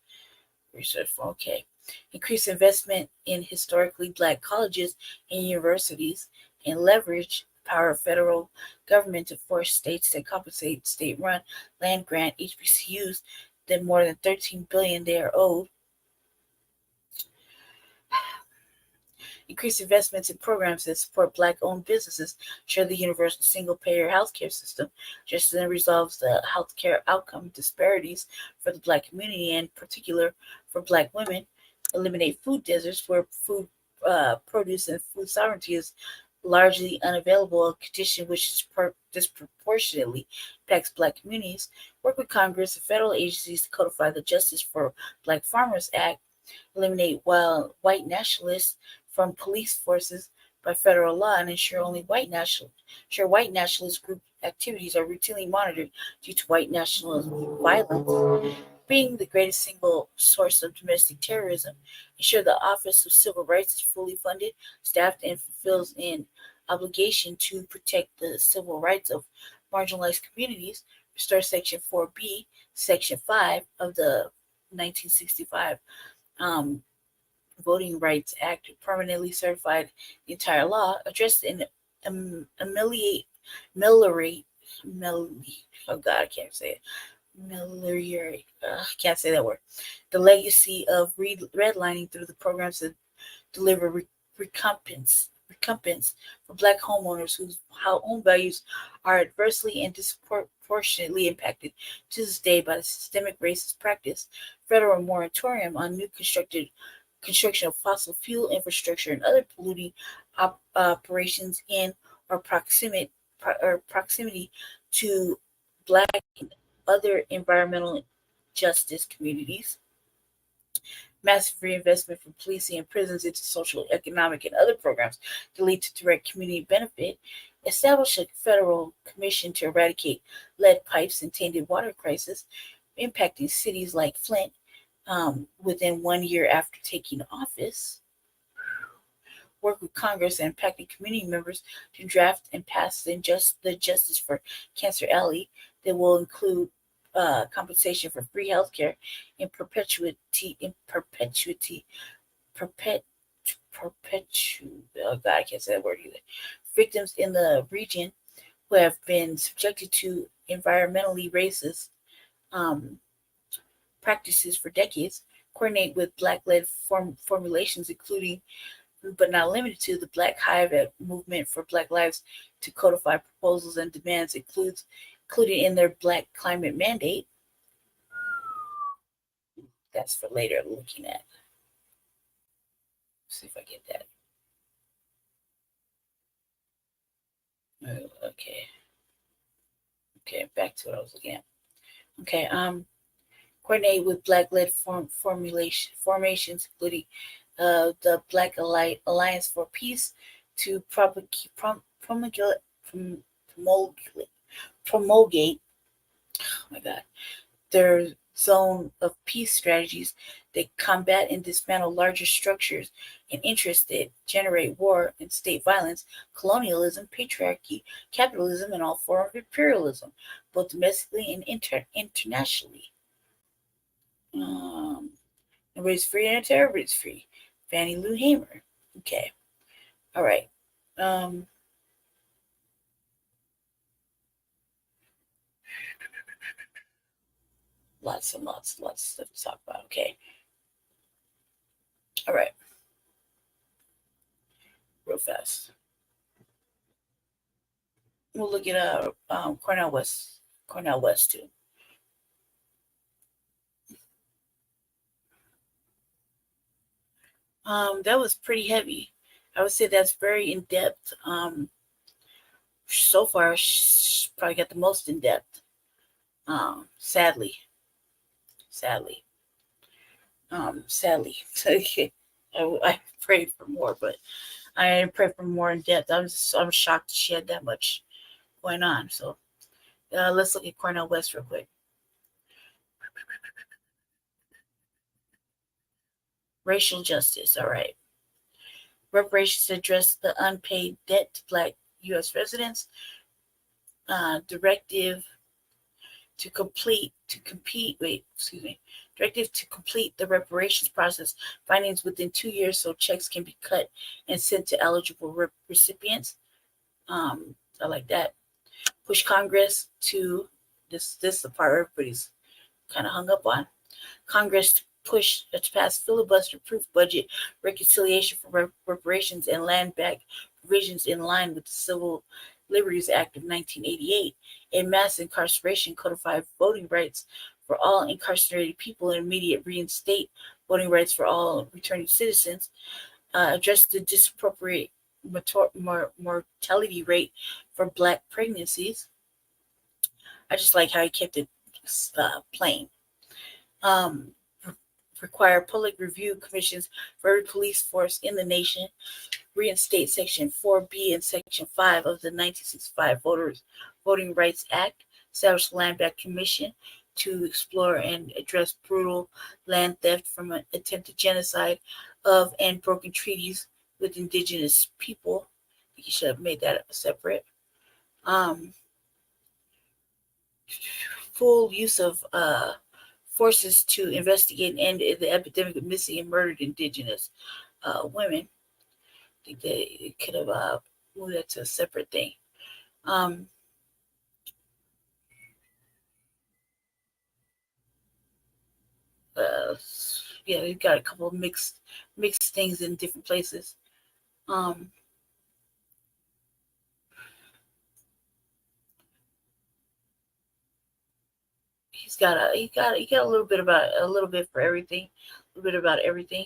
Research for okay. Increase investment in historically black colleges and universities, and leverage the power of federal government to force states to compensate state-run land grant HBCUs the more than $13 billion they are owed. Increase investments in programs that support Black-owned businesses, ensure the universal single-payer healthcare system, just as it resolves the healthcare outcome disparities for the Black community, and in particular for Black women, eliminate food deserts where food produce and food sovereignty is largely unavailable, a condition which disproportionately impacts Black communities. Work with Congress and federal agencies to codify the Justice for Black Farmers Act, eliminate white nationalists from police forces by federal law, and ensure white nationalist group activities are routinely monitored due to white nationalist violence being the greatest single source of domestic terrorism. Ensure the Office of Civil Rights is fully funded, staffed, and fulfills an obligation to protect the civil rights of marginalized communities. Restore Section 4B, Section 5 of the 1965 Voting Rights Act permanently certified the entire law, addressed and ameliorate, oh God, I can't say it. Ameliorate, I can't say that word. The legacy of redlining through the programs that deliver recompense for Black homeowners whose home values are adversely and disproportionately impacted to this day by the systemic racist practice. Federal moratorium on new construction of fossil fuel infrastructure and other polluting operations in or proximity to Black and other environmental justice communities. Massive reinvestment from policing and prisons into social, economic, and other programs to lead to direct community benefit. Establish a federal commission to eradicate lead pipes and tainted water crisis, impacting cities like Flint within 1 year after taking office. Work with Congress and impacting community members to draft and pass the Justice for Cancer Alley that will include compensation for free healthcare in oh God, I can't say that word either. Victims in the region who have been subjected to environmentally racist practices for decades. Coordinate with Black-led formulations, including but not limited to the Black Hive movement for Black Lives, to codify proposals and demands included in their Black Climate Mandate. That's for later looking at. Let's see if I get that. Okay, back to what I was looking at. Okay, coordinate with Black-led formations, including the Black Alliance for Peace, to promulgate oh my God, their zone of peace strategies that combat and dismantle larger structures and interests that generate war and state violence, colonialism, patriarchy, capitalism, and all forms of imperialism, both domestically and internationally. Everybody's free and everybody's free. Fannie Lou Hamer. Okay. All right. Lots of stuff to talk about. Okay. All right. Real fast. We'll look at Cornell West too. That was pretty heavy. I would say that's very in depth. So far, probably got the most in depth. Sadly. I prayed for more, but I didn't pray for more in depth. I'm shocked she had that much going on. So let's look at Cornell West real quick. Racial justice. All right. Reparations address the unpaid debt to Black U.S. residents. Directive to Directive to complete the reparations process findings within 2 years so checks can be cut and sent to eligible recipients. I like that. Push Congress to this is the part everybody's kind of hung up on. Congress to pass filibuster-proof budget reconciliation for reparations and land back provisions in line with the Civil Liberties Act of 1988 and mass incarceration codify voting rights for all incarcerated people and immediate reinstate voting rights for all returning citizens, address the disappropriate mortality rate for Black pregnancies. I just like how he kept it plain. Require public review commissions for every police force in the nation, reinstate Section 4B and Section 5 of the 1965 Voting Rights Act, establish the Land Back Commission to explore and address brutal land theft from an attempted genocide of and broken treaties with indigenous people. I think you should have made that separate. Full use of forces to investigate and end the epidemic of missing and murdered indigenous women. I think they could have moved that to a separate thing. Yeah, we've got a couple of mixed things in different places. He's got a little bit for everything, a little bit about everything.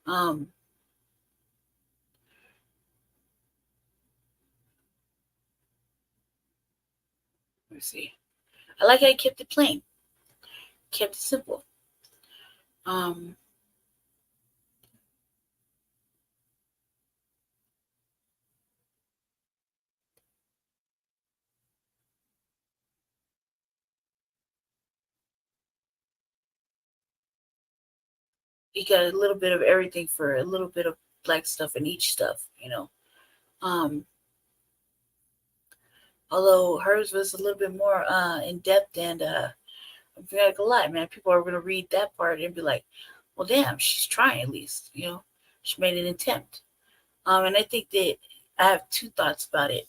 Let me see. I like how he kept it plain, kept it simple. You got a little bit of everything for a little bit of Black stuff in each stuff, although hers was a little bit more in depth, and I'm not gonna lie, man, people are gonna read that part and be like, well, damn, she's trying at least, she made an attempt. And I think that I have two thoughts about it.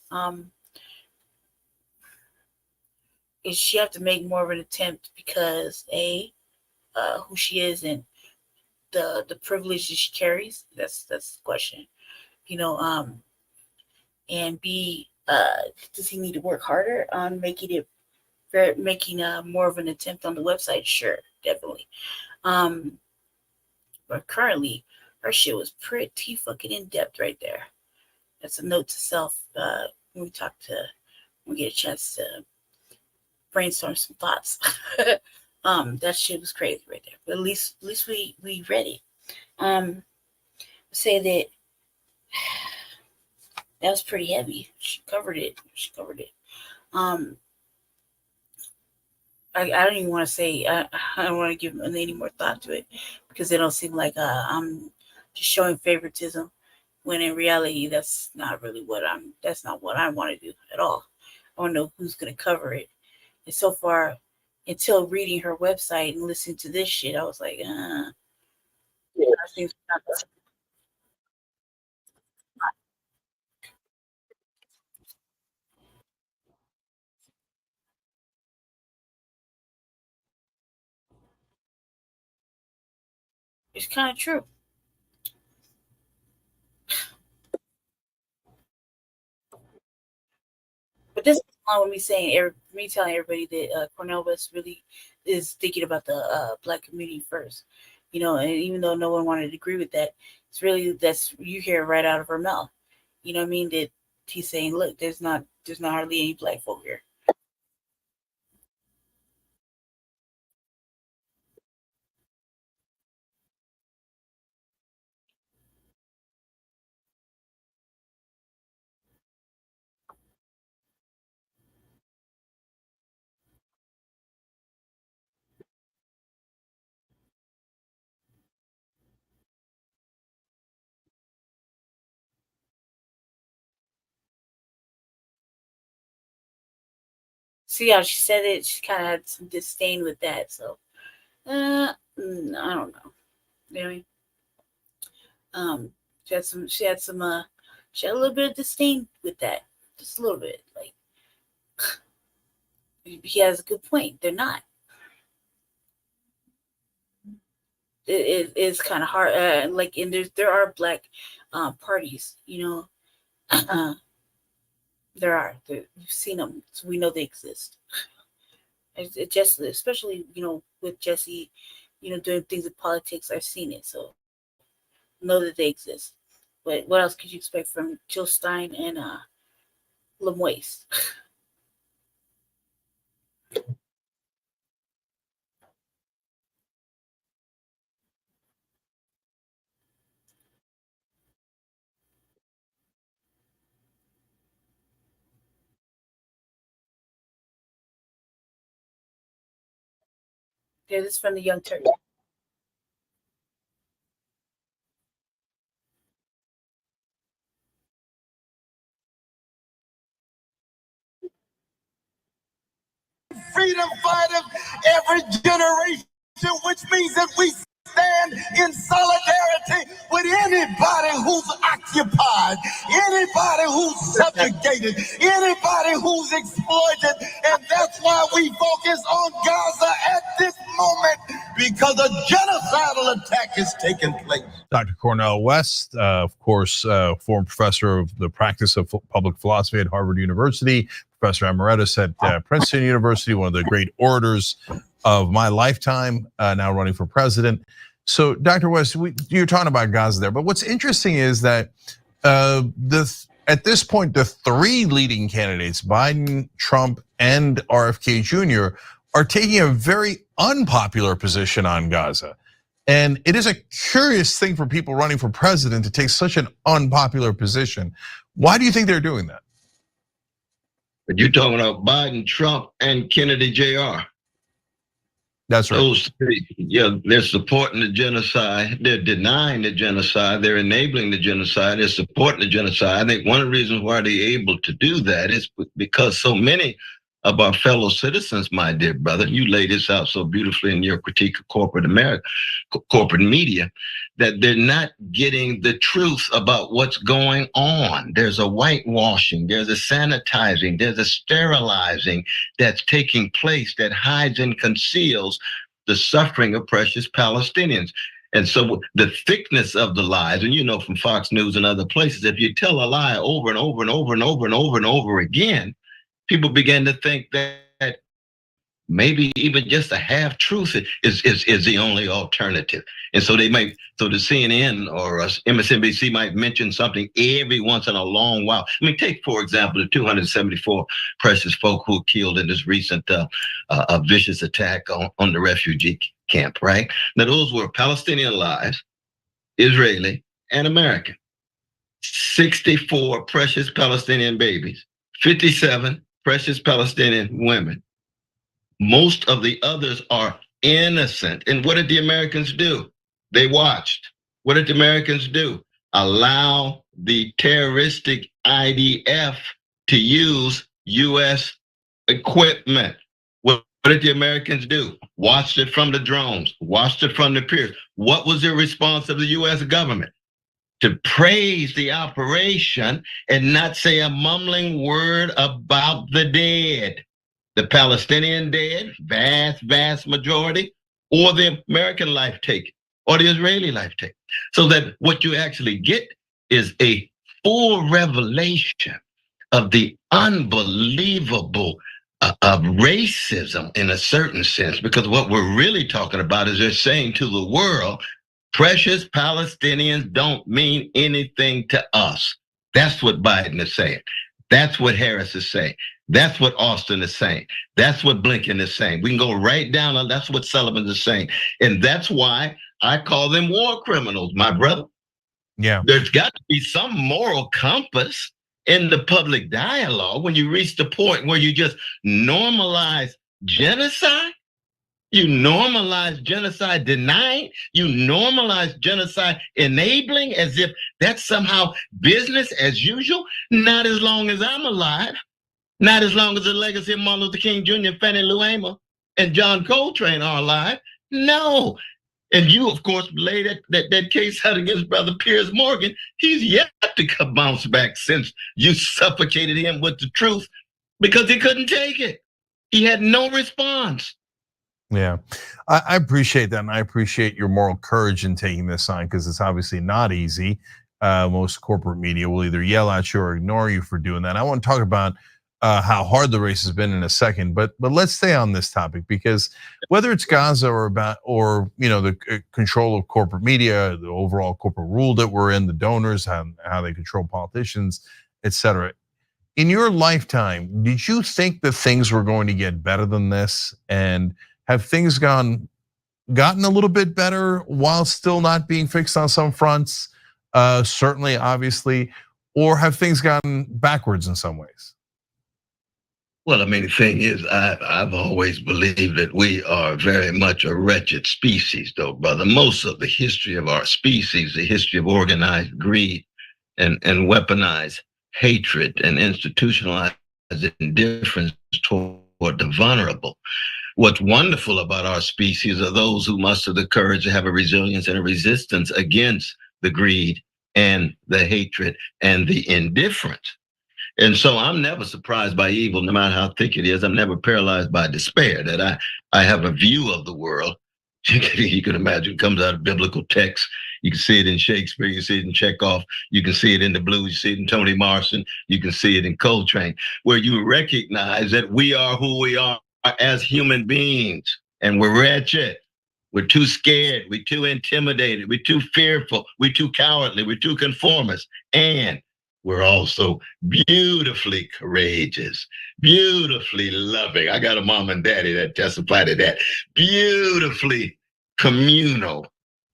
Is she have to make more of an attempt because who she is and the privileges she carries? That's the question, and B, does he need to work harder on making more of an attempt on the website? Sure, definitely. But currently, her shit was pretty fucking in depth right there. That's a note to self. When we get a chance to brainstorm some thoughts. That shit was crazy right there. But at least we read it. Say that was pretty heavy. She covered it. I don't even want to say I don't want to give any more thought to it because it don't seem like I'm just showing favoritism when in reality that's not what I want to do at all. I want to know who's going to cover it. And so far, until reading her website and listening to this shit, I was like, it's kind of true. But this is along with me telling everybody that Cornel West really is thinking about the Black community first, and even though no one wanted to agree with that, it's really you hear it right out of her mouth. You know what I mean? That he's saying, look, there's not hardly any Black folk here. See how she said it? She kind of had some disdain with that. So I don't know. You know what I mean? She had a little bit of disdain with that. Just a little bit. Like, he has a good point. They're not. It is kind of hard. Like, and there are black parties, you know. There are. We've seen them, so we know they exist. It just, especially, you know, with Jesse, you know, doing things in politics, I've seen it, so know that they exist. But what else could you expect from Jill Stein and Lemoyce? Yeah, this is from the Young Turks. Freedom fighters, every generation, which means that we stand in solidarity with anybody who's occupied, anybody who's subjugated, anybody who's exploited. And that's why we focus on Gaza at this moment, because a genocidal attack is taking place. Dr. Cornel West, of course, former professor of the practice of public philosophy at Harvard University, professor emeritus at Princeton University, one of the great orators of my lifetime, now running for president. So, Dr. West, you're talking about Gaza there, but what's interesting is that at this point, the three leading candidates, Biden, Trump, and RFK Jr., are taking a very unpopular position on Gaza. And it is a curious thing for people running for president to take such an unpopular position. Why do you think they're doing that? But you're talking about Biden, Trump, and Kennedy Jr. That's right. Those three, yeah, they're supporting the genocide. They're denying the genocide. They're enabling the genocide. They're supporting the genocide. I think one of the reasons why they're able to do that is because so many of our fellow citizens, my dear brother, you laid this out so beautifully in your critique of corporate America, corporate media, that they're not getting the truth about what's going on. There's a whitewashing, there's a sanitizing, there's a sterilizing that's taking place that hides and conceals the suffering of precious Palestinians. And so the thickness of the lies, and you know from Fox News and other places, if you tell a lie over and over and over and over and over and over again, people begin to think that maybe even just a half truth is the only alternative. And so the CNN or MSNBC might mention something every once in a long while. I mean, take, for example, the 274 precious folk who were killed in this recent vicious attack on the refugee camp, right? Now, those were Palestinian lives, Israeli and American. 64 precious Palestinian babies, 57 precious Palestinian women. Most of the others are innocent. And what did the Americans do? They watched. What did the Americans do? Allow the terroristic IDF to use US equipment. What did the Americans do? Watched it from the drones, watched it from the piers. What was the response of the US government? To praise the operation and not say a mumbling word about the dead. The Palestinian dead, vast majority, or the American life taken, or the Israeli life taken. So that what you actually get is a full revelation of the unbelievable of racism in a certain sense, because what we're really talking about is they're saying to the world, precious Palestinians don't mean anything to us. That's what Biden is saying. That's what Harris is saying. That's what Austin is saying. That's what Blinken is saying. We can go right down on that's what Sullivan is saying. And that's why I call them war criminals, my brother. Yeah. There's got to be some moral compass in the public dialogue when you reach the point where you just normalize genocide. You normalize genocide denying, you normalize genocide enabling as if that's somehow business as usual. Not as long as I'm alive. Not as long as the legacy of Martin Luther King Jr., Fannie Lou Hamer, and John Coltrane are alive. No. And you, of course, lay that case out against Brother Piers Morgan. He's yet to bounce back since you suffocated him with the truth because he couldn't take it. He had no response. Yeah, I appreciate that. And I appreciate your moral courage in taking this on because it's obviously not easy. Most corporate media will either yell at you or ignore you for doing that. I want to talk about how hard the race has been in a second, but let's stay on this topic because whether it's Gaza or the control of corporate media, the overall corporate rule that we're in, the donors, how they control politicians, etc. In your lifetime, did you think that things were going to get better than this? And have things gotten a little bit better while still not being fixed on some fronts? Certainly, obviously, or have things gotten backwards in some ways? Well, I mean, the thing is, I've always believed that we are very much a wretched species, though, brother. Most of the history of our species, the history of organized greed and weaponized hatred and institutionalized indifference toward the vulnerable. What's wonderful about our species are those who muster the courage to have a resilience and a resistance against the greed and the hatred and the indifference. And so I'm never surprised by evil, no matter how thick it is. I'm never paralyzed by despair, that I have a view of the world. You can imagine, comes out of biblical texts. You can see it in Shakespeare, you see it in Chekhov, you can see it in the blues, you see it in Toni Morrison, you can see it in Coltrane, where you recognize that we are who we are as human beings, and we're wretched. We're too scared, we're too intimidated, we're too fearful, we're too cowardly, we're too conformist, and we're also beautifully courageous, beautifully loving. I got a mom and daddy that testify to that. Beautifully communal.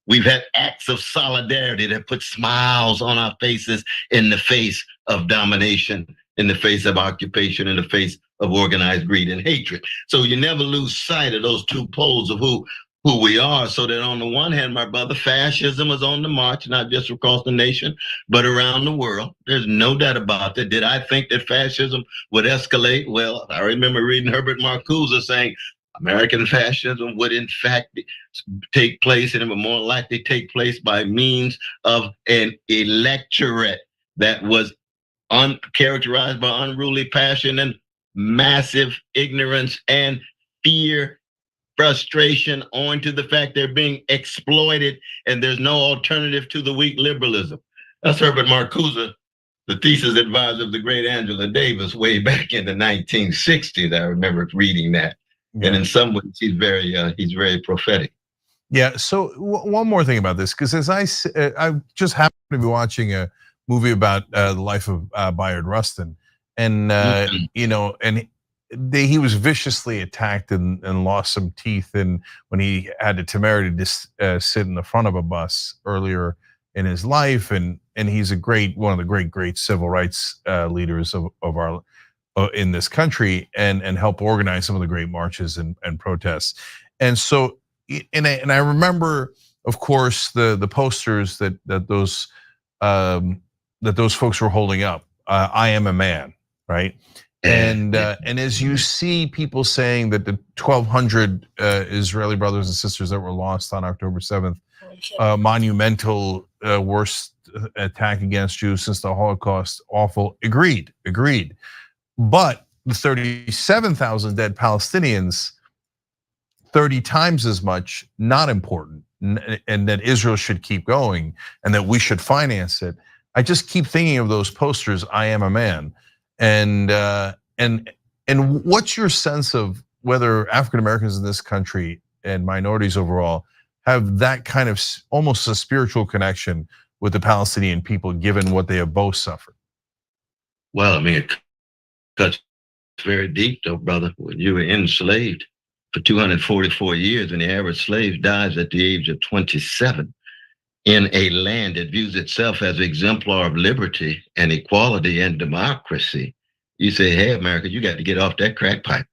We've had acts of solidarity that put smiles on our faces in the face of domination, in the face of occupation, in the face of organized greed and hatred. So you never lose sight of those two poles of who we are, so that on the one hand, my brother, fascism is on the march, not just across the nation, but around the world. There's no doubt about that. Did I think that fascism would escalate? Well, I remember reading Herbert Marcuse saying American fascism would in fact take place, and it would more likely take place by means of an electorate that was characterized by unruly passion and massive ignorance and fear, frustration, owing to the fact they're being exploited and there's no alternative to the weak liberalism. That's Herbert Marcuse, the thesis advisor of the great Angela Davis way back in the 1960s. I remember reading that. Yeah. And in some ways, he's very prophetic. Yeah, so one more thing about this, because as I just happened to be watching a movie about the life of Bayard Rustin, and and he was viciously attacked and lost some teeth, and when he had the temerity to sit in the front of a bus earlier in his life, and he's one of the great civil rights leaders of our in this country, and help organize some of the great marches and protests. And so, and I remember, of course, the posters that those folks were holding up. I am a man, right? And as you see people saying that the 1,200 Israeli brothers and sisters that were lost on October 7th, monumental, worst attack against Jews since the Holocaust, awful. Agreed. But the 37,000 dead Palestinians, 30 times as much, not important, and that Israel should keep going and that we should finance it. I just keep thinking of those posters, I am a man. And what's your sense of whether African Americans in this country and minorities overall have that kind of almost a spiritual connection with the Palestinian people, given what they have both suffered? Well, I mean, it cuts very deep, though, brother. When you were enslaved for 244 years, and the average slave dies at the age of 27 in a land that views itself as an exemplar of liberty and equality and democracy, you say, hey, America, you got to get off that crack pipe.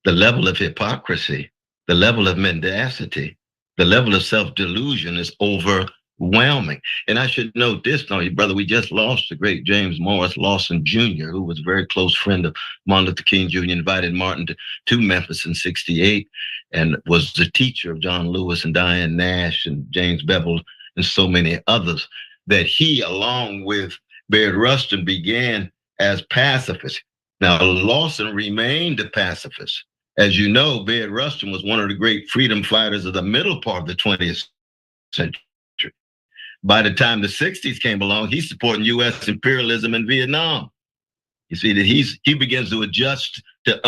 The level of hypocrisy, the level of mendacity, the level of self-delusion is over overwhelming. And I should note this, don't you, brother? We just lost the great James Morris Lawson Jr., who was a very close friend of Martin Luther King Jr., invited Martin to Memphis in '68 and was the teacher of John Lewis and Diane Nash and James Bevel and so many others, that he, along with Baird Rustin, began as pacifists. Now, Lawson remained a pacifist. As you know, Baird Rustin was one of the great freedom fighters of the middle part of the 20th century. By the time the 60s came along, he's supporting U.S. imperialism in Vietnam. You see that he begins to adjust to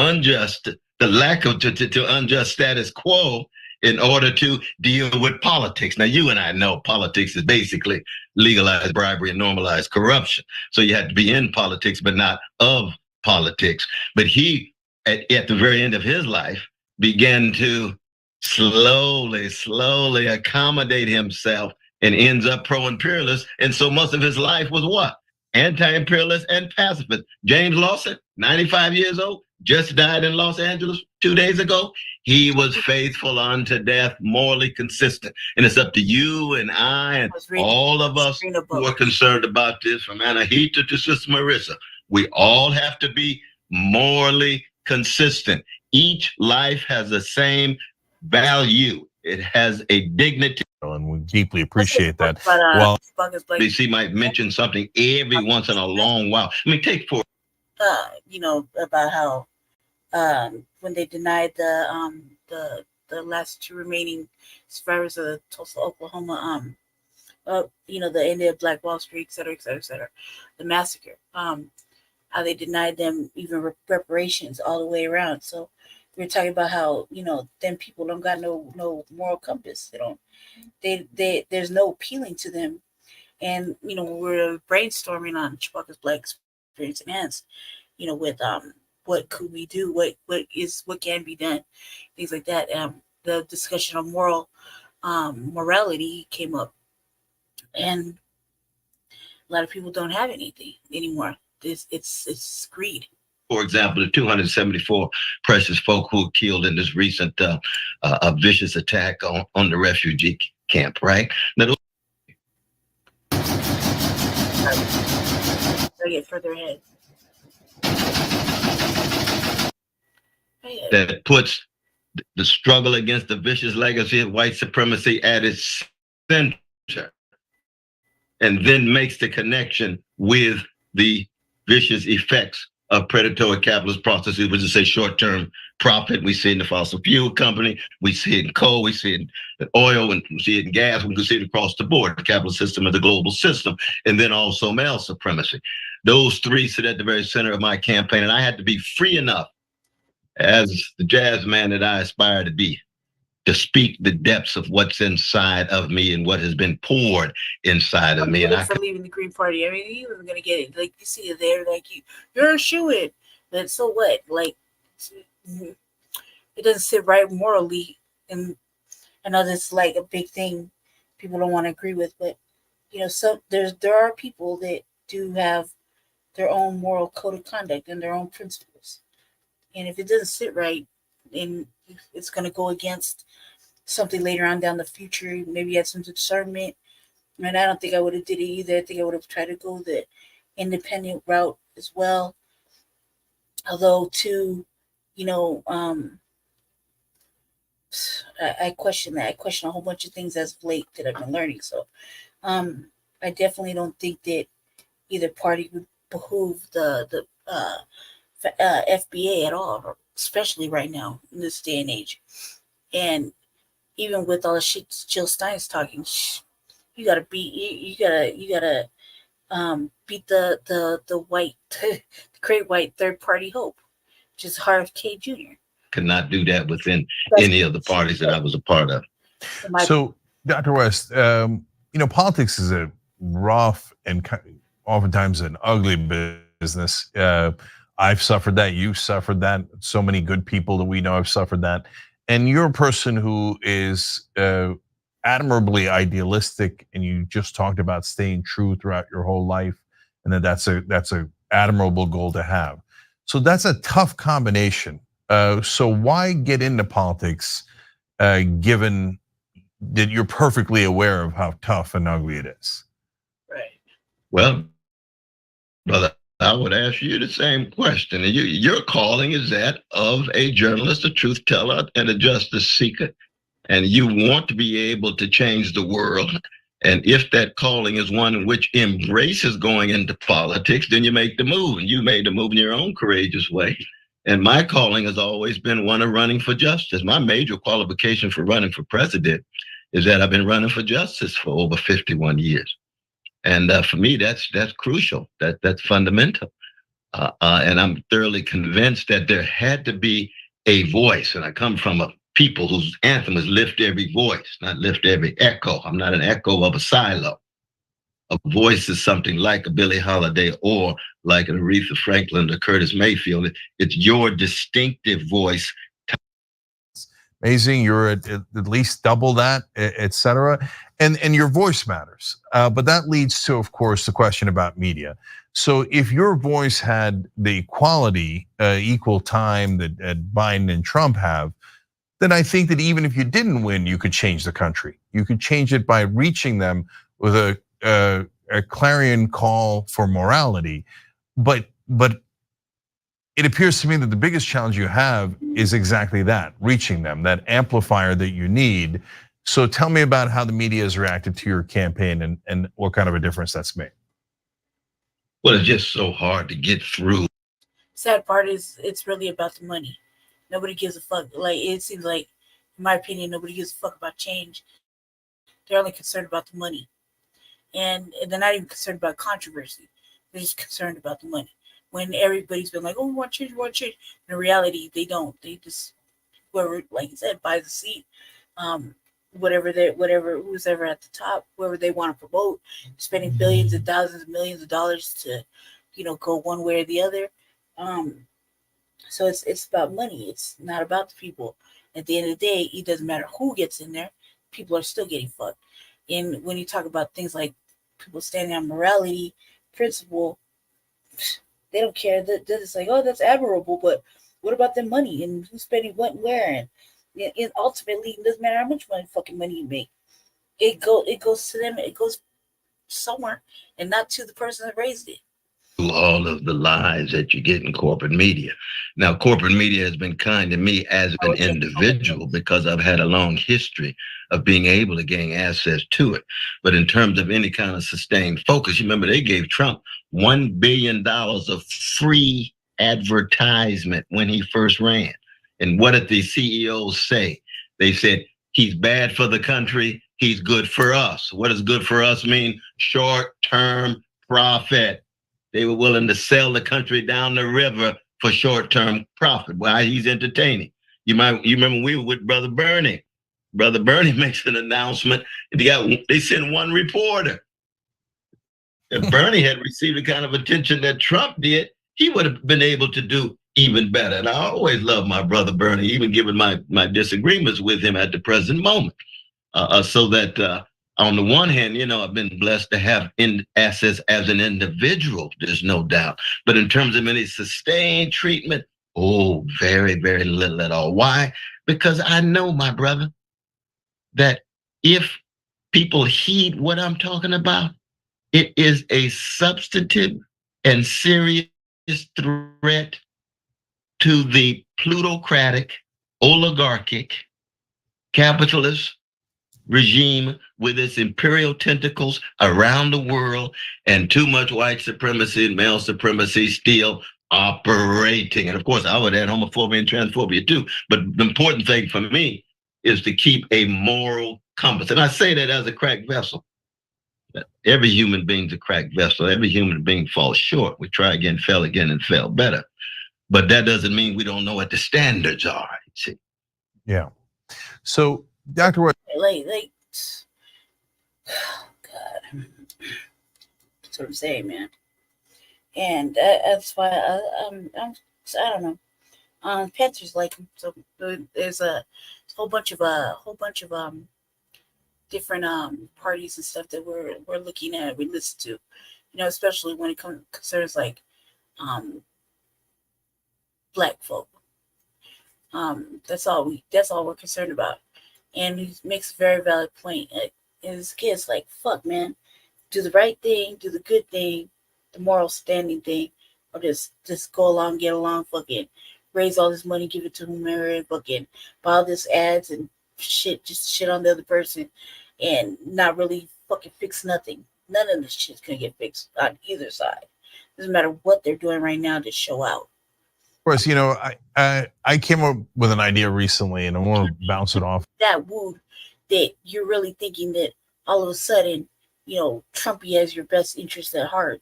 the lack of to unjust status quo in order to deal with politics. Now, you and I know politics is basically legalized bribery and normalized corruption. So you have to be in politics, but not of politics. But he, at the very end of his life, began to slowly accommodate himself and ends up pro-imperialist. And so most of his life was what? Anti-imperialist and pacifist. James Lawson, 95 years old, just died in Los Angeles 2 days ago. He was faithful unto death, morally consistent. And it's up to you and I and all of us who are concerned about this, from Anahita to Sister Marissa. We all have to be morally consistent. Each life has the same value. It has a dignity. And we deeply appreciate that. Well, BC might mention something every once in a long while. I mean, take for about how when they denied the last two remaining survivors of the Tulsa, Oklahoma, the end of Black Wall Street, et cetera, the massacre, how they denied them even reparations all the way around. So we were talking about how then people don't got no moral compass. There's no appealing to them. And we're brainstorming on Chewbacca's Black Experience Enhanced, with what could we do, what can be done, things like that. The discussion of morality came up, and a lot of people don't have anything anymore. It's greed. For example, the 274 precious folk who were killed in this recent vicious attack on the refugee camp, right? Now, get further ahead. That puts the struggle against the vicious legacy of white supremacy at its center, and then makes the connection with the vicious effects of predatory capitalist processes, which is a short-term profit. We see it in the fossil fuel company, we see it in coal, we see it in oil, and we see it in gas, we can see it across the board. The capitalist system is a global system, and then also male supremacy. Those three sit at the very center of my campaign, and I had to be free enough as the jazz man that I aspire to be, to speak the depths of what's inside of me and what has been poured inside of me. And for leaving the Green Party, I mean, he wasn't gonna get it. Like, you see it there, like you're a shoo-in, but so what? Like, it doesn't sit right morally, and I know that's like a big thing people don't want to agree with, but there are people that do have their own moral code of conduct and their own principles, and if it doesn't sit right, then it's going to go against something later on down the future. Maybe you had some discernment, and I don't think I would have did it either. I think I would have tried to go the independent route as well. Although, too, I question that. I question a whole bunch of things as of late that I've been learning. So, I definitely don't think that either party would behoove the FBA at all, especially right now in this day and age. And even with all the shit Jill Stein's talking, you gotta beat the white, the great white third party hope, which is RFK Jr. Could not do that within any of the parties that I was a part of. So, Dr. West, politics is a rough and oftentimes an ugly business. I've suffered that. You've suffered that. So many good people that we know have suffered that. And you're a person who is admirably idealistic, and you just talked about staying true throughout your whole life, and that's a admirable goal to have. So that's a tough combination. So why get into politics, given that you're perfectly aware of how tough and ugly it is. Right. Well, brother, I would ask you the same question. And your calling is that of a journalist, a truth teller, and a justice seeker. And you want to be able to change the world. And if that calling is one which embraces going into politics, then you make the move. And you made the move in your own courageous way. And my calling has always been one of running for justice. My major qualification for running for president is that I've been running for justice for over 51 years. And for me, that's crucial. That's fundamental. And I'm thoroughly convinced that there had to be a voice. And I come from a people whose anthem is lift every voice, not lift every echo. I'm not an echo of a silo. A voice is something like a Billie Holiday or like an Aretha Franklin or Curtis Mayfield. It's your distinctive voice. Amazing. You're at least double that, et cetera. And your voice matters. But that leads to, of course, the question about media. So if your voice had the equality, equal time that Biden and Trump have, then I think that even if you didn't win, you could change the country. You could change it by reaching them with a clarion call for morality. But it appears to me that the biggest challenge you have is exactly that, reaching them, that amplifier that you need. So tell me about how the media has reacted to your campaign and what kind of a difference that's made. Well, it's just so hard to get through. Sad part is it's really about the money. Nobody gives a fuck. Like, it seems like, in my opinion, nobody gives a fuck about change. They're only concerned about the money. And they're not even concerned about controversy. They're just concerned about the money. When everybody's been like, oh, we want change, we want change. In reality, they don't. They just, whoever, like you said, buys a seat. Who's ever at the top, whoever they want to promote, spending billions and thousands of millions of dollars to, go one way or the other. So it's about money. It's not about the people. At the end of the day, it doesn't matter who gets in there. People are still getting fucked. And when you talk about things like people standing on morality, principle, they don't care. They're just like, oh, that's admirable, but what about the money and who's spending what and where? And ultimately, it doesn't matter how much fucking money you make. It goes to them. It goes somewhere, and not to the person that raised it. All of the lies that you get in corporate media. Now, corporate media has been kind to me as an individual because I've had a long history of being able to gain access to it. But in terms of any kind of sustained focus, you remember they gave Trump $1 billion of free advertisement when he first ran. And what did the CEOs say? They said, he's bad for the country, he's good for us. What does good for us mean? Short-term profit. They were willing to sell the country down the river for short-term profit. Why? He's entertaining. You remember we were with Brother Bernie. Brother Bernie makes an announcement. They send one reporter. If Bernie had received the kind of attention that Trump did, he would have been able to do even better. And I always love my brother Bernie, even given my disagreements with him at the present moment. So that on the one hand, I've been blessed to have assets as an individual, there's no doubt. But in terms of any sustained treatment, very, very little at all. Why? Because I know, my brother, that if people heed what I'm talking about, it is a substantive and serious threat to the plutocratic, oligarchic, capitalist regime with its imperial tentacles around the world and too much white supremacy and male supremacy still operating. And of course, I would add homophobia and transphobia too. But the important thing for me is to keep a moral compass. And I say that as a cracked vessel. Every human being's a cracked vessel. Every human being falls short. We try again, fail again, and fail better. But that doesn't mean we don't know what the standards are. See? Yeah. So, Dr. West, like, oh God, that's what I'm saying, man. And that's why I don't know. Panthers like him, so there's a whole bunch of different parties and stuff that we're looking at, we listen to, especially when it concerns like Black folk. That's all we're concerned about. And he makes a very valid point. His kids like, fuck, man, do the right thing, do the good thing, the moral standing thing, or just go along, get along, fucking raise all this money, give it to whomever, and fucking buy all this ads and shit, just shit on the other person, and not really fucking fix nothing. None of this shit's gonna get fixed on either side. Doesn't matter what they're doing right now to show out. Of course, I came up with an idea recently, and I want to bounce it off. That wound that you're really thinking that all of a sudden, Trumpy has your best interest at heart.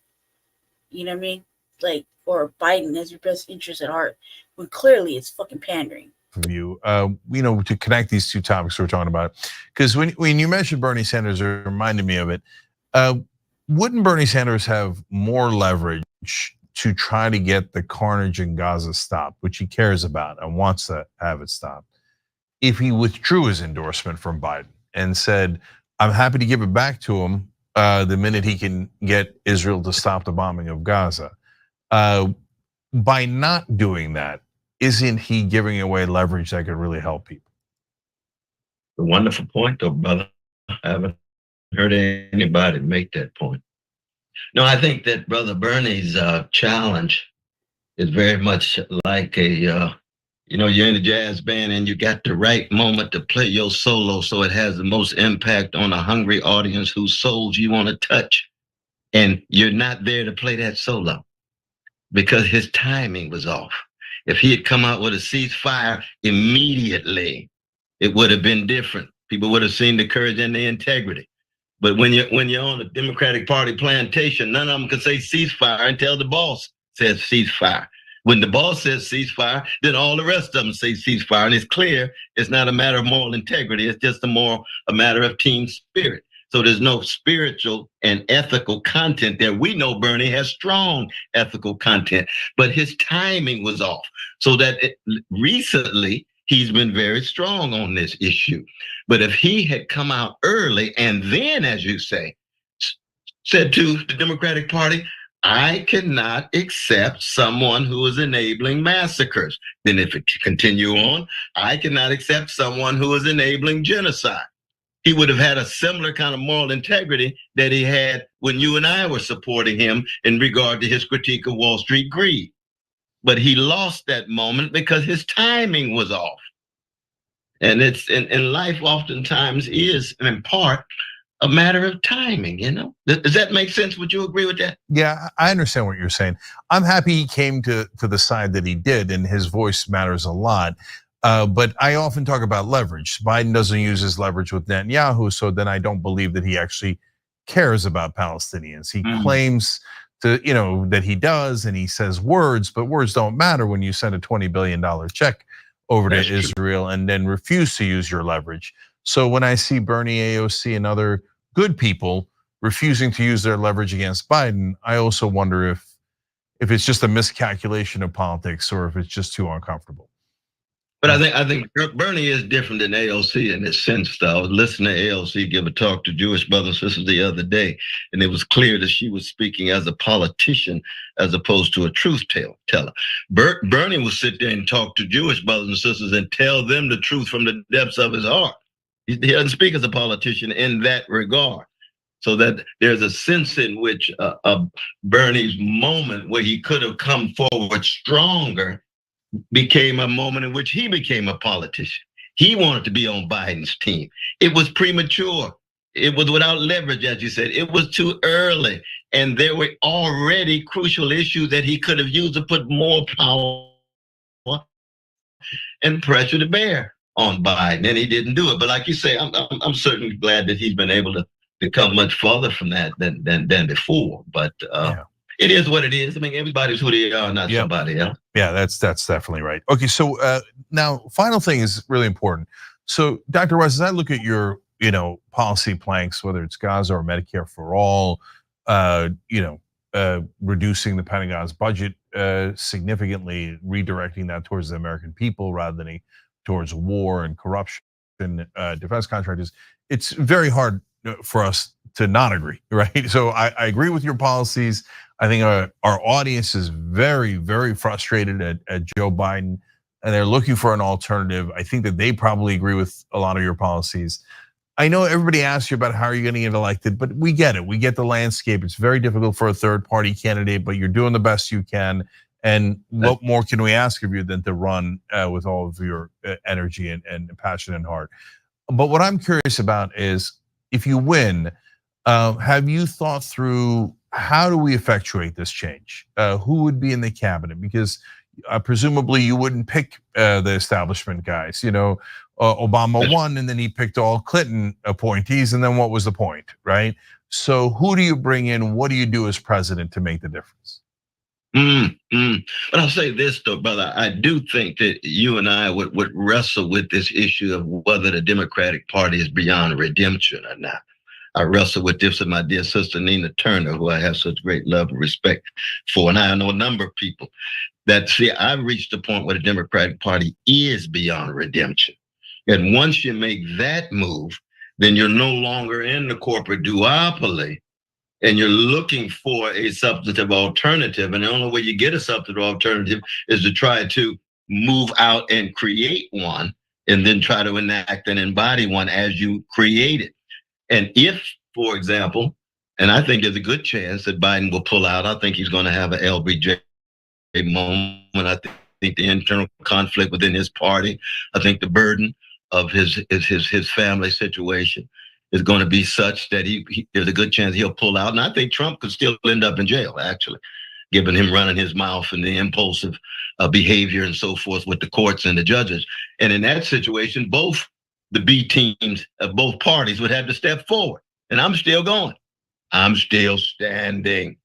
You know what I mean? Like, or Biden has your best interest at heart, when clearly it's fucking pandering. You, to connect these two topics we're talking about, because when you mentioned Bernie Sanders, it reminded me of it. Wouldn't Bernie Sanders have more leverage to try to get the carnage in Gaza stopped, which he cares about and wants to have it stopped, if he withdrew his endorsement from Biden and said, I'm happy to give it back to him the minute he can get Israel to stop the bombing of Gaza? By not doing that, isn't he giving away leverage that could really help people? A wonderful point, though, brother. I haven't heard anybody make that point. No, I think that Brother Bernie's challenge is very much like you're in a jazz band and you got the right moment to play your solo so it has the most impact on a hungry audience whose souls you want to touch. And you're not there to play that solo because his timing was off. If he had come out with a ceasefire immediately, it would have been different. People would have seen the courage and the integrity. But when you're on the Democratic Party plantation, none of them can say ceasefire until the boss says ceasefire. When the boss says ceasefire, then all the rest of them say ceasefire. And it's clear it's not a matter of moral integrity. It's just a matter of team spirit. So there's no spiritual and ethical content there. We know Bernie has strong ethical content, but his timing was off. So that recently, he's been very strong on this issue. But if he had come out early and then, as you say, said to the Democratic Party, I cannot accept someone who is enabling massacres. Then if it continue on, I cannot accept someone who is enabling genocide. He would have had a similar kind of moral integrity that he had when you and I were supporting him in regard to his critique of Wall Street greed. But he lost that moment because his timing was off. And it's in life oftentimes is, in part, a matter of timing, Does that make sense? Would you agree with that? Yeah, I understand what you're saying. I'm happy he came to the side that he did, and his voice matters a lot. But I often talk about leverage. Biden doesn't use his leverage with Netanyahu, so then I don't believe that he actually cares about Palestinians. He claims to, that he does, and he says words, but words don't matter when you send a $20 billion check over to Israel and then refuse to use your leverage. So when I see Bernie, AOC, and other good people refusing to use their leverage against Biden, I also wonder if it's just a miscalculation of politics or if it's just too uncomfortable. But I think Bernie is different than AOC in this sense, though. I was listening to AOC give a talk to Jewish brothers and sisters the other day, and it was clear that she was speaking as a politician as opposed to a truth teller. Bernie will sit there and talk to Jewish brothers and sisters and tell them the truth from the depths of his heart. He doesn't speak as a politician in that regard. So that there's a sense in which Bernie's moment where he could have come forward stronger became a moment in which he became a politician. He wanted to be on Biden's team. It was premature. It was without leverage, as you said. It was too early. And there were already crucial issues that he could have used to put more power and pressure to bear on Biden. And he didn't do it. But like you say, I'm certainly glad that he's been able to come much further from that than before. But it is what it is. I mean, everybody's who they are, not somebody else. Yeah, that's definitely right. Okay, so now final thing is really important. So Dr. West, as I look at your policy planks, whether it's Gaza or Medicare for all, reducing the Pentagon's budget significantly, redirecting that towards the American people rather than towards war and corruption, defense contractors, it's very hard for us to not agree, right? So I agree with your policies. I think our audience is very, very frustrated at Joe Biden and they're looking for an alternative. I think that they probably agree with a lot of your policies. I know everybody asks you about how are you going to get elected, but we get it. We get the landscape. It's very difficult for a third party candidate, but you're doing the best you can. And what more can we ask of you than to run with all of your energy and passion and heart? But what I'm curious about is, if you win, have you thought through how do we effectuate this change? Who would be in the cabinet? Because presumably you wouldn't pick the establishment guys. Obama won, and then he picked all Clinton appointees, and then what was the point, right? So who do you bring in? What do you do as president to make the difference? But I'll say this though, brother, I do think that you and I would wrestle with this issue of whether the Democratic Party is beyond redemption or not. I wrestle with this with my dear sister, Nina Turner, who I have such great love and respect for. And I know a number of people that see, I've reached the point where the Democratic Party is beyond redemption. And once you make that move, then you're no longer in the corporate duopoly, and you're looking for a substantive alternative. And the only way you get a substantive alternative is to try to move out and create one, and then try to enact and embody one as you create it. And if, for example, and I think there's a good chance that Biden will pull out, I think he's going to have an LBJ moment. I think the internal conflict within his party, I think the burden of his family situation is going to be such that there's a good chance he'll pull out. And I think Trump could still end up in jail, actually, given him running his mouth and the impulsive behavior and so forth with the courts and the judges. And in that situation, both the B teams of both parties would have to step forward. And I'm still going. I'm still standing,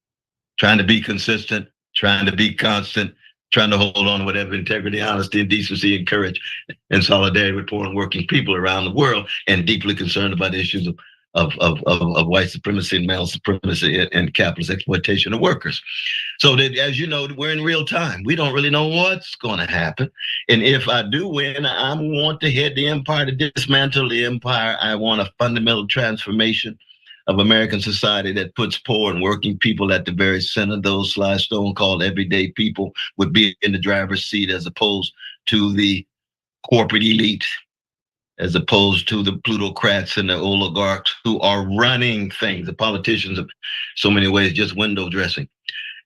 trying to be consistent, trying to be constant, trying to hold on to whatever integrity, honesty, and decency and courage and solidarity with poor and working people around the world, and deeply concerned about issues of white supremacy and male supremacy and capitalist exploitation of workers. So that, as you know, we're in real time. We don't really know what's going to happen. And if I do win, I want to head the empire, to dismantle the empire. I want a fundamental transformation of American society that puts poor and working people at the very center. Those Sly Stone called everyday people would be in the driver's seat, as opposed to the corporate elite, as opposed to the plutocrats and the oligarchs who are running things. The politicians, in so many ways, just window dressing.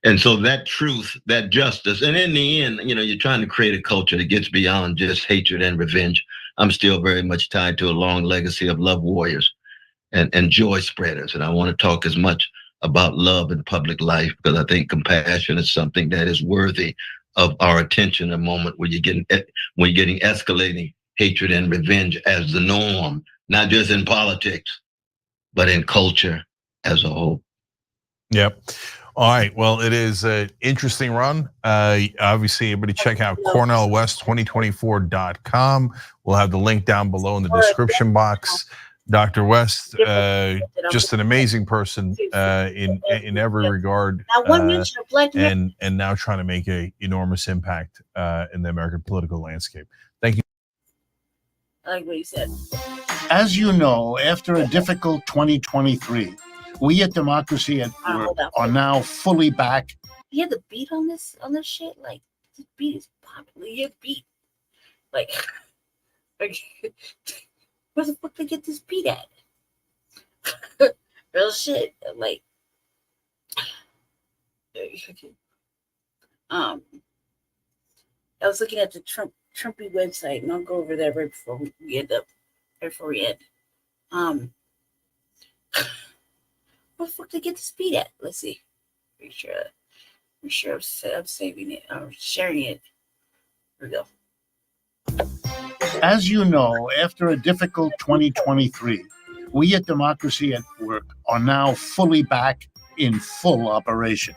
And so that truth, that justice, and in the end, you're trying to create a culture that gets beyond just hatred and revenge. I'm still very much tied to a long legacy of love warriors and joy spreaders. And I want to talk as much about love in public life, because I think compassion is something that is worthy of our attention. A moment when you're getting escalating hatred and revenge as the norm, not just in politics, but in culture as a whole. Yep. All right. Well, it is an interesting run. Obviously, everybody check out CornellWest2024.com. We'll have the link down below in the description box. Dr. West, just an amazing person in every regard, and now trying to make an enormous impact in the American political landscape. Thank you. I like what he said. As you know, after a difficult 2023, we at Democracy at Work are now fully back. You had the beat on this shit? Like, this beat is popular. You have beat. Like where the fuck they get this beat at? Real shit. Like, I was looking at the Trumpy website, and I'll go over there right before we end. Where the fuck they get this beat at? Let's see. Pretty sure I'm saving it. I'm sharing it. Here we go. As you know, after a difficult 2023, we at Democracy at Work are now fully back in full operation.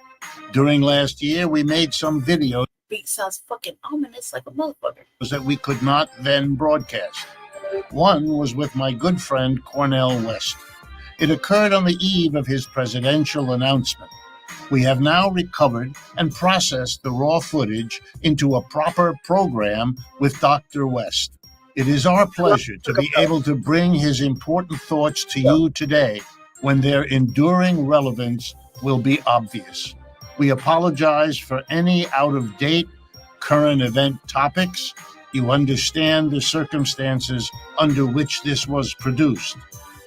During last year, we made some videos. Beat sounds fucking ominous like a motherfucker. That we could not then broadcast. One was with my good friend Cornell West. It occurred on the eve of his presidential announcement. We have now recovered and processed the raw footage into a proper program with Dr. West. It is our pleasure to be able to bring his important thoughts to you today, when their enduring relevance will be obvious. We apologize for any out-of-date current event topics, you understand the circumstances under which this was produced.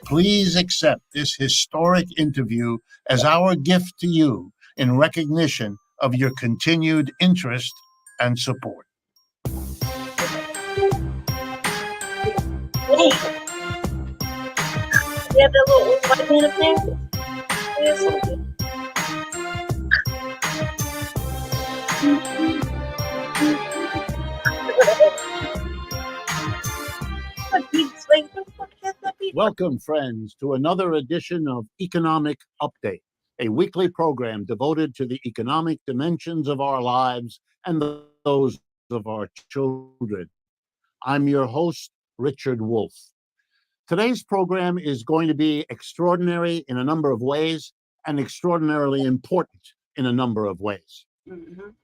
Please accept this historic interview as our gift to you in recognition of your continued interest and support. Hey, you have that little white man up there? There's something. Welcome, friends, to another edition of Economic Update, a weekly program devoted to the economic dimensions of our lives and those of our children. I'm your host, Richard Wolff. Today's program is going to be extraordinary in a number of ways and extraordinarily important in a number of ways.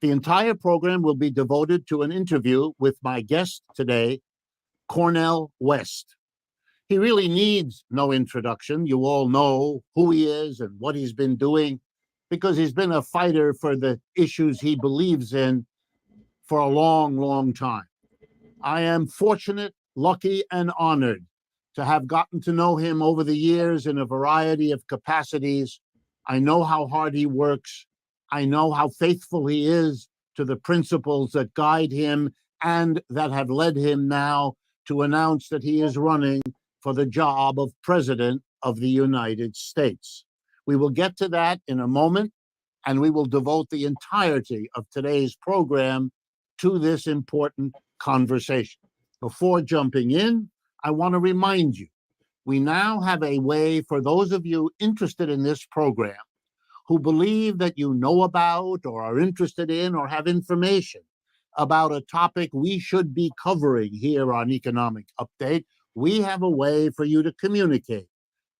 The entire program will be devoted to an interview with my guest today, Cornel West. He really needs no introduction. You all know who he is and what he's been doing because he's been a fighter for the issues he believes in for a long, long time. I am fortunate, lucky, and honored to have gotten to know him over the years in a variety of capacities. I know how hard he works. I know how faithful he is to the principles that guide him and that have led him now to announce that he is running for the job of President of the United States. We will get to that in a moment, and we will devote the entirety of today's program to this important conversation. Before jumping in, I want to remind you, we now have a way for those of you interested in this program who believe that you know about or are interested in or have information about a topic we should be covering here on Economic Update. We have a way for you to communicate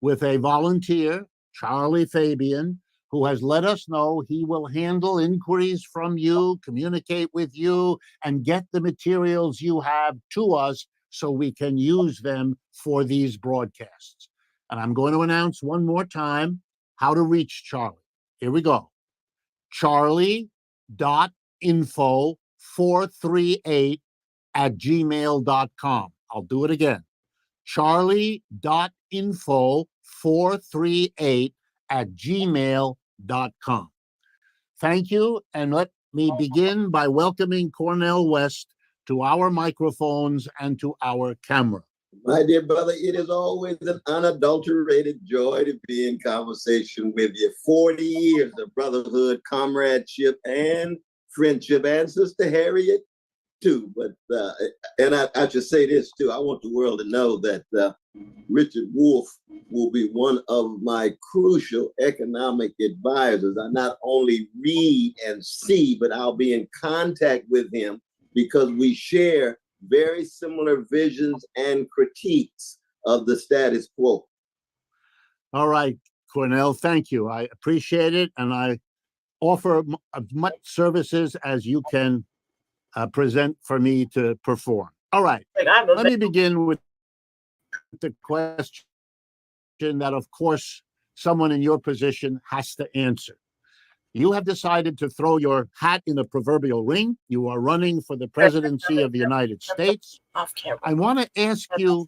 with a volunteer, Charlie Fabian, who has let us know he will handle inquiries from you, communicate with you, and get the materials you have to us so we can use them for these broadcasts. And I'm going to announce one more time how to reach Charlie. Here we go. charlie.info438@gmail.com. I'll do it again. charlie.info438@gmail.com. Thank you, and let me begin by welcoming Cornel West to our microphones and to our camera. My dear brother, it is always an unadulterated joy to be in conversation with you. 40 years of brotherhood, comradeship, and friendship, and Sister Harriet, too. But and I should say this, too. I want the world to know that Richard Wolff will be one of my crucial economic advisors. I not only read and see, but I'll be in contact with him because we share very similar visions and critiques of the status quo. All right, Cornel, thank you. I appreciate it, and I offer as much services as you can present for me to perform. All right, let me begin with the question that, of course, someone in your position has to answer. You have decided to throw your hat in the proverbial ring. You are running for the presidency of the United States. I want to ask you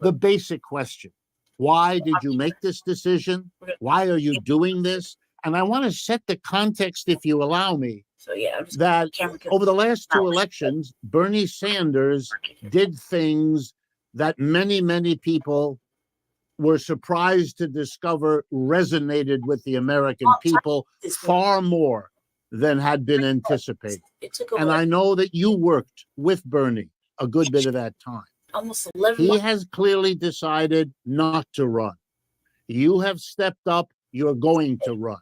the basic question. Why did you make this decision? Why are you doing this? And I want to set the context, if you allow me, that over the last two elections, Bernie Sanders did things that many, many people were surprised to discover resonated with the American people far more than had been anticipated. And I know that you worked with Bernie a good bit of that time. Almost 11 He months. has clearly decided not to run. You have stepped up. You're going to run.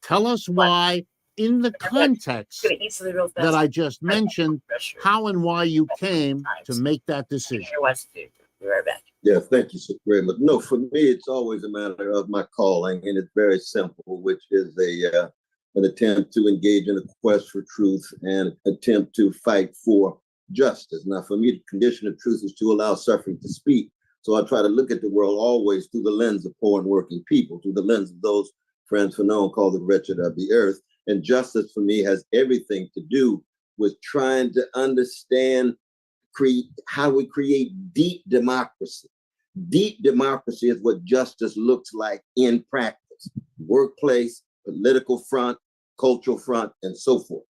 Tell us why, in the context that I just mentioned, how and why you came to make that decision. Be right back. Yeah, thank you so very much. No, for me, it's always a matter of my calling, and it's very simple, which is an attempt to engage in a quest for truth and attempt to fight for justice. Now, for me, the condition of truth is to allow suffering to speak. So I try to look at the world always through the lens of poor and working people, through the lens of those Franz Fanon called the wretched of the earth. And justice for me has everything to do was trying to understand how we create deep democracy. Deep democracy is what justice looks like in practice: workplace, political front, cultural front, and so forth.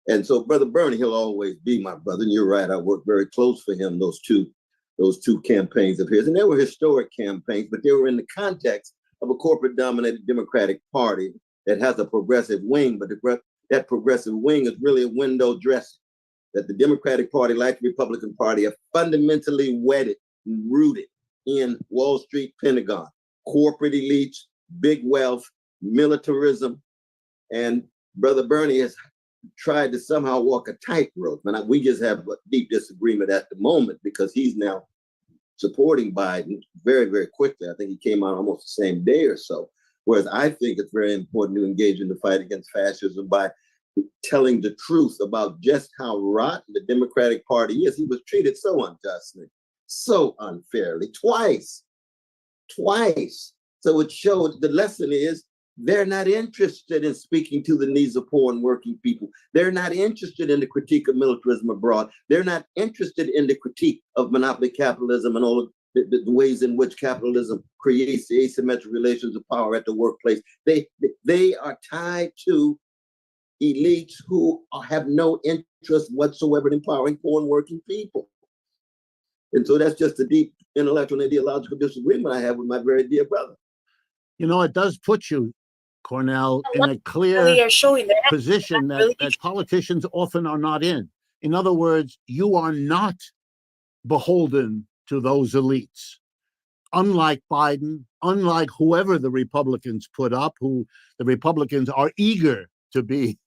And so Brother Bernie, he'll always be my brother. And you're right, I worked very close for him, those two campaigns of his. And they were historic campaigns, but they were in the context of a corporate-dominated Democratic Party that has a progressive wing, but that progressive wing is really a window dressing, that the Democratic Party, like the Republican Party, are fundamentally wedded and rooted in Wall Street, Pentagon, corporate elites, big wealth, militarism. And Brother Bernie has tried to somehow walk a tightrope. And we just have a deep disagreement at the moment because he's now supporting Biden very, very quickly. I think he came out almost the same day or so. Whereas I think it's very important to engage in the fight against fascism by telling the truth about just how rotten the Democratic Party is. He was treated so unjustly, so unfairly, twice. So it showed, the lesson is, they're not interested in speaking to the needs of poor and working people. They're not interested in the critique of militarism abroad. They're not interested in the critique of monopoly capitalism and all of the ways in which capitalism creates the asymmetric relations of power at the workplace. They are tied to elites who have no interest whatsoever in empowering poor and working people. And so that's just a deep intellectual and ideological disagreement I have with my very dear brother. You know, it does put you, Cornell, in a clear position that politicians often are not in. In other words, you are not beholden to those elites. Unlike Biden, unlike whoever the Republicans put up, who the Republicans are eager to be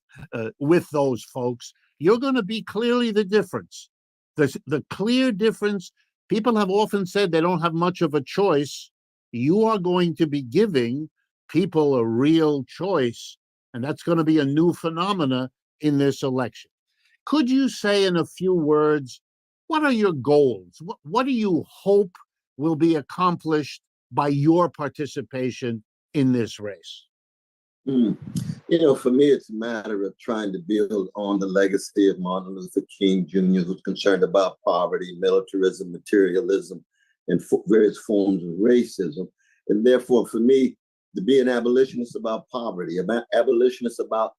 with those folks, you're going to be clearly the difference. The clear difference. People have often said they don't have much of a choice. You are going to be giving people a real choice, and that's going to be a new phenomena in this election. Could you say in a few words, what are your goals? What do you hope will be accomplished by your participation in this race? You know, for me, it's a matter of trying to build on the legacy of Martin Luther King Jr., who's concerned about poverty, militarism, materialism, and various forms of racism. And therefore, for me, to be an abolitionist about poverty, an abolitionist about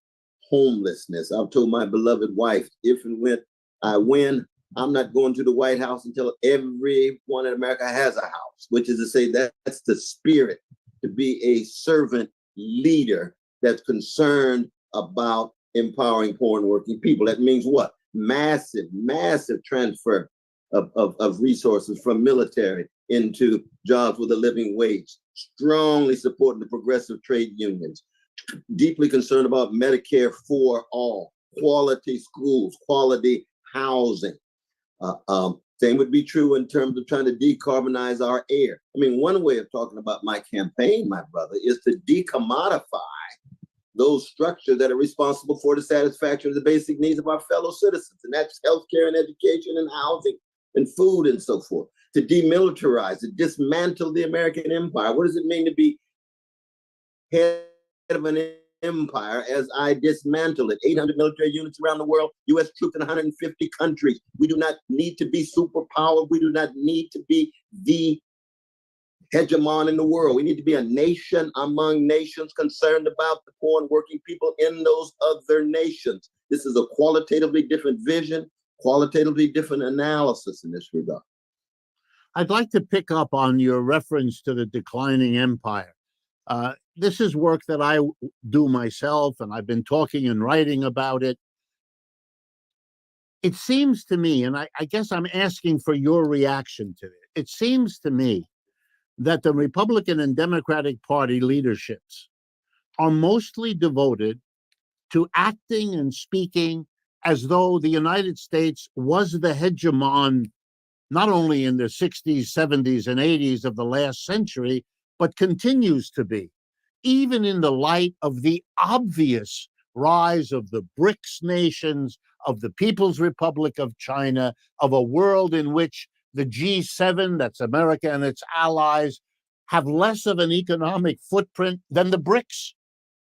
homelessness. I've told my beloved wife, if and when I win, I'm not going to the White House until everyone in America has a house, which is to say that's the spirit, to be a servant leader that's concerned about empowering poor and working people. That means what? Massive transfer of resources from military into jobs with a living wage, strongly supporting the progressive trade unions, deeply concerned about Medicare for all, quality schools, quality housing. Same would be true in terms of trying to decarbonize our air. I mean, one way of talking about my campaign, my brother, is to decommodify those structures that are responsible for the satisfaction of the basic needs of our fellow citizens. And that's healthcare and education and housing and food and so forth. To demilitarize, to dismantle the American empire. What does it mean to be head of an empire as I dismantle it? 800 military units around the world, U.S. troops in 150 countries. We do not need to be superpower. We do not need to be the hegemon in the world. We need to be a nation among nations concerned about the poor and working people in those other nations. This is a qualitatively different vision, qualitatively different analysis in this regard. I'd like to pick up on your reference to the declining empire. This is work that I do myself, and I've been talking and writing about it. It seems to me, and I guess I'm asking for your reaction to it, it seems to me that the Republican and Democratic Party leaderships are mostly devoted to acting and speaking as though the United States was the hegemon, not only in the 60s, 70s, and 80s of the last century, but continues to be, even in the light of the obvious rise of the BRICS nations, of the People's Republic of China, of a world in which the G7, that's America and its allies, have less of an economic footprint than the BRICS,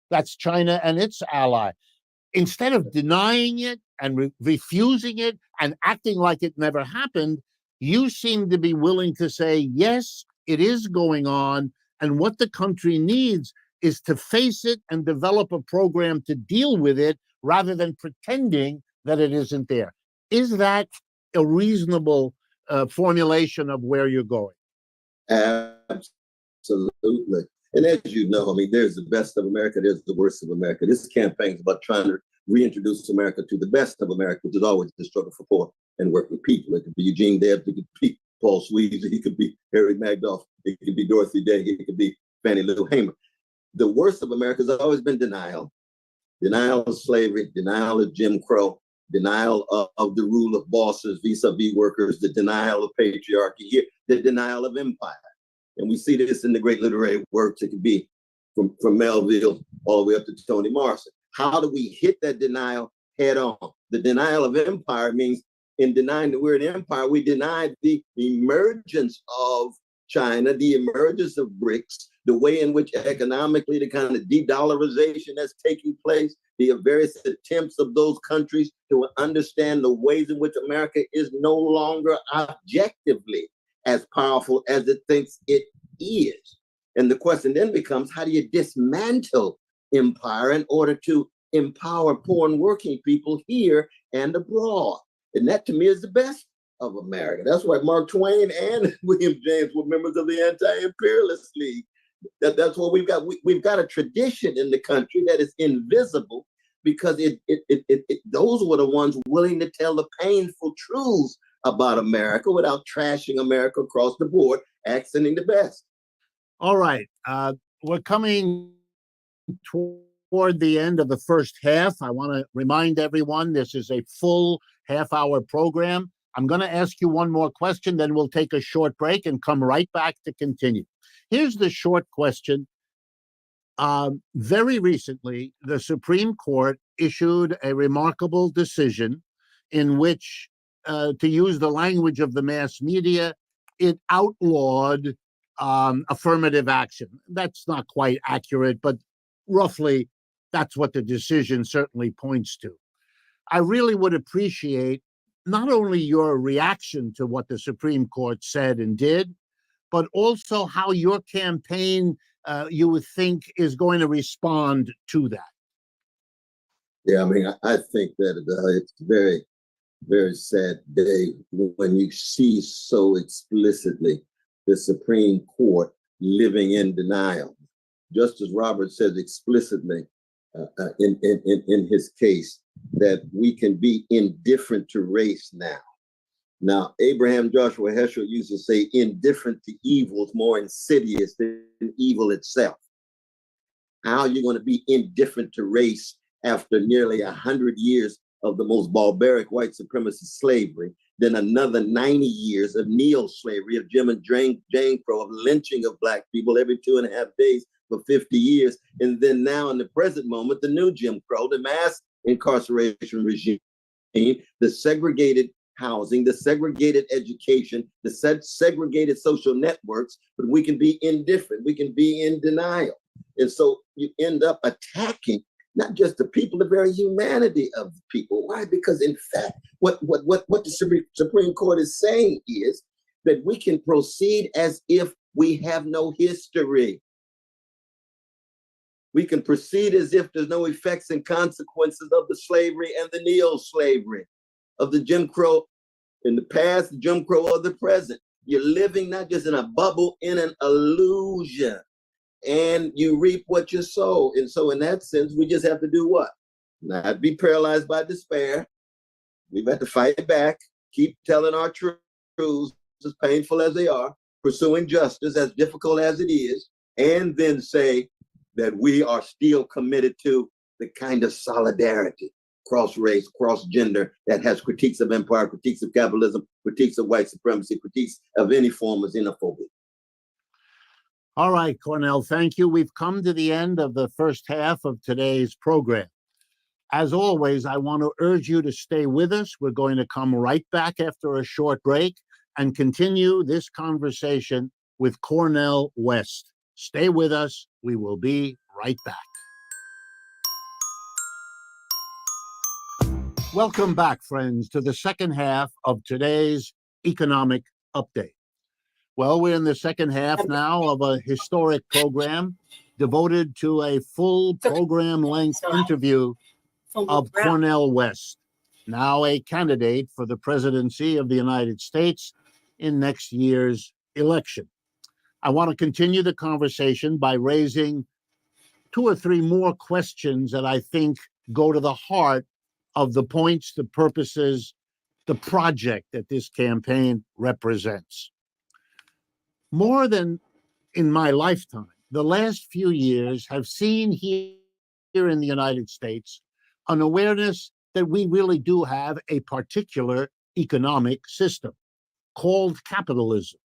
that's China and its ally. instead of denying it and refusing it and acting like it never happened, you seem to be willing to say, yes, it is going on. And what the country needs is to face it and develop a program to deal with it rather than pretending that it isn't there. Is that a reasonable formulation of where you're going? Absolutely. And as you know, I mean, there's the best of America, there's the worst of America. This campaign is about trying to reintroduce America to the best of America, which is always the struggle for poor and working people. It could be Eugene Debs, it could be Paul Sweezy, he could be Harry Magdoff, it could be Dorothy Day, it could be Fannie Lou Hamer. The worst of America has always been denial. Denial of slavery, denial of Jim Crow, denial of the rule of bosses vis-a-vis workers, the denial of patriarchy here, the denial of empire. And we see this in the great literary works. It could be from Melville all the way up to Toni Morrison. How do we hit that denial head on? The denial of empire means in denying the word empire, we denied the emergence of China, the emergence of BRICS, the way in which economically the kind of de-dollarization that's taking place, the various attempts of those countries to understand the ways in which America is no longer objectively as powerful as it thinks it is. And the question then becomes, how do you dismantle empire in order to empower poor and working people here and abroad? And that to me is the best of America. That's why Mark Twain and William James were members of the Anti-Imperialist League. That's what we've got. We've got a tradition in the country that is invisible because those were the ones willing to tell the painful truths about America without trashing America across the board, accenting the best. All right. We're coming toward the end of the first half. I want to remind everyone this is a full half-hour program. I'm going to ask you one more question, then we'll take a short break and come right back to continue. Here's the short question. Very recently, the Supreme Court issued a remarkable decision in which, to use the language of the mass media, it outlawed affirmative action. That's not quite accurate, but roughly that's what the decision certainly points to. I really would appreciate not only your reaction to what the Supreme Court said and did, but also how your campaign, you would think, is going to respond to that. Yeah, I mean, I think that it's a very, very sad day when you see so explicitly the Supreme Court living in denial. Justice Roberts says explicitly in his case that we can be indifferent to race now. Now, Abraham Joshua Heschel used to say indifferent to evil is more insidious than evil itself. How are you going to be indifferent to race after nearly 100 years of the most barbaric white supremacist slavery, then another 90 years of neo-slavery, of Jim and Jane Crow, of lynching of Black people every 2.5 days for 50 years, and then now in the present moment, the new Jim Crow, the mass incarceration regime, the segregated housing, the segregated education, the segregated social networks, but we can be indifferent, we can be in denial. And so you end up attacking not just the people, the very humanity of the people. Why? Because in fact, what the Supreme Court is saying is that we can proceed as if we have no history. We can proceed as if there's no effects and consequences of the slavery and the neo-slavery, of the Jim Crow in the past, the Jim Crow of the present. You're living not just in a bubble, in an illusion. And you reap what you sow. And so in that sense, we just have to do what? Not be paralyzed by despair. We've got to fight back, keep telling our truths, as painful as they are, pursuing justice, as difficult as it is, and then say that we are still committed to the kind of solidarity, cross-race, cross-gender, that has critiques of empire, critiques of capitalism, critiques of white supremacy, critiques of any form of xenophobia. All right, Cornel, thank you. We've come to the end of the first half of today's program. As always, I want to urge you to stay with us. We're going to come right back after a short break and continue this conversation with Cornel West. Stay with us. We will be right back. Welcome back, friends, to the second half of today's economic update. Well, we're in the second half now of a historic program devoted to a full program-length interview of Cornel West, now a candidate for the presidency of the United States in next year's election. I want to continue the conversation by raising two or three more questions that I think go to the heart of the points, the purposes, the project that this campaign represents. More than in my lifetime, the last few years have seen here in the United States an awareness that we really do have a particular economic system called capitalism.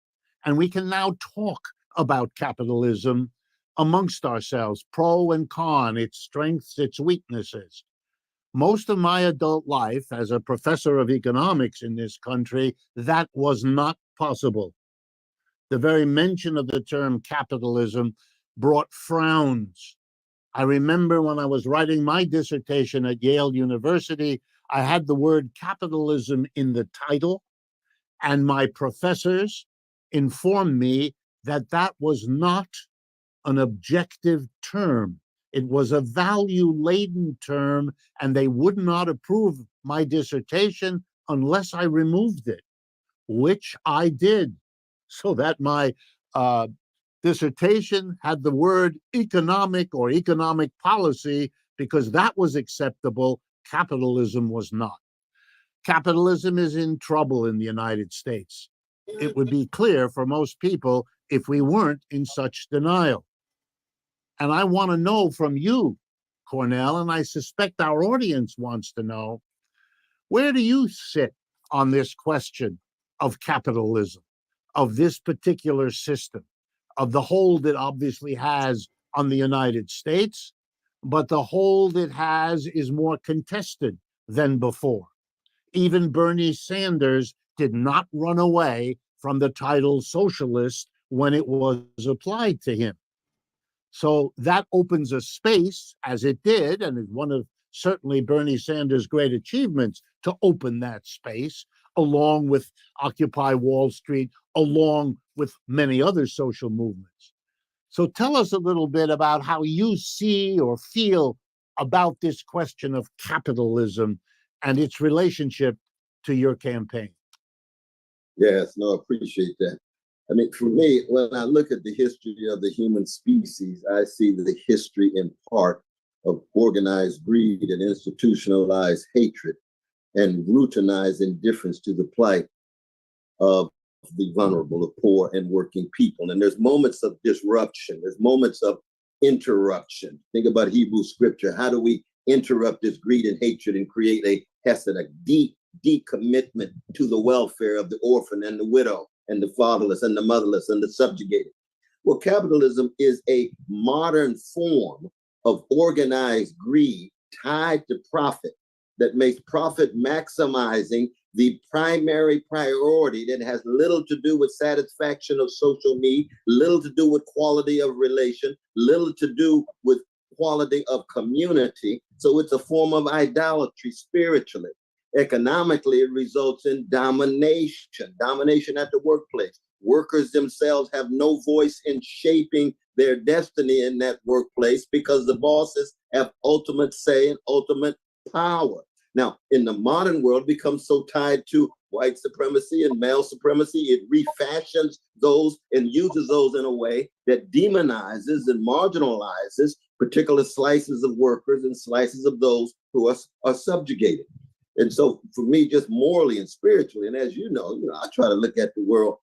And we can now talk about capitalism amongst ourselves, pro and con, its strengths, its weaknesses. Most of my adult life as a professor of economics in this country, that was not possible. The very mention of the term capitalism brought frowns. I remember when I was writing my dissertation at Yale University, I had the word capitalism in the title, and my professors informed me that that was not an objective term. It was a value-laden term, and they would not approve my dissertation unless I removed it, which I did, so that my dissertation had the word economic or economic policy, because that was acceptable. Capitalism was not. Capitalism is in trouble in the United States. It would be clear for most people if we weren't in such denial. And I want to know from you, Cornel, and I suspect our audience wants to know, where do you sit on this question of capitalism, of this particular system, of the hold it obviously has on the United States, but the hold it has is more contested than before. Even Bernie Sanders did not run away from the title socialist when it was applied to him. So that opens a space, as it did, and is one of certainly Bernie Sanders' great achievements, to open that space, along with Occupy Wall Street, along with many other social movements. So tell us a little bit about how you see or feel about this question of capitalism and its relationship to your campaign. Yes, no, I appreciate that. I mean, for me, when I look at the history of the human species, I see the history in part of organized greed and institutionalized hatred and routinized indifference to the plight of the vulnerable, the poor, and working people. And there's moments of disruption. There's moments of interruption. Think about Hebrew scripture. How do we interrupt this greed and hatred and create a hesed, a deep commitment to the welfare of the orphan and the widow and the fatherless and the motherless and the subjugated? Well, capitalism is a modern form of organized greed tied to profit that makes profit maximizing the primary priority, that has little to do with satisfaction of social need, little to do with quality of relation, little to do with quality of community. So it's a form of idolatry spiritually. Economically, it results in domination at the workplace. Workers themselves have no voice in shaping their destiny in that workplace because the bosses have ultimate say and ultimate power. Now, in the modern world, it becomes so tied to white supremacy and male supremacy, it refashions those and uses those in a way that demonizes and marginalizes particular slices of workers and slices of those who are subjugated. And so for me, just morally and spiritually, and as you know, I try to look at the world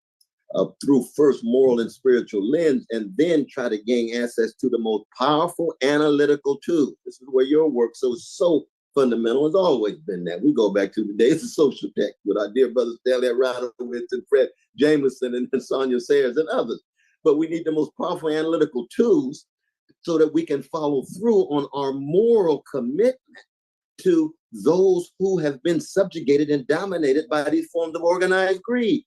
through first moral and spiritual lens, and then try to gain access to the most powerful analytical tools. This is where your work so fundamental has always been that. We go back to the days of social tech with our dear brothers Stanley Radowitz and Fred Jameson and Sonia Sayers and others. But we need the most powerful analytical tools so that we can follow through on our moral commitment to those who have been subjugated and dominated by these forms of organized greed,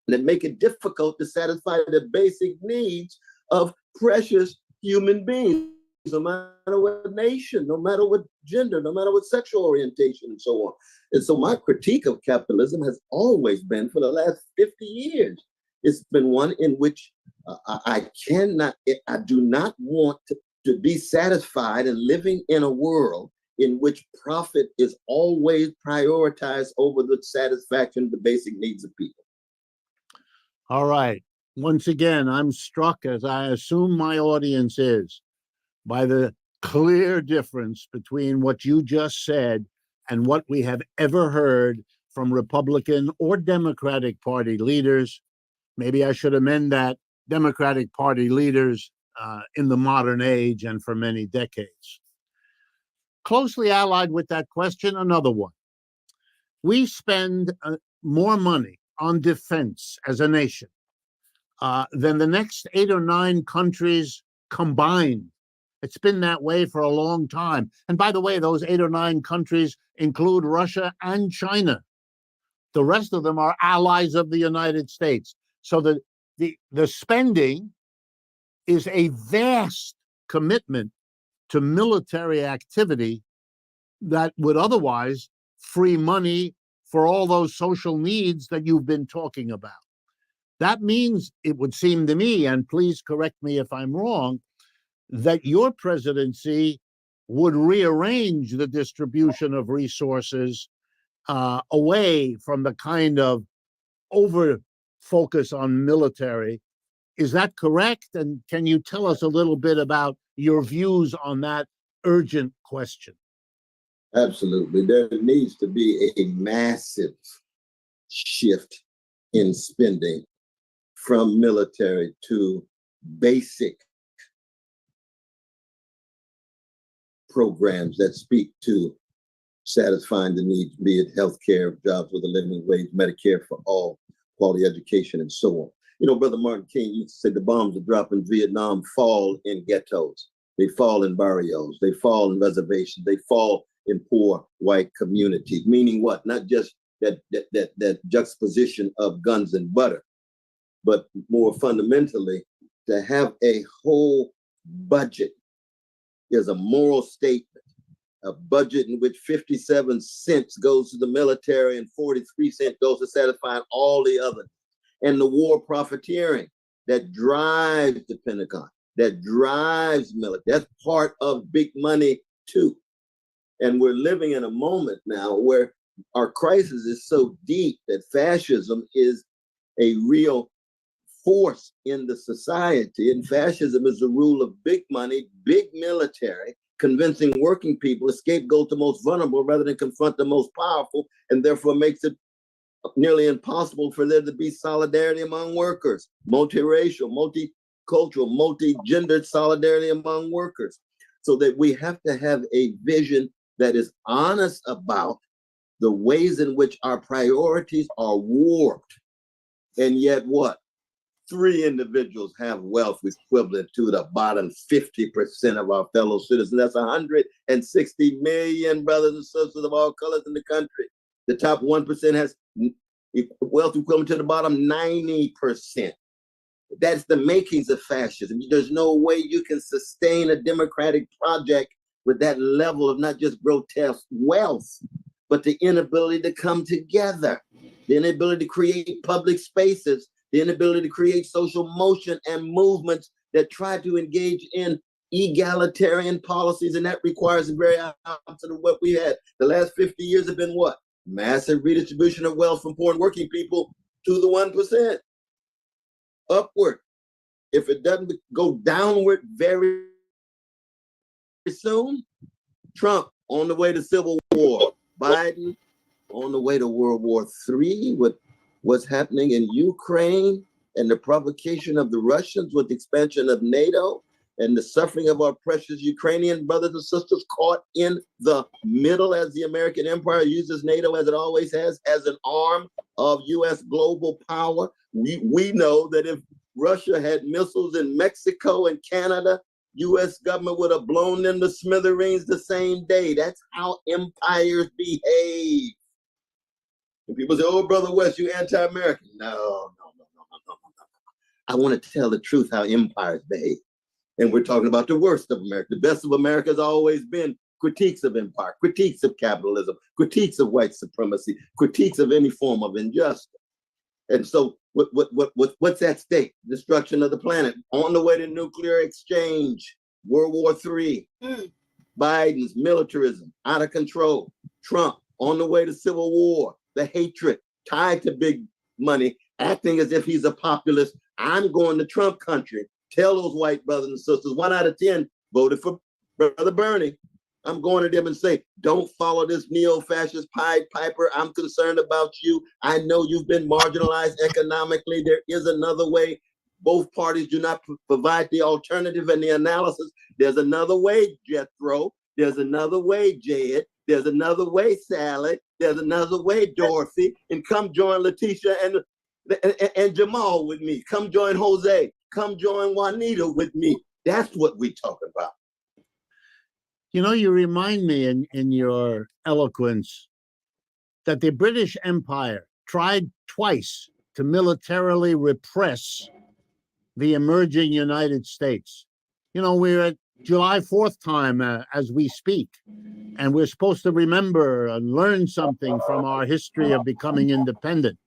that make it difficult to satisfy the basic needs of precious human beings. no matter what nation, no matter what gender, no matter what sexual orientation, and so on. And so my critique of capitalism has always been, for the last 50 years, it's been one in which I do not want to be satisfied in living in a world in which profit is always prioritized over the satisfaction of the basic needs of people. All right. Once again, I'm struck, as I assume my audience is, by the clear difference between what you just said and what we have ever heard from Republican or Democratic Party leaders. Maybe I should amend that, Democratic Party leaders in the modern age and for many decades. Closely allied with that question, another one. We spend more money on defense as a nation than the next 8 or 9 countries combined. It's been that way for a long time. And by the way, those 8 or 9 countries include Russia and China. The rest of them are allies of the United States. So the spending is a vast commitment to military activity that would otherwise free money for all those social needs that you've been talking about. That means, it would seem to me, and please correct me if I'm wrong, that your presidency would rearrange the distribution of resources away from the kind of over focus on military. Is that correct? And can you tell us a little bit about your views on that urgent question? Absolutely. There needs to be a massive shift in spending from military to basic programs that speak to satisfying the needs, be it healthcare, jobs with a living wage, Medicare for all, quality education, and so on. You know, Brother Martin King used to say the bombs that drop in Vietnam fall in ghettos. They fall in barrios. They fall in reservations. They fall in poor white communities. Meaning what? Not just that juxtaposition of guns and butter, but more fundamentally, to have a whole budget is a moral statement. A budget in which 57 cents goes to the military and 43 cents goes to satisfying all the others. And the war profiteering that drives the Pentagon, that drives military. That's part of big money too. And we're living in a moment now where our crisis is so deep that fascism is a real force in the society. And fascism is the rule of big money, big military, convincing working people to scapegoat the most vulnerable rather than confront the most powerful, and therefore makes it nearly impossible for there to be solidarity among workers, multiracial, multicultural, multi-gendered solidarity among workers. So that we have to have a vision that is honest about the ways in which our priorities are warped. And yet what? 3 individuals have wealth equivalent to the bottom 50% of our fellow citizens. That's 160 million brothers and sisters of all colors in the country. The top 1% has wealth equivalent to the bottom 90%. That's the makings of fascism. There's no way you can sustain a democratic project with that level of not just grotesque wealth, but the inability to come together, the inability to create public spaces, the inability to create social motion and movements that try to engage in egalitarian policies. And that requires the very opposite of what we had. The last 50 years have been what? Massive redistribution of wealth from poor and working people to the 1%. Upward. If it doesn't go downward very soon, Trump on the way to civil war, Biden on the way to World War III with what's happening in Ukraine and the provocation of the Russians with the expansion of NATO and the suffering of our precious Ukrainian brothers and sisters caught in the middle as the American empire uses NATO, as it always has, as an arm of U.S. global power. We know that if Russia had missiles in Mexico and Canada, U.S. government would have blown them to smithereens the same day. That's how empires behave. And people say, oh, Brother West, you anti-American. No. I want to tell the truth how empires behave. And we're talking about the worst of America. The best of America has always been critiques of empire, critiques of capitalism, critiques of white supremacy, critiques of any form of injustice. And so what's at stake? Destruction of the planet. On the way to nuclear exchange, World War III, Biden's militarism, out of control, Trump on the way to civil war, the hatred tied to big money, acting as if he's a populist. I'm going to Trump country. Tell those white brothers and sisters, 1 out of 10 voted for Brother Bernie. I'm going to them and say, don't follow this neo-fascist Pied Piper. I'm concerned about you. I know you've been marginalized economically. There is another way. Both parties do not provide the alternative and the analysis. There's another way, Jethro. There's another way, Jed. There's another way, Sally. There's another way, Dorothy. And come join Letitia and Jamal with me. Come join Jose. Come join Juanita with me. That's what we talk about. You know, you remind me in your eloquence that the British Empire tried twice to militarily repress the emerging United States. You know, we're at July 4th time as we speak, and we're supposed to remember and learn something from our history of becoming independent.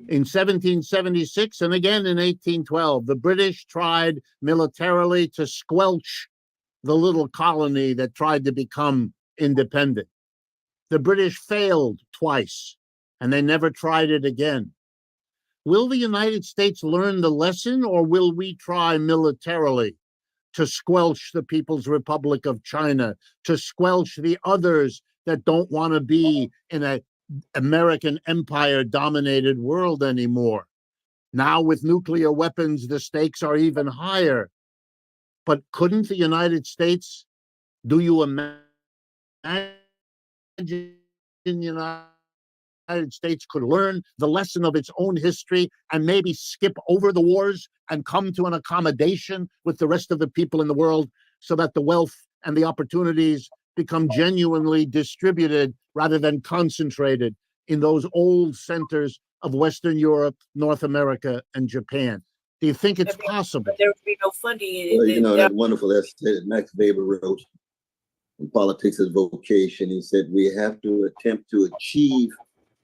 In 1776 and again in 1812, the British tried militarily to squelch the little colony that tried to become independent. The British failed twice, and they never tried it again. Will the United States learn the lesson, or will we try militarily to squelch the People's Republic of China, to squelch the others that don't want to be in an American empire-dominated world anymore? Now with nuclear weapons, the stakes are even higher. But couldn't the United States, do you imagine the United States could learn the lesson of its own history and maybe skip over the wars and come to an accommodation with the rest of the people in the world so that the wealth and the opportunities become genuinely distributed rather than concentrated in those old centers of Western Europe, North America, and Japan? Do you think it's possible? There would be no funding. Well, you know, that wonderful essay that Max Weber wrote in Politics as Vocation. He said, we have to attempt to achieve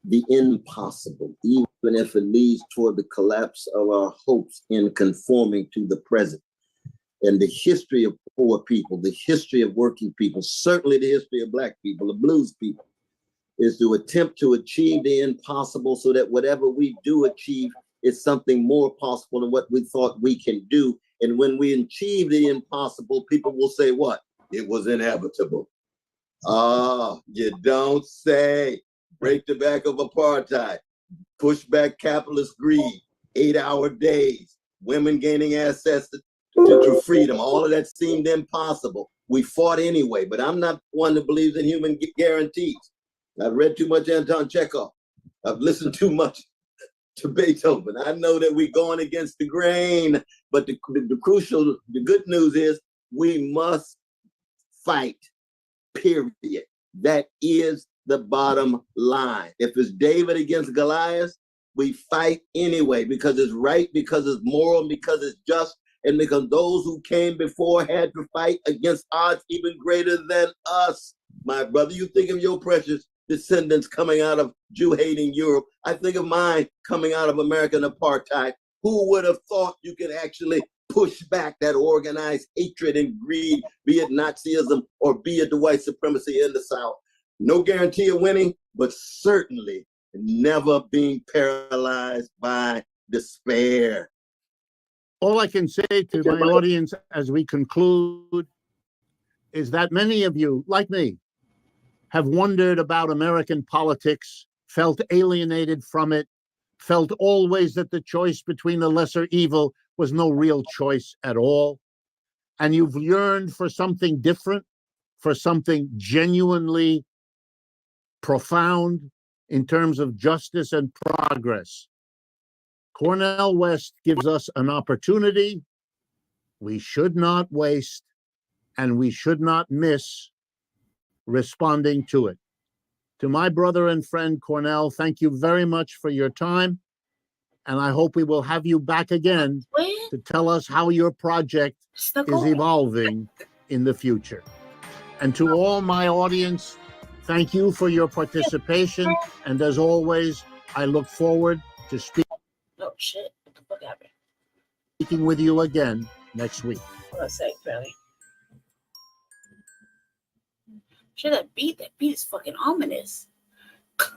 the impossible, even if it leads toward the collapse of our hopes in conforming to the present. And the history of poor people, the history of working people, certainly the history of Black people, the blues people, is to attempt to achieve the impossible so that whatever we do achieve is something more possible than what we thought we can do. And when we achieve the impossible, people will say what? It was inevitable. Ah, you don't say. Break the back of apartheid, push back capitalist greed, 8-hour days, women gaining access to freedom. All of that seemed impossible. We fought anyway, but I'm not one that believes in human guarantees. I've read too much Anton Chekhov. I've listened too much to Beethoven. I know that we're going against the grain, but the good news is we must fight, period. That is the bottom line. If it's David against Goliath, we fight anyway because it's right, because it's moral, because it's just, and because those who came before had to fight against odds even greater than us. My brother, you think of your precious descendants coming out of Jew-hating Europe. I think of mine coming out of American apartheid. Who would have thought you could actually push back that organized hatred and greed, be it Nazism or be it the white supremacy in the South? No guarantee of winning, but certainly never being paralyzed by despair. All I can say to my audience as we conclude is that many of you, like me, have wondered about American politics, felt alienated from it, felt always that the choice between the lesser evil was no real choice at all. And you've yearned for something different, for something genuinely profound in terms of justice and progress. Cornel West gives us an opportunity we should not waste and we should not miss responding to it. To my brother and friend Cornel, thank you very much for your time. and I hope we will have you back again to tell us how your project is evolving in the future. And to all my audience, thank you for your participation. And as always, I look forward to Oh shit! What the fuck happened? speaking with you again next week. Hold on a sec, Belly. Shit, that beat is fucking ominous. Hold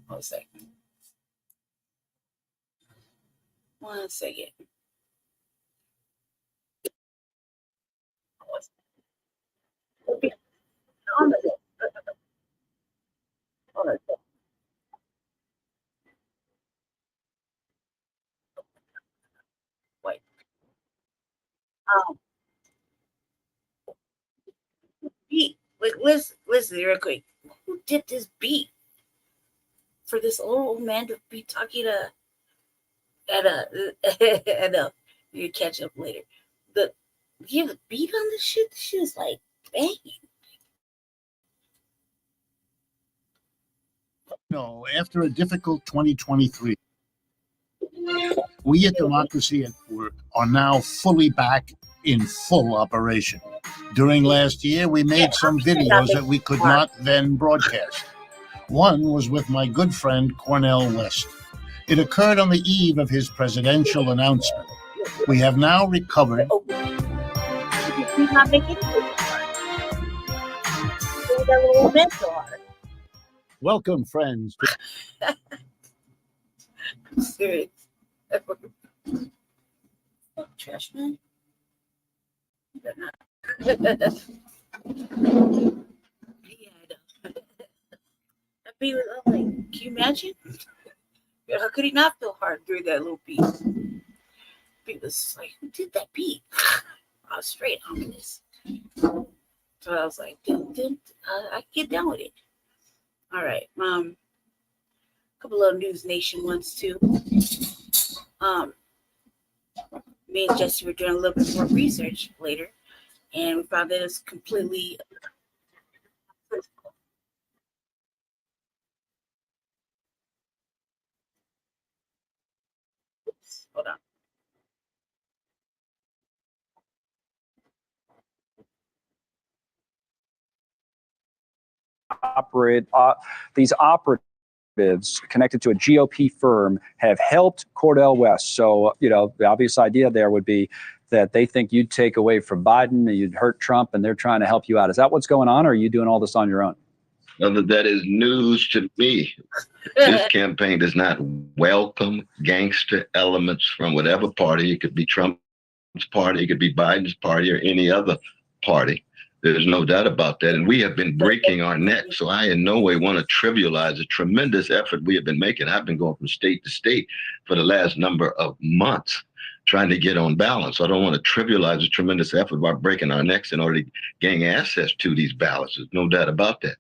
on a sec. 1 second. Ominous. Hold on a sec. Wait. Beat. Like, listen real quick. Who did this beat? For this old man to be talking at a you catch up later. Do you have a beat on this shit? This shit is like banging. No, after a difficult 2023, we at Democracy at Work are now fully back in full operation. During last year, we made some videos that we could not then broadcast. One was with my good friend Cornel West. It occurred on the eve of his presidential announcement. We have now recovered. Welcome, friends. I'm serious. Fuck, trash man. You better not. Yeah, I know. That beat was like, can you imagine? How could he not feel hard through that little beat? Beat was like, who did that beat? I was straight ominous. So I was like, I can get down with it. All right. A couple of News Nation ones too. Me and Jesse were doing a little bit more research later, and we found that it's completely. Oops, hold on. These operatives connected to a GOP firm have helped Cordell West. So, the obvious idea there would be that they think you'd take away from Biden and you'd hurt Trump, and they're trying to help you out. Is that what's going on, or are you doing all this on your own? That is news to me. This campaign does not welcome gangster elements from whatever party. It could be Trump's party, it could be Biden's party, or any other party. There's no doubt about that. And we have been breaking our neck. So I in no way want to trivialize the tremendous effort we have been making. I've been going from state to state for the last number of months trying to get on balance. So I don't want to trivialize the tremendous effort by breaking our necks in order to gain access to these ballots. There's no doubt about that.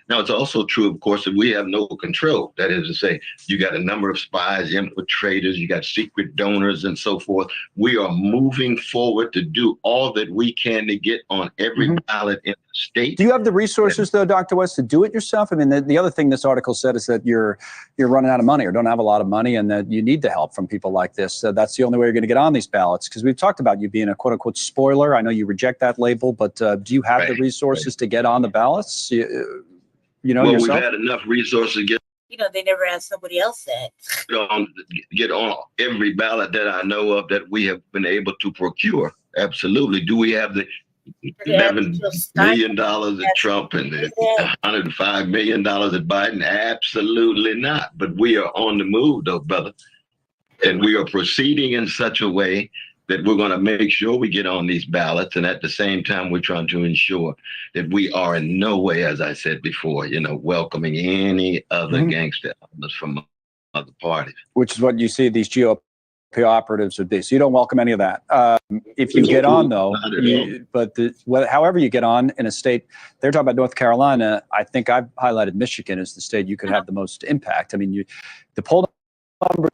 Now, it's also true, of course, that we have no control. That is to say, you got a number of spies, infiltrators, you got secret donors and so forth. We are moving forward to do all that we can to get on every ballot in the state. Do you have the resources, though, Dr. West, to do it yourself? I mean, the other thing this article said is that you're running out of money or don't have a lot of money, and that you need the help from people like this. So that's the only way you're going to get on these ballots, because we've talked about you being a quote-unquote spoiler. I know you reject that label, but do you have the resources to get on the ballots? Well, yourself? We've had enough resources to get They never asked somebody else that. Get on every ballot that I know of that we have been able to procure. Absolutely. Do we have the $11 million at Trump and the $105 million at Biden? Absolutely not. But we are on the move, though, brother. And we are proceeding in such a way that we're going to make sure we get on these ballots. And at the same time, we're trying to ensure that we are in no way, as I said before, welcoming any other gangster elements from other parties. Which is what you see these GOP operatives would be. So you don't welcome any of that. If you get on, though, however you get on in a state, they're talking about North Carolina. I think I've highlighted Michigan as the state you could have the most impact. I mean, the poll numbers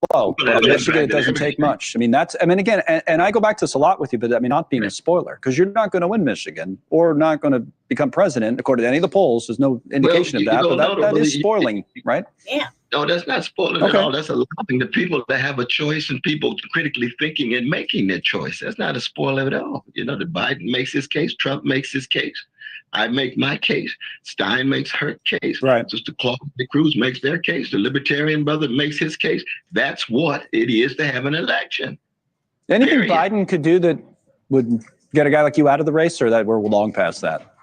are slow, but in Michigan, it doesn't take much. I mean, again, and I go back to this a lot with you, but I mean, not being a spoiler, because you're not going to win Michigan or not going to become president, according to any of the polls. There's no indication of that, but that is spoiling, right? Yeah. No, that's not spoiling at all. That's allowing the people to have a choice and people critically thinking and making their choice. That's not a spoiler at all. You know, that Biden makes his case, Trump makes his case. I make my case. Stein makes her case. Right. Sister Claudia Cruz makes their case. The Libertarian brother makes his case. That's what it is to have an election. Anything Biden could do that would get a guy like you out of the race, or that we're long past that?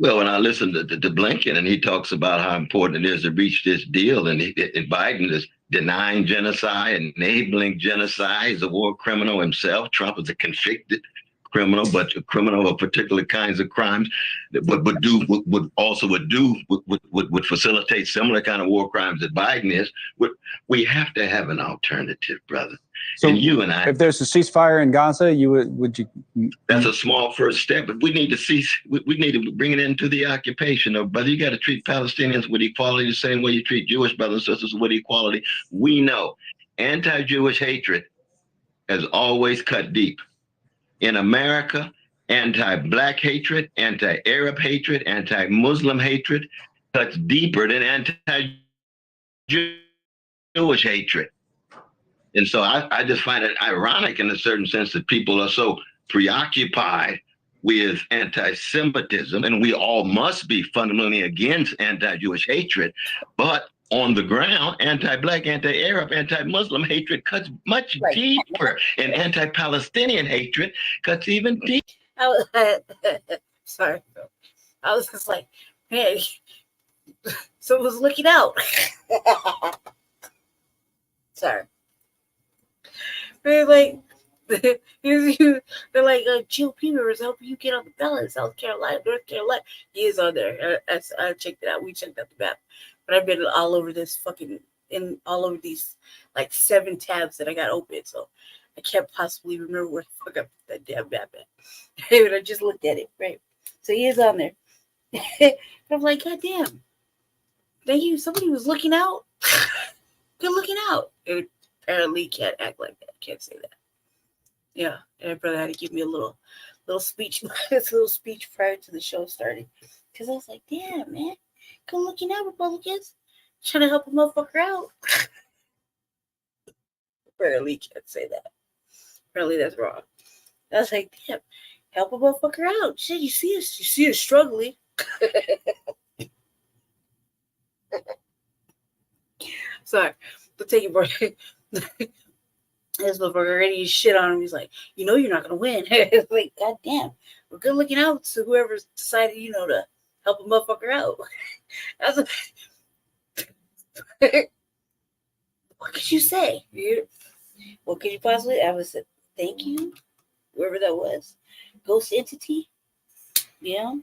Well, when I listen to Blinken and he talks about how important it is to reach this deal, and Biden is denying genocide, enabling genocide, he's a war criminal himself. Trump is a convicted criminal, but a criminal of particular kinds of crimes that would facilitate similar kind of war crimes that Biden is. We have to have an alternative, brother. So and you and I, if there's a ceasefire in Gaza, would you? That's a small first step, but we need to cease. We need to bring it into the occupation of, brother. You got to treat Palestinians with equality the same way you treat Jewish brothers and sisters with equality. We know anti-Jewish hatred has always cut deep. In America, anti-Black hatred, anti-Arab hatred, anti-Muslim hatred cuts deeper than anti-Jewish hatred. And so I just find it ironic in a certain sense that people are so preoccupied with anti-Semitism, and we all must be fundamentally against anti-Jewish hatred, but on the ground, anti-Black, anti-Arab, anti-Muslim hatred cuts much deeper, and anti-Palestinian hatred cuts even deeper. Sorry, I was just like, man, someone's looking out. Sorry. They're like, they're like GOP members helping you get on the ballot in South Carolina, North Carolina. He is on there. I checked it out. We checked out the map. But I've been all over this all over these like 7 tabs that I got open. So I can't possibly remember where the fuck I put that damn map at. But I just looked at it, right? So he is on there. I'm like, God damn. Thank you. Somebody was looking out. Good looking out. And apparently can't act like that. Can't say that. Yeah. And my brother had to give me a little speech, prior to the show starting. Because I was like, damn, man. Good looking out, Republicans. Trying to help a motherfucker out. Apparently can't say that. Apparently that's wrong. I was like, damn, help a motherfucker out. Shit, you see us struggling. Sorry, to take a break. This motherfucker ready to shit on him. He's like, you know you're not gonna win. It's like, God damn, we're good looking out to whoever's decided, to help a motherfucker out. I was like, what could you say? What could you possibly? I was like, thank you, whoever that was, ghost entity. Good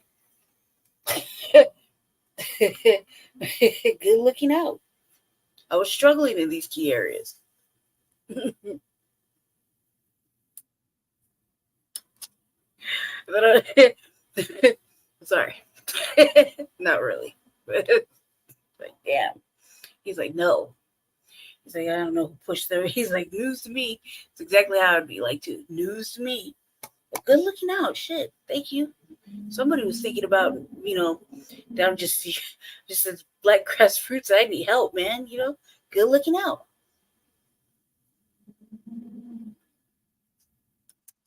looking out. I was struggling in these key areas. Sorry. Not really. Like, damn. He's like, no. He's like, I don't know who pushed them. He's like, news to me. It's exactly how I'd be like, too. News to me. But good looking out. Shit. Thank you. Somebody was thinking about, that I'm just as black grassroots. I need help, man. Good looking out.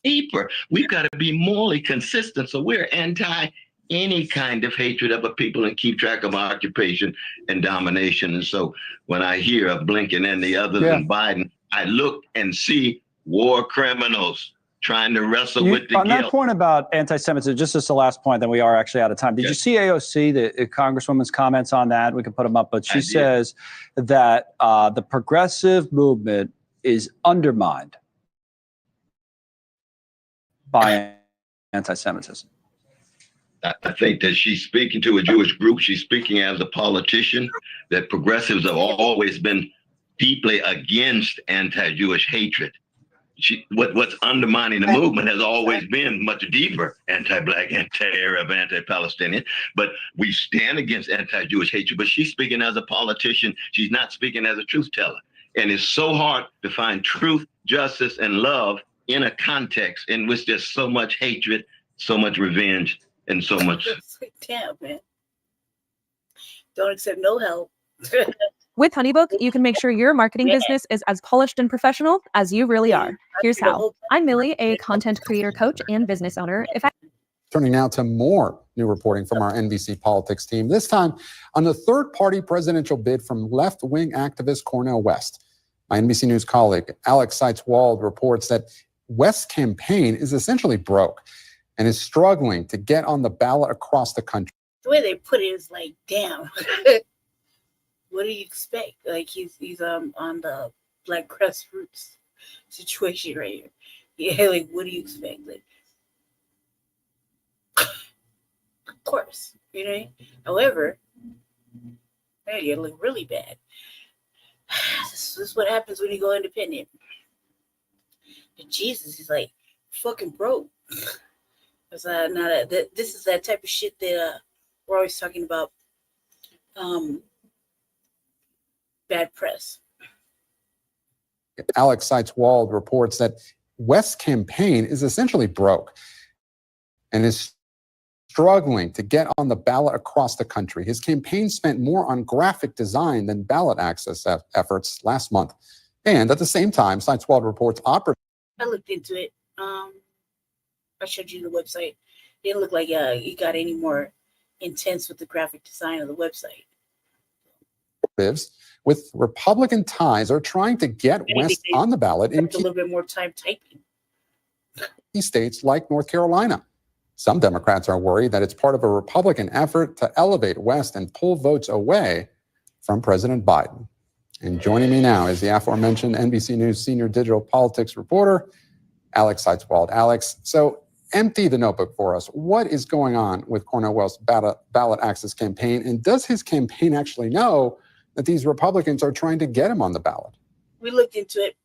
Deeper. We've got to be morally consistent. So we're anti any kind of hatred of a people and keep track of occupation and domination. And so when I hear of Blinken and the others and Biden, I look and see war criminals trying to wrestle with the on guilt. that point about anti-Semitism, just as the last point, then we are actually out of time. Did you see AOC, the Congresswoman's comments on that? We can put them up, but she says that the progressive movement is undermined by anti-Semitism. I think that she's speaking to a Jewish group. She's speaking as a politician, that progressives have always been deeply against anti-Jewish hatred. What's undermining the movement has always been much deeper, anti-Black, anti-Arab, anti-Palestinian, but we stand against anti-Jewish hatred. But she's speaking as a politician. She's not speaking as a truth teller. And it's so hard to find truth, justice, and love in a context in which there's so much hatred, so much revenge, and so much. Damn, man. Don't accept no help. With HoneyBook, you can make sure your marketing business is as polished and professional as you really are. Here's how. I'm Millie, a content creator coach and business owner. Turning now to more new reporting from our NBC Politics team, this time on the third-party presidential bid from left-wing activist Cornel West. My NBC News colleague, Alex Seitz-Wald, reports that West's campaign is essentially broke and is struggling to get on the ballot across the country. The way they put it is like, damn. What do you expect? Like he's on the Black grassroots situation right here. Yeah, like what do you expect? Like, of course, you know. However, man, you look really bad. This is what happens when you go independent. But Jesus, he's like fucking broke. It's this is that type of shit that we're always talking about. Bad press. Alex Seitz-Wald reports that West's campaign is essentially broke and is struggling to get on the ballot across the country. His campaign spent more on graphic design than ballot access efforts last month. And at the same time, Seitz-Wald reports I looked into it. I showed you the website. It didn't look like you got any more intense with the graphic design of the website. With Republican ties are trying to get West on the ballot in a little bit more time typing. Key states like North Carolina. Some Democrats are worried that it's part of a Republican effort to elevate West and pull votes away from President Biden. And joining me now is the aforementioned NBC News senior digital politics reporter, Alex Seitz-Wald. Alex, so empty the notebook for us. What is going on with Cornel West's ballot access campaign? And does his campaign actually know that these Republicans are trying to get him on the ballot? We looked into it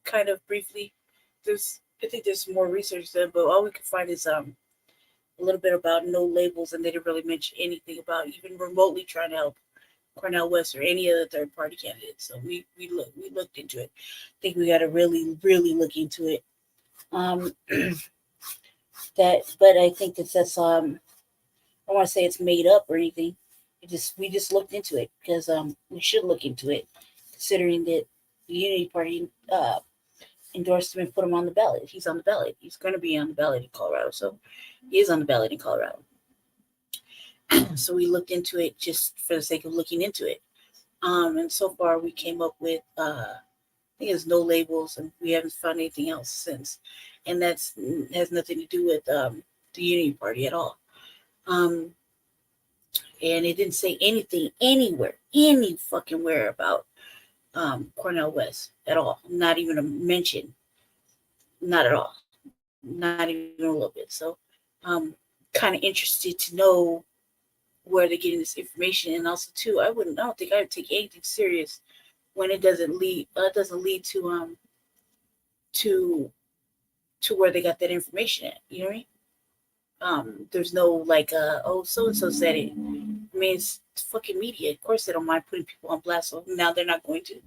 kind of briefly. I think there's more research there, but all we could find is a little bit about no labels, and they didn't really mention anything about even remotely trying to help Cornel West or any other third party candidates. So we looked into it. I think we got to really look into it. But I think that's I don't want to say it's made up or anything. We just looked into it because we should look into it, considering that the Unity Party endorsed him and put him on the ballot. He's on the ballot. He's going to be on the ballot in Colorado, so he is on the ballot in Colorado. So we looked into it just for the sake of looking into it, and so far we came up with I think it's no labels, and we haven't found anything else since, and has nothing to do with the Unity Party at all. And it didn't say anything anywhere, any fucking where about Cornel West at all. Not even a mention. Not at all. Not even a little bit. So kind of interested to know where they're getting this information. And also too, I don't think I would take anything serious when it doesn't lead to where they got that information at. You know what I mean? There's no like so and so said it. I mean, it's fucking media. Of course they don't mind putting people on blast, so now they're not going to.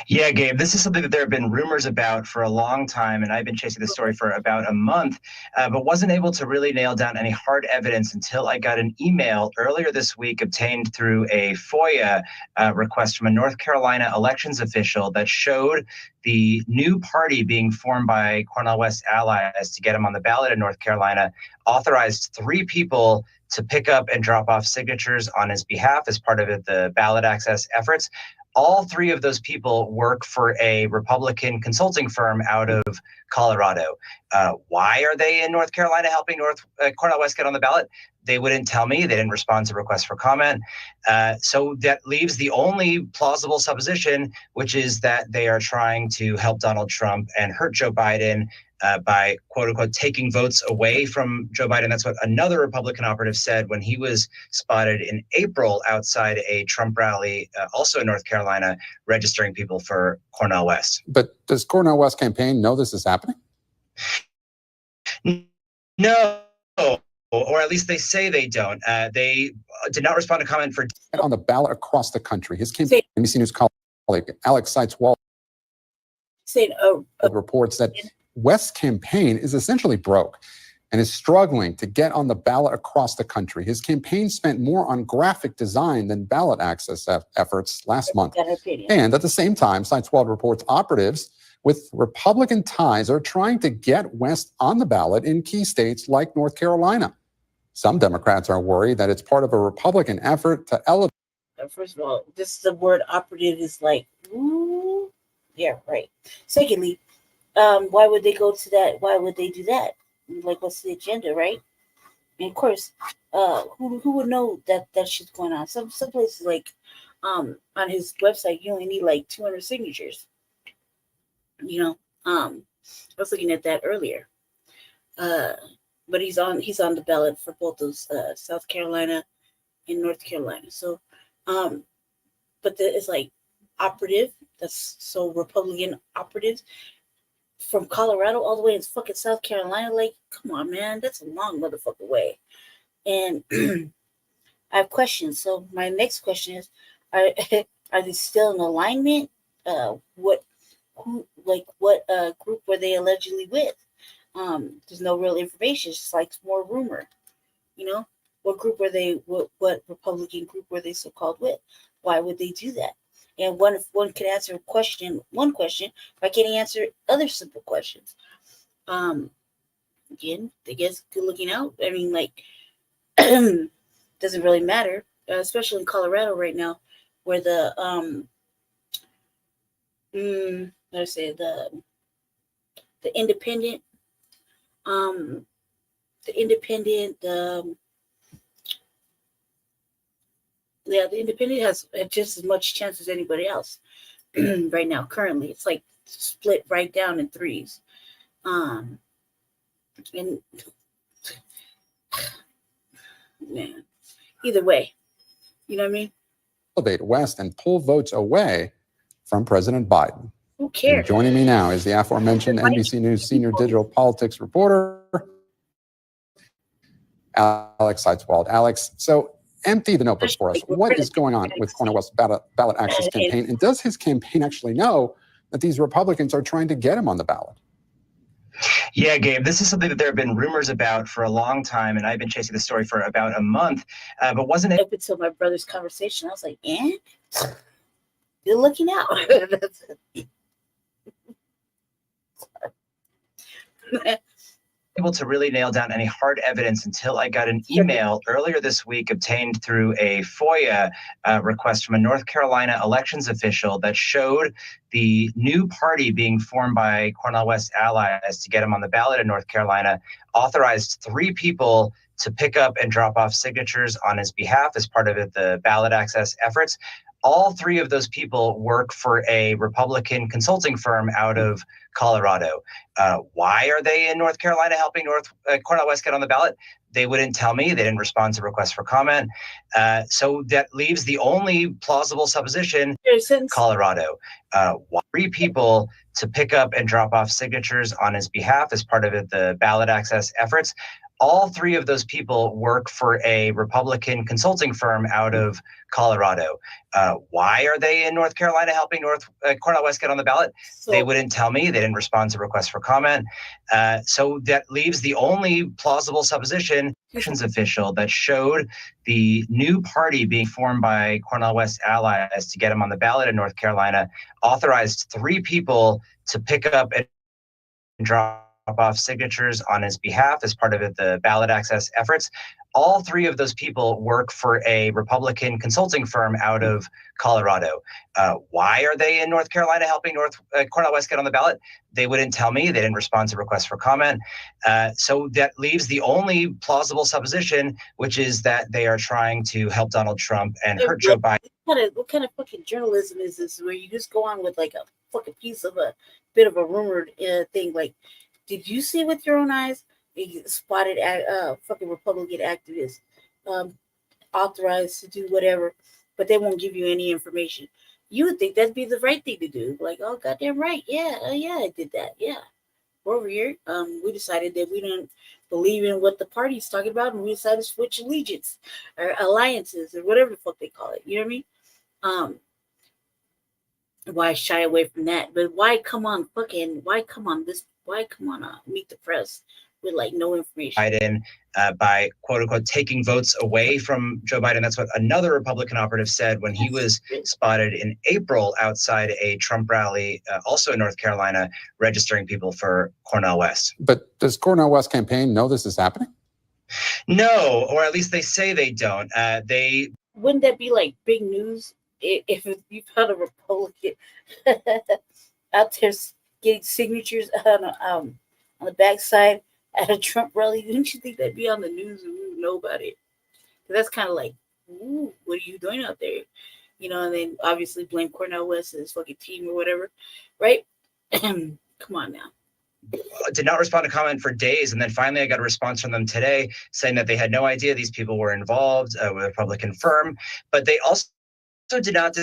Yeah, Gabe, this is something that there have been rumors about for a long time, and I've been chasing this story for about a month, but wasn't able to really nail down any hard evidence until I got an email earlier this week obtained through a FOIA request from a North Carolina elections official that showed the new party being formed by Cornel West's allies to get him on the ballot in North Carolina authorized 3 people to pick up and drop off signatures on his behalf as part of the ballot access efforts. All 3 of those people work for a Republican consulting firm out of Colorado. Why are they in North Carolina helping Cornel West get on the ballot? They wouldn't tell me. They didn't respond to requests for comment. So that leaves the only plausible supposition, which is that they are trying to help Donald Trump and hurt Joe Biden by, quote unquote, taking votes away from Joe Biden. That's what another Republican operative said when he was spotted in April outside a Trump rally, also in North Carolina, registering people for Cornel West. But does Cornel West campaign know this is happening? No, or at least they say they don't. They did not respond to comment for on the ballot across the country. His campaign, NBC News colleague Alex Seitzwald saying reports that West's campaign is essentially broke and is struggling to get on the ballot across the country. His campaign spent more on graphic design than ballot access efforts last month. And at the same time, Seitzwald reports operatives with Republican ties are trying to get West on the ballot in key states like North Carolina. Some Democrats are worried that it's part of a Republican effort to elevate. First of all, just the word operative is like, ooh, yeah, right. Secondly, why would they go to that? Why would they do that? Like, what's the agenda, right? And of course, who would know that shit's going on? Some places like, on his website, you only need like 200 signatures. You know, I was looking at that earlier. But he's on the ballot for both those South Carolina and North Carolina. So, but it's like operative. That's so Republican operatives from Colorado all the way to fucking South Carolina. Like, come on, man, that's a long motherfucker way. And I have questions. So my next question is: are they still in alignment? What group were they allegedly with? There's no real information. It's just like more rumor. You know, what group were they? What Republican group were they so called with? Why would they do that? And if one could answer one question, why can't he answer other simple questions? Again, I guess good looking out. I mean, like, doesn't really matter, especially in Colorado right now, where the let's say the independent, the independent has just as much chance as anybody else right now. Currently, it's like split right down in threes. And man, either way, you know what I mean? Elevate West and pull votes away from President Biden. Who cares? And joining me now is the aforementioned NBC News senior digital politics reporter, Alex Seitzwald. Alex, so empty the notebooks for us. What is going on with Cornel West's ballot access campaign? And does his campaign actually know that these Republicans are trying to get him on the ballot? Yeah, Gabe, this is something that there have been rumors about for a long time, and I've been chasing the story for about a month, but wasn't up until my brother's conversation. I was like, you're looking out. able to really nail down any hard evidence until I got an email earlier this week obtained through a FOIA request from a North Carolina elections official that showed the new party being formed by Cornel West allies to get him on the ballot in North Carolina, authorized 3 people to pick up and drop off signatures on his behalf as part of the ballot access efforts. All 3 of those people work for a Republican consulting firm out of Colorado. Why are they in North Carolina helping Cornel West get on the ballot? They wouldn't tell me. They didn't respond to requests for comment. So that leaves the only plausible supposition, Colorado. 3 people to pick up and drop off signatures on his behalf as part of the ballot access efforts. All 3 of those people work for a Republican consulting firm out of Colorado. Why are they in North Carolina helping Cornel West get on the ballot? They wouldn't tell me. They didn't respond to requests for comment. So that leaves the only plausible supposition, elections official that showed the new party being formed by Cornel West allies to get him on the ballot in North Carolina, authorized 3 people to pick up and drop off signatures on his behalf as part of the ballot access efforts. All 3 of those people work for a Republican consulting firm out of Colorado. Why are they in North Carolina helping Cornel West get on the ballot? They wouldn't tell me. They didn't respond to requests for comment. So that leaves the only plausible supposition, which is that they are trying to help Donald Trump and hurt Joe Biden. What kind of fucking journalism is this where you just go on with like a fucking piece of a bit of a rumored thing? Like, did you see with your own eyes? You spotted fucking Republican activists authorized to do whatever, but they won't give you any information. You would think that'd be the right thing to do. Like, oh, goddamn right. Yeah, I did that. Yeah. We're over here. We decided that we didn't believe in what the party's talking about, and we decided to switch allegiance or alliances or whatever the fuck they call it. You know what I mean? why shy away from that? But why come on Meet the Press with like no information? Biden by quote unquote taking votes away from Joe Biden. That's what another Republican operative said when he was spotted in April outside a Trump rally, also in North Carolina, registering people for Cornel West. But does Cornel West campaign know this is happening? No, or at least they say they don't. Wouldn't that be like big news if you found a Republican out there getting signatures on the backside at a Trump rally? Didn't you think that'd be on the news and we would know about it? That's kind of like, ooh, what are you doing out there? You know, and then obviously blame Cornel West and his fucking team or whatever, right? Come on now. Did not respond to comment for days, and then finally I got a response from them today saying that they had no idea these people were involved with a Republican firm, but they also did not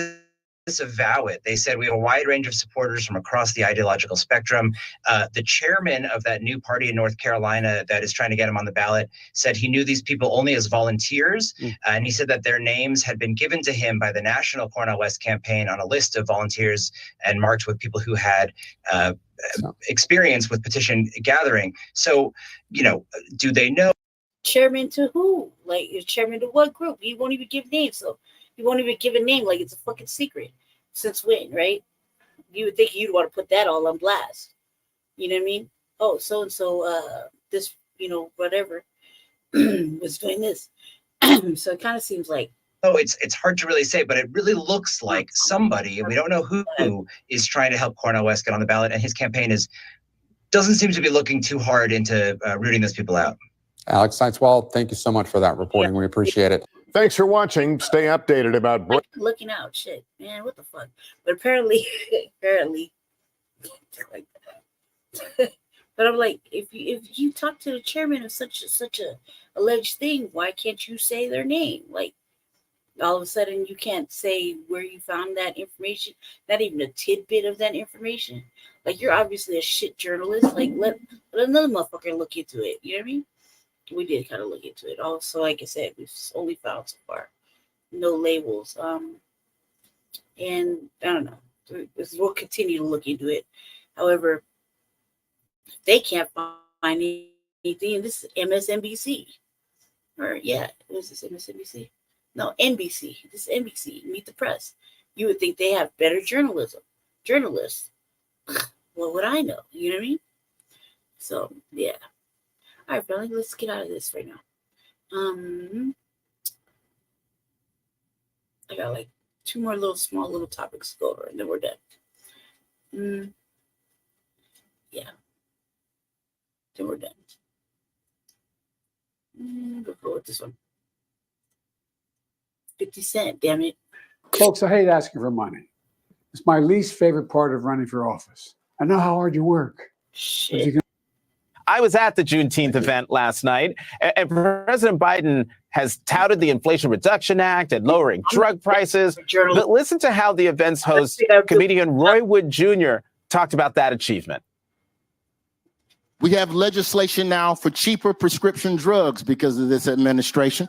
disavow it. They said we have a wide range of supporters from across the ideological spectrum. The chairman of that new party in North Carolina that is trying to get him on the ballot said he knew these people only as volunteers, and he said that their names had been given to him by the National Cornel West campaign on a list of volunteers and marked with people who had experience with petition gathering. So, you know, do they know? Chairman to who? Like, you're chairman to what group? You won't even give names, so you won't even give a name like it's a fucking secret. Since when, right? You would think you'd want to put that all on blast. You know what I mean? Oh, so and so, this, you know, whatever was doing this. So it kind of seems like. Oh, it's hard to really say, but it really looks like somebody, and we don't know who is trying to help Cornel West get on the ballot, and his campaign doesn't seem to be looking too hard into rooting those people out. Alex Seitzwald, thank you so much for that reporting. We appreciate it. Thanks for watching. Stay updated about looking out. Shit, man, what the fuck? But apparently, like that. But I'm like, if you talk to the chairman of such a alleged thing, why can't you say their name? Like, all of a sudden you can't say where you found that information, not even a tidbit of that information. Like, you're obviously a shit journalist. Like, let another motherfucker look into it. You know what I mean? We did kind of look into it. Also, like I said, we've only found so far no labels. And I don't know. We'll continue to look into it. However, if they can't find anything, this is MSNBC. Or yeah, what is this, MSNBC? No, NBC. This is NBC. Meet the Press. You would think they have better journalists. What would I know? You know what I mean? So yeah. All right, family, let's get out of this right now. I got like two more small little topics to go over, and then we're done. Yeah. Then we're done. Go with this one. 50 Cent, damn it. Folks, I hate asking for money. It's my least favorite part of running for office. I know how hard you work. Shit. I was at the Juneteenth event last night, and President Biden has touted the Inflation Reduction Act and lowering drug prices. But listen to how the event's host, comedian Roy Wood Jr., talked about that achievement. We have legislation now for cheaper prescription drugs because of this administration.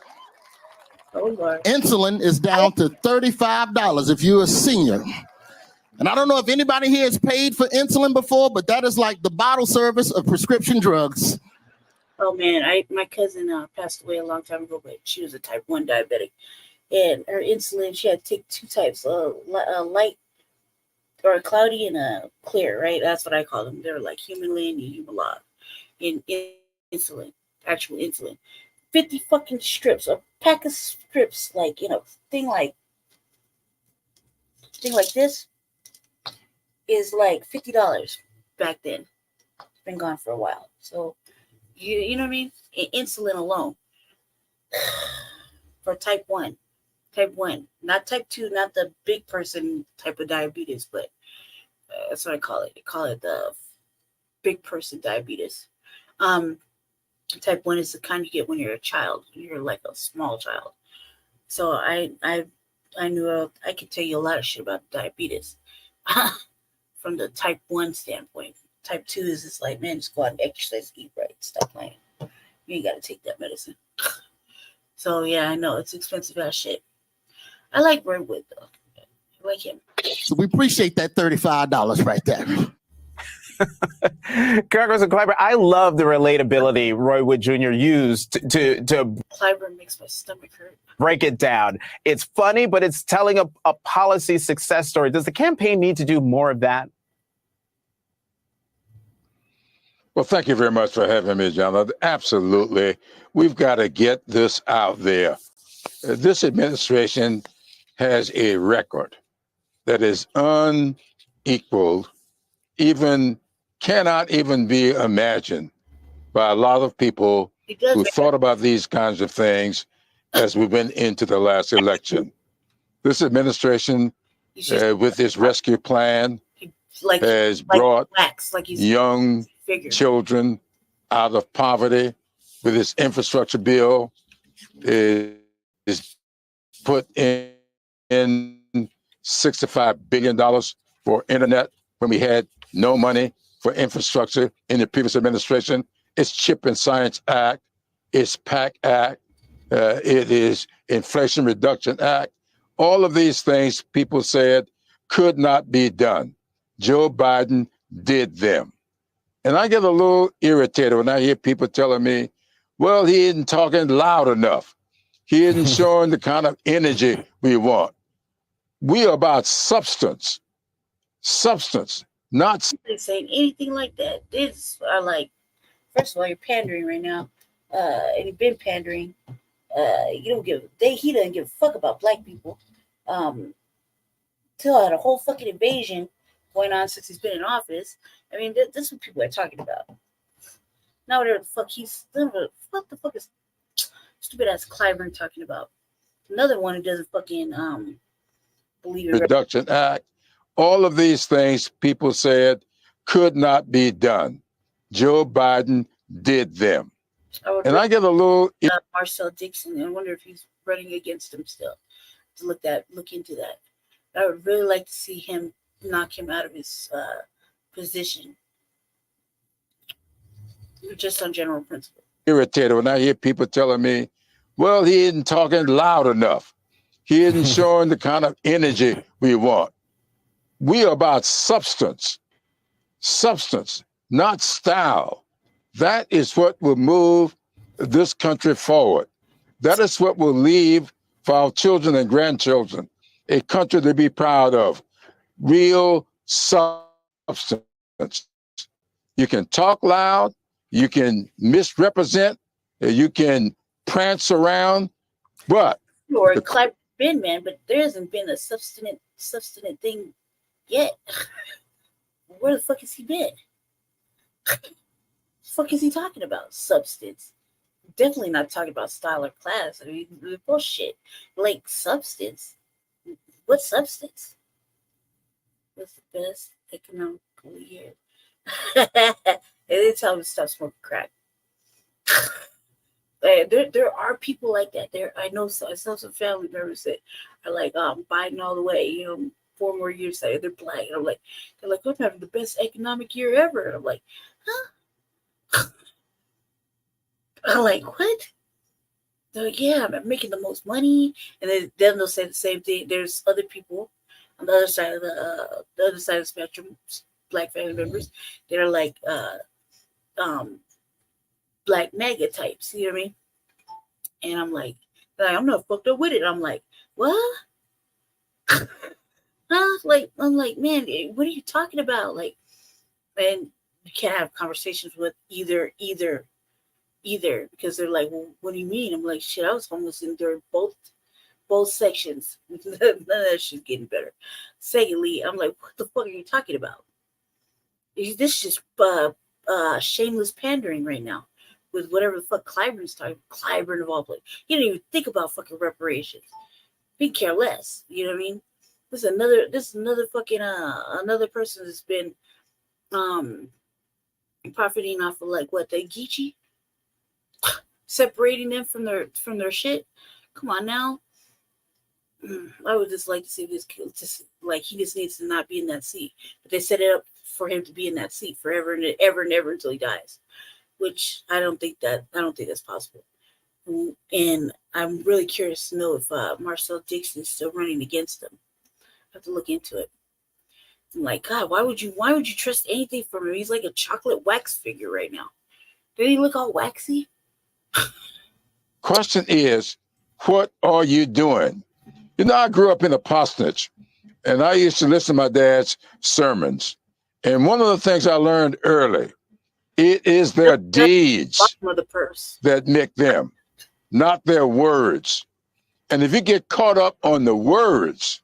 Insulin is down to $35 if you're a senior. And I don't know if anybody here has paid for insulin before, but that is like the bottle service of prescription drugs. Oh man, my cousin passed away a long time ago, but she was a type 1 diabetic. And her insulin, she had to take two types, light or a cloudy and a clear, right? That's what I call them. They're like Humulin and Humalog in insulin, actual insulin. 50 fucking strips, a pack of strips, like, you know, thing like this is like $50 back then. It's been gone for a while. So you know what I mean? Insulin alone for type 1, not type 2, not the big person type of diabetes, but that's what I call it. I call it the big person diabetes. Type 1 is the kind you get when you're a child. You're like a small child. So I knew I could tell you a lot of shit about diabetes from the type 1 standpoint. Type 2 is just like, man, just go out and exercise, eat right, stop playing. You ain't got to take that medicine. So yeah, I know it's expensive as shit. I like Redwood though. like him. So we appreciate that $35 right there. Congressman Clyburn, I love the relatability Roy Wood Jr. used to Clyburn makes my stomach hurt. break it down. It's funny, but it's telling a policy success story. Does the campaign need to do more of that? Well, thank you very much for having me, John. Absolutely. We've got to get this out there. This administration has a record that is unequaled, cannot even be imagined by a lot of people who thought about these kinds of things as we went into the last election. This administration, with its rescue plan, has brought young children out of poverty. With its infrastructure bill, is put in $65 billion for internet when we had no money for infrastructure in the previous administration. It's Chip and Science Act, it's PAC Act, it is Inflation Reduction Act. All of these things people said could not be done. Joe Biden did them. And I get a little irritated when I hear people telling me, well, he isn't talking loud enough. He isn't showing the kind of energy we want. We are about substance, not saying anything like that. This are like, first of all, you're pandering right now, and you've been pandering. He doesn't give a fuck about black people. Till had a whole fucking invasion going on since he's been in office. I mean, this is what people are talking about. Now whatever the fuck what the fuck is stupid ass Clyburn talking about? Another one who doesn't fucking believe in Reduction Act. All of these things people said could not be done. Joe Biden did them. And I get a little Marcel Dixon, and I wonder if he's running against him still. To look into that. I would really like to see him knock him out of his position. Just on general principle. Irritated when I hear people telling me, well, he isn't talking loud enough. He isn't showing the kind of energy we want. We are about substance, not style. That is what will move this country forward. That is what will leave for our children and grandchildren a country to be proud of. Real substance. You can talk loud, you can misrepresent, you can prance around, but or Clyburn been, man, but there hasn't been a substantive thing yet. Where the fuck has he been? What the fuck is he talking about? Substance. Definitely not talking about style or class. I mean, bullshit. Like substance. What substance? What's the best economical year? And they tell me to stop smoking crack. There are people like that. I know some family members that are like Biden all the way. 4 more years later, they're black. And they're like, I'm having the best economic year ever. And I'm like, huh? I'm like, what? They're like, yeah, I'm making the most money. And then they'll say the same thing. There's other people on the other side of the spectrum, black family members, that are like black mega types, you know what I mean? And I'm like I'm not fucked up with it. I'm like, what? I'm like, man, what are you talking about? Like, and you can't have conversations with either because they're like, well, what do you mean? I'm like, shit, I was homeless in during both sections. None of that shit's getting better. Secondly, I'm like, what the fuck are you talking about? This is just shameless pandering right now with whatever the fuck Clyburn's talking. Clyburn of all places. He didn't even think about fucking reparations. He care less. You know what I mean? This is another fucking another person that's been profiting off of like what, they Geechee? Separating them from their shit. Come on now. I would just like to see this just like he just needs to not be in that seat. But they set it up for him to be in that seat forever and ever and ever until he dies. Which I don't think that's possible. And I'm really curious to know if Marcel Dixon is still running against him. have to look into it. I'm like, God, why would you trust anything from him? He's like a chocolate wax figure right now. Did he look all waxy? Question is, what are you doing? You know, I grew up in a parsonage, and I used to listen to my dad's sermons. And one of the things I learned early, it is their deeds that make them, not their words. And if you get caught up on the words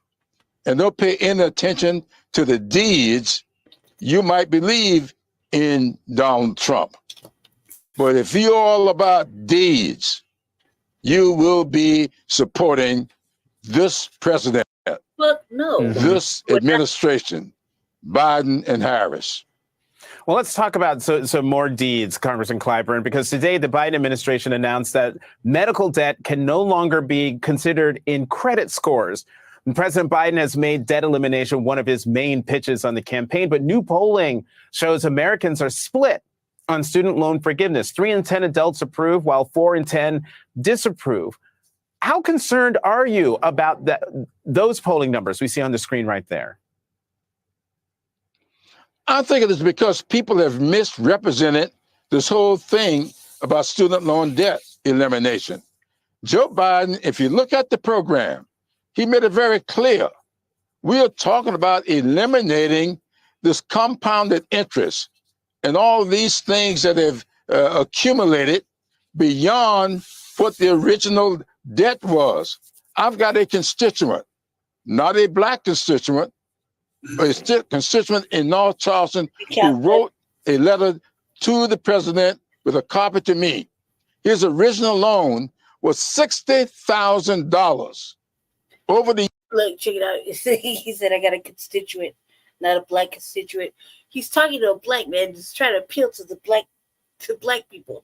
and don't pay any attention to the deeds, you might believe in Donald Trump. But if you're all about deeds, you will be supporting this president, Look, no. this administration, Biden and Harris. Well, let's talk about some more deeds, Congressman Clyburn, because today the Biden administration announced that medical debt can no longer be considered in credit scores. And President Biden has made debt elimination one of his main pitches on the campaign, but new polling shows Americans are split on student loan forgiveness. 3 in 10 adults approve, while 4 in 10 disapprove. How concerned are you about those polling numbers we see on the screen right there? I think it is because people have misrepresented this whole thing about student loan debt elimination. Joe Biden, if you look at the program, he made it very clear. We are talking about eliminating this compounded interest and all these things that have accumulated beyond what the original debt was. I've got a constituent, not a black constituent, but a constituent in North Charleston who wrote a letter to the president with a copy to me. His original loan was $60,000 over the. Look, check it out. He said, I got a constituent, not a black constituent. He's talking to a black man, just trying to appeal to black people.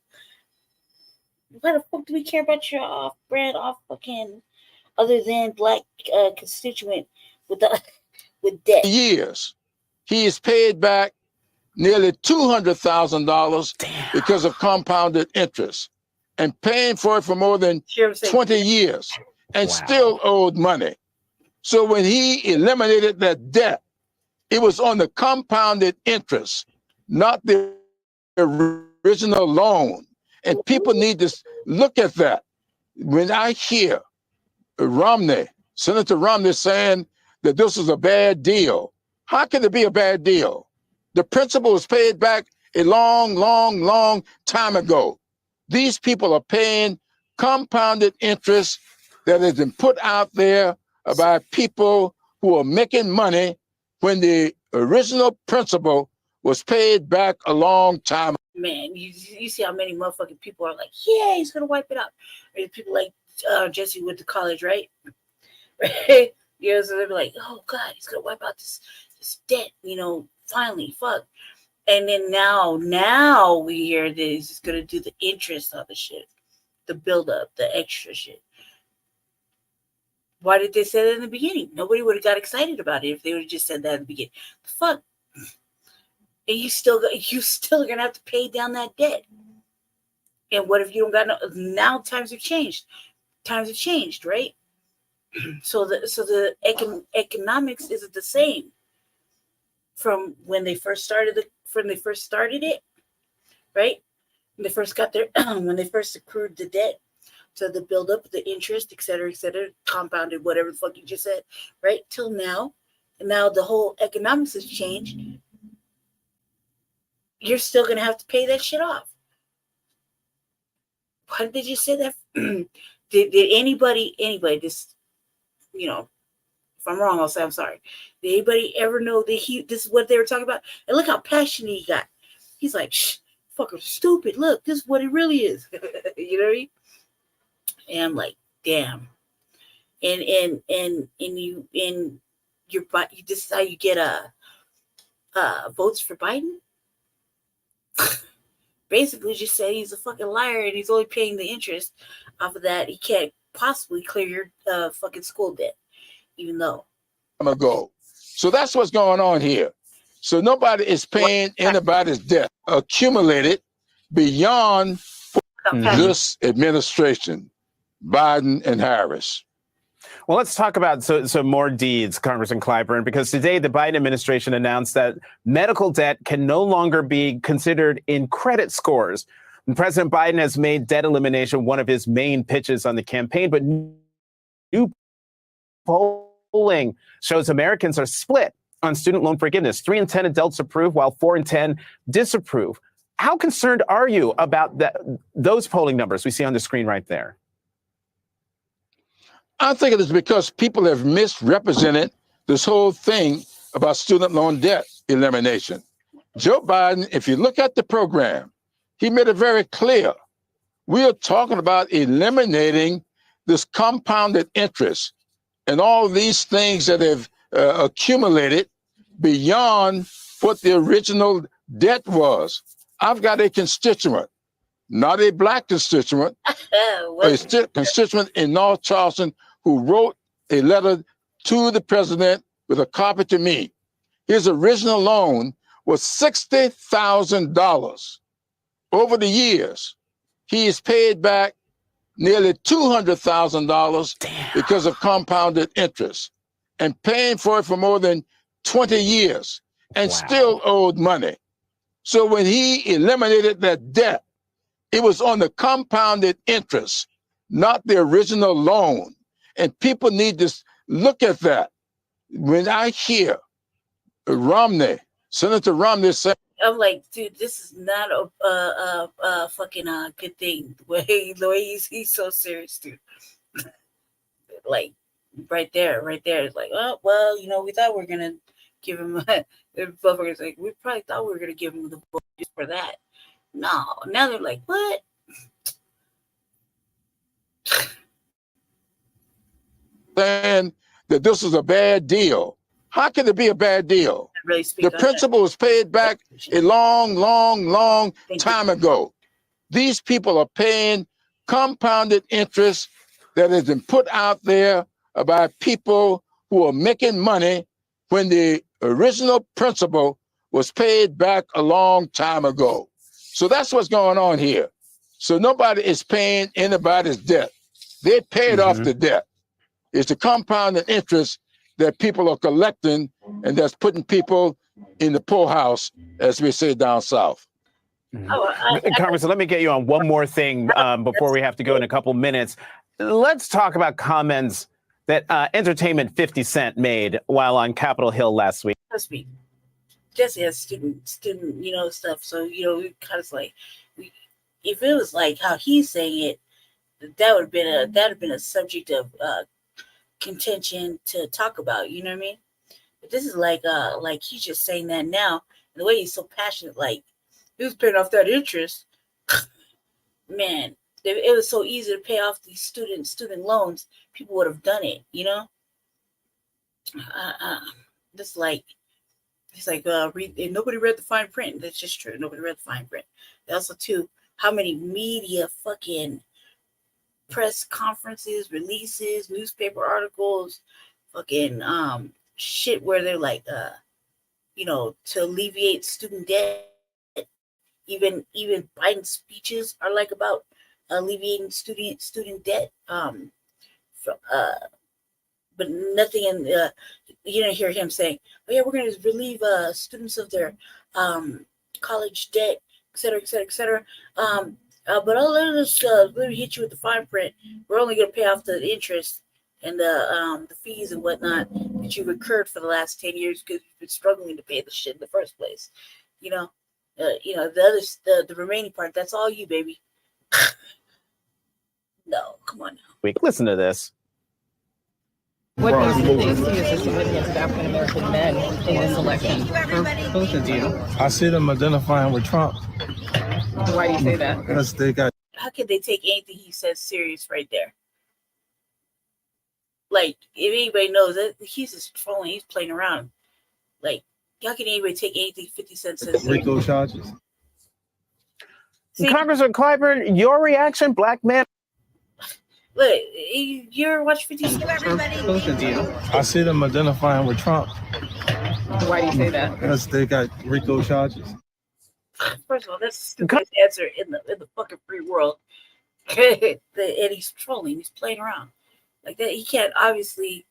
Why the fuck do we care about your off-brand, off-fucking, other than black constituent with debt? Years. He has paid back nearly $200,000 because of compounded interest and paying for it for more than 20 years and still owed money. So when he eliminated that debt, it was on the compounded interest, not the original loan. And people need to look at that. When I hear Senator Romney saying that this is a bad deal, how can it be a bad deal? The principal was paid back a long, long, long time ago. These people are paying compounded interest that has been put out there by people who are making money when the original principal was paid back a long time ago. Man, you see how many motherfucking people are like, yeah, he's gonna wipe it out. Or people like Jesse went to college, right? Right? You know, so they're like, oh God, he's gonna wipe out this debt, you know, finally, fuck. And then now we hear that he's just gonna do the interest on the shit, the build up, the extra shit. Why did they say that in the beginning? Nobody would have got excited about it if they would have just said that in the beginning. The fuck. And you still gonna have to pay down that debt. And what if you don't got no? Now times have changed. Times have changed, right? So the economics isn't the same from when they first started it, right? When they first got their when they first accrued the debt, to the build up, the interest, et cetera, compounded, whatever the fuck you just said, right? Till now, and now the whole economics has changed. You're still gonna have to pay that shit off. Why did they just say that? Did anybody just, you know, if I'm wrong, I'll say I'm sorry. Did anybody ever know that this is what they were talking about? And look how passionate he got. He's like, shh, fucking stupid. Look, this is what it really is. You know what I mean? And I'm like, damn. And this is how you get votes for Biden. Basically, just say he's a fucking liar and he's only paying the interest off of that. He can't possibly clear your fucking school debt, even though. Ago. So that's what's going on here. So nobody is paying anybody's debt accumulated beyond this administration, Biden and Harris. Well, let's talk about some more deeds, Congressman Clyburn, because today the Biden administration announced that medical debt can no longer be considered in credit scores. And President Biden has made debt elimination one of his main pitches on the campaign, but new polling shows Americans are split on student loan forgiveness. 3 in 10 adults approve, while 4 in 10 disapprove. How concerned are you about those polling numbers we see on the screen right there? I think it is because people have misrepresented this whole thing about student loan debt elimination. Joe Biden, if you look at the program, he made it very clear. We are talking about eliminating this compounded interest and all these things that have accumulated beyond what the original debt was. I've got a constituent, not a black constituent, a constituent in North Charleston who wrote a letter to the president with a copy to me. His original loan was $60,000. Over the years, he has paid back nearly $200,000 because of compounded interest and paying for it for more than 20 years and still owed money. So when he eliminated that debt, it was on the compounded interest, not the original loan. And people need to look at that. When I hear Romney, Senator Romney say, I'm like, dude, this is not a fucking good thing. The way he's so serious, dude. Like, right there. It's like, oh, well, we thought we were gonna give him. The motherfuckers like, we probably thought we were gonna give him the book just for that. No, now they're like, what? saying that this is a bad deal. How can it be a bad deal? Really the principal was paid back a long time ago. These people are paying compounded interest that has been put out there by people who are making money when the original principal was paid back a long time ago. So that's what's going on here. So nobody is paying anybody's debt. They paid off the debt. It's the compounded interest that people are collecting, and that's putting people in the poorhouse, as we say down south. Congressman, let me get you on one more thing before we have to go in a couple minutes. Let's talk about comments that Entertainment 50 Cent made while on Capitol Hill last week. Must be Jesse has student, stuff. So we kind of like, if it was like how he's saying it, that would have been a subject of contention to talk about. You know what I mean? But this is like he's just saying that now, and the way he's so passionate, like he was paying off that interest. Man, it was so easy to pay off these student loans. People would have done it. It's like nobody read the fine print. That's just true. Nobody read the fine print. Also, too, how many media fucking press conferences, releases, newspaper articles, fucking shit where they're like, to alleviate student debt. Even Biden's speeches are like about alleviating student debt. But nothing in you didn't hear him saying, "Oh yeah, we're going to relieve students of their college debt, et cetera, et cetera, et cetera." But let me hit you with the fine print. We're only going to pay off the interest and the fees and whatnot that you've incurred for the last 10 years because you've been struggling to pay the shit in the first place. The remaining part, that's all you, baby. No, come on now. Listen to this. What do you see as the significance of African American men in this election for both of you? I see them identifying with Trump. Why do you say that? Because they got. How can they take anything he says serious right there? Like, if anybody knows that he's just trolling, he's playing around. Like, how can anybody take anything 50 Cent says serious? RICO charges. Congressman Clyburn, your reaction, black man. Look, you ever watch 50 Cent? Both of you. I see them identifying with Trump. Why do you say that? Because they got RICO charges. First of all, that's the stupidest answer in the fucking free world. And he's trolling. He's playing around. like that. He can't obviously,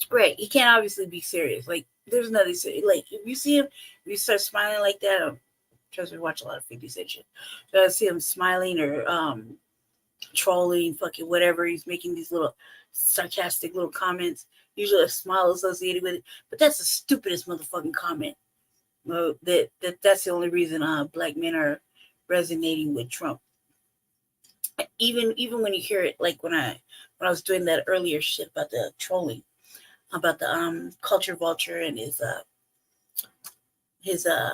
right? He can't obviously be serious. Like there's nothing like if you see him, if you start smiling like that. Trust me, watch a lot of 50 Cent shit. So I see him smiling or trolling, fucking whatever. He's making these little sarcastic little comments. Usually a smile associated with it, but that's the stupidest motherfucking comment. That's the only reason black men are resonating with Trump. Even when you hear it, like when I was doing that earlier shit about the trolling, about the culture vulture and his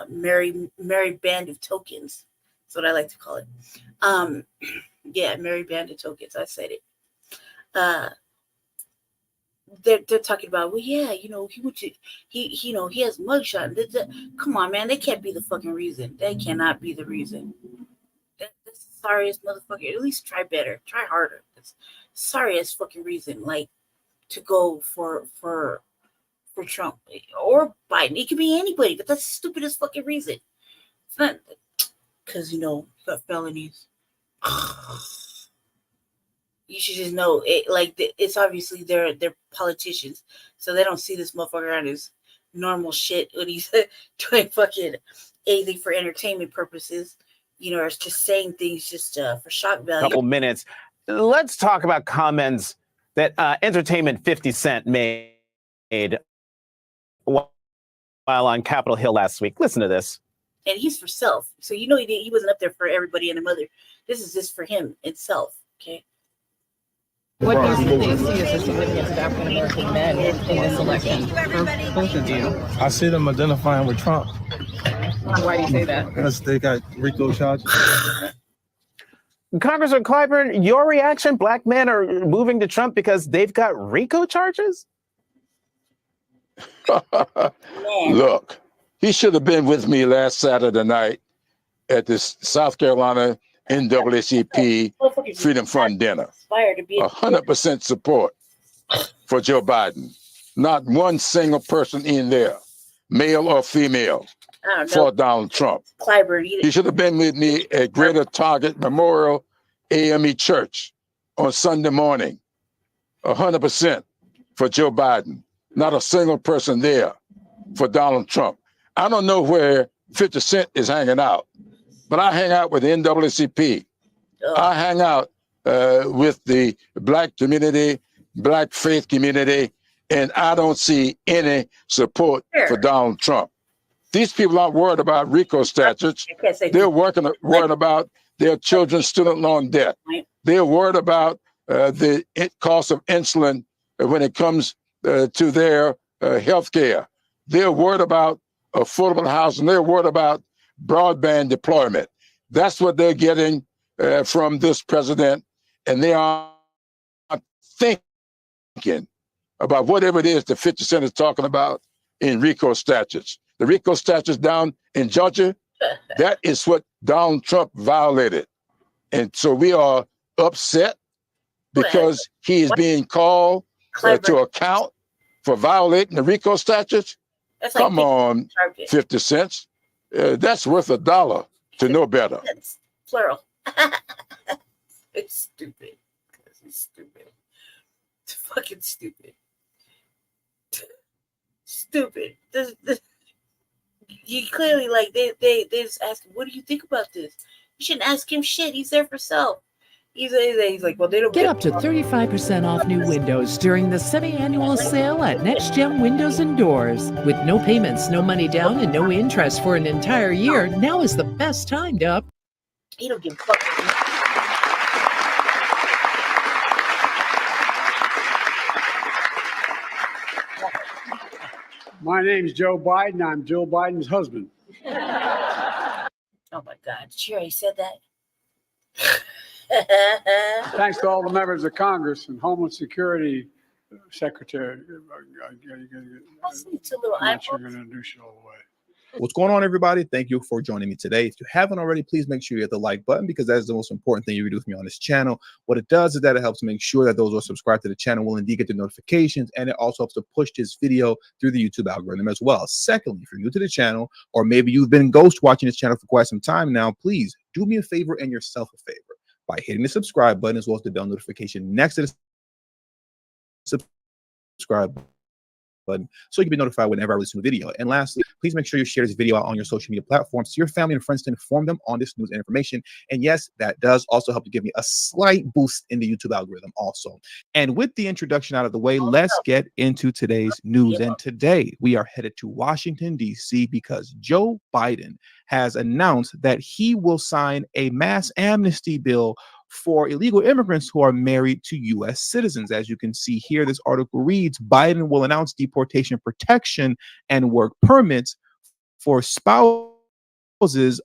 merry band of tokens. That's what I like to call it. Yeah, merry band of tokens. I said it. They're talking about, well, yeah, you know, he has mugshot. Come on, man, they can't be the fucking reason. They cannot be the reason. That's the sorriest motherfucker. At least try better, try harder. That's sorriest fucking reason, like to go for Trump or Biden. It could be anybody, but that's the stupidest fucking reason. It's not because you got felonies. You should just know it. Like it's obviously they're politicians, so they don't see this motherfucker on his normal shit when he's doing fucking anything for entertainment purposes. Or it's just saying things just for shock value. Couple minutes. Let's talk about comments that Entertainment 50 Cent made while on Capitol Hill last week. Listen to this. And he's for self, so he wasn't up there for everybody and the mother. This is just for him itself. Okay. What do you see as the significance of African American men in this election? For both of you. I see them identifying with Trump. Why do you say that? Because they got RICO charges. Congressman Clyburn, your reaction? Black men are moving to Trump because they've got RICO charges? Look, he should have been with me last Saturday night at the South Carolina NAACP Freedom Front dinner. 100% support for Joe Biden. Not one single person in there, male or female, for Donald Trump. Clyburn, he should have been with me at Greater Target Memorial AME Church on Sunday morning. 100% for Joe Biden. Not a single person there for Donald Trump. I don't know where 50 Cent is hanging out, but I hang out with the NAACP. I hang out with the Black community, Black faith community, and I don't see any support for Donald Trump. These people aren't worried about RICO statutes. They're worried about their children's student loan debt. They're worried about the cost of insulin when it comes to their health care. They're worried about affordable housing. They're worried about broadband deployment. That's what they're getting from this president. And they are thinking about whatever it is that 50 Cent is talking about in RICO statutes. The RICO statutes down in Georgia, that is what Donald Trump violated. And so we are upset because he is being called to account for violating the RICO statutes. Like Come on, 50 cents. That's worth $1 to know better. Plural. It's stupid. It's stupid. It's fucking stupid. Stupid. You clearly they just ask him, what do you think about this? You shouldn't ask him shit. He's there for self. He's like, well, they don't get up to 35% off new windows during the semi-annual sale at Next Gen Windows and Doors. With no payments, no money down, and no interest for an entire year, now is the best time to up. He don't give a fuck. My name's Joe Biden. I'm Joe Biden's husband. Oh my God. She already said that. Thanks to all the members of Congress and Homeland Security Secretary. What's going on, everybody? Thank you for joining me today. If you haven't already, please make sure you hit the like button because that is the most important thing you can do with me on this channel. What it does is that it helps make sure that those who are subscribed to the channel will indeed get the notifications, and it also helps to push this video through the YouTube algorithm as well. Secondly, if you're new to the channel, or maybe you've been ghost watching this channel for quite some time now, please do me a favor and yourself a favor by hitting the subscribe button as well as the bell notification next to the subscribe button so you can be notified whenever I release a new video. And lastly, please make sure you share this video out on your social media platforms to your family and friends to inform them on this news and information. And yes, that does also help to give me a slight boost in the YouTube algorithm also. And with the introduction out of the way, let's get into today's news. And today we are headed to Washington, D.C. because Joe Biden has announced that he will sign a mass amnesty bill for illegal immigrants who are married to U.S. citizens. As you can see here, this article reads, Biden will announce deportation protection and work permits for spouses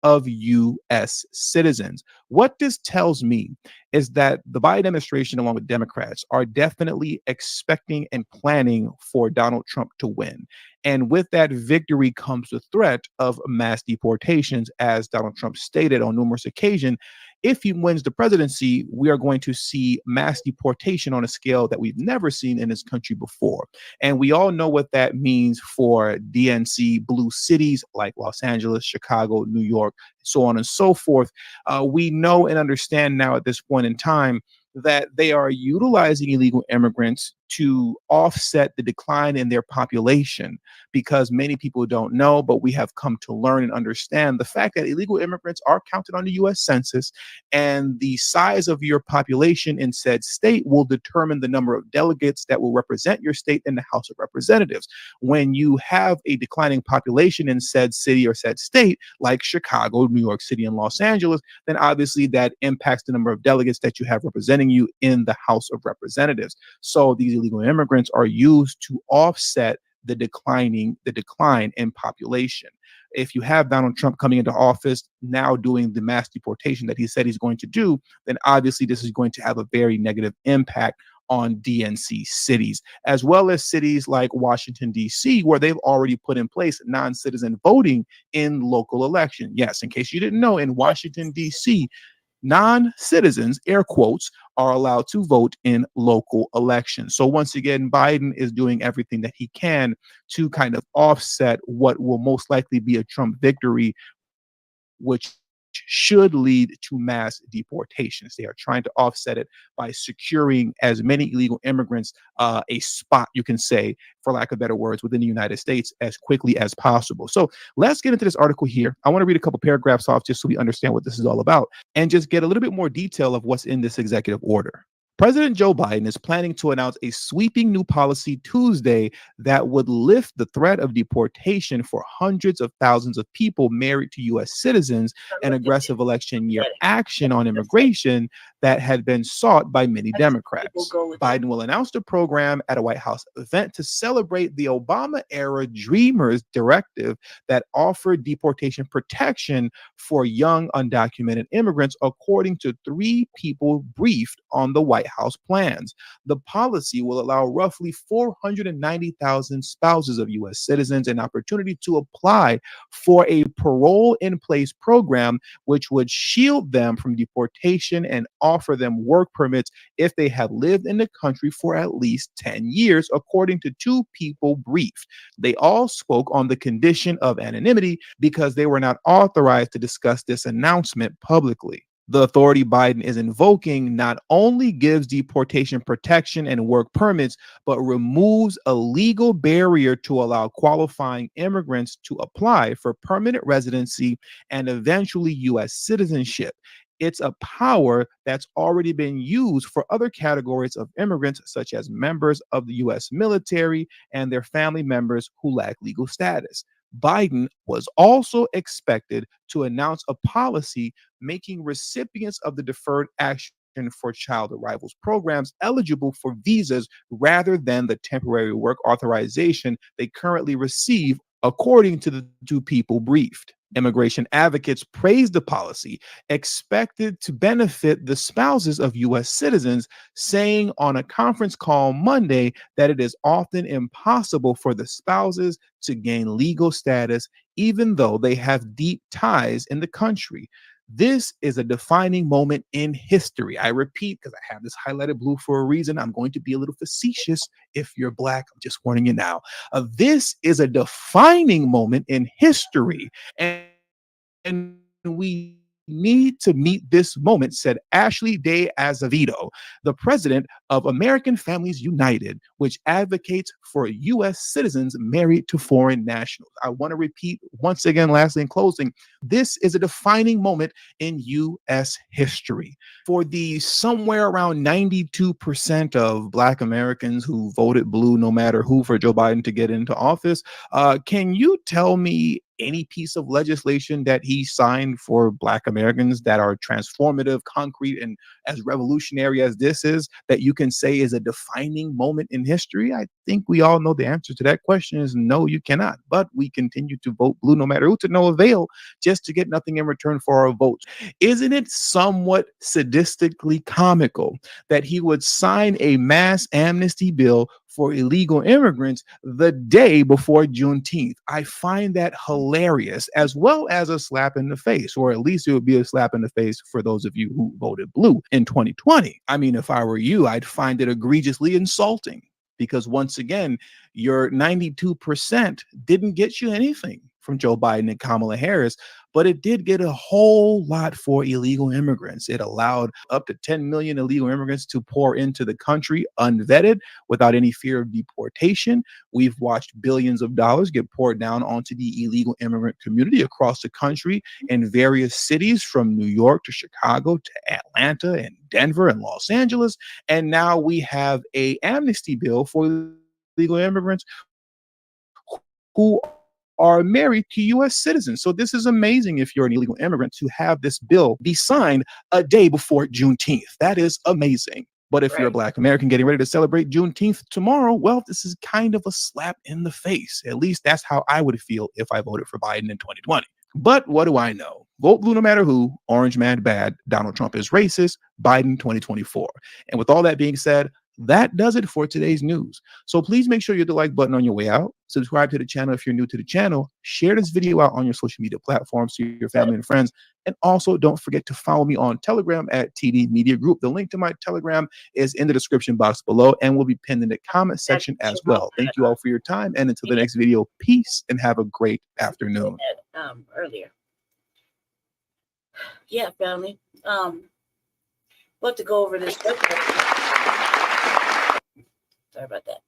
of U.S. citizens. What this tells me is that the Biden administration, along with Democrats, are definitely expecting and planning for Donald Trump to win. And with that victory comes the threat of mass deportations, as Donald Trump stated on numerous occasions. If he wins the presidency, we are going to see mass deportation on a scale that we've never seen in this country before. And we all know what that means for DNC blue cities like Los Angeles, Chicago, New York, so on and so forth. We know and understand now at this point in time that they are utilizing illegal immigrants to offset the decline in their population, because many people don't know, but we have come to learn and understand the fact that illegal immigrants are counted on the U.S. Census, and the size of your population in said state will determine the number of delegates that will represent your state in the House of Representatives. When you have a declining population in said city or said state, like Chicago, New York City, and Los Angeles, then obviously that impacts the number of delegates that you have representing you in the House of Representatives. So these illegal immigrants are used to offset the decline in population. If you have Donald Trump coming into office now doing the mass deportation that he said he's going to do, then obviously this is going to have a very negative impact on DNC cities, as well as cities like Washington, D.C., where they've already put in place non-citizen voting in local election. Yes, in case you didn't know, in Washington, D.C., non-citizens, air quotes, are allowed to vote in local elections. So once again, Biden is doing everything that he can to kind of offset what will most likely be a Trump victory, which should lead to mass deportations. They are trying to offset it by securing as many illegal immigrants a spot, you can say, for lack of better words, within the United States as quickly as possible. So let's get into this article here. I want to read a couple paragraphs off just so we understand what this is all about and just get a little bit more detail of what's in this executive order. President Joe Biden is planning to announce a sweeping new policy Tuesday that would lift the threat of deportation for hundreds of thousands of people married to U.S. citizens, an aggressive election year action on immigration that had been sought by many Democrats. Biden will announce the program at a White House event to celebrate the Obama-era Dreamers directive that offered deportation protection for young undocumented immigrants, according to 3 people briefed on the White House plans. The policy will allow roughly 490,000 spouses of U.S. citizens an opportunity to apply for a parole in place program, which would shield them from deportation and offer them work permits if they have lived in the country for at least 10 years, according to 2 people briefed. They all spoke on the condition of anonymity because they were not authorized to discuss this announcement publicly. The authority Biden is invoking not only gives deportation protection and work permits, but removes a legal barrier to allow qualifying immigrants to apply for permanent residency and eventually U.S. citizenship. It's a power that's already been used for other categories of immigrants, such as members of the U.S. military and their family members who lack legal status. Biden was also expected to announce a policy making recipients of the Deferred Action for Child Arrivals programs eligible for visas rather than the temporary work authorization they currently receive, according to the 2 people briefed. Immigration advocates praised the policy, expected to benefit the spouses of U.S. citizens, saying on a conference call Monday that it is often impossible for the spouses to gain legal status, even though they have deep ties in the country. This is a defining moment in history. I repeat, because I have this highlighted blue for a reason. I'm going to be a little facetious if you're Black. I'm just warning you now. This is a defining moment in history. And we need to meet this moment, said Ashley De Azevedo, the president of American Families United, which advocates for U.S. citizens married to foreign nationals. I want to repeat once again, lastly, in closing, this is a defining moment in U.S. history. For the somewhere around 92% of Black Americans who voted blue, no matter who, for Joe Biden to get into office, can you tell me any piece of legislation that he signed for Black Americans that are transformative, concrete, and as revolutionary as this is, that you can say is a defining moment in history? I think we all know the answer to that question is no, you cannot. But we continue to vote blue no matter who, to no avail, just to get nothing in return for our votes. Isn't it somewhat sadistically comical that he would sign a mass amnesty bill for illegal immigrants the day before Juneteenth? I find that hilarious, as well as a slap in the face, or at least it would be a slap in the face for those of you who voted blue in 2020. I mean, if I were you, I'd find it egregiously insulting, because once again, your 92% didn't get you anything from Joe Biden and Kamala Harris, but it did get a whole lot for illegal immigrants. It allowed up to 10 million illegal immigrants to pour into the country unvetted without any fear of deportation. We've watched billions of dollars get poured down onto the illegal immigrant community across the country in various cities, from New York to Chicago to Atlanta and Denver and Los Angeles. And now we have an amnesty bill for illegal immigrants who are married to U.S. citizens. So this is amazing if you're an illegal immigrant to have this bill be signed a day before Juneteenth. That is amazing. But if you're a Black American getting ready to celebrate Juneteenth tomorrow, well, this is kind of a slap in the face. At least that's how I would feel if I voted for Biden in 2020. But what do I know? Vote blue no matter who. Orange man bad. Donald Trump is racist. Biden 2024. And with all that being said, that does it for today's news. So please make sure you hit the like button on your way out. Subscribe to the channel if you're new to the channel. Share this video out on your social media platforms to your family and friends. And also don't forget to follow me on Telegram at TD Media Group. The link to my Telegram is in the description box below and will be pinned in the comment section as well. Thank you all for your time. And until the next video, peace and have a great afternoon. Earlier. Yeah, family. We'll have to go over this website. Sorry about that.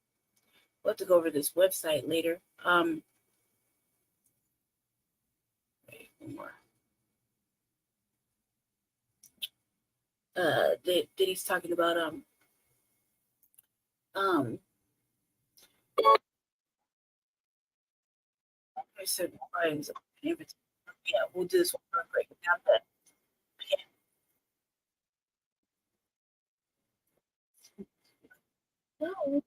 We'll have to go over this website later. Wait, one more. That he's talking about I said yeah, we'll do this one real quick. Without that. No.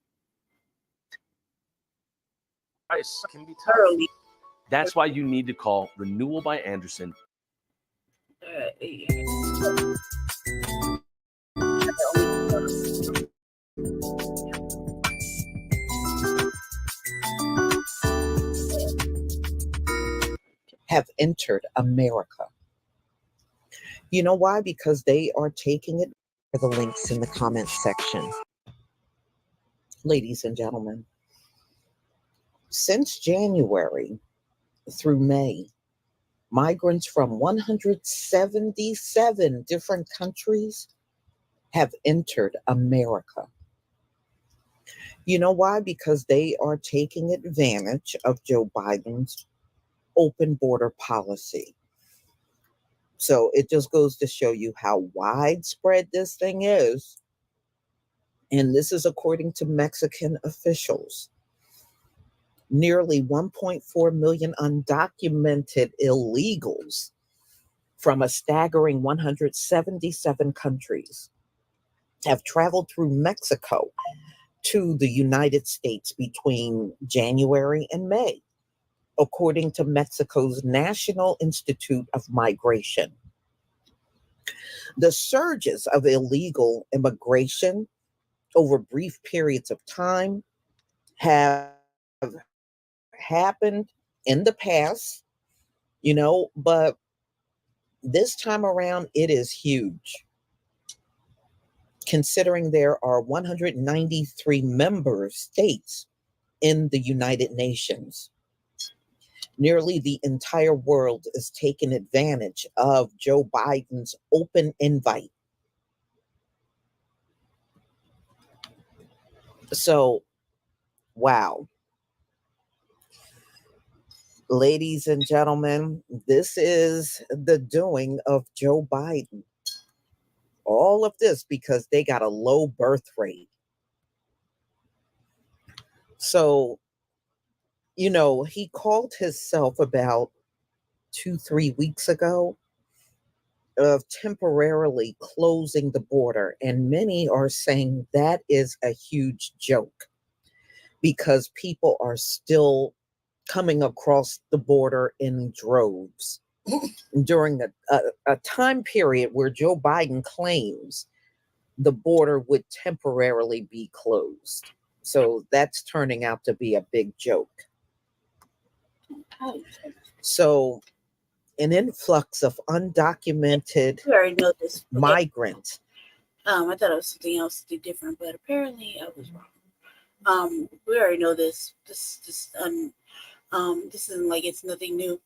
Price can be tough. That's why you need to call Renewal by Anderson. Have entered America. You know why? Because they are taking it for the links in the comments section. Ladies and gentlemen, since January through May, migrants from 177 different countries have entered America. You know why? Because they are taking advantage of Joe Biden's open border policy. So it just goes to show you how widespread this thing is. And this is according to Mexican officials. Nearly 1.4 million undocumented illegals from a staggering 177 countries have traveled through Mexico to the United States between January and May, according to Mexico's National Institute of Migration. The surges of illegal immigration over brief periods of time have happened in the past, but this time around it is huge, considering there are 193 member states in the United Nations. Nearly the entire world is taking advantage of Joe Biden's open invite. So, wow. Ladies and gentlemen, this is the doing of Joe Biden. All of this because they got a low birth rate. So, you know, he called himself about 2-3 weeks ago of temporarily closing the border. And many are saying that is a huge joke because people are still coming across the border in droves during a time period where Joe Biden claims the border would temporarily be closed. So that's turning out to be a big joke. So an influx of undocumented We already know this. Okay. migrants. I thought it was something else different, but apparently I was wrong. We already know this. This isn't like it's nothing new.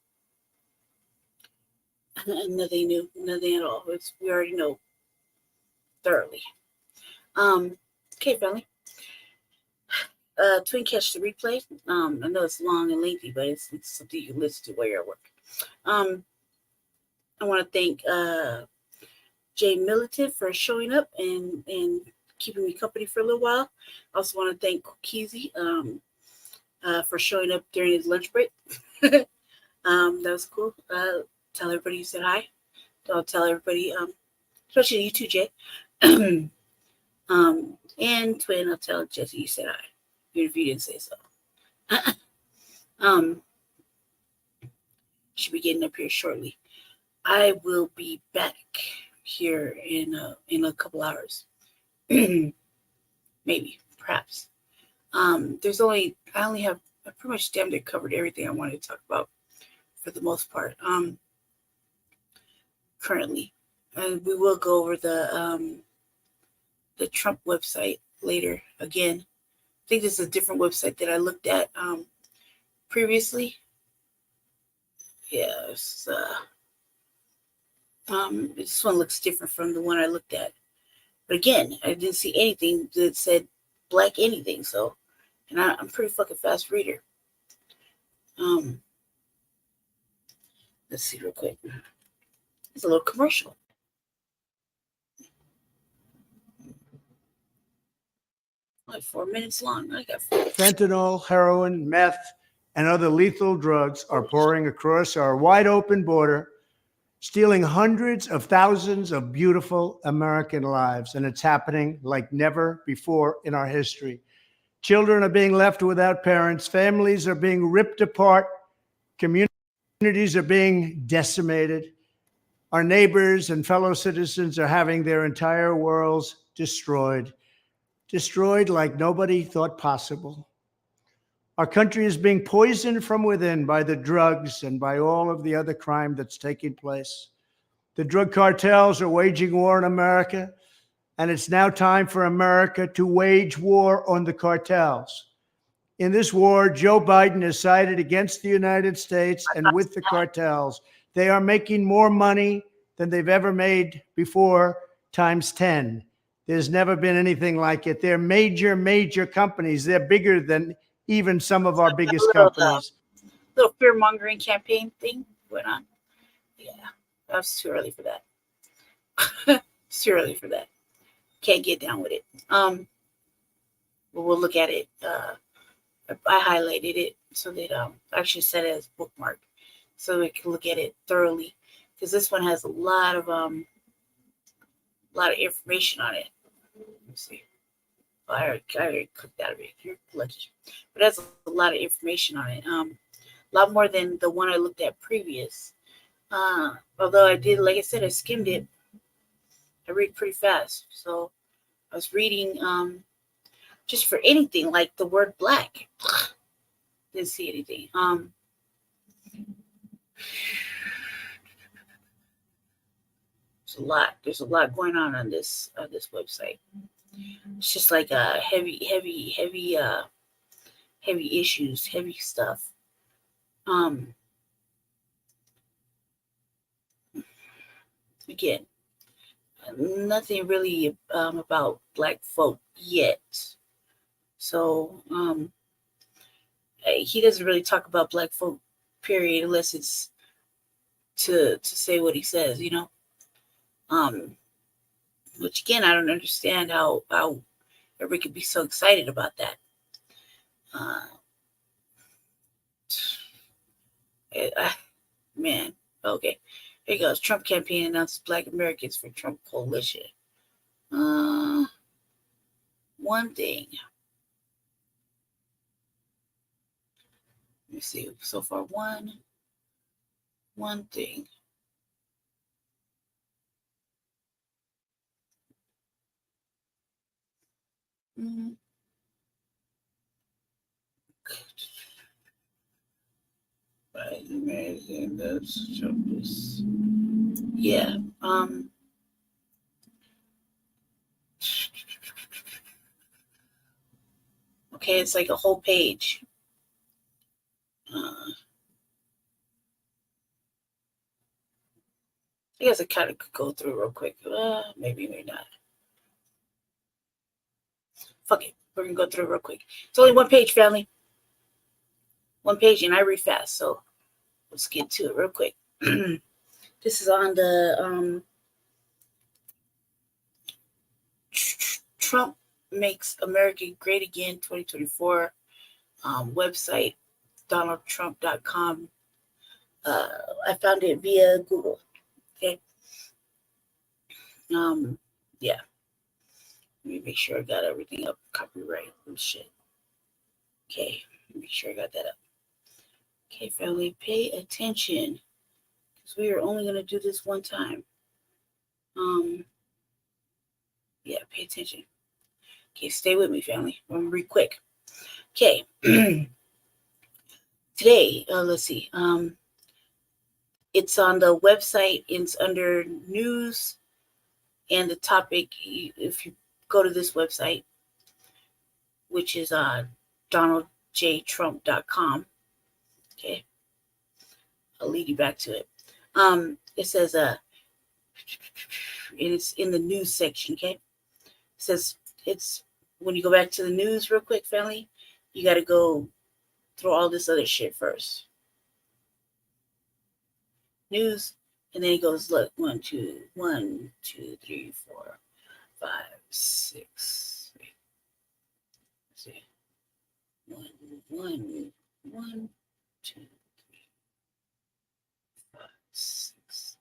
Nothing new, nothing at all. We already know thoroughly. Okay, family. Twin catch the replay. I know it's long and lengthy, but it's something you can listen to while you're at work. I want to thank Jay Militant for showing up and keeping me company for a little while. I also want to thank Keezy for showing up during his lunch break. That was cool. Tell everybody you said hi. I'll tell everybody, especially you too, Jay. And Twin, I'll tell Jesse you said hi, even if you didn't say so. Should be getting up here shortly. I will be back here in a couple hours, maybe, perhaps. I pretty much damn near covered everything I wanted to talk about for the most part. Currently, and we will go over the Trump website later again. I think this is a different website that I looked at previously. Yeah, this one looks different from the one I looked at. But again, I didn't see anything that said black anything. So, and I'm pretty fucking fast reader. Let's see real quick. It's a little commercial. Like 4 minutes long. I got Fentanyl, heroin, meth, and other lethal drugs are pouring across our wide open border, stealing hundreds of thousands of beautiful American lives. And it's happening like never before in our history. Children are being left without parents. Families are being ripped apart. Communities are being decimated. Our neighbors and fellow citizens are having their entire worlds destroyed like nobody thought possible. Our country is being poisoned from within by the drugs and by all of the other crime that's taking place. The drug cartels are waging war in America, and it's now time for America to wage war on the cartels. In this war, Joe Biden has sided against the United States and with the cartels. They are making more money than they've ever made before, times 10. There's never been anything like it. They're major, major companies. They're bigger than even some of our biggest companies. Little fear-mongering campaign thing went on. Yeah, that was too early for that. It's too early for that. Can't get down with it. But we'll look at it. I highlighted it so that I actually set it as bookmark so we can look at it thoroughly, because this one has a lot of information on it. Let's see. I already clicked out of it. You're lucky. But it has a lot of information on it. A lot more than the one I looked at previous. Although I did, like I said, I skimmed it. I read pretty fast. So I was reading just for anything like the word black. Didn't see anything. There's a lot going on this website. It's just like heavy issues, heavy stuff. again, nothing really about Black folk yet. So he doesn't really talk about Black folk, period, unless it's to say what he says, you know. Which again, I don't understand how everybody could be so excited about that. Man, okay. Here he goes. Trump campaign announces Black Americans for Trump coalition. One thing. Let me see. So far, one thing. Right, amazing. That's just, yeah. Okay, it's like a whole page. I guess I kind of could go through real quick. Maybe not. Fuck it. We're going to go through real quick. It's only one page, family. One page, and I read fast. So let's get to it real quick. This is on the Trump Makes America Great Again 2024 website, donaldtrump.com. I found it via Google. Okay. Yeah. Let me make sure I got everything up. Copyright and shit. Okay. Make sure I got that up. Okay, family, pay attention. Because we are only going to do this one time. Yeah, pay attention. Okay, stay with me, family. I'm going to read quick. Okay. Today, let's see. It's on the website. It's under news. And the topic, if you go to this website, which is donaldjtrump.com. Okay. I'll lead you back to it. It says, it's in the news section, okay? It says, it's when you go back to the news real quick, family, you got to go through all this other shit first. News, and then it goes, look, 1, 2, 3, 4, 5, 6. Wait. Let's see. 1, 2, 3, 5, 6.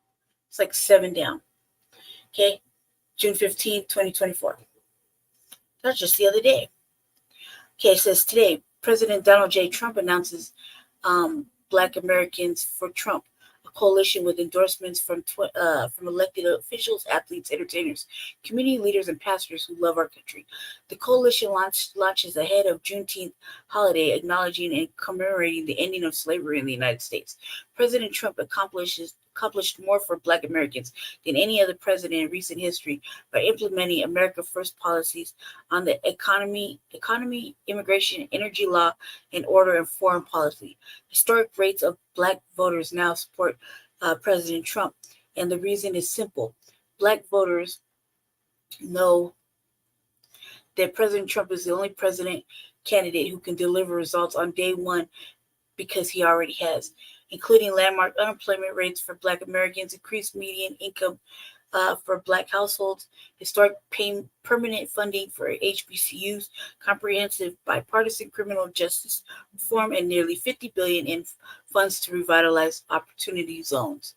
It's like 7 down. Okay. June 15th, 2024. That's just the other day. Okay, it says today, President Donald J. Trump announces Black Americans for Trump, a coalition with endorsements from elected officials, athletes, entertainers, community leaders, and pastors who love our country. The coalition launches ahead of Juneteenth holiday, acknowledging and commemorating the ending of slavery in the United States. President Trump accomplished more for Black Americans than any other president in recent history by implementing America First policies on the economy, immigration, energy law, and order and foreign policy. Historic rates of Black voters now support President Trump, and the reason is simple. Black voters know that President Trump is the only president candidate who can deliver results on day one because he already has, including landmark unemployment rates for Black Americans, increased median income for Black households, historic permanent funding for HBCUs, comprehensive bipartisan criminal justice reform, and nearly $50 billion in funds to revitalize opportunity zones.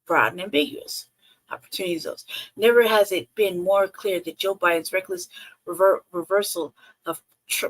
Broad and ambiguous. Opportunity zones. Never has it been more clear that Joe Biden's reckless reversal of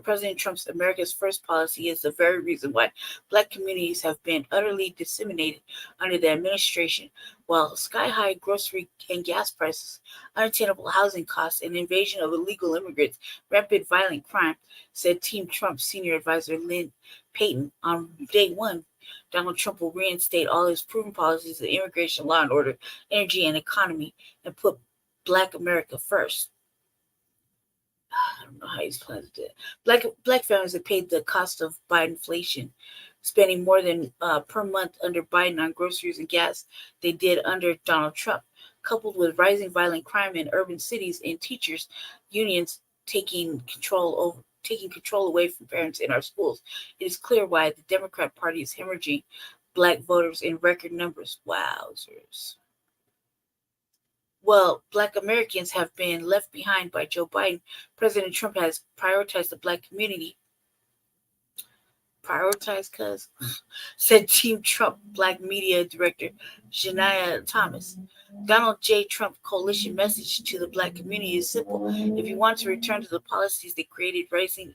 President Trump's America's First policy is the very reason why Black communities have been utterly disseminated under the administration, while sky-high grocery and gas prices, unattainable housing costs, and invasion of illegal immigrants, rampant violent crime, said Team Trump senior advisor Lynn Payton. On day one, Donald Trump will reinstate all his proven policies of immigration, law and order, energy, and economy, and put Black America first. I don't know how he's planning to do it. Black families have paid the cost of Bidenflation spending more than per month under Biden on groceries and gas they did under Donald Trump, coupled with rising violent crime in urban cities and teachers unions taking control away from parents in our schools. It is clear why the Democrat Party is hemorrhaging Black voters in record numbers. Wowzers. Well, Black Americans have been left behind by Joe Biden. President Trump has prioritized the Black community. Said Team Trump Black Media Director Shania Thomas. Donald J. Trump coalition message to the Black community is simple. If you want to return to the policies that created rising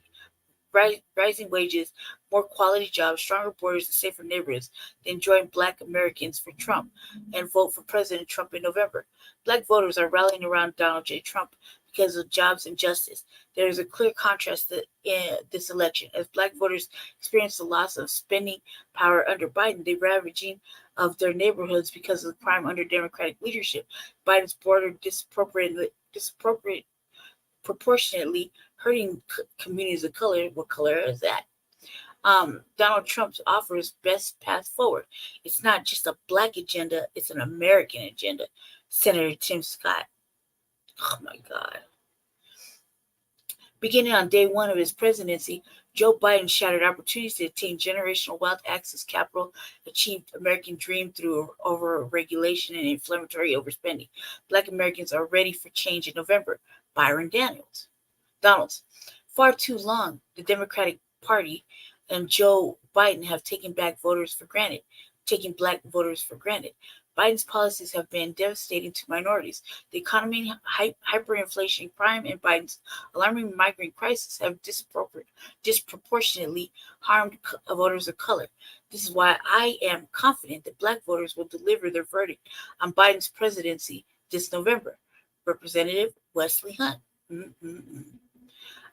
wages, more quality jobs, stronger borders, and safer neighborhoods, then join Black Americans for Trump and vote for President Trump in November. Black voters are rallying around Donald J. Trump because of jobs and justice. There is a clear contrast in this election. As Black voters experience the loss of spending power under Biden, the ravaging of their neighborhoods because of the crime under Democratic leadership. Biden's border disproportionately hurting communities of color. What color is that? Donald Trump offers best path forward. It's not just a Black agenda, it's an American agenda. Senator Tim Scott. Oh my God. Beginning on day one of his presidency, Joe Biden shattered opportunities to attain generational wealth, access capital, achieved American dream through over-regulation and inflammatory overspending. Black Americans are ready for change in November. Byron Donalds. Far too long, the Democratic Party and Joe Biden have taken Black voters for granted. Biden's policies have been devastating to minorities. The economy, hyperinflation, crime, and Biden's alarming migrant crisis have disproportionately harmed voters of color. This is why I am confident that Black voters will deliver their verdict on Biden's presidency this November. Representative Wesley Hunt.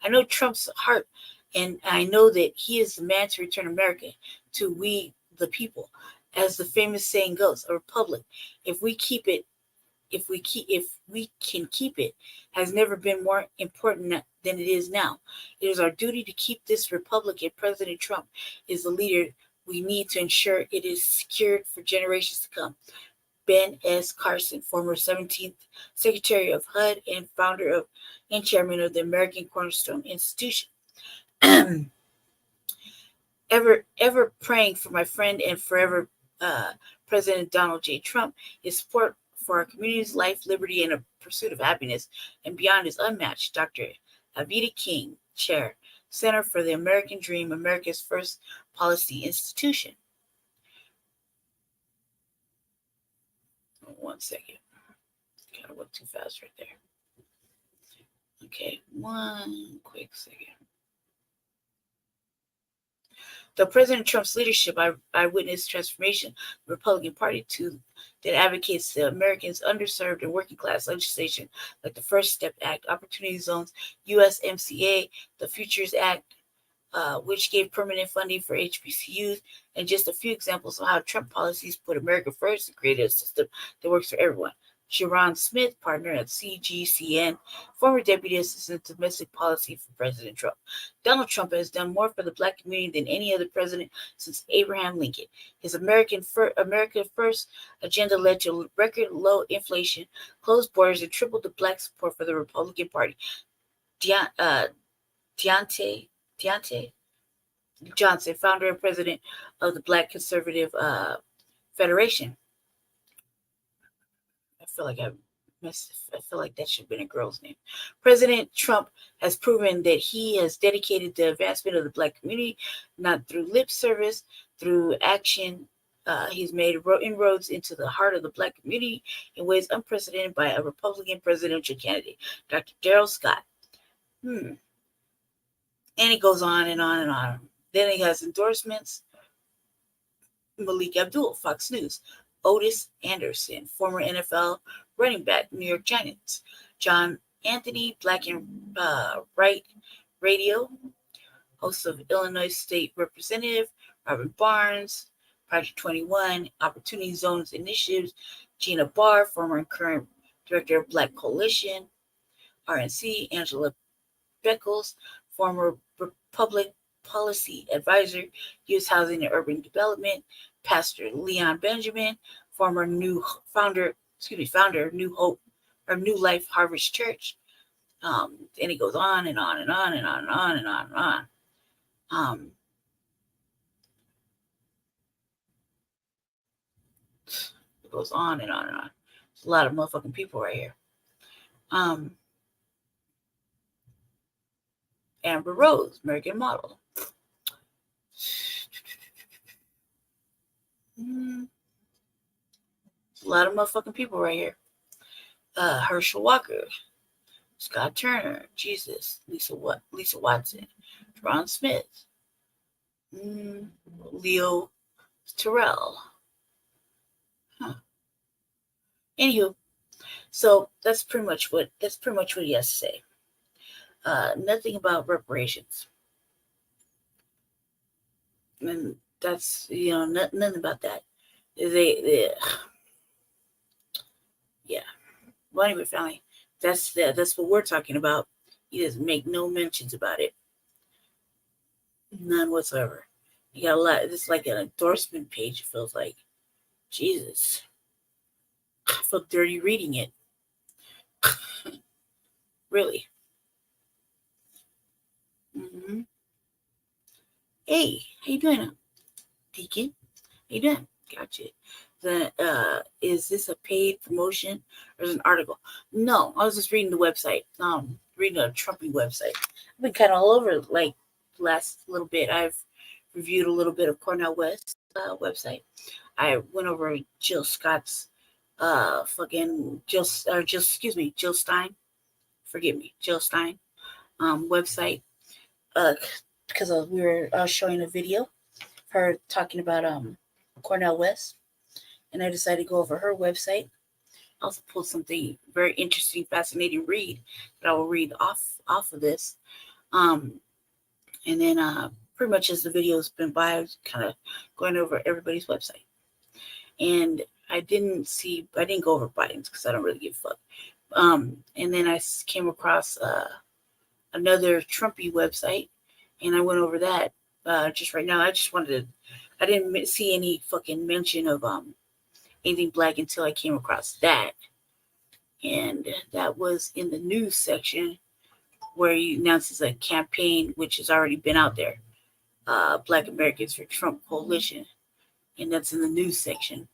I know Trump's heart, and I know that he is the man to return America to we the people. As the famous saying goes, a republic, if we can keep it, has never been more important than it is now. It is our duty to keep this republic, and President Trump is the leader we need to ensure it is secured for generations to come. Ben S. Carson, former 17th Secretary of HUD and founder of and chairman of the American Cornerstone Institution. Ever praying for my friend and forever President Donald J. Trump. His support for our community's life, liberty, and a pursuit of happiness and beyond is unmatched. Dr. Avita King, Chair, Center for the American Dream, America's first policy institution. One second. Kind of went too fast right there. Okay, one quick second. The President Trump's leadership, I witnessed transformation, the Republican Party that advocates the Americans' underserved and working class legislation like the First Step Act, Opportunity Zones, USMCA, the Futures Act, which gave permanent funding for HBCUs, and just a few examples of how Trump policies put America first and created a system that works for everyone. Sharon Smith, partner at CGCN, former Deputy Assistant Domestic Policy for President Trump. Donald Trump has done more for the Black community than any other president since Abraham Lincoln. His America First agenda led to record low inflation, closed borders, and tripled the Black support for the Republican Party. Deontay Johnson, founder and president of the Black Conservative Federation. I feel like that should have been a girl's name. President Trump has proven that he has dedicated the advancement of the Black community, not through lip service, through action. He's made inroads into the heart of the Black community in ways unprecedented by a Republican presidential candidate, Dr. Darrell Scott. And it goes on and on and on. Then he has endorsements. Malik Abdul, Fox News. Otis Anderson, former NFL running back, New York Giants. John Anthony, Black and Right Radio, host of Illinois State Representative. Robin Barnes, Project 21, Opportunity Zones Initiatives. Gina Barr, former and current director of Black Coalition. RNC. Angela Beckles, former Policy Advisor, U.S. Housing and Urban Development, Pastor Leon Benjamin, founder of New Hope or New Life Harvest Church. And it goes on and on and on and on and on and on and on. It goes on and on and on. There's a lot of motherfucking people right here. Amber Rose, American model. There's a lot of motherfucking people right here. Herschel Walker, Scott Turner, Jesus, Lisa Watson, Ron Smith, Leo Terrell. Anywho, so that's pretty much what he has to say. Nothing about reparations, and that's nothing about that. They yeah. Well, anyway, family, that's what we're talking about. He doesn't make no mentions about it, none whatsoever. You got a lot. It's like an endorsement page. It feels like, Jesus, I feel dirty reading it. Really. Hey, how you doing, Deacon? How you doing? Gotcha. Is this a paid promotion or is it an article? No, I was just reading the website. Reading a Trumpy website. I've been kind of all over like last little bit. I've reviewed a little bit of Cornel West's website. I went over Jill Scott's Jill Stein. Forgive me, Jill Stein website. Because we were showing a video, her talking about Cornel West, and I decided to go over her website. I also pulled something very interesting, fascinating read that I will read off of this. And then pretty much as the video's been by, I was kind of going over everybody's website. And I didn't go over Biden's because I don't really give a fuck. And then I came across another Trumpy website, and I went over that just right now. I didn't see any fucking mention of anything black until I came across that. And that was in the news section where he announces a campaign which has already been out there. Black Americans for Trump Coalition. And that's in the news section.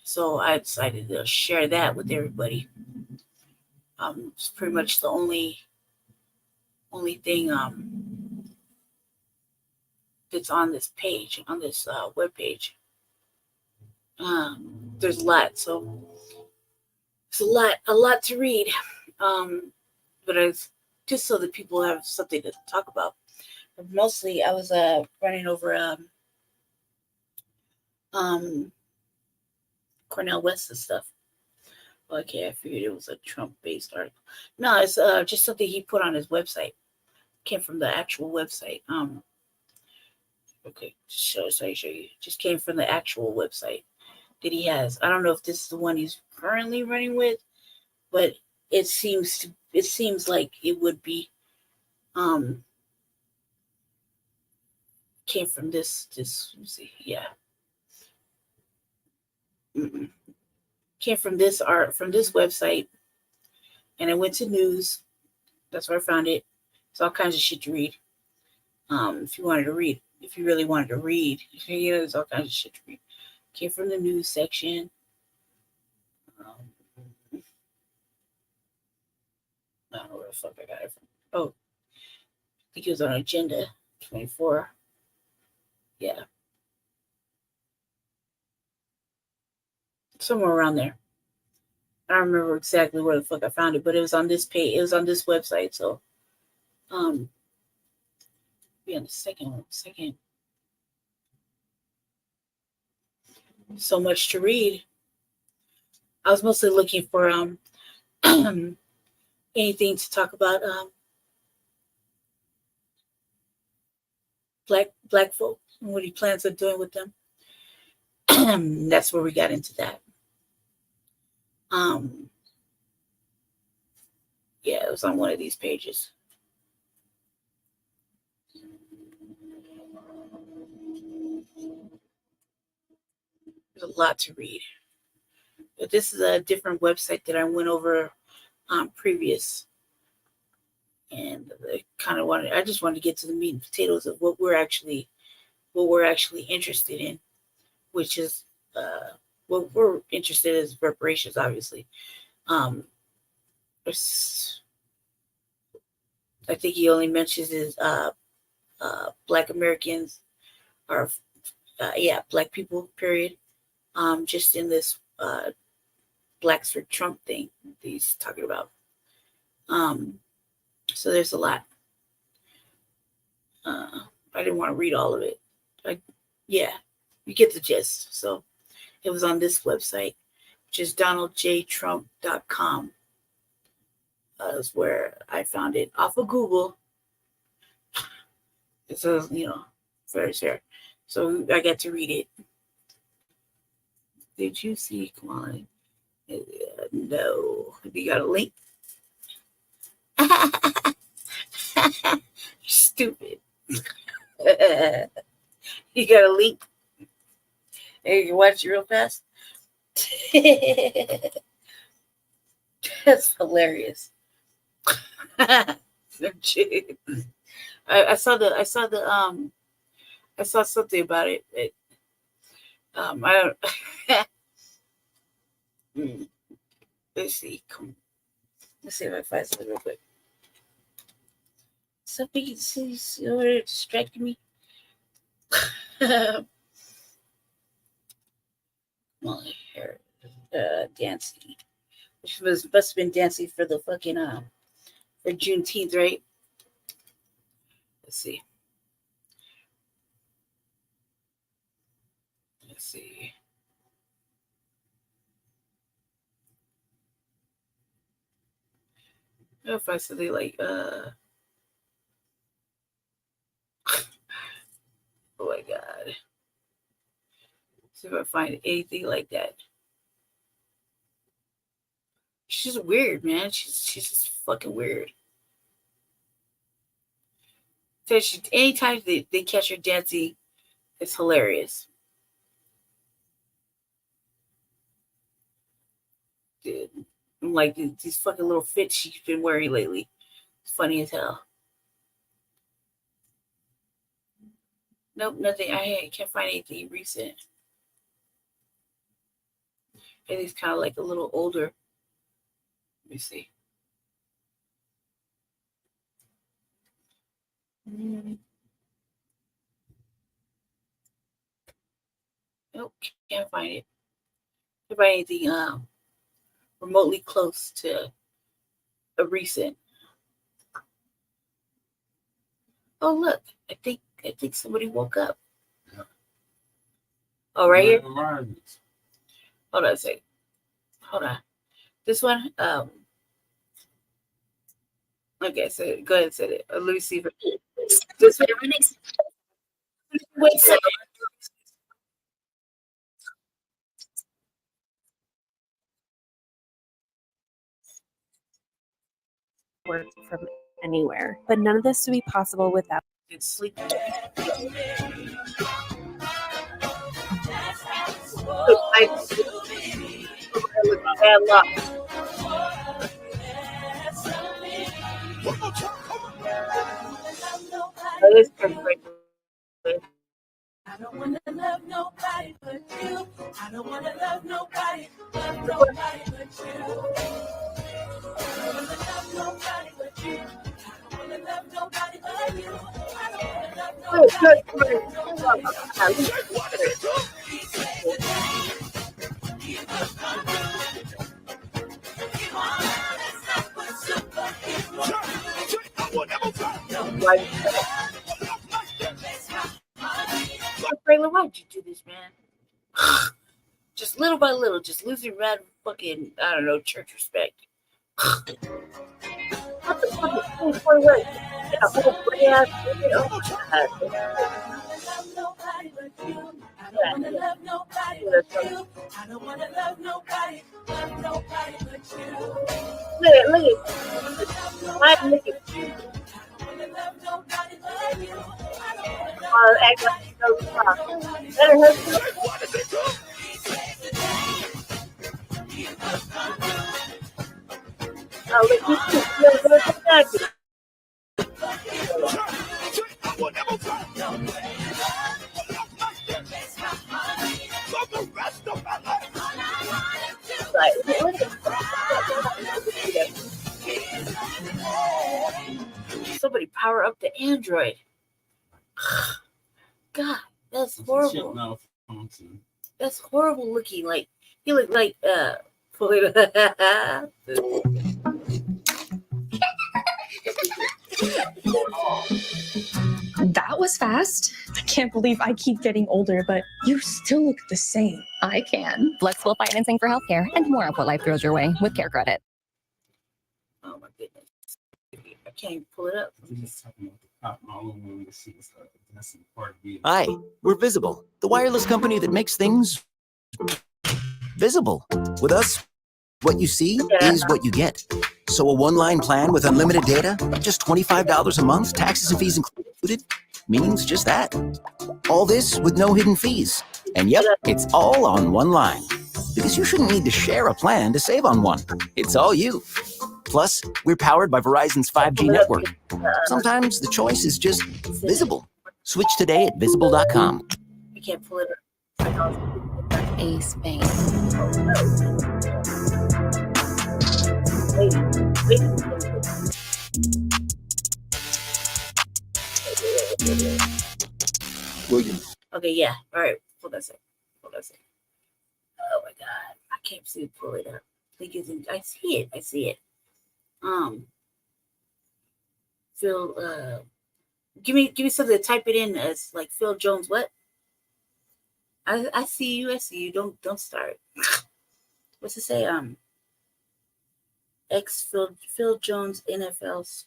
So I decided to share that with everybody. It's pretty much the only thing that's on this page, on this web page. There's a lot, so it's a lot to read. But it's just so that people have something to talk about. But mostly, I was running over Cornel West and stuff. Okay, I figured it was a Trump-based article. No, it's just something he put on his website. Came from the actual website. Okay, show you. Just came from the actual website that he has. I don't know if this is the one he's currently running with, but it seems like it would be. Came from this. Let's see, yeah. Came from this website, and I went to news. That's where I found it. It's all kinds of shit to read. If you really wanted to read, there's all kinds of shit to read. Came from the news section. I don't know where the fuck I got it from. Oh, I think it was on Agenda 24. Yeah. Somewhere around there. I don't remember exactly where the fuck I found it, but it was on this page. It was on this website. So, be on the second. So much to read. I was mostly looking for anything to talk about black folk and what he plans on doing with them. That's where we got into that. Yeah, it was on one of these pages. There's a lot to read. But this is a different website that I went over previous. And I just wanted to get to the meat and potatoes of what we're actually interested in, which is what we're interested in is reparations, obviously. I think he only mentions is Black Americans or Black people, period. Just in this Blacks for Trump thing that he's talking about. So there's a lot. I didn't want to read all of it. You get the gist. So it was on this website, which is donaldjtrump.com. Is where I found it off of Google. It says, very fair. So I got to read it. Did you see? Come on. No. You got a link? Stupid. You got a link? Hey, you can watch it real fast. That's hilarious. I saw something about it. I don't. Let's see. Let's see if I find something real quick. Something distracting me. My hair, dancing, which must have been dancing for the fucking for Juneteenth, right? Let's see. If I said they like oh my god. See if I find anything like that. She's weird, man. She's just fucking weird. Anytime they catch her dancing, it's hilarious. Dude, I'm like these fucking little fits she's been wearing lately. It's funny as hell. Nope, nothing. I can't find anything recent. And he's kind of like a little older. Let me see. Nope, can't find it. Can't find anything remotely close to a recent. Oh look, I think somebody woke up. Yeah. Oh, right here. Hold on a second. Hold on. This one. Okay, so go ahead and set it. Let me see if this one. Wait a second. Work from anywhere, but none of this would be possible without sleep. Bad luck. That is perfect. I don't want to love nobody but you. I don't want to love nobody but you. I don't want to love nobody but you. I don't want to love nobody but you. I don't want to love nobody. Braylon, why'd you do this, man? Just little by little, just losing red fucking, I don't know, church respect. What the fuck is going on? Yeah, whole pretty ass. I don't want to love nobody but you. I don't want to love nobody but you. I don't want to love nobody but you. Look at why look at you? Act like you know the problem. Let her hurt you. Somebody power up the Android. God, that's horrible. That's horrible looking. Like he looked like That was fast. I can't believe I keep getting older, but you still look the same. I can. Flexible financing for healthcare and more of what life throws your way with Care Credit. Oh my goodness. I can't pull it up. Hi, we're Visible, the wireless company that makes things visible. With us, what you see is what you get. So a one-line plan with unlimited data, just $25 a month, taxes and fees included, means just that. All this with no hidden fees. And yep, it's all on one line. Because you shouldn't need to share a plan to save on one. It's all you. Plus, we're powered by Verizon's 5G network. Sometimes the choice is just visible. Switch today at visible.com. You can't pull it up. Ace Bank. William. Okay, yeah. All right. Hold on a second. Oh my God. I can't see it pull it up. I see it. Phil, give me something to type it in as like Phil Jones. What? I see you. Don't start. What's it say? Phil Jones NFL's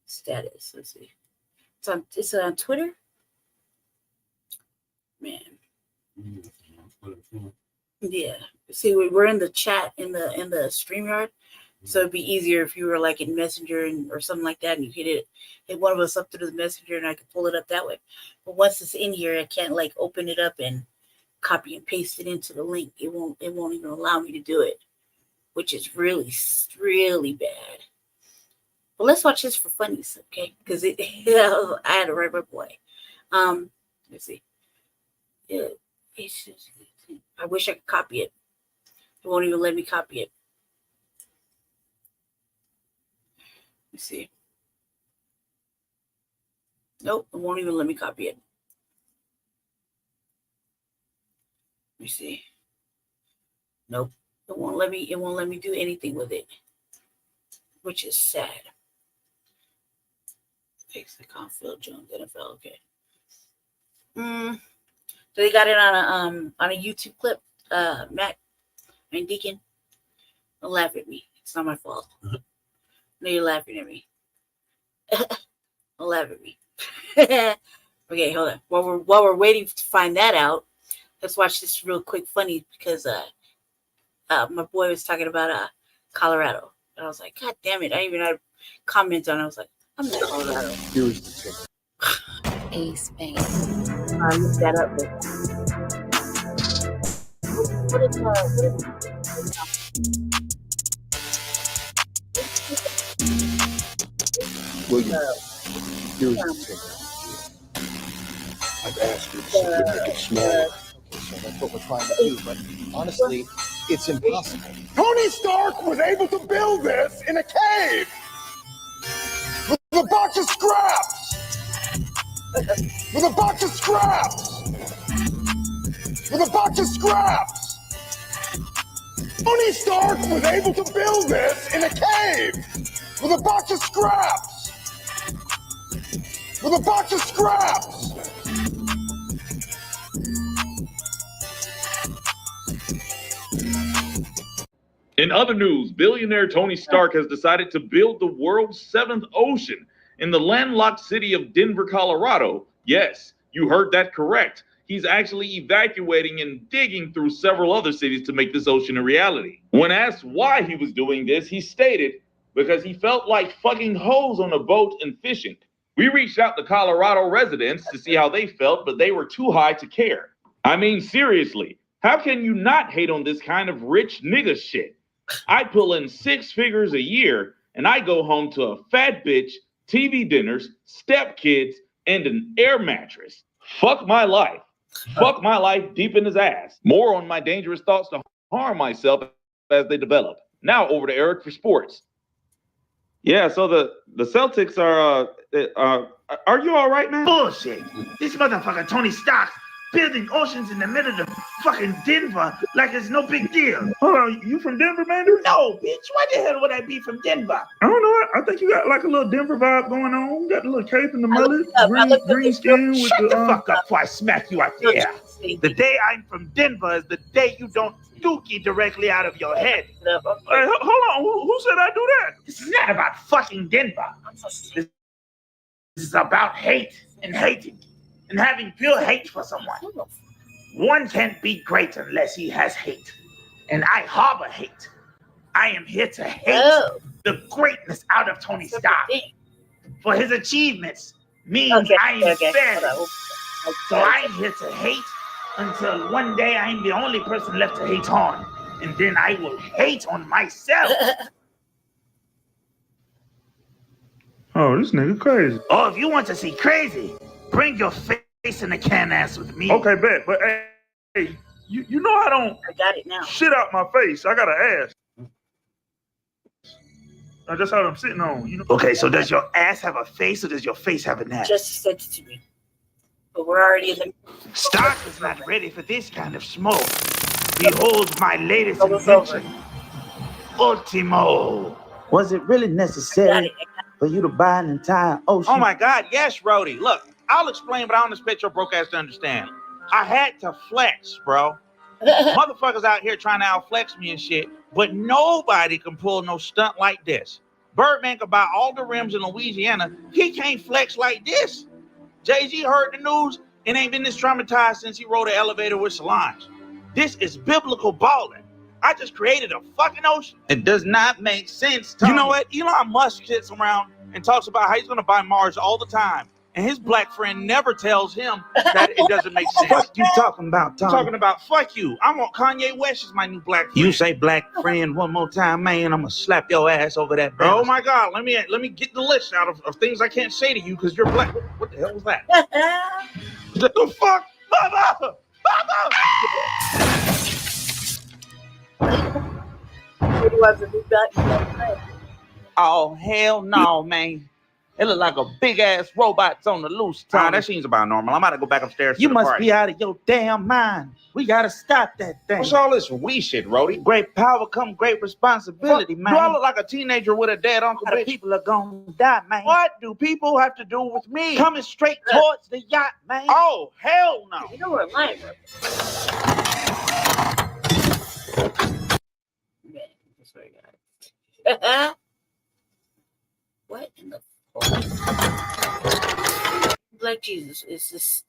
status. Let's see. It's on Twitter. Man. Yeah. See, we're in the chat in the StreamYard. So it'd be easier if you were like in Messenger or something like that, and you hit one of us up through the Messenger, and I could pull it up that way. But once it's in here, I can't like open it up and copy and paste it into the link. It won't even allow me to do it, which is really, really bad. But let's watch this for funnies, okay? Because I had to write my boy. Let's see. Yeah, I wish I could copy it. It won't even let me copy it. Let's see. Nope, it won't even let me copy it. Let me see. Nope, it won't let me do anything with it, which is sad. Fix the Phil Jones NFL. Okay. So they got it on a YouTube clip. Deacon, don't laugh at me. It's not my fault. No, you're laughing at me. Don't laugh at me. Okay, hold on. While we're waiting to find that out, let's watch this real quick funny because my boy was talking about Colorado. And I was like, God damn it. I even had comments on it. I was like, I'm in Colorado. Here's the thing. Ace Bank. I looked that up. What is William. Here's the thing. I've asked you to make it smaller. So that's what we're trying to do. But honestly, it's impossible. Tony Stark was able to build this in a cave with a box of scraps. With a box of scraps. With a box of scraps. Tony Stark was able to build this in a cave with a box of scraps. With a box of scraps. In other news, billionaire Tony Stark has decided to build the world's seventh ocean in the landlocked city of Denver, Colorado. Yes, you heard that correct. He's actually evacuating and digging through several other cities to make this ocean a reality. When asked why he was doing this, he stated, because he felt like fucking hoes on a boat and fishing. We reached out to Colorado residents to see how they felt, but they were too high to care. I mean, seriously, how can you not hate on this kind of rich nigga shit? I pull in 6 figures a year, and I go home to a fat bitch, TV dinners, stepkids, and an air mattress. Fuck my life. Fuck my life deep in his ass. More on my dangerous thoughts to harm myself as they develop. Now over to Eric for sports. Yeah, so the Celtics are you all right, man? Bullshit. This motherfucker Tony Stark building oceans in the middle of fucking Denver like it's no big deal. Hold on, you from Denver, man? No, bitch. Why the hell would I be from Denver? I don't know. I think you got like a little Denver vibe going on. You got the little cape and the mullet, green skin with Shut the fuck up before I smack you out there. The day I'm from Denver is the day you don't dookie directly out of your head. Hey, hold on. Who said I do that? This is not about fucking Denver. This is about hate and hating and having pure hate for someone. One can't be great unless he has hate. And I harbor hate. I am here to hate the greatness out of Tony Stark. For his achievements means I am fed. So I'm here to hate until one day I'm the only person left to hate on. And then I will hate on myself. Oh, this nigga crazy. Oh, if you want to see crazy, bring your face in the can ass with me. Okay, bet. But hey, you know I don't. I got it now. Shit out my face. I got an ass. That's just how I'm sitting on. You know. Okay, so does your ass have a face or does your face have an ass? Just sent it to me. But we're already in the. Stark is not ready for this kind of smoke. Behold my latest invention. Ultimo. Was it really necessary for you to buy an entire ocean? Oh my God, yes, Rhodey. Look, I'll explain, but I don't expect your broke ass to understand. I had to flex, bro. Motherfuckers out here trying to outflex me and shit, but nobody can pull no stunt like this. Birdman can buy all the rims in Louisiana. He can't flex like this. Jay-Z heard the news and ain't been this traumatized since he rode an elevator with Solange. This is biblical balling. I just created a fucking ocean. It does not make sense, Tony. You know what? Elon Musk sits around and talks about how he's going to buy Mars all the time. And his black friend never tells him that it doesn't make sense. What you talking about, Tom? I'm talking about fuck you. I want Kanye West as my new black friend. You say black friend one more time, man, I'm gonna slap your ass over that bounce. Oh my God, let me get the list out of things I can't say to you because you're black. What the hell was that? What the fuck? Baba! Baba! Oh, hell no, man. It look like a big ass robot's on the loose. Nah, that seems about normal. I'm about to go back upstairs. You must be out of your damn mind. We gotta stop that thing. What's all this we shit, Rhodey? Great power come great responsibility, man. Do I look like a teenager with a dead uncle, bitch? People are gonna die, man. What do people have to do with me? Coming straight towards the yacht, man. Oh, hell no. You know we're lying, bro. What in the Black Jesus is just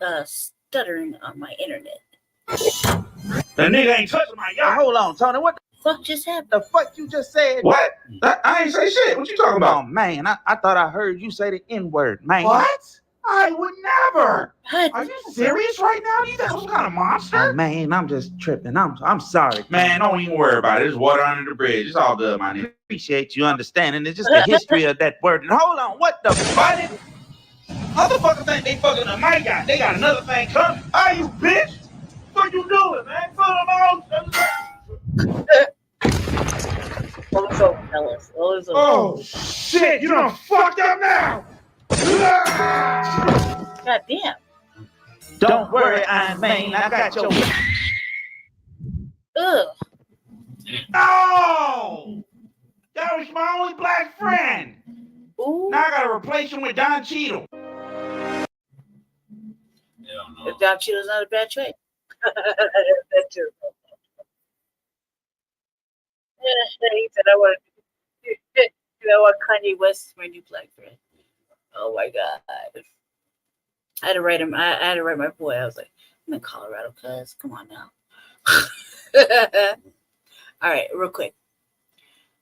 stuttering on my internet. That nigga ain't touching my yacht. Hold on, Tony. What the fuck just happened? The fuck you just said? What? I ain't say shit. What you talking about? Oh, man, I thought I heard you say the N-word, man. What? I would never. What? Are you serious right now? You got some kind of monster? Oh, man, I'm just tripping. I'm sorry. Man, don't even worry about it. There's water under the bridge. It's all good, my nigga. Appreciate you understanding. It's just the history of that word. And hold on, what the fuck? Motherfuckers think they fucking up my yacht. They got another thing coming. Are you bitch? What you doing, man? Oh, shit. You done fucked up now. God damn. Don't worry, Iron Man. I got your... Ugh. No! That was my only black friend. Ooh. Now I gotta replace him with Don Cheadle. If Don Cheadle's not a bad trade. That's true. He said, I want Kanye West as my new black friend. Oh my God. I had to write him. I had to write my boy. I was like, I'm in Colorado, cuz. Come on now. All right, real quick.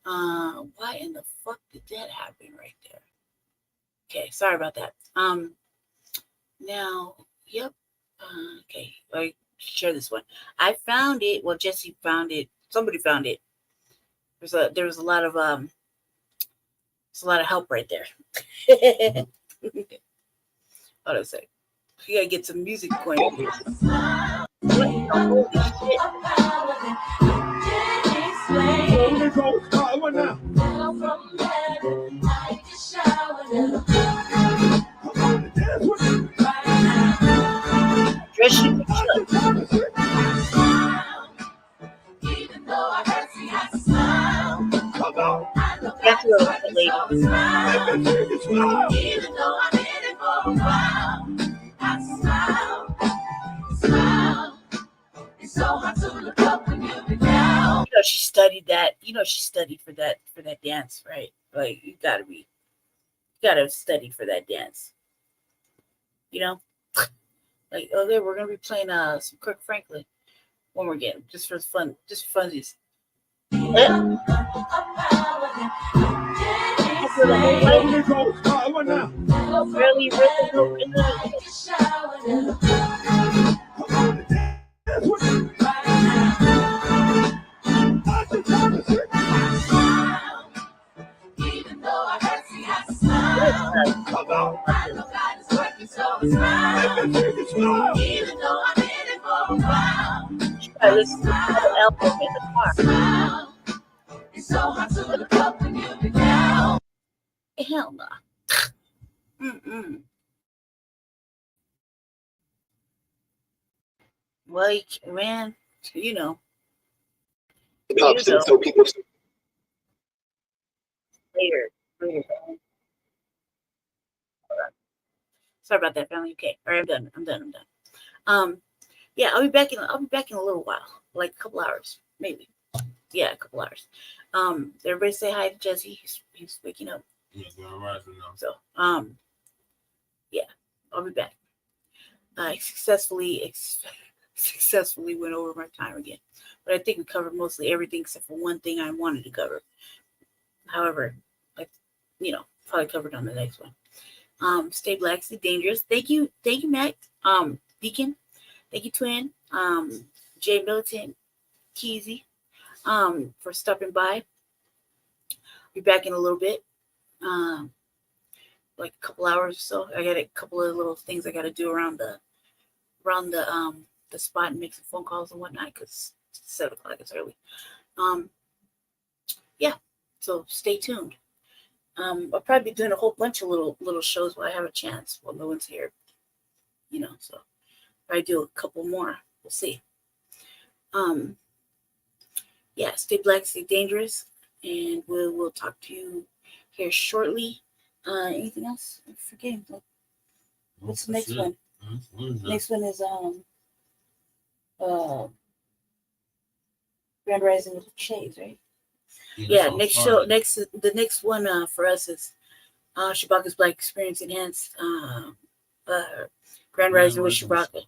Why in the fuck did that happen right there? Okay, sorry about that. Now, yep. Okay, I share this one. I found it. Well, Jesse found it. Somebody found it. there was a lot of help right there. Hold on a sec. We gotta get some music going. Holy shit. Dress you even though I hurt you, I smile. That's what I'm even though I'm in it for a while, I smile. It's so hard to look up when you've been down. You know, she studied that. You know, she studied for that dance, right? Like you gotta study for that dance. You know? Like, okay, we're gonna be playing some Kirk Franklin one more game, just for fun, just for funsies. Really. Even though I hurt you, I smile. I know God is working, so I smile. Even though I'm in it for a while, I listen to the album in the car. Smile. It's so hard to look up when you've been down. Hell no. Well, man, you know. So people later. Sorry about that, family. Okay, all right, I'm done. Yeah, I'll be back in a little while, like a couple hours, maybe. Yeah, a couple hours. Everybody say hi to Jesse. He's waking up. So, yeah, I'll be back. I successfully went over my time again, but I think we covered mostly everything except for one thing I wanted to cover. However, probably covered on the next one. Stay black, stay dangerous. Thank you, Mac. Deacon. Thank you, Twin. Jay Militant, Keezy, for stopping by. Be back in a little bit. Like a couple hours or so. I got a couple of little things I got to do around the spot and make some phone calls and whatnot because it's 7 o'clock. It's early. Yeah. So stay tuned. I'll probably be doing a whole bunch of little shows while I have a chance while no one's here. So if I do a couple more, we'll see. Yeah, stay black, stay dangerous, and we'll talk to you here shortly. Anything else? I'm forgetting. What's the next one? Next one is Grand Rising with the Shades, right? Yeah, the next one for us is Shabaka's Black Experience Enhanced, Grand Rising with Shabaka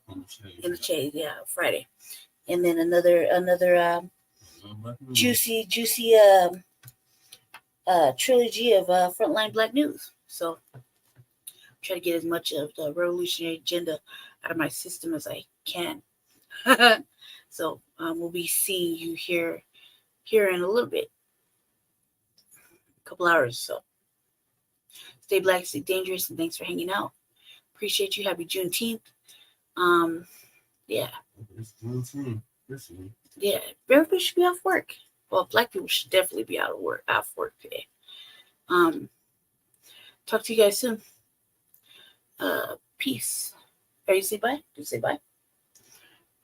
in the Shades, yeah, Friday. And then another juicy trilogy of Frontline Black News. So try to get as much of the revolutionary agenda out of my system as I can. So we'll be seeing you here in a little bit, a couple hours or so. Stay black, stay dangerous, and thanks for hanging out. Appreciate you. Happy Juneteenth. Yeah. It's Juneteenth. Yeah, everybody should be off work. Well, black people should definitely be off work today. Talk to you guys soon. Peace. Are you say bye? Do you say bye?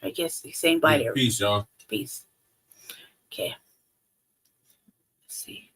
I guess you're saying bye to everybody. Peace, y'all. Peace. Okay. Let's see.